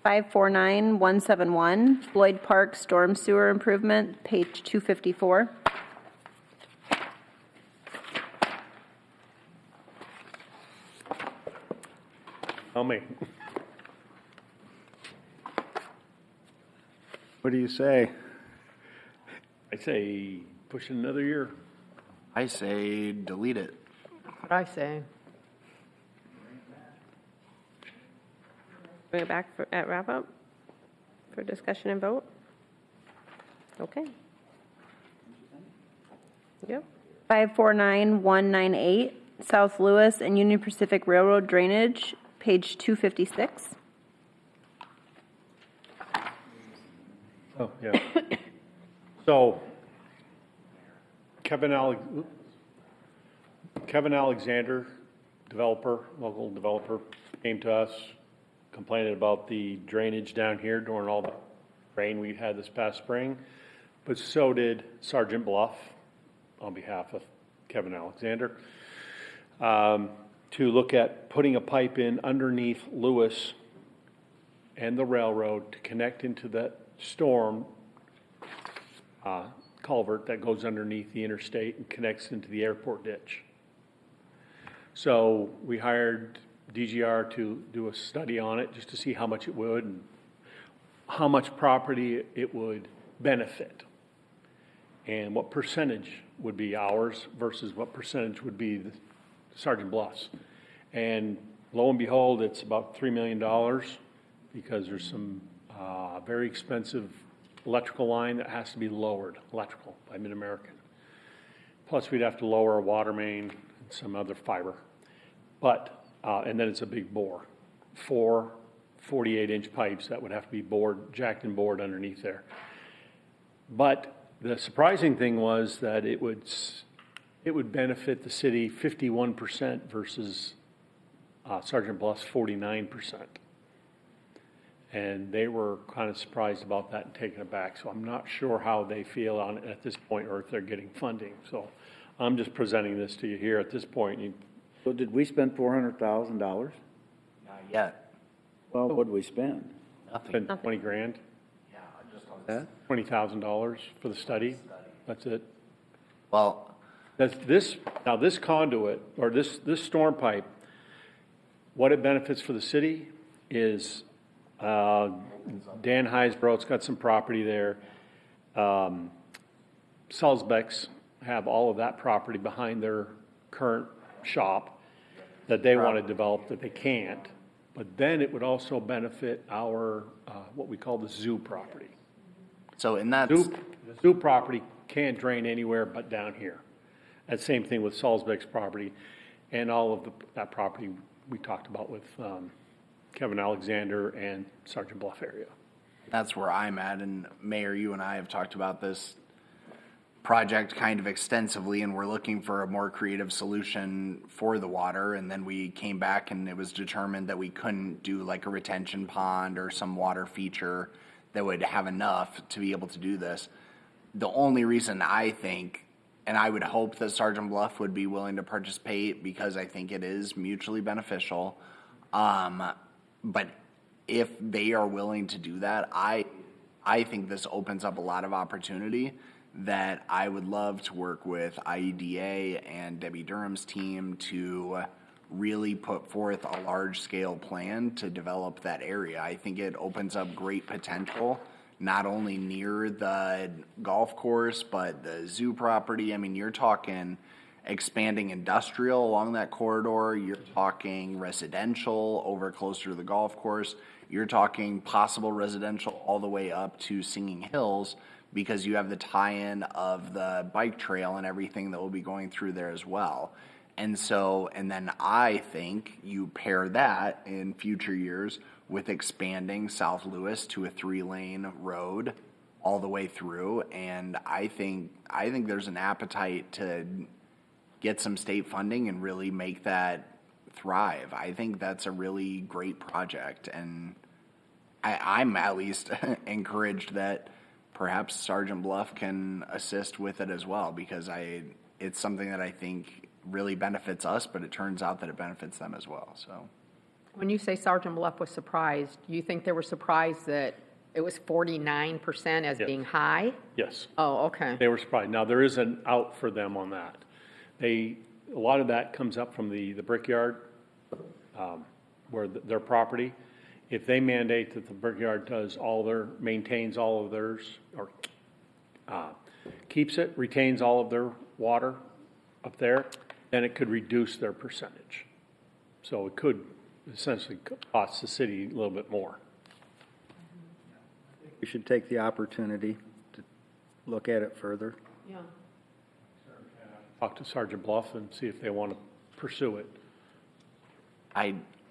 549171, Floyd Park Storm Sewer Improvement, page 254. Tell me. What do you say? I say push it another year. I say delete it. What I say. Bring it back at wrap up for discussion and vote? Okay. Yep. 549198, South Lewis and Union Pacific Railroad Drainage, page 256. Oh, yeah. So, Kevin Alexander, local developer, came to us complaining about the drainage down here during all the rain we had this past spring, but so did Sergeant Bluff on behalf of Kevin Alexander, to look at putting a pipe in underneath Lewis and the railroad to connect into that storm culvert that goes underneath the interstate and connects into the airport ditch. So we hired DGR to do a study on it just to see how much it would and how much property it would benefit and what percentage would be ours versus what percentage would be the Sergeant Bluff's. And lo and behold, it's about $3 million because there's some very expensive electrical line that has to be lowered, electrical, by Mid-American. Plus, we'd have to lower a water main and some other fiber. But, and then it's a big bore. 4 48-inch pipes that would have to be jacked and bored underneath there. But the surprising thing was that it would benefit the city 51% versus Sergeant Bluff's 49%. And they were kind of surprised about that and taken it back. So I'm not sure how they feel on it at this point or if they're getting funding. So I'm just presenting this to you here at this point. So did we spend $400,000? Not yet. Well, what did we spend? Spent 20 grand. Yeah, just on that. $20,000 for the study. That's it. Well, this conduit or this storm pipe, what it benefits for the city is Dan Heisbro's got some property there. Salzbeck's have all of that property behind their current shop that they want to develop that they can't. But then it would also benefit our, what we call the Sioux property. So in that... The Sioux property can't drain anywhere but down here. That same thing with Salzbeck's property and all of that property we talked about with Kevin Alexander and Sergeant Bluff area. That's where I'm at, and Mayor, you and I have talked about this project kind of extensively, and we're looking for a more creative solution for the water, and then we came back and it was determined that we couldn't do like a retention pond or some water feature that would have enough to be able to do this. The only reason I think, and I would hope that Sergeant Bluff would be willing to participate because I think it is mutually beneficial, but if they are willing to do that, I think this opens up a lot of opportunity that I would love to work with IEDA and Debbie Durham's team to really put forth a large-scale plan to develop that area. I think it opens up great potential, not only near the golf course, but the zoo property. I mean, you're talking expanding industrial along that corridor. You're talking residential over closer to the golf course. You're talking possible residential all the way up to Singing Hills, because you have the tie-in of the bike trail and everything that will be going through there as well. And so, and then I think you pair that in future years with expanding South Lewis to a 3-lane road all the way through. And I think there's an appetite to get some state funding and really make that thrive. I think that's a really great project. And I'm at least encouraged that perhaps Sergeant Bluff can assist with it as well, because it's something that I think really benefits us, but it turns out that it benefits them as well. So, when you say Sergeant Bluff was surprised, you think they were surprised that it was 49% as being high? Yes. Oh, okay. They were surprised. Now, there is an out for them on that. A lot of that comes up from the Brickyard, where their property. If they mandate that the Brickyard maintains all of theirs, or keeps it, retains all of their water up there, then it could reduce their percentage. So it could essentially cost the city a little bit more. We should take the opportunity to look at it further. Yeah. Talk to Sergeant Bluff and see if they want to pursue it.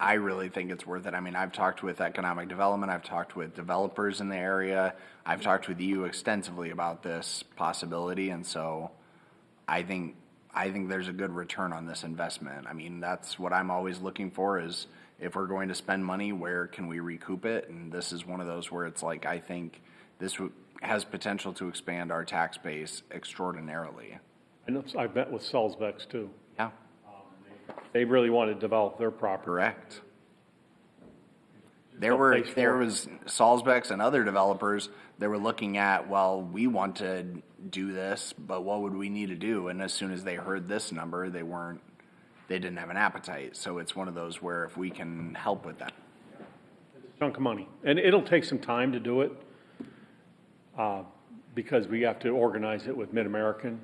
I really think it's worth it. I mean, I've talked with economic development. I've talked with developers in the area. I've talked with you extensively about this possibility. And so I think there's a good return on this investment. I mean, that's what I'm always looking for, is if we're going to spend money, where can we recoup it? And this is one of those where it's like, I think this has potential to expand our tax base extraordinarily. I bet with Salzbeck's too. Yeah. They really want to develop their property. Correct. There was Salzbeck's and other developers that were looking at, well, we want to do this, but what would we need to do? And as soon as they heard this number, they didn't have an appetite. So it's one of those where if we can help with that. It's a chunk of money. And it'll take some time to do it, because we have to organize it with Mid-American,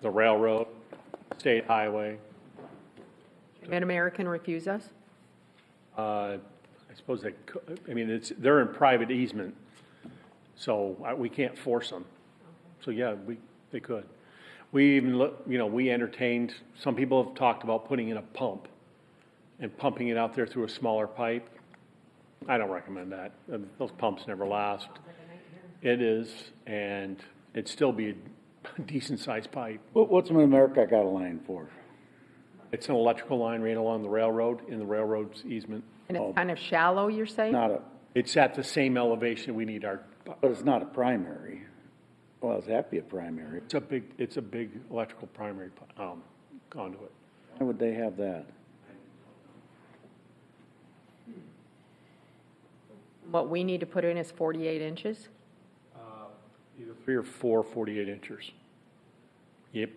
the railroad, state highway. Mid-American refuse us? I suppose they could. I mean, they're in private easement, so we can't force them. So yeah, they could. We even we entertained, some people have talked about putting in a pump and pumping it out there through a smaller pipe. I don't recommend that. Those pumps never last. It is, and it'd still be a decent sized pipe. What's Mid-America got a line for? It's an electrical line right along the railroad, in the railroad's easement. And it's kind of shallow, you're saying? It's at the same elevation we need our. But it's not a primary. Well, it's have to be a primary. It's a big electrical primary conduit. Why would they have that? What we need to put in is 48 inches? Either 3 or 4 48 inchers. Yep.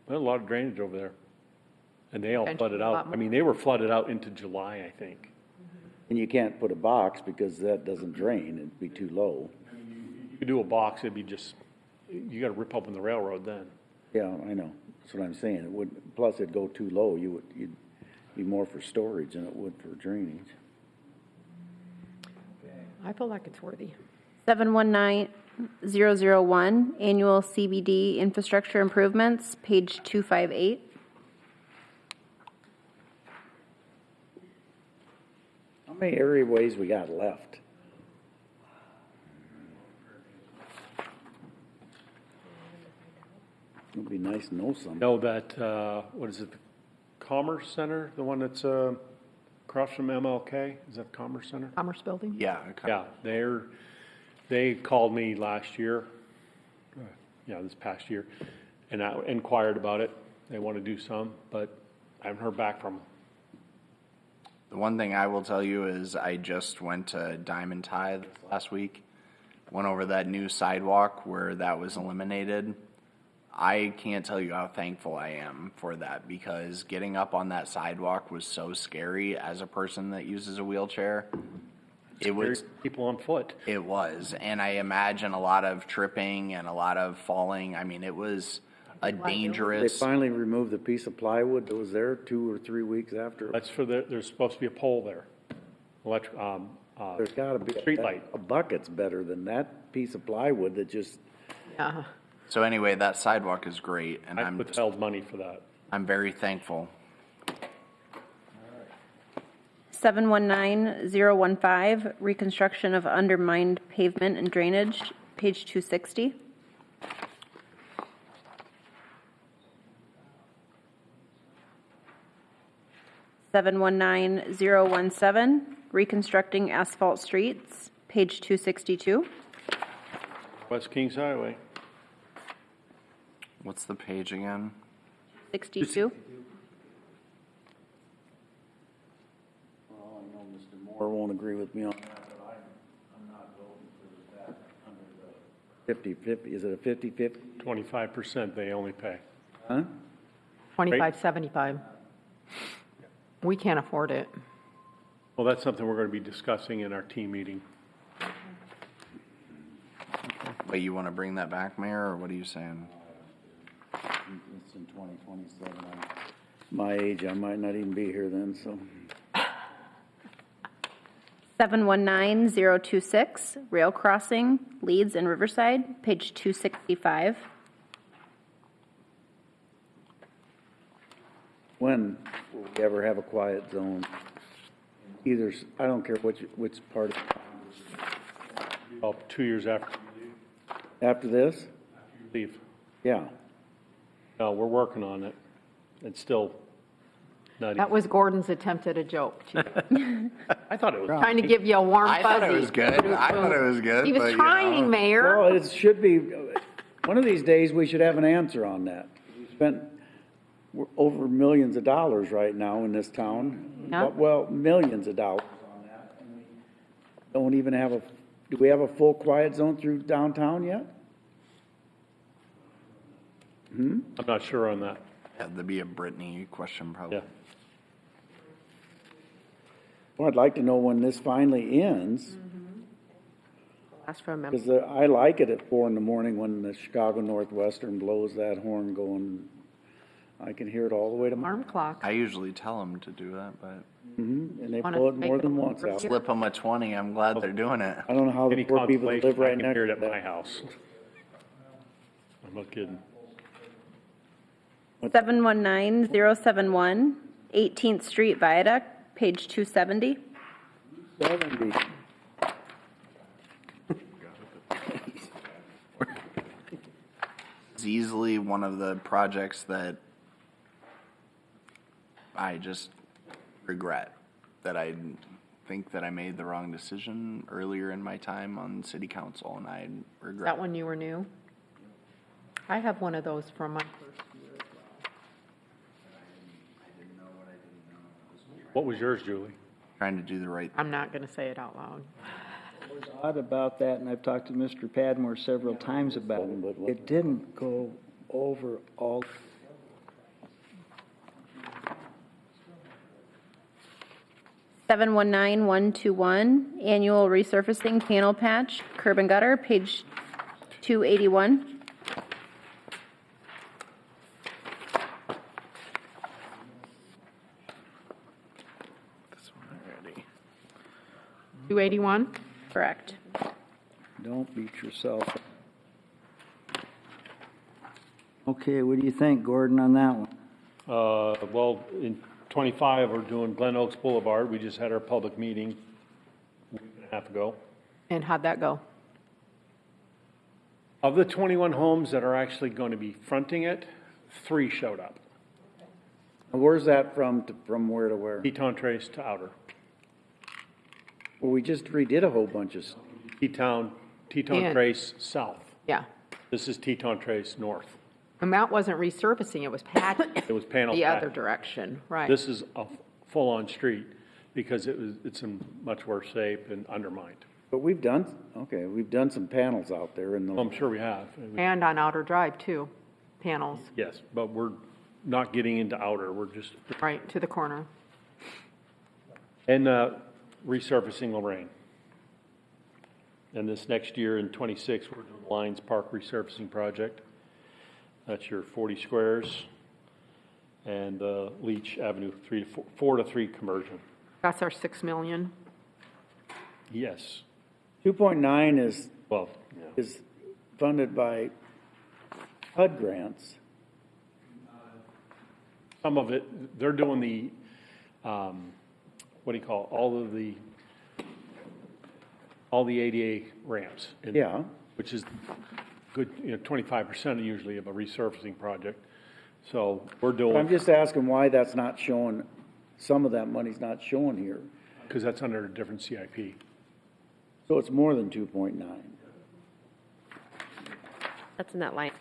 There's a lot of drainage over there. And they all flooded out. I mean, they were flooded out into July, I think. And you can't put a box because that doesn't drain. It'd be too low. You could do a box, it'd be just, you got to rip open the railroad then. Yeah, I know. That's what I'm saying. It would, plus it'd go too low. You'd be more for storage than it would for drainage. I feel like it's worthy. 719001, annual CBD infrastructure improvements, page 258. How many areaways we got left? It'd be nice to know something. Know that, what is it, the Commerce Center, the one that's across from MLK? Is that Commerce Center? Commerce Building? Yeah, they called me last year, this past year, and I inquired about it. They want to do some, but I haven't heard back from them. The one thing I will tell you is I just went to Diamond Tide last week, went over that new sidewalk where that was eliminated. I can't tell you how thankful I am for that, because getting up on that sidewalk was so scary as a person that uses a wheelchair. It was people on foot. It was, and I imagine a lot of tripping and a lot of falling. I mean, it was a They dangerous. finally removed the piece of plywood that was there 2 or 3 weeks after. That's for there's supposed to be a pole there. There's gotta be. Street light. A bucket's better than that piece of plywood that just, Yeah. So anyway, that sidewalk is great, and I withheld money for that. I'm very thankful. 719015, reconstruction of undermined pavement and drainage, page 260. Seven one nine zero one seven, reconstructing asphalt streets, page 262. West Kings Highway. What's the page again? 62. well, I know Mr. Moore won't agree with me on that, but I'm not voting for that under the 50/50. Is it a 50/50? 25% they only pay. Huh? 2575. We can't afford it. Well, that's something we're going to be discussing in our team meeting. Wait, you want to bring that back, Mayor, or what are you saying? It's in 2027. My age, I might not even be here then, so. 719026, rail crossing, Leeds and Riverside, page 265. When will we ever have a quiet zone? Either, I don't care which part. About 2 years after you leave. After this? Leave. Yeah. No, we're working on it. It's still not That was Gordon's attempt at a joke, too. I thought it was. Trying to give you a warm fuzzy. I thought it was good. I thought it was good. He was but, trying, Mayor. Well, it should be, one of these days, we should have an answer on that. We spent over millions of dollars right now in this town. Yeah. Well, millions of dollars on that. And we don't even have do we have a full quiet zone through downtown yet? I'm not sure on that. Had to be a Brittany question, probably. Yeah. Well, I'd like to know when this finally ends, Ask for a member. because I like it at 4 in the morning when the Chicago Northwestern blows that horn going. I can hear it all the way to my. Alarm clock. I usually tell them to do that, but And they Wanna blow it make more it than a once out. slip them a 20. I'm glad they're doing it. I don't know how the Any poor people that consolation, live right I can next hear to it at my that. house. I'm not kidding. 719071, 18th Street Viaduct, page 270. 70. It's easily one of the projects that I just regret, that I think that I made the wrong decision earlier in my time on city council, and I Is regret. that when you were new? I have one of those from my first year as well. What was yours, Julie? Trying to do the right. I'm not going to say it out loud. What's odd about that, and I've talked to Mr. Padmore several times about it, it didn't go over all. 719121, annual resurfacing panel patch, curb and gutter, page 281. This one already. 281? Correct. Don't beat yourself. Okay, what do you think, Gordon, on that one? Well, in 25, we're doing Glen Oaks Boulevard. We just had our public meeting a week and a half ago. And how'd that go? Of the 21 homes that are actually going to be fronting it, 3 showed up. Where's that from where to where? Teton Trace to Outer. Well, we just redid a whole bunch of. Teton And- Trace south. Yeah. This is Teton Trace north. And that wasn't resurfacing, it was patching. It was panel The patch. other direction, right. This is a full-on street because it's in much worse shape and undermined. But we've done some panels out there in the. I'm sure we have. And on Outer Drive, too, panels, Yes, but we're not getting into Outer. We're just, right to the corner. and resurfacing Lorraine. And this next year in '26, we're doing Lions Park resurfacing project. That's your 40 squares. And Leach Avenue, 4 to 3 conversion. That's our 6 million. Yes. 2.9 is, Well, is funded by HUD grants. some of it, they're doing the, what do you call it, all the ADA ramps. Yeah. Which is good, 25% usually of a resurfacing project. So we're doing. I'm just asking why that's not showing, some of that money's not showing here. Because that's under a different CIP. So it's more than 2.9. That's in that line.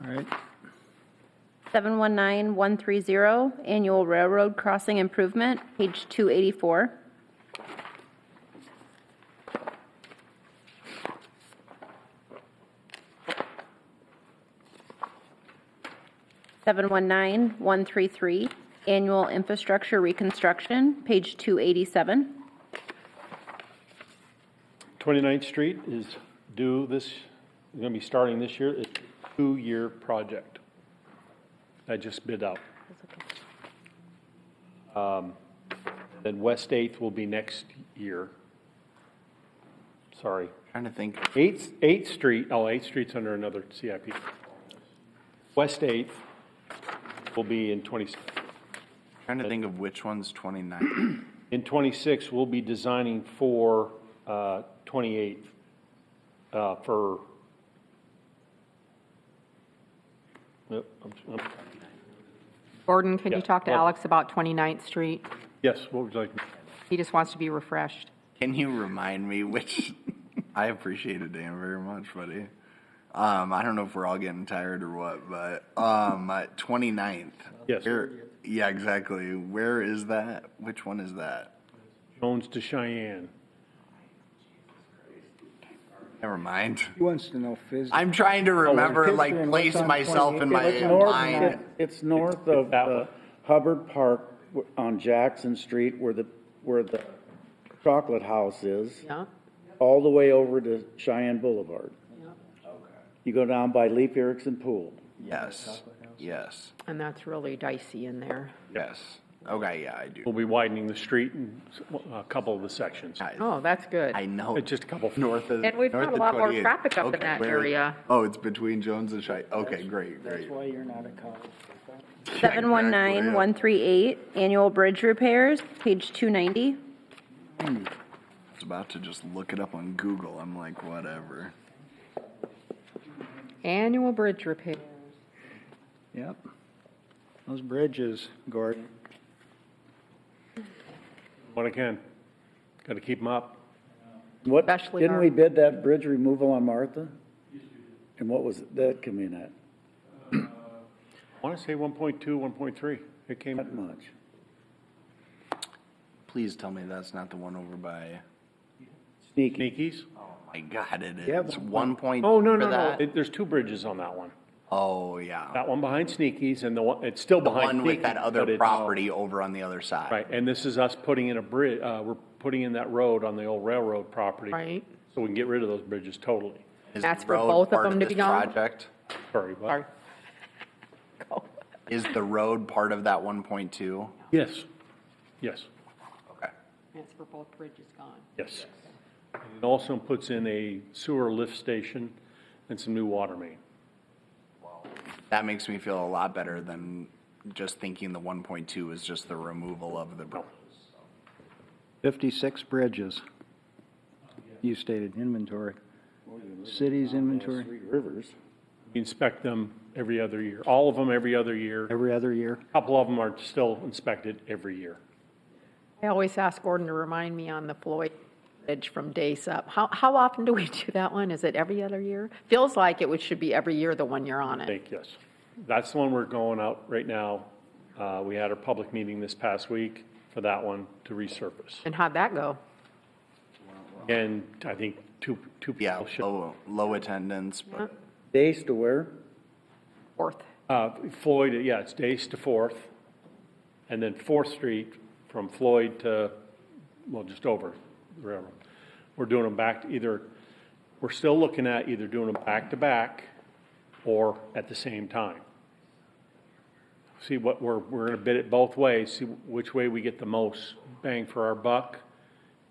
All right. 719130, annual railroad crossing improvement, page 284. Seven 19133, annual infrastructure reconstruction, page 287. 29th Street is due this, going to be starting this year. It's a 2-year project. I just bid out. Then West 8th will be next year. Sorry. Trying to think. 8th Street, 8th Street's under another CIP. West 8th will be in 26. Trying to think of which one's 29. In 26, we'll be designing for 28 for. Yep, I'm Gordon, can Yeah, you talk to well- Alex about 29th Street? Yes, what would you like? He just wants to be refreshed. Can you remind me which? I appreciate it, Dan, very much, buddy. I don't know if we're all getting tired or what, but 29th. Yes. Yeah, exactly. Where is that? Which one is that? Jones to Cheyenne. Never mind. He wants to know physics. I'm trying to remember, place myself in my mind. It's north of Hubbard Park on Jackson Street where the chocolate house is. Yeah. All the way over to Cheyenne Boulevard. You go down by Leif Erikson Pool. Yes. Yes. And that's really dicey in there. Yes. Okay, yeah, I do. We'll be widening the street in a couple of the sections. Oh, that's good. I know. It's just a couple. North of. And we've north got a of lot more 28th. traffic up in Okay, that where- area. Oh, it's between Jones and Cheyenne. Okay, great. That's why you're not a college. 719138, annual bridge repairs, page 290. I was about to just look it up on Google. I'm like, whatever. Annual bridge repair. Yep. Those bridges, Gordon. What I can. Got to keep them up. What, Especially didn't our- we bid that bridge removal on Martha? And what was that come in at? I want to say 1.2, 1.3. It came. Not much. Please tell me that's not the one over by. Sneakies. Oh my God, it is. Yeah, It's 1 point. Oh, no, for no, no. that? There's 2 bridges on that one. Oh, yeah. That one behind Sneakies and the one, it's still The behind one with that Sneakies, other but it's- property over on the other side. Right, and this is us putting in a bridge, we're putting in that road on the old railroad property. Right. So we can get rid of those bridges totally. Is That's the for road both of part them to this be gone? project? Sorry, what? Sorry. Is the road part of that 1.2? Yes, yes, Okay. That's for both bridges gone. yes. And it also puts in a sewer lift station and some new water main. That makes me feel a lot better than just thinking the 1.2 is just the removal of the bridge. 56 bridges. You stated inventory. City's inventory. Three Rivers. We inspect them every other year, all of them every other year. Every other year. A couple of them are still inspected every year. I always ask Gordon to remind me on the Floyd Bridge from Days Up. How often do we do that one? Is it every other year? Feels like should be every year the one you're on I it. think, yes. That's the one we're going out right now. We had our public meeting this past week for that one to resurface. And how'd that go? And I think two Yeah, people low attendance. But Days to where? Fourth. Floyd, yeah, it's Dace to 4th. And then 4th Street from Floyd to, well, just over the railroad. We're doing them we're still looking at either doing them back-to-back or at the same time. See what we're going to bid it both ways, see which way we get the most bang for our buck,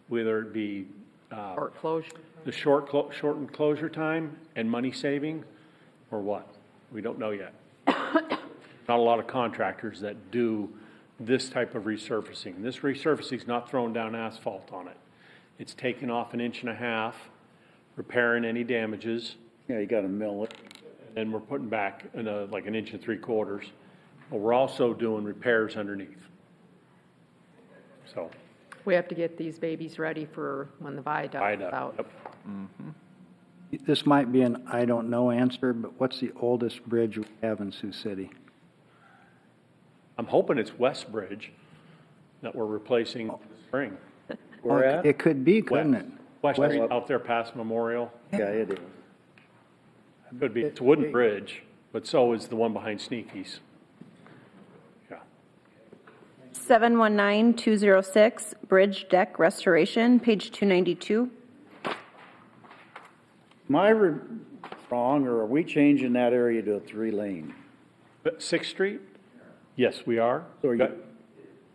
whether it be Or closure. the shortened closure time and money saving, or what? We don't know yet. Not a lot of contractors that do this type of resurfacing. This resurfacing is not throwing down asphalt on it. It's taking off 1.5 inches, repairing any damages. Yeah, you got to mill it. And then we're putting back like 1 3/4 inches. But we're also doing repairs underneath. So. We have to get these babies ready for when the viaduct is out. Yep. This might be an I don't know answer, but what's the oldest bridge we have in Sioux City? I'm hoping it's West Bridge that we're replacing this spring. Where at? It could be, couldn't it? West Street out there past Memorial. Yeah, it is. Could be. It's a wooden bridge, but so is the one behind Sneaky's. Yeah. 719206, bridge deck restoration, page 292. Am I wrong, or are we changing that area to a 3-lane? 6th Street? Yes, we are. So are you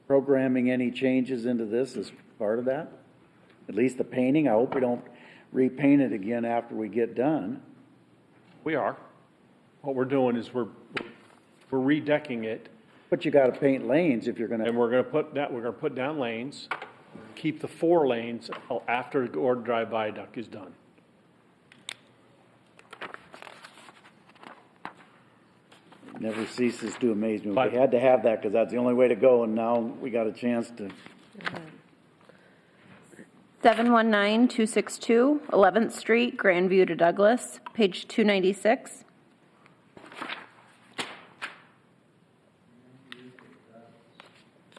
programming any changes into this as part of that? At least the painting? I hope we don't repaint it again after we get done. We are. What we're doing is we're redecking it. But you got to paint lanes if you're going to. And we're going to put down lanes, keep the 4 lanes after Gordon Drive Viaduct is done. It never ceases to amaze me. We had to have that because that's the only way to go, and now we got a chance to. 719262, 11th Street, Grandview to Douglas, page 296.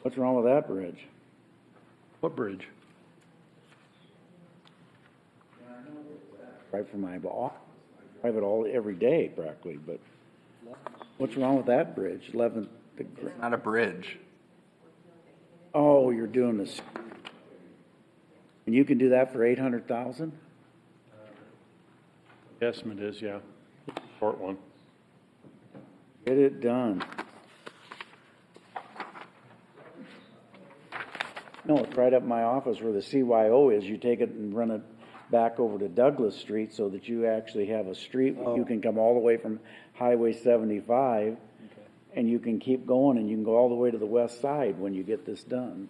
What's wrong with that bridge? What bridge? Right from my office. I drive it every day practically, but what's wrong with that bridge? 11th. It's not a bridge. Oh, you're doing this. And you can do that for 800,000? The estimate is, yeah, short one. Get it done. No, it's right up my office where the CYO is. You take it and run it back over to Douglas Street so that you actually have a street where you can come all the way from Highway 75 and you can keep going and you can go all the way to the west side when you get this done.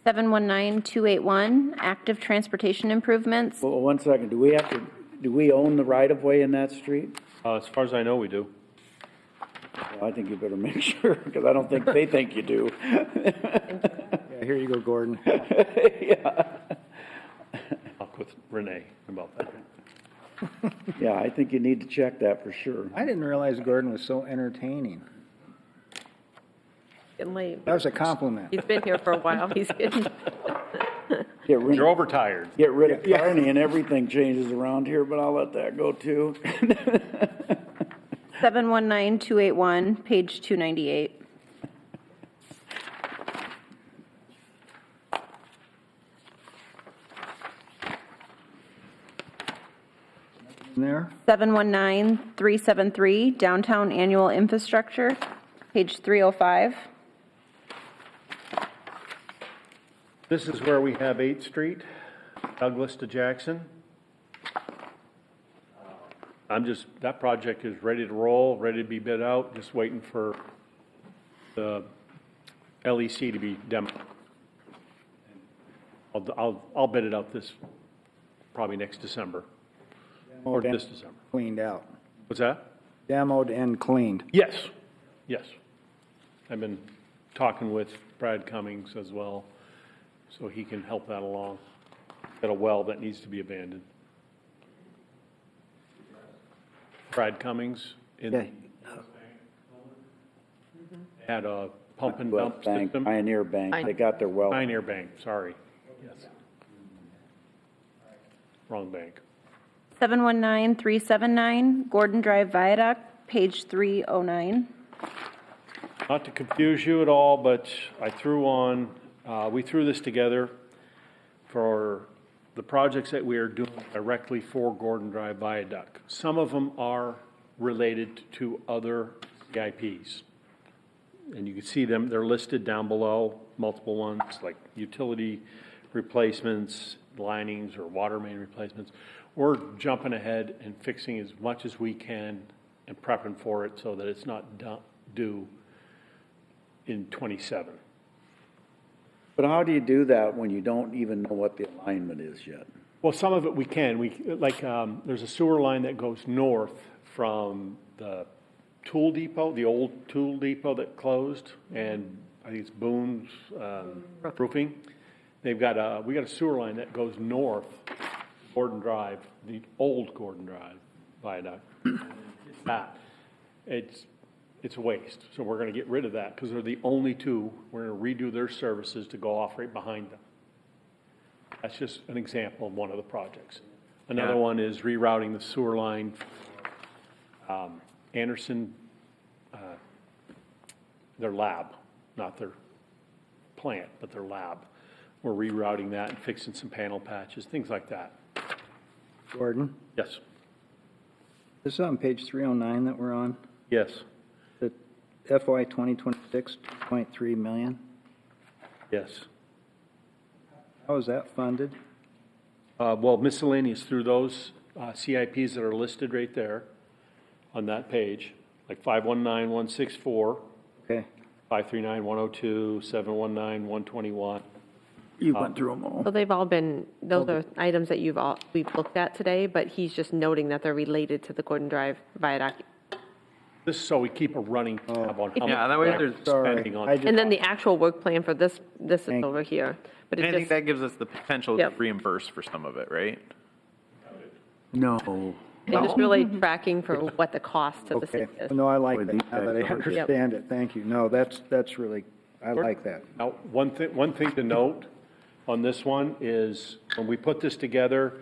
719281, active transportation improvements. Well, 1 second. Do we own the right of way in that street? As far as I know, we do. Well, I think you better make sure because I don't think they think you do. Yeah, here you go, Gordon. Yeah. Talk with Renee about that. Yeah, I think you need to check that for sure. I didn't realize Gordon was so entertaining. Getting late. That was a compliment. He's been here for a while. He's getting. You're overtired. Get rid of Carney and everything changes around here, but I'll let that go too. 719281, page 298. There. 719373, downtown annual infrastructure, page 305. This is where we have 8th Street, Douglas to Jackson. That project is ready to roll, ready to be bid out, just waiting for the LEC to be demoed. I'll bid it out probably next December. Or this December. Cleaned out. What's that? Demoed and cleaned. Yes. I've been talking with Brad Cummings as well, so he can help that along. Got a well that needs to be abandoned. Brad Cummings had a pump and dump system. Pioneer Bank. They got their well. Pioneer Bank, sorry. Yes. Wrong bank. 719379, Gordon Drive Viaduct, page 309. Not to confuse you at all, but we threw this together for the projects that we are doing directly for Gordon Drive Viaduct. Some of them are related to other CIPs. And you can see them, they're listed down below, multiple ones, like utility replacements, linings, or water main replacements. We're jumping ahead and fixing as much as we can and prepping for it so that it's not due in '27. But how do you do that when you don't even know what the alignment is yet? Well, some of it we can. There's a sewer line that goes north from the tool depot, the old tool depot that closed, and I think it's Boone's Roofing. We got a sewer line that goes north, Gordon Drive, the old Gordon Drive viaduct. It's a waste. So we're going to get rid of that because they're the only two. We're going to redo their services to go off right behind them. That's just an example of one of the projects. Another one is rerouting the sewer line, Anderson, their lab, not their plant, but their lab. We're rerouting that and fixing some panel patches, things like that. Gordon? Yes. This is on page 309 that we're on. Yes. The FY 2026, 2.3 million. Yes. How is that funded? Well, miscellaneous through those CIPs that are listed right there on that page, like 519-164, okay, 539-102, 719-121. You went through them all. So they've all been, those are items that we've looked at today, but he's just noting that they're related to the Gordon Drive viaduct. This is so we keep a running tab on how Yeah, that way much there's we're spending on. And then the actual work plan for this is over here. But And I it think just, that gives us the potential to reimburse for some of it, right? No. they're just really tracking for what the cost to the city is. No, I like Boy, that, these now that I guys are- understand it, thank you. No, that's really, I like that. Now, one thing to note on this one is when we put this together,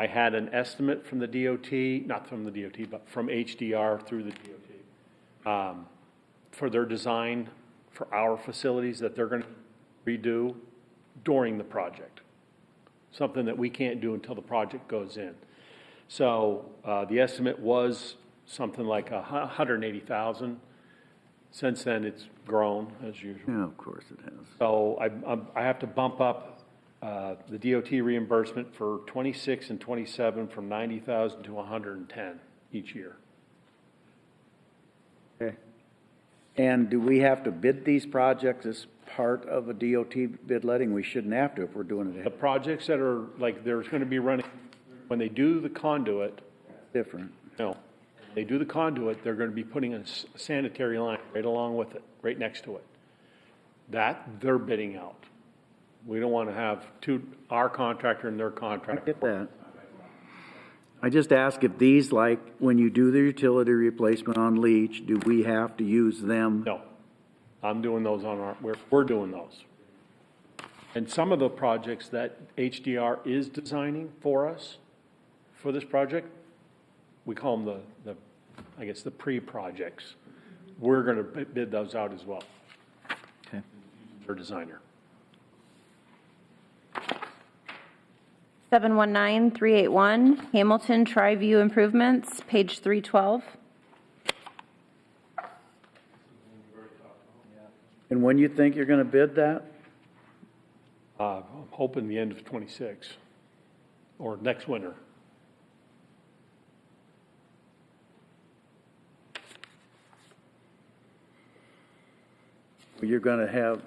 I had an estimate from the DOT, not from the DOT, but from HDR through the DOT, for their design for our facilities that they're going to redo during the project. Something that we can't do until the project goes in. So the estimate was something like $180,000. Since then, it's grown as usual. Yeah, of course it has. So I have to bump up the DOT reimbursement for 26 and 27 from 90,000 to 110 each year. Okay. And do we have to bid these projects as part of a DOT bid letting? We shouldn't have to if we're doing The it projects that are, like, there's going to be running, when they do the conduit, different. no, they do the conduit, they're going to be putting a sanitary line right along with it, right next to it. That, they're bidding out. We don't want to have our contractor and their I contractor. get that. I just ask if these, like, when you do the utility replacement on Leach, do we have to use them? No, I'm doing those on we're doing those. And some of the projects that HDR is designing for us, for this project, we call them the pre-projects. We're going to bid those out as well. Okay. Their designer. 719381, Hamilton Tri-View Improvements, page 312. And when you think you're gonna bid that? I'm hoping the end of '26 or next winter. You're gonna have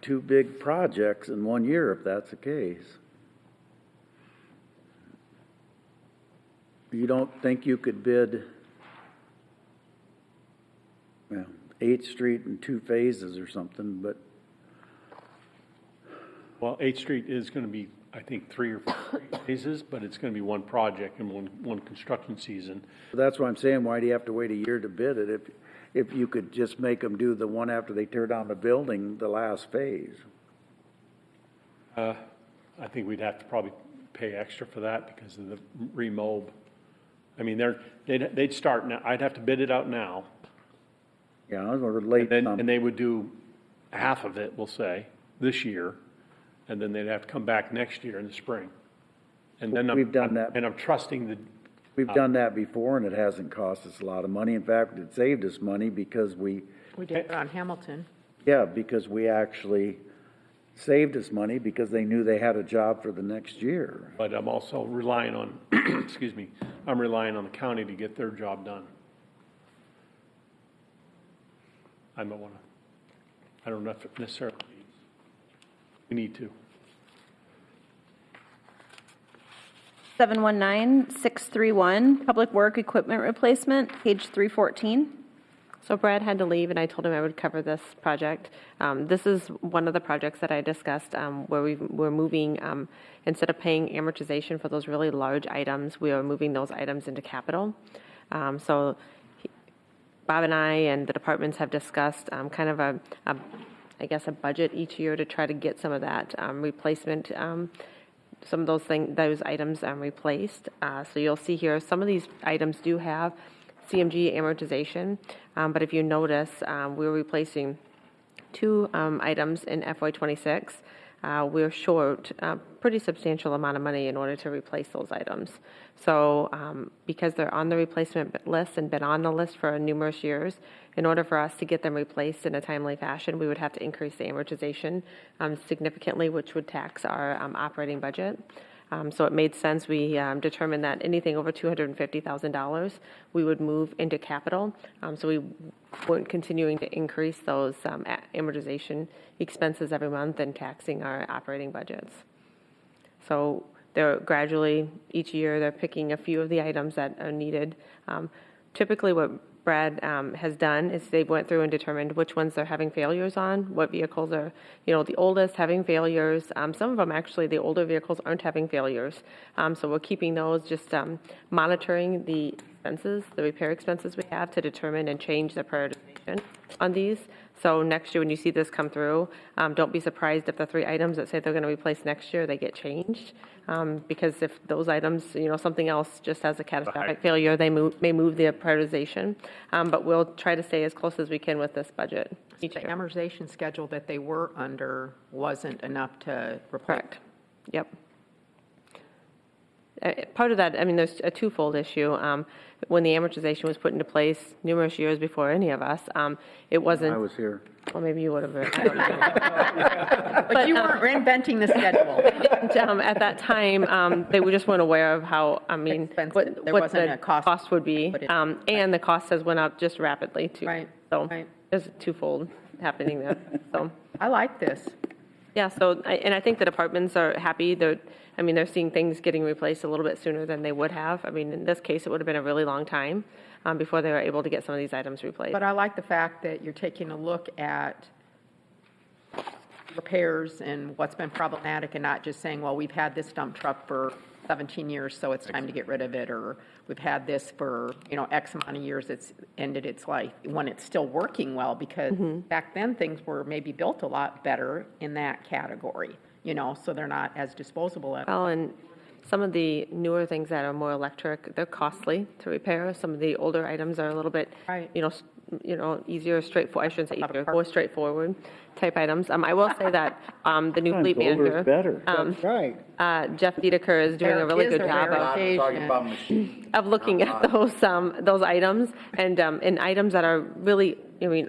two big projects in 1 year if that's the case. You don't think you could bid, 8th Street in 2 phases or something, but Well, 8th Street is going to be, I think, 3 or 4 phases, but it's going to be one project and one construction season. that's what I'm saying. Why do you have to wait a year to bid it if you could just make them do the one after they tear down the building, the last phase? I think we'd have to probably pay extra for that because of the remob. I mean, they'd start now. I'd have to bid it out now. Yeah, we're late. And they would do half of it, we'll say, this year. and then they'd have to come back next year in the spring. And then We've done that. And I'm trusting the. We've done that before, and it hasn't cost us a lot of money. In fact, it saved us money because We did it on Hamilton. because we actually saved us money because they knew they had a job for the next year. But I'm also relying on, excuse me, I'm relying on the county to get their job done. I don't want to, I don't know if it necessarily needs. We need to. 719631, Public Work Equipment Replacement, page 314. So Brad had to leave, and I told him I would cover this project. This is one of the projects that I discussed where we're moving, instead of paying amortization for those really large items, we are moving those items into capital. So Bob and I and the departments have discussed kind of a budget each year to try to get some of that replacement, some of those items replaced. So you'll see here, some of these items do have CMG amortization, but if you notice, we're replacing two items in FY26. We're short a pretty substantial amount of money in order to replace those items. So because they're on the replacement list and been on the list for numerous years, in order for us to get them replaced in a timely fashion, we would have to increase the amortization significantly, which would tax our operating budget. So it made sense. We determined that anything over $250,000, we would move into capital. So we weren't continuing to increase those amortization expenses every month and taxing our operating budgets. So they're gradually, each year, they're picking a few of the items that are needed. Typically what Brad has done is they went through and determined which ones they're having failures on, what vehicles are, the oldest having failures. Some of them, actually, the older vehicles aren't having failures. So we're keeping those, just monitoring the expenses, the repair expenses we have to determine and change the prioritization on these. So next year when you see this come through, don't be surprised if the three items that say they're going to replace next year, they get changed. Because if those items, something else just has a catastrophic failure, they may move the prioritization. But we'll try to stay as close as we can with this budget. The amortization schedule that they were under wasn't enough to replace. Correct. Yep. Part of that, there's a twofold issue. When the amortization was put into place numerous years before any of us, it wasn't. I was here. Well, maybe you would have. I don't know. But you weren't reinventing the schedule. At that time, they just weren't aware of how, what the cost would be. And the cost has went up just rapidly, too. Right. So there's a twofold happening there. So I like this. Yeah, so, and I think the departments are happy. They're seeing things getting replaced a little bit sooner than they would have. In this case, it would have been a really long time before they were able to get some of these items replaced. But I like the fact that you're taking a look at repairs and what's been problematic and not just saying, well, we've had this dump truck for 17 years, so it's time to get rid of it, or we've had this for, X amount of years, it's ended its life, when it's still working well, because back then things were maybe built a lot better in that category, so they're not as disposable as. Well, and some of the newer things that are more electric, they're costly to repair. Some of the older items are a little bit, easier, straightforward, I shouldn't say easier, more straightforward type items. I will say that the new fleet manager, better. That's right. Jeff Dedeker, is doing a really good job of looking at those items and items that are really,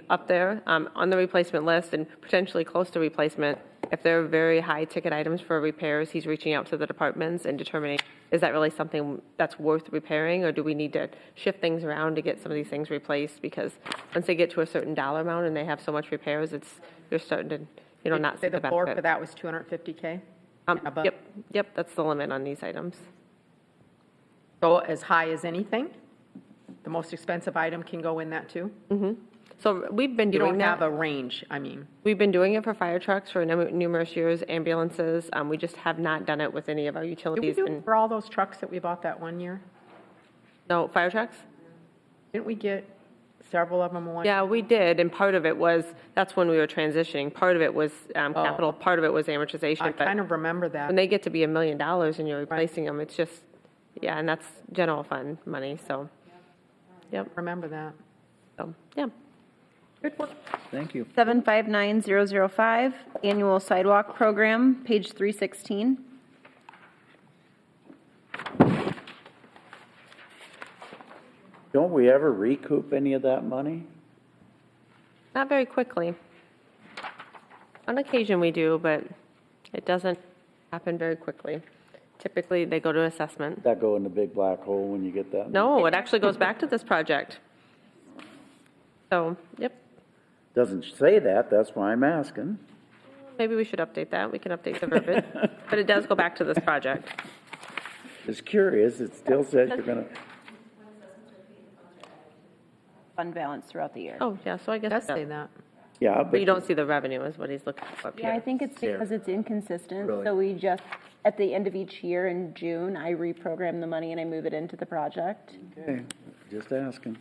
up there on the replacement list and potentially close to replacement. If they're very high ticket items for repairs, he's reaching out to the departments and determining, is that really something that's worth repairing, or do we need to shift things around to get some of these things replaced? Because once they get to a certain dollar amount and they have so much repairs, you're starting to, not see the benefit. The floor for that was $250K? Yep, that's the limit on these items. So as high as anything? The most expensive item can go in that too? Mm-hmm. So we've been doing that. You don't have a range, We've been doing it for fire trucks for numerous years, ambulances. We just have not done it with any of our utilities. Did we do it for all those trucks that we bought that one year? No, fire trucks? Didn't we get several of them one year? Yeah, we did, and part of it was, that's when we were transitioning. Part of it was capital, part of it was amortization. I kind of remember that. When they get to be $1 million and you're replacing them, it's just, and that's general fund money, so, yep. Remember that. So, yeah. Thank you. 759005, annual sidewalk program, page 316. Don't we ever recoup any of that money? Not very quickly. On occasion we do, but it doesn't happen very quickly. Typically, they go to assessment. That go in the big black hole when you get that? No, it actually goes back to this project. So, yep, Doesn't say that, that's why I'm asking. maybe we should update that. We can update the verbiage. But it does go back to this project. Just curious, it still says you're gonna, Fund balance throughout the year. Oh, yeah, so I guess. Does say that. yeah, But you but don't see the revenue is what he's looking for up Yeah, I here. think it's because it's inconsistent. Really? So we just, at the end of each year in June, I reprogram the money and I move it into the project. okay, just asking.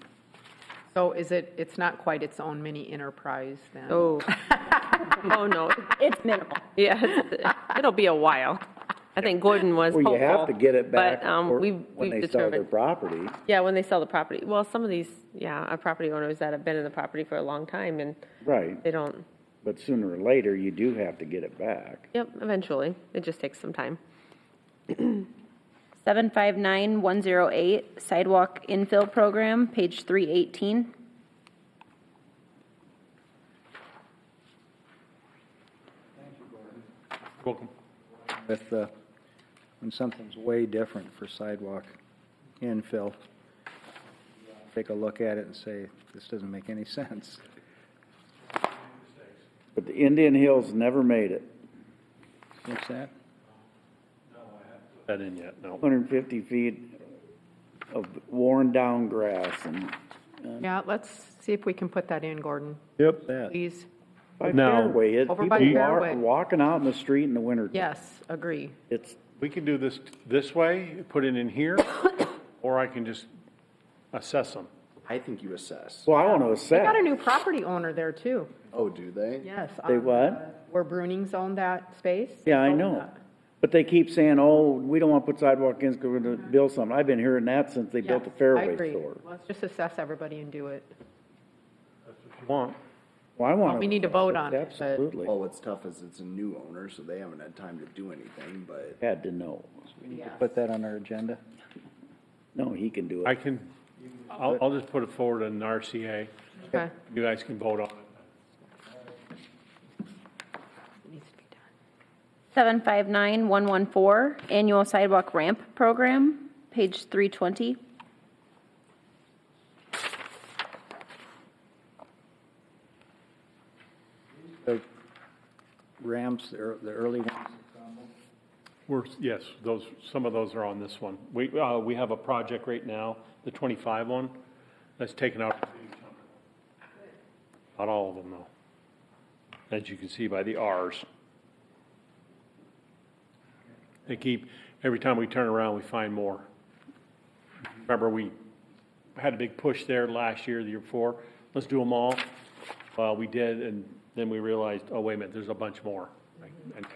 So it's not quite its own mini enterprise then? Oh. Oh, no. It's minimal. Yeah, it'll be a while. I think Gordon was Well, you have hopeful, to get it back but, when we've they sell their determined. property. Yeah, when they sell the property. Well, some of these, yeah, are property owners that have been in the property for a long time and Right, they don't, but sooner or later, you do have to get it back. yep, eventually. It just takes some time. 759108, sidewalk infill program, page 318. Welcome. With, when something's way different for sidewalk infill, take a look at it and say, this doesn't make any sense. But the Indian Hills never made it. What's that? That in yet, no. 150 feet of worn down grass and. Yeah, let's see if we can put that in, Gordon, Yep. That. please. By Now- Fairway, Over by people Fairway. walking out in the street in the winter. Yes, agree. It's, We can do this way, put it in here, or I can just assess them. I think you assess. well, I want to They got a assess. new property owner there too. Oh, do they? Yes. They on, what? Where Bruning's owned that space. Yeah, I Owned know. that. But they keep saying, oh, we don't want to put sidewalk in because we're going to build something. I've been hearing that since they built the Yes, I Fairway agree. store. Let's just assess everybody and do it. Want? Well, I want Well, we need to vote on it, but- Absolutely. Well, what's tough is it's a new owner, so they haven't had time to do anything, but. Had to know. We need to put that on our agenda. No, he can do I it. can, I'll just put it forward in RCA. Okay. You guys can vote on it. It needs to be done. 759114, annual sidewalk ramp program, page 320. The ramps, the early ones. Yes, some of those are on this one. We have a project right now, the 25 one, that's taken out. Not all of them though. As you can see by the Rs. They keep, every time we turn around, we find more. Remember, we had a big push there last year, the year before. Let's do them all. Well, we did, and then we realized, oh, wait a minute, there's a bunch more. And-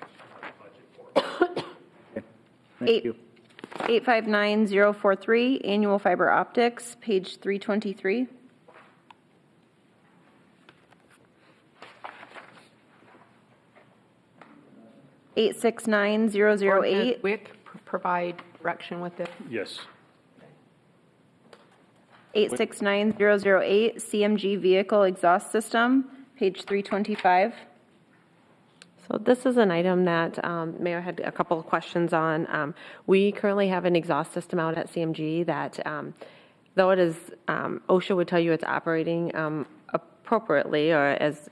Thank you. 859043, annual fiber optics, page 323. Ordinance 869008, WIC provide direction with it. Yes. 869008, CMG vehicle exhaust system, page 325. So this is an item that Mayor had a couple of questions on. We currently have an exhaust system out at CMG that, though it is, OSHA would tell you it's operating appropriately, or as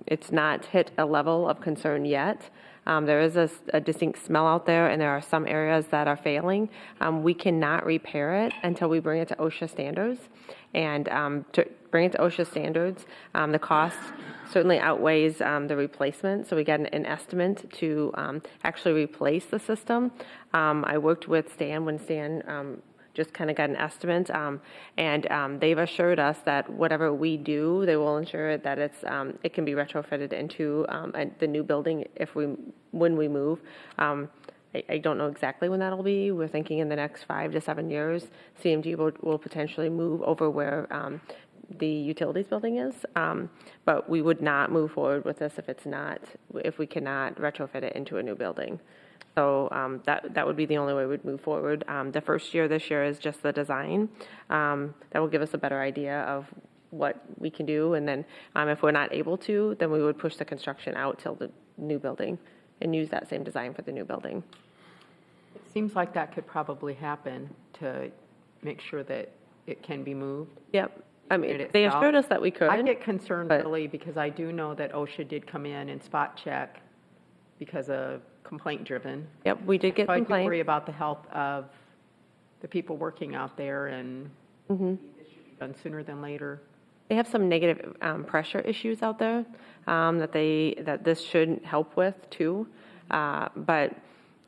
it's not hit a level of concern yet. There is a distinct smell out there, and there are some areas that are failing. We cannot repair it until we bring it to OSHA standards. And to bring it to OSHA standards, the cost certainly outweighs the replacement. So we got an estimate to actually replace the system. I worked with Stan when Stan just kind of got an estimate, and they've assured us that whatever we do, they will ensure that it can be retrofitted into the new building when we move. I don't know exactly when that'll be. We're thinking in the next 5 to 7 years, CMG will potentially move over where the utilities building is. But we would not move forward with this if we cannot retrofit it into a new building. So that would be the only way we'd move forward. The first year this year is just the design. That will give us a better idea of what we can do. And then if we're not able to, then we would push the construction out till the new building and use that same design for the new building. It seems like that could probably happen to make sure that it can be moved. Yep. I mean, they assured us that we could. I get concerned really because I do know that OSHA did come in and spot check because of complaint driven. Yep, we did get so complaints. I do worry about the health of the people working out there, and it should be done sooner than later. They have some negative pressure issues out there that this should help with too. But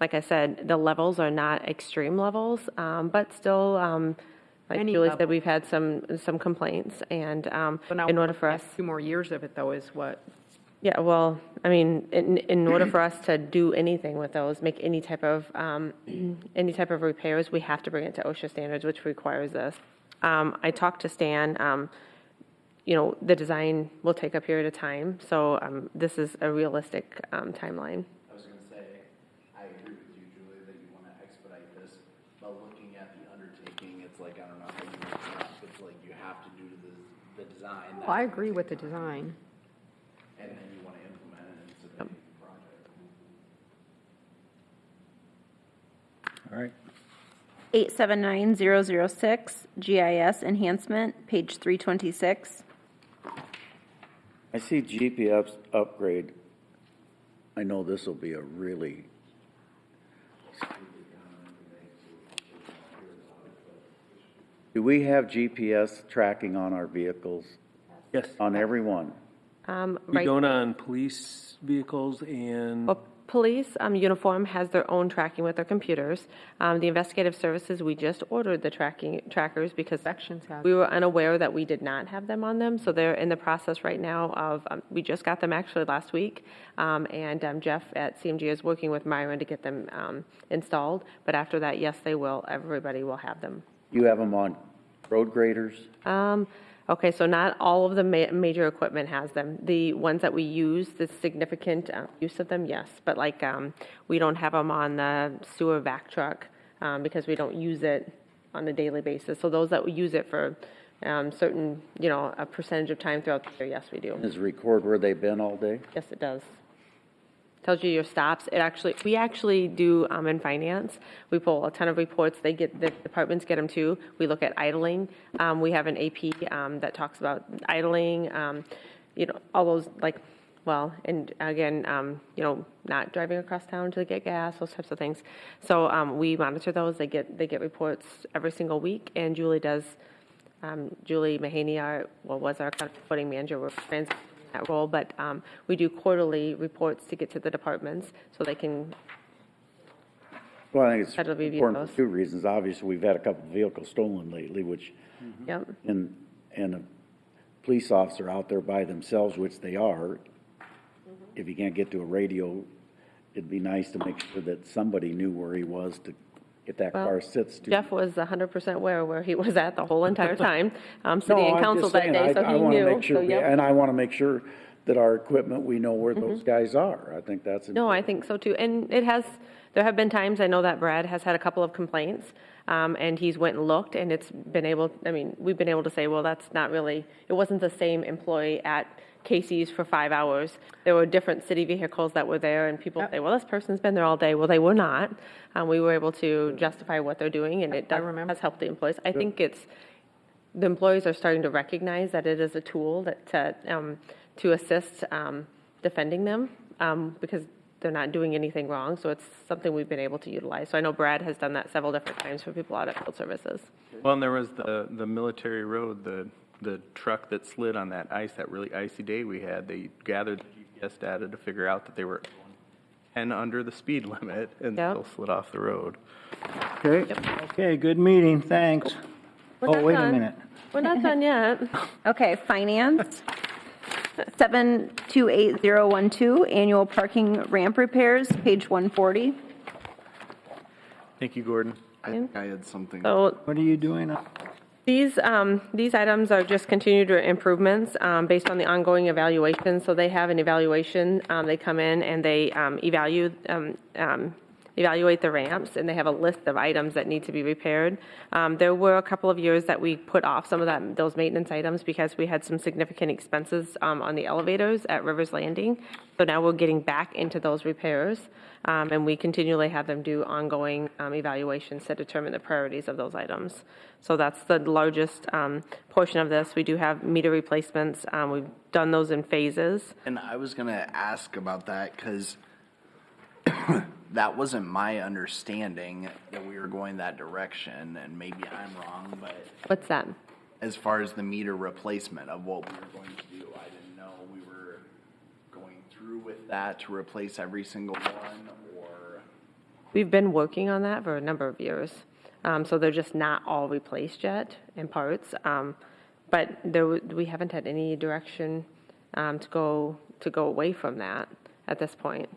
like I said, the levels are not extreme levels, but still, like Julie said, we've had some complaints, and so now in order for us, 2 more years of it though is what. Yeah, well, I mean, in order for us to do anything with those, make any type of repairs, we have to bring it to OSHA standards, which requires this. I talked to Stan. The design will take a period of time, so this is a realistic timeline. I was going to say, I agree with you, Julie, that you want to expedite this, but looking at the undertaking, it's like, I don't know how you make it up. It's like you have to do the design. Well, I agree with the design. And then you want to implement it into the project. All right. 879006, GIS enhancement, page 326. I see GPS upgrade. I know this will be a really do we have GPS tracking on our vehicles? Yes. On every one? We don't on police vehicles and. Well, police uniform has their own tracking with their computers. The investigative services, we just ordered the trackers because we were unaware that we did not have them on them. So they're in the process right now of, we just got them actually last week. And Jeff at CMG is working with Myron to get them installed. But after that, yes, they will. Everybody will have them. You have them on road graders? Okay, so not all of the major equipment has them. The ones that we use, the significant use of them, yes. But like we don't have them on the sewer vac truck because we don't use it on a daily basis. So those that we use it for certain, a percentage of time throughout the year, yes, we do. Does it record where they've been all day? Yes, it does. Tells you your stops. We actually do in finance. We pull a ton of reports. The departments get them too. We look at idling. We have an AP that talks about idling. All those and again, not driving across town to get gas, those types of things. So we monitor those. They get reports every single week, and Julie does. Julie Mahaney, was our kind of reporting manager. We're that role, but we do quarterly reports to get to the departments so they can. Well, I think it's important for 2 reasons. Obviously, we've had a couple of vehicles stolen lately, which, yep. and a police officer out there by themselves, which they are. If you can't get to a radio, it'd be nice to make sure that somebody knew where he was to. If that car sits too. Jeff was 100% aware where he was at the whole entire time, sitting in council that day, so he knew. Make sure, and I want to make sure that our equipment, we know where those guys are. I think that's important. No, I think so too. And there have been times, I know that Brad has had a couple of complaints, and he's went and looked, and we've been able to say, well, that's not really, it wasn't the same employee at Casey's for 5 hours. There were different city vehicles that were there, and people say, well, this person's been there all day. Well, they were not. We were able to justify what they're doing, and it has helped the employees. I think the employees are starting to recognize that it is a tool to assist defending them because they're not doing anything wrong. So it's something we've been able to utilize. So I know Brad has done that several different times for people out at field services. Well, and there was the military road, the truck that slid on that ice, that really icy day we had. They gathered the GPS data to figure out that they were 10 under the speed limit and still slid off the road. Okay. Yep. Okay, good meeting. Thanks. Wait a minute. We're not done yet. Okay, finance. 728012, annual parking ramp repairs, page 140. Thank you, Gordon. I think I had something. So, what are you doing? These items are just continued improvements based on the ongoing evaluation. So they have an evaluation. They come in and they evaluate the ramps, and they have a list of items that need to be repaired. There were a couple of years that we put off some of those maintenance items because we had some significant expenses on the elevators at Rivers Landing. So now we're getting back into those repairs, and we continually have them do ongoing evaluations to determine the priorities of those items. So that's the largest portion of this. We do have meter replacements. We've done those in phases. And I was going to ask about that because that wasn't my understanding that we were going that direction, and maybe I'm wrong, but What's that? as far as the meter replacement of what we were going to do, I didn't know we were going through with that to replace every single one, or... We've been working on that for a number of years. So they're just not all replaced yet in parts. But we haven't had any direction to go away from that at this point.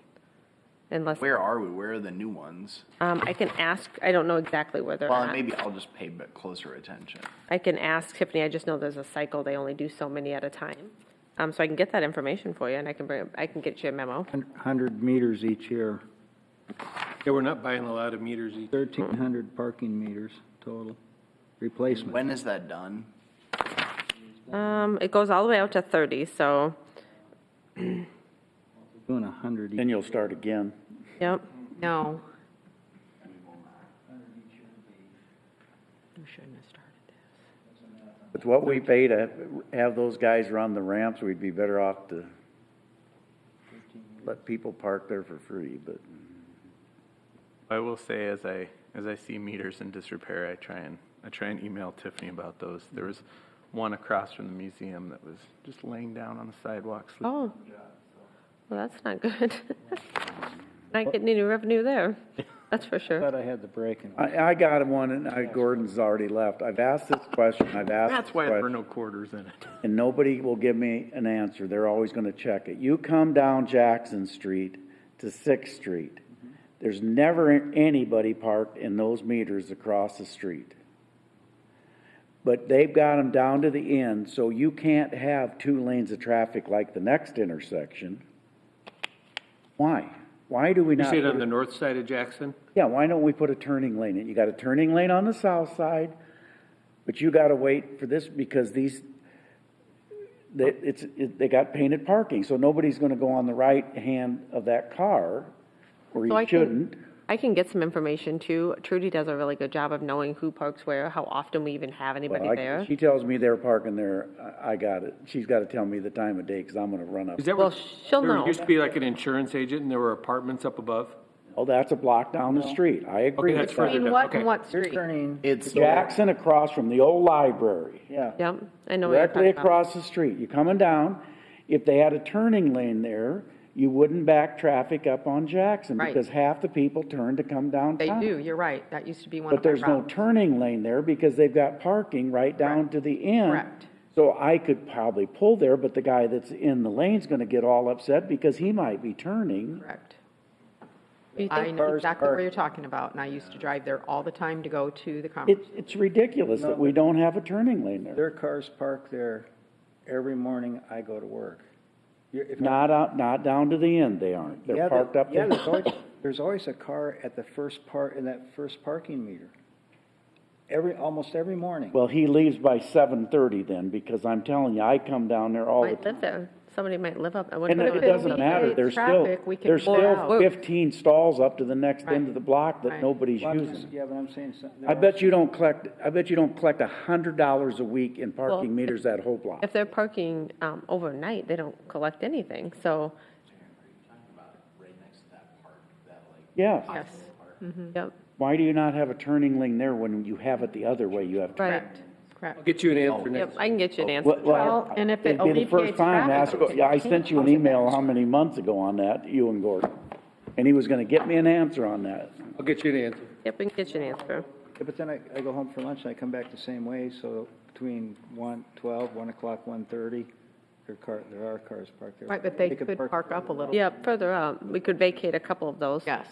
Unless, Where are we? Where are the new ones? I can ask. I don't know exactly where they're Well, at. maybe I'll just pay a bit closer attention. I can ask Tiffany. I just know there's a cycle. They only do so many at a time. So I can get that information for you, and I can get you a memo. 100 meters each year, Yeah, we're not buying a lot of meters either. 1,300 parking meters total replacement. When is that done? It goes all the way out to 30. So. Doing 100 each. Then you'll start again. Yep. No. We shouldn't have started this. With what we pay to have those guys run the ramps, we'd be better off to let people park there for free, but. I will say, as I see meters in disrepair, I try and email Tiffany about those. There was one across from the museum that was just laying down on the sidewalk. Oh. Well, that's not good. Not getting any revenue there. That's for sure. I thought I had the break. I got one, and Gordon's already left. I've asked this question, That's why there are no quarters in it. and nobody will give me an answer. They're always going to check it. You come down Jackson Street to 6th Street. There's never anybody parked in those meters across the street. But they've got them down to the end, so you can't have 2 lanes of traffic like the next intersection. Why? Why do we You not? say it on the north side of Jackson? Yeah, why don't we put a turning lane in? You got a turning lane on the south side, but you got to wait for this because they got painted parking, so nobody's going to go on the right hand of that car, or you shouldn't. I can get some information too. Trudy does a really good job of knowing who parks where, how often we even have anybody there. She tells me they're parking there. I got it. She's got to tell me the time of day because I'm going to run up. Is that Well, she'll there know. used to be like an insurance agent and there were apartments up above? Oh, that's a block down the street. I agree Okay, with that's that. further In down. what, Okay. in what street? It's Jackson across from the old library. Yeah. Yep, I know what you're Directly talking about. across the street. You're coming down. If they had a turning lane there, you wouldn't back traffic up on Jackson Right. because half the people turn to come They downtown. do, you're right. That used to be one But of my there's no routes. turning lane there because they've got parking right down to the end. Correct. So I could probably pull there, but the guy that's in the lane's gonna get all upset because he might be turning. Correct. You I think- know exactly what you're talking about, and I used to drive there all the time to go to the conference. It's ridiculous that we don't have a turning lane there. Their cars park there every morning I go to work. Not down to the end, they aren't. They're parked up there. There's always a car at the in that first parking meter. Almost every morning. Well, he leaves by 7:30 then, because I'm telling you, I come down there all the Might live there. Somebody might live up. And it doesn't matter, there's still 15 stalls up to the next end of the block that nobody's using. Yeah, but I'm saying something. I bet you don't collect $100 a week in parking meters that whole block. If they're parking overnight, they don't collect anything, so. Yes. Yes. Yep. Why do you not have a turning lane there when you have it the other way? You have. Correct. Correct. I'll get you an answer next. Yep, I can get you an answer. Well, and if it'd it be the first alleviates time. traffic, I sent you an email how many months ago on that, you and Gordon, and he was going to get me an answer on that. I'll get you an answer. Yep, we can get you an answer. Yeah, but then I go home for lunch and I come back the same way, so between 1:12, 1 o'clock, 1:30, there are cars parked there. Right, but they could could park up a little. Yeah, further up. We could vacate a couple of those. Yes.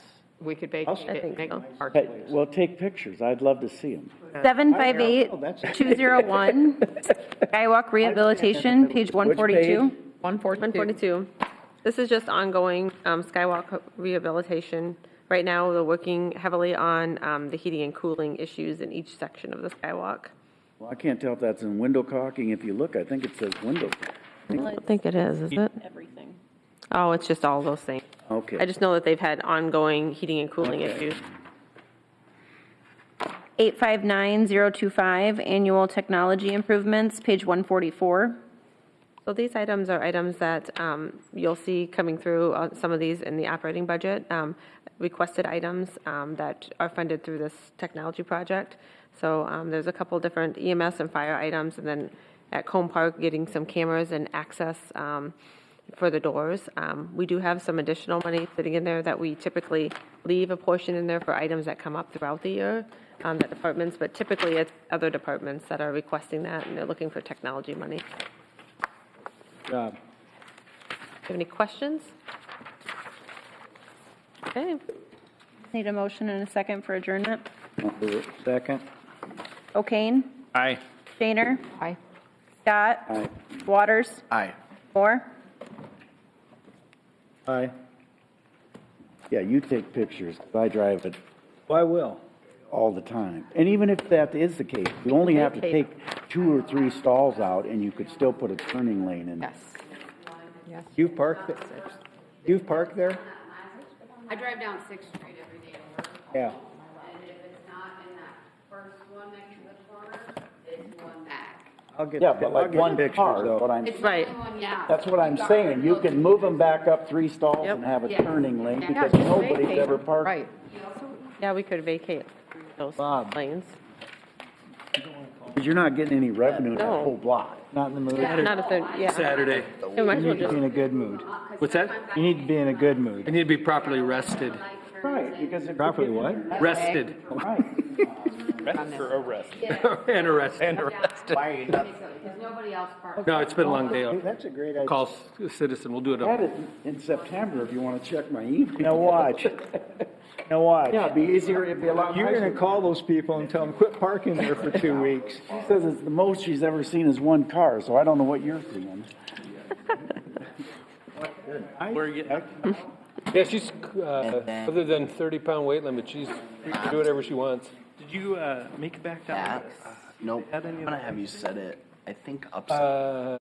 We could vacate it and make park. Hey, well, take pictures. I'd love to see them. 758-201, Skywalk Rehabilitation, page 142. 142. This is just ongoing skywalk rehabilitation. Right now, they're working heavily on the heating and cooling issues in each section of the skywalk. Well, I can't tell if that's in window caulking. If you look, I think it says window. I don't think it is it? Everything. Oh, it's just all those things. Okay. I just know that they've had ongoing heating and cooling issues. 859025, Annual Technology Improvements, page 144. So these items are items that you'll see coming through, some of these in the operating budget, requested items that are funded through this technology project. So there's a couple different EMS and fire items, and then at Combe Park, getting some cameras and access for the doors. We do have some additional money sitting in there that we typically leave a portion in there for items that come up throughout the year, the departments, but typically it's other departments that are requesting that, and they're looking for technology money. Job. Have any questions? Okay. Need a motion and a second for adjournment. Second. O'Kane? Aye. Shaner? Aye. Scott? Aye. Waters? Aye. Moore? Aye. Yeah, you take pictures. I drive it Well, I will. all the time. And even if that is the case, you only have to take 2 or 3 stalls out and you could still put a turning lane in. Yes. Yes. You've parked there? You've parked there? I drive down 6th Street every day to work. Yeah. And if it's not in that first one next to the corner, it's one back. I'll get. Yeah, but like I'll get one pictures, car, though. what I'm, It's Right. the one, yeah. that's what I'm saying. You can move them back up 3 stalls and have a Yes. turning lane Yeah. because Yeah, nobody's vacate. ever parked. Right. Yeah, we could vacate those lanes. Because you're not getting any revenue in that No. whole block. Not in the mood. Not if they're, yeah. Saturday. You might You as well need to be in just, a good mood. What's that? You need to be in a good I mood. need to be properly rested. Right, because it Properly what? Rested. Right. Or arrest. And arrested. Because nobody else parks. No, it's been a long day. Hey, that's a great idea. Call a citizen, we'll do it. Had it in September if you want to check my email. Now watch. Now watch. Yeah, it'd be easier, it'd be a lot You're nicer. gonna call those people and tell them, quit parking there for 2 weeks. She says it's the most she's ever seen is 1 car, so I don't know what you're seeing. Where you? Yeah, she's, other than 30-pound weight limit, she's free to do whatever she wants. Did you make it back down? Nope. I'm gonna have you set it, I think upside.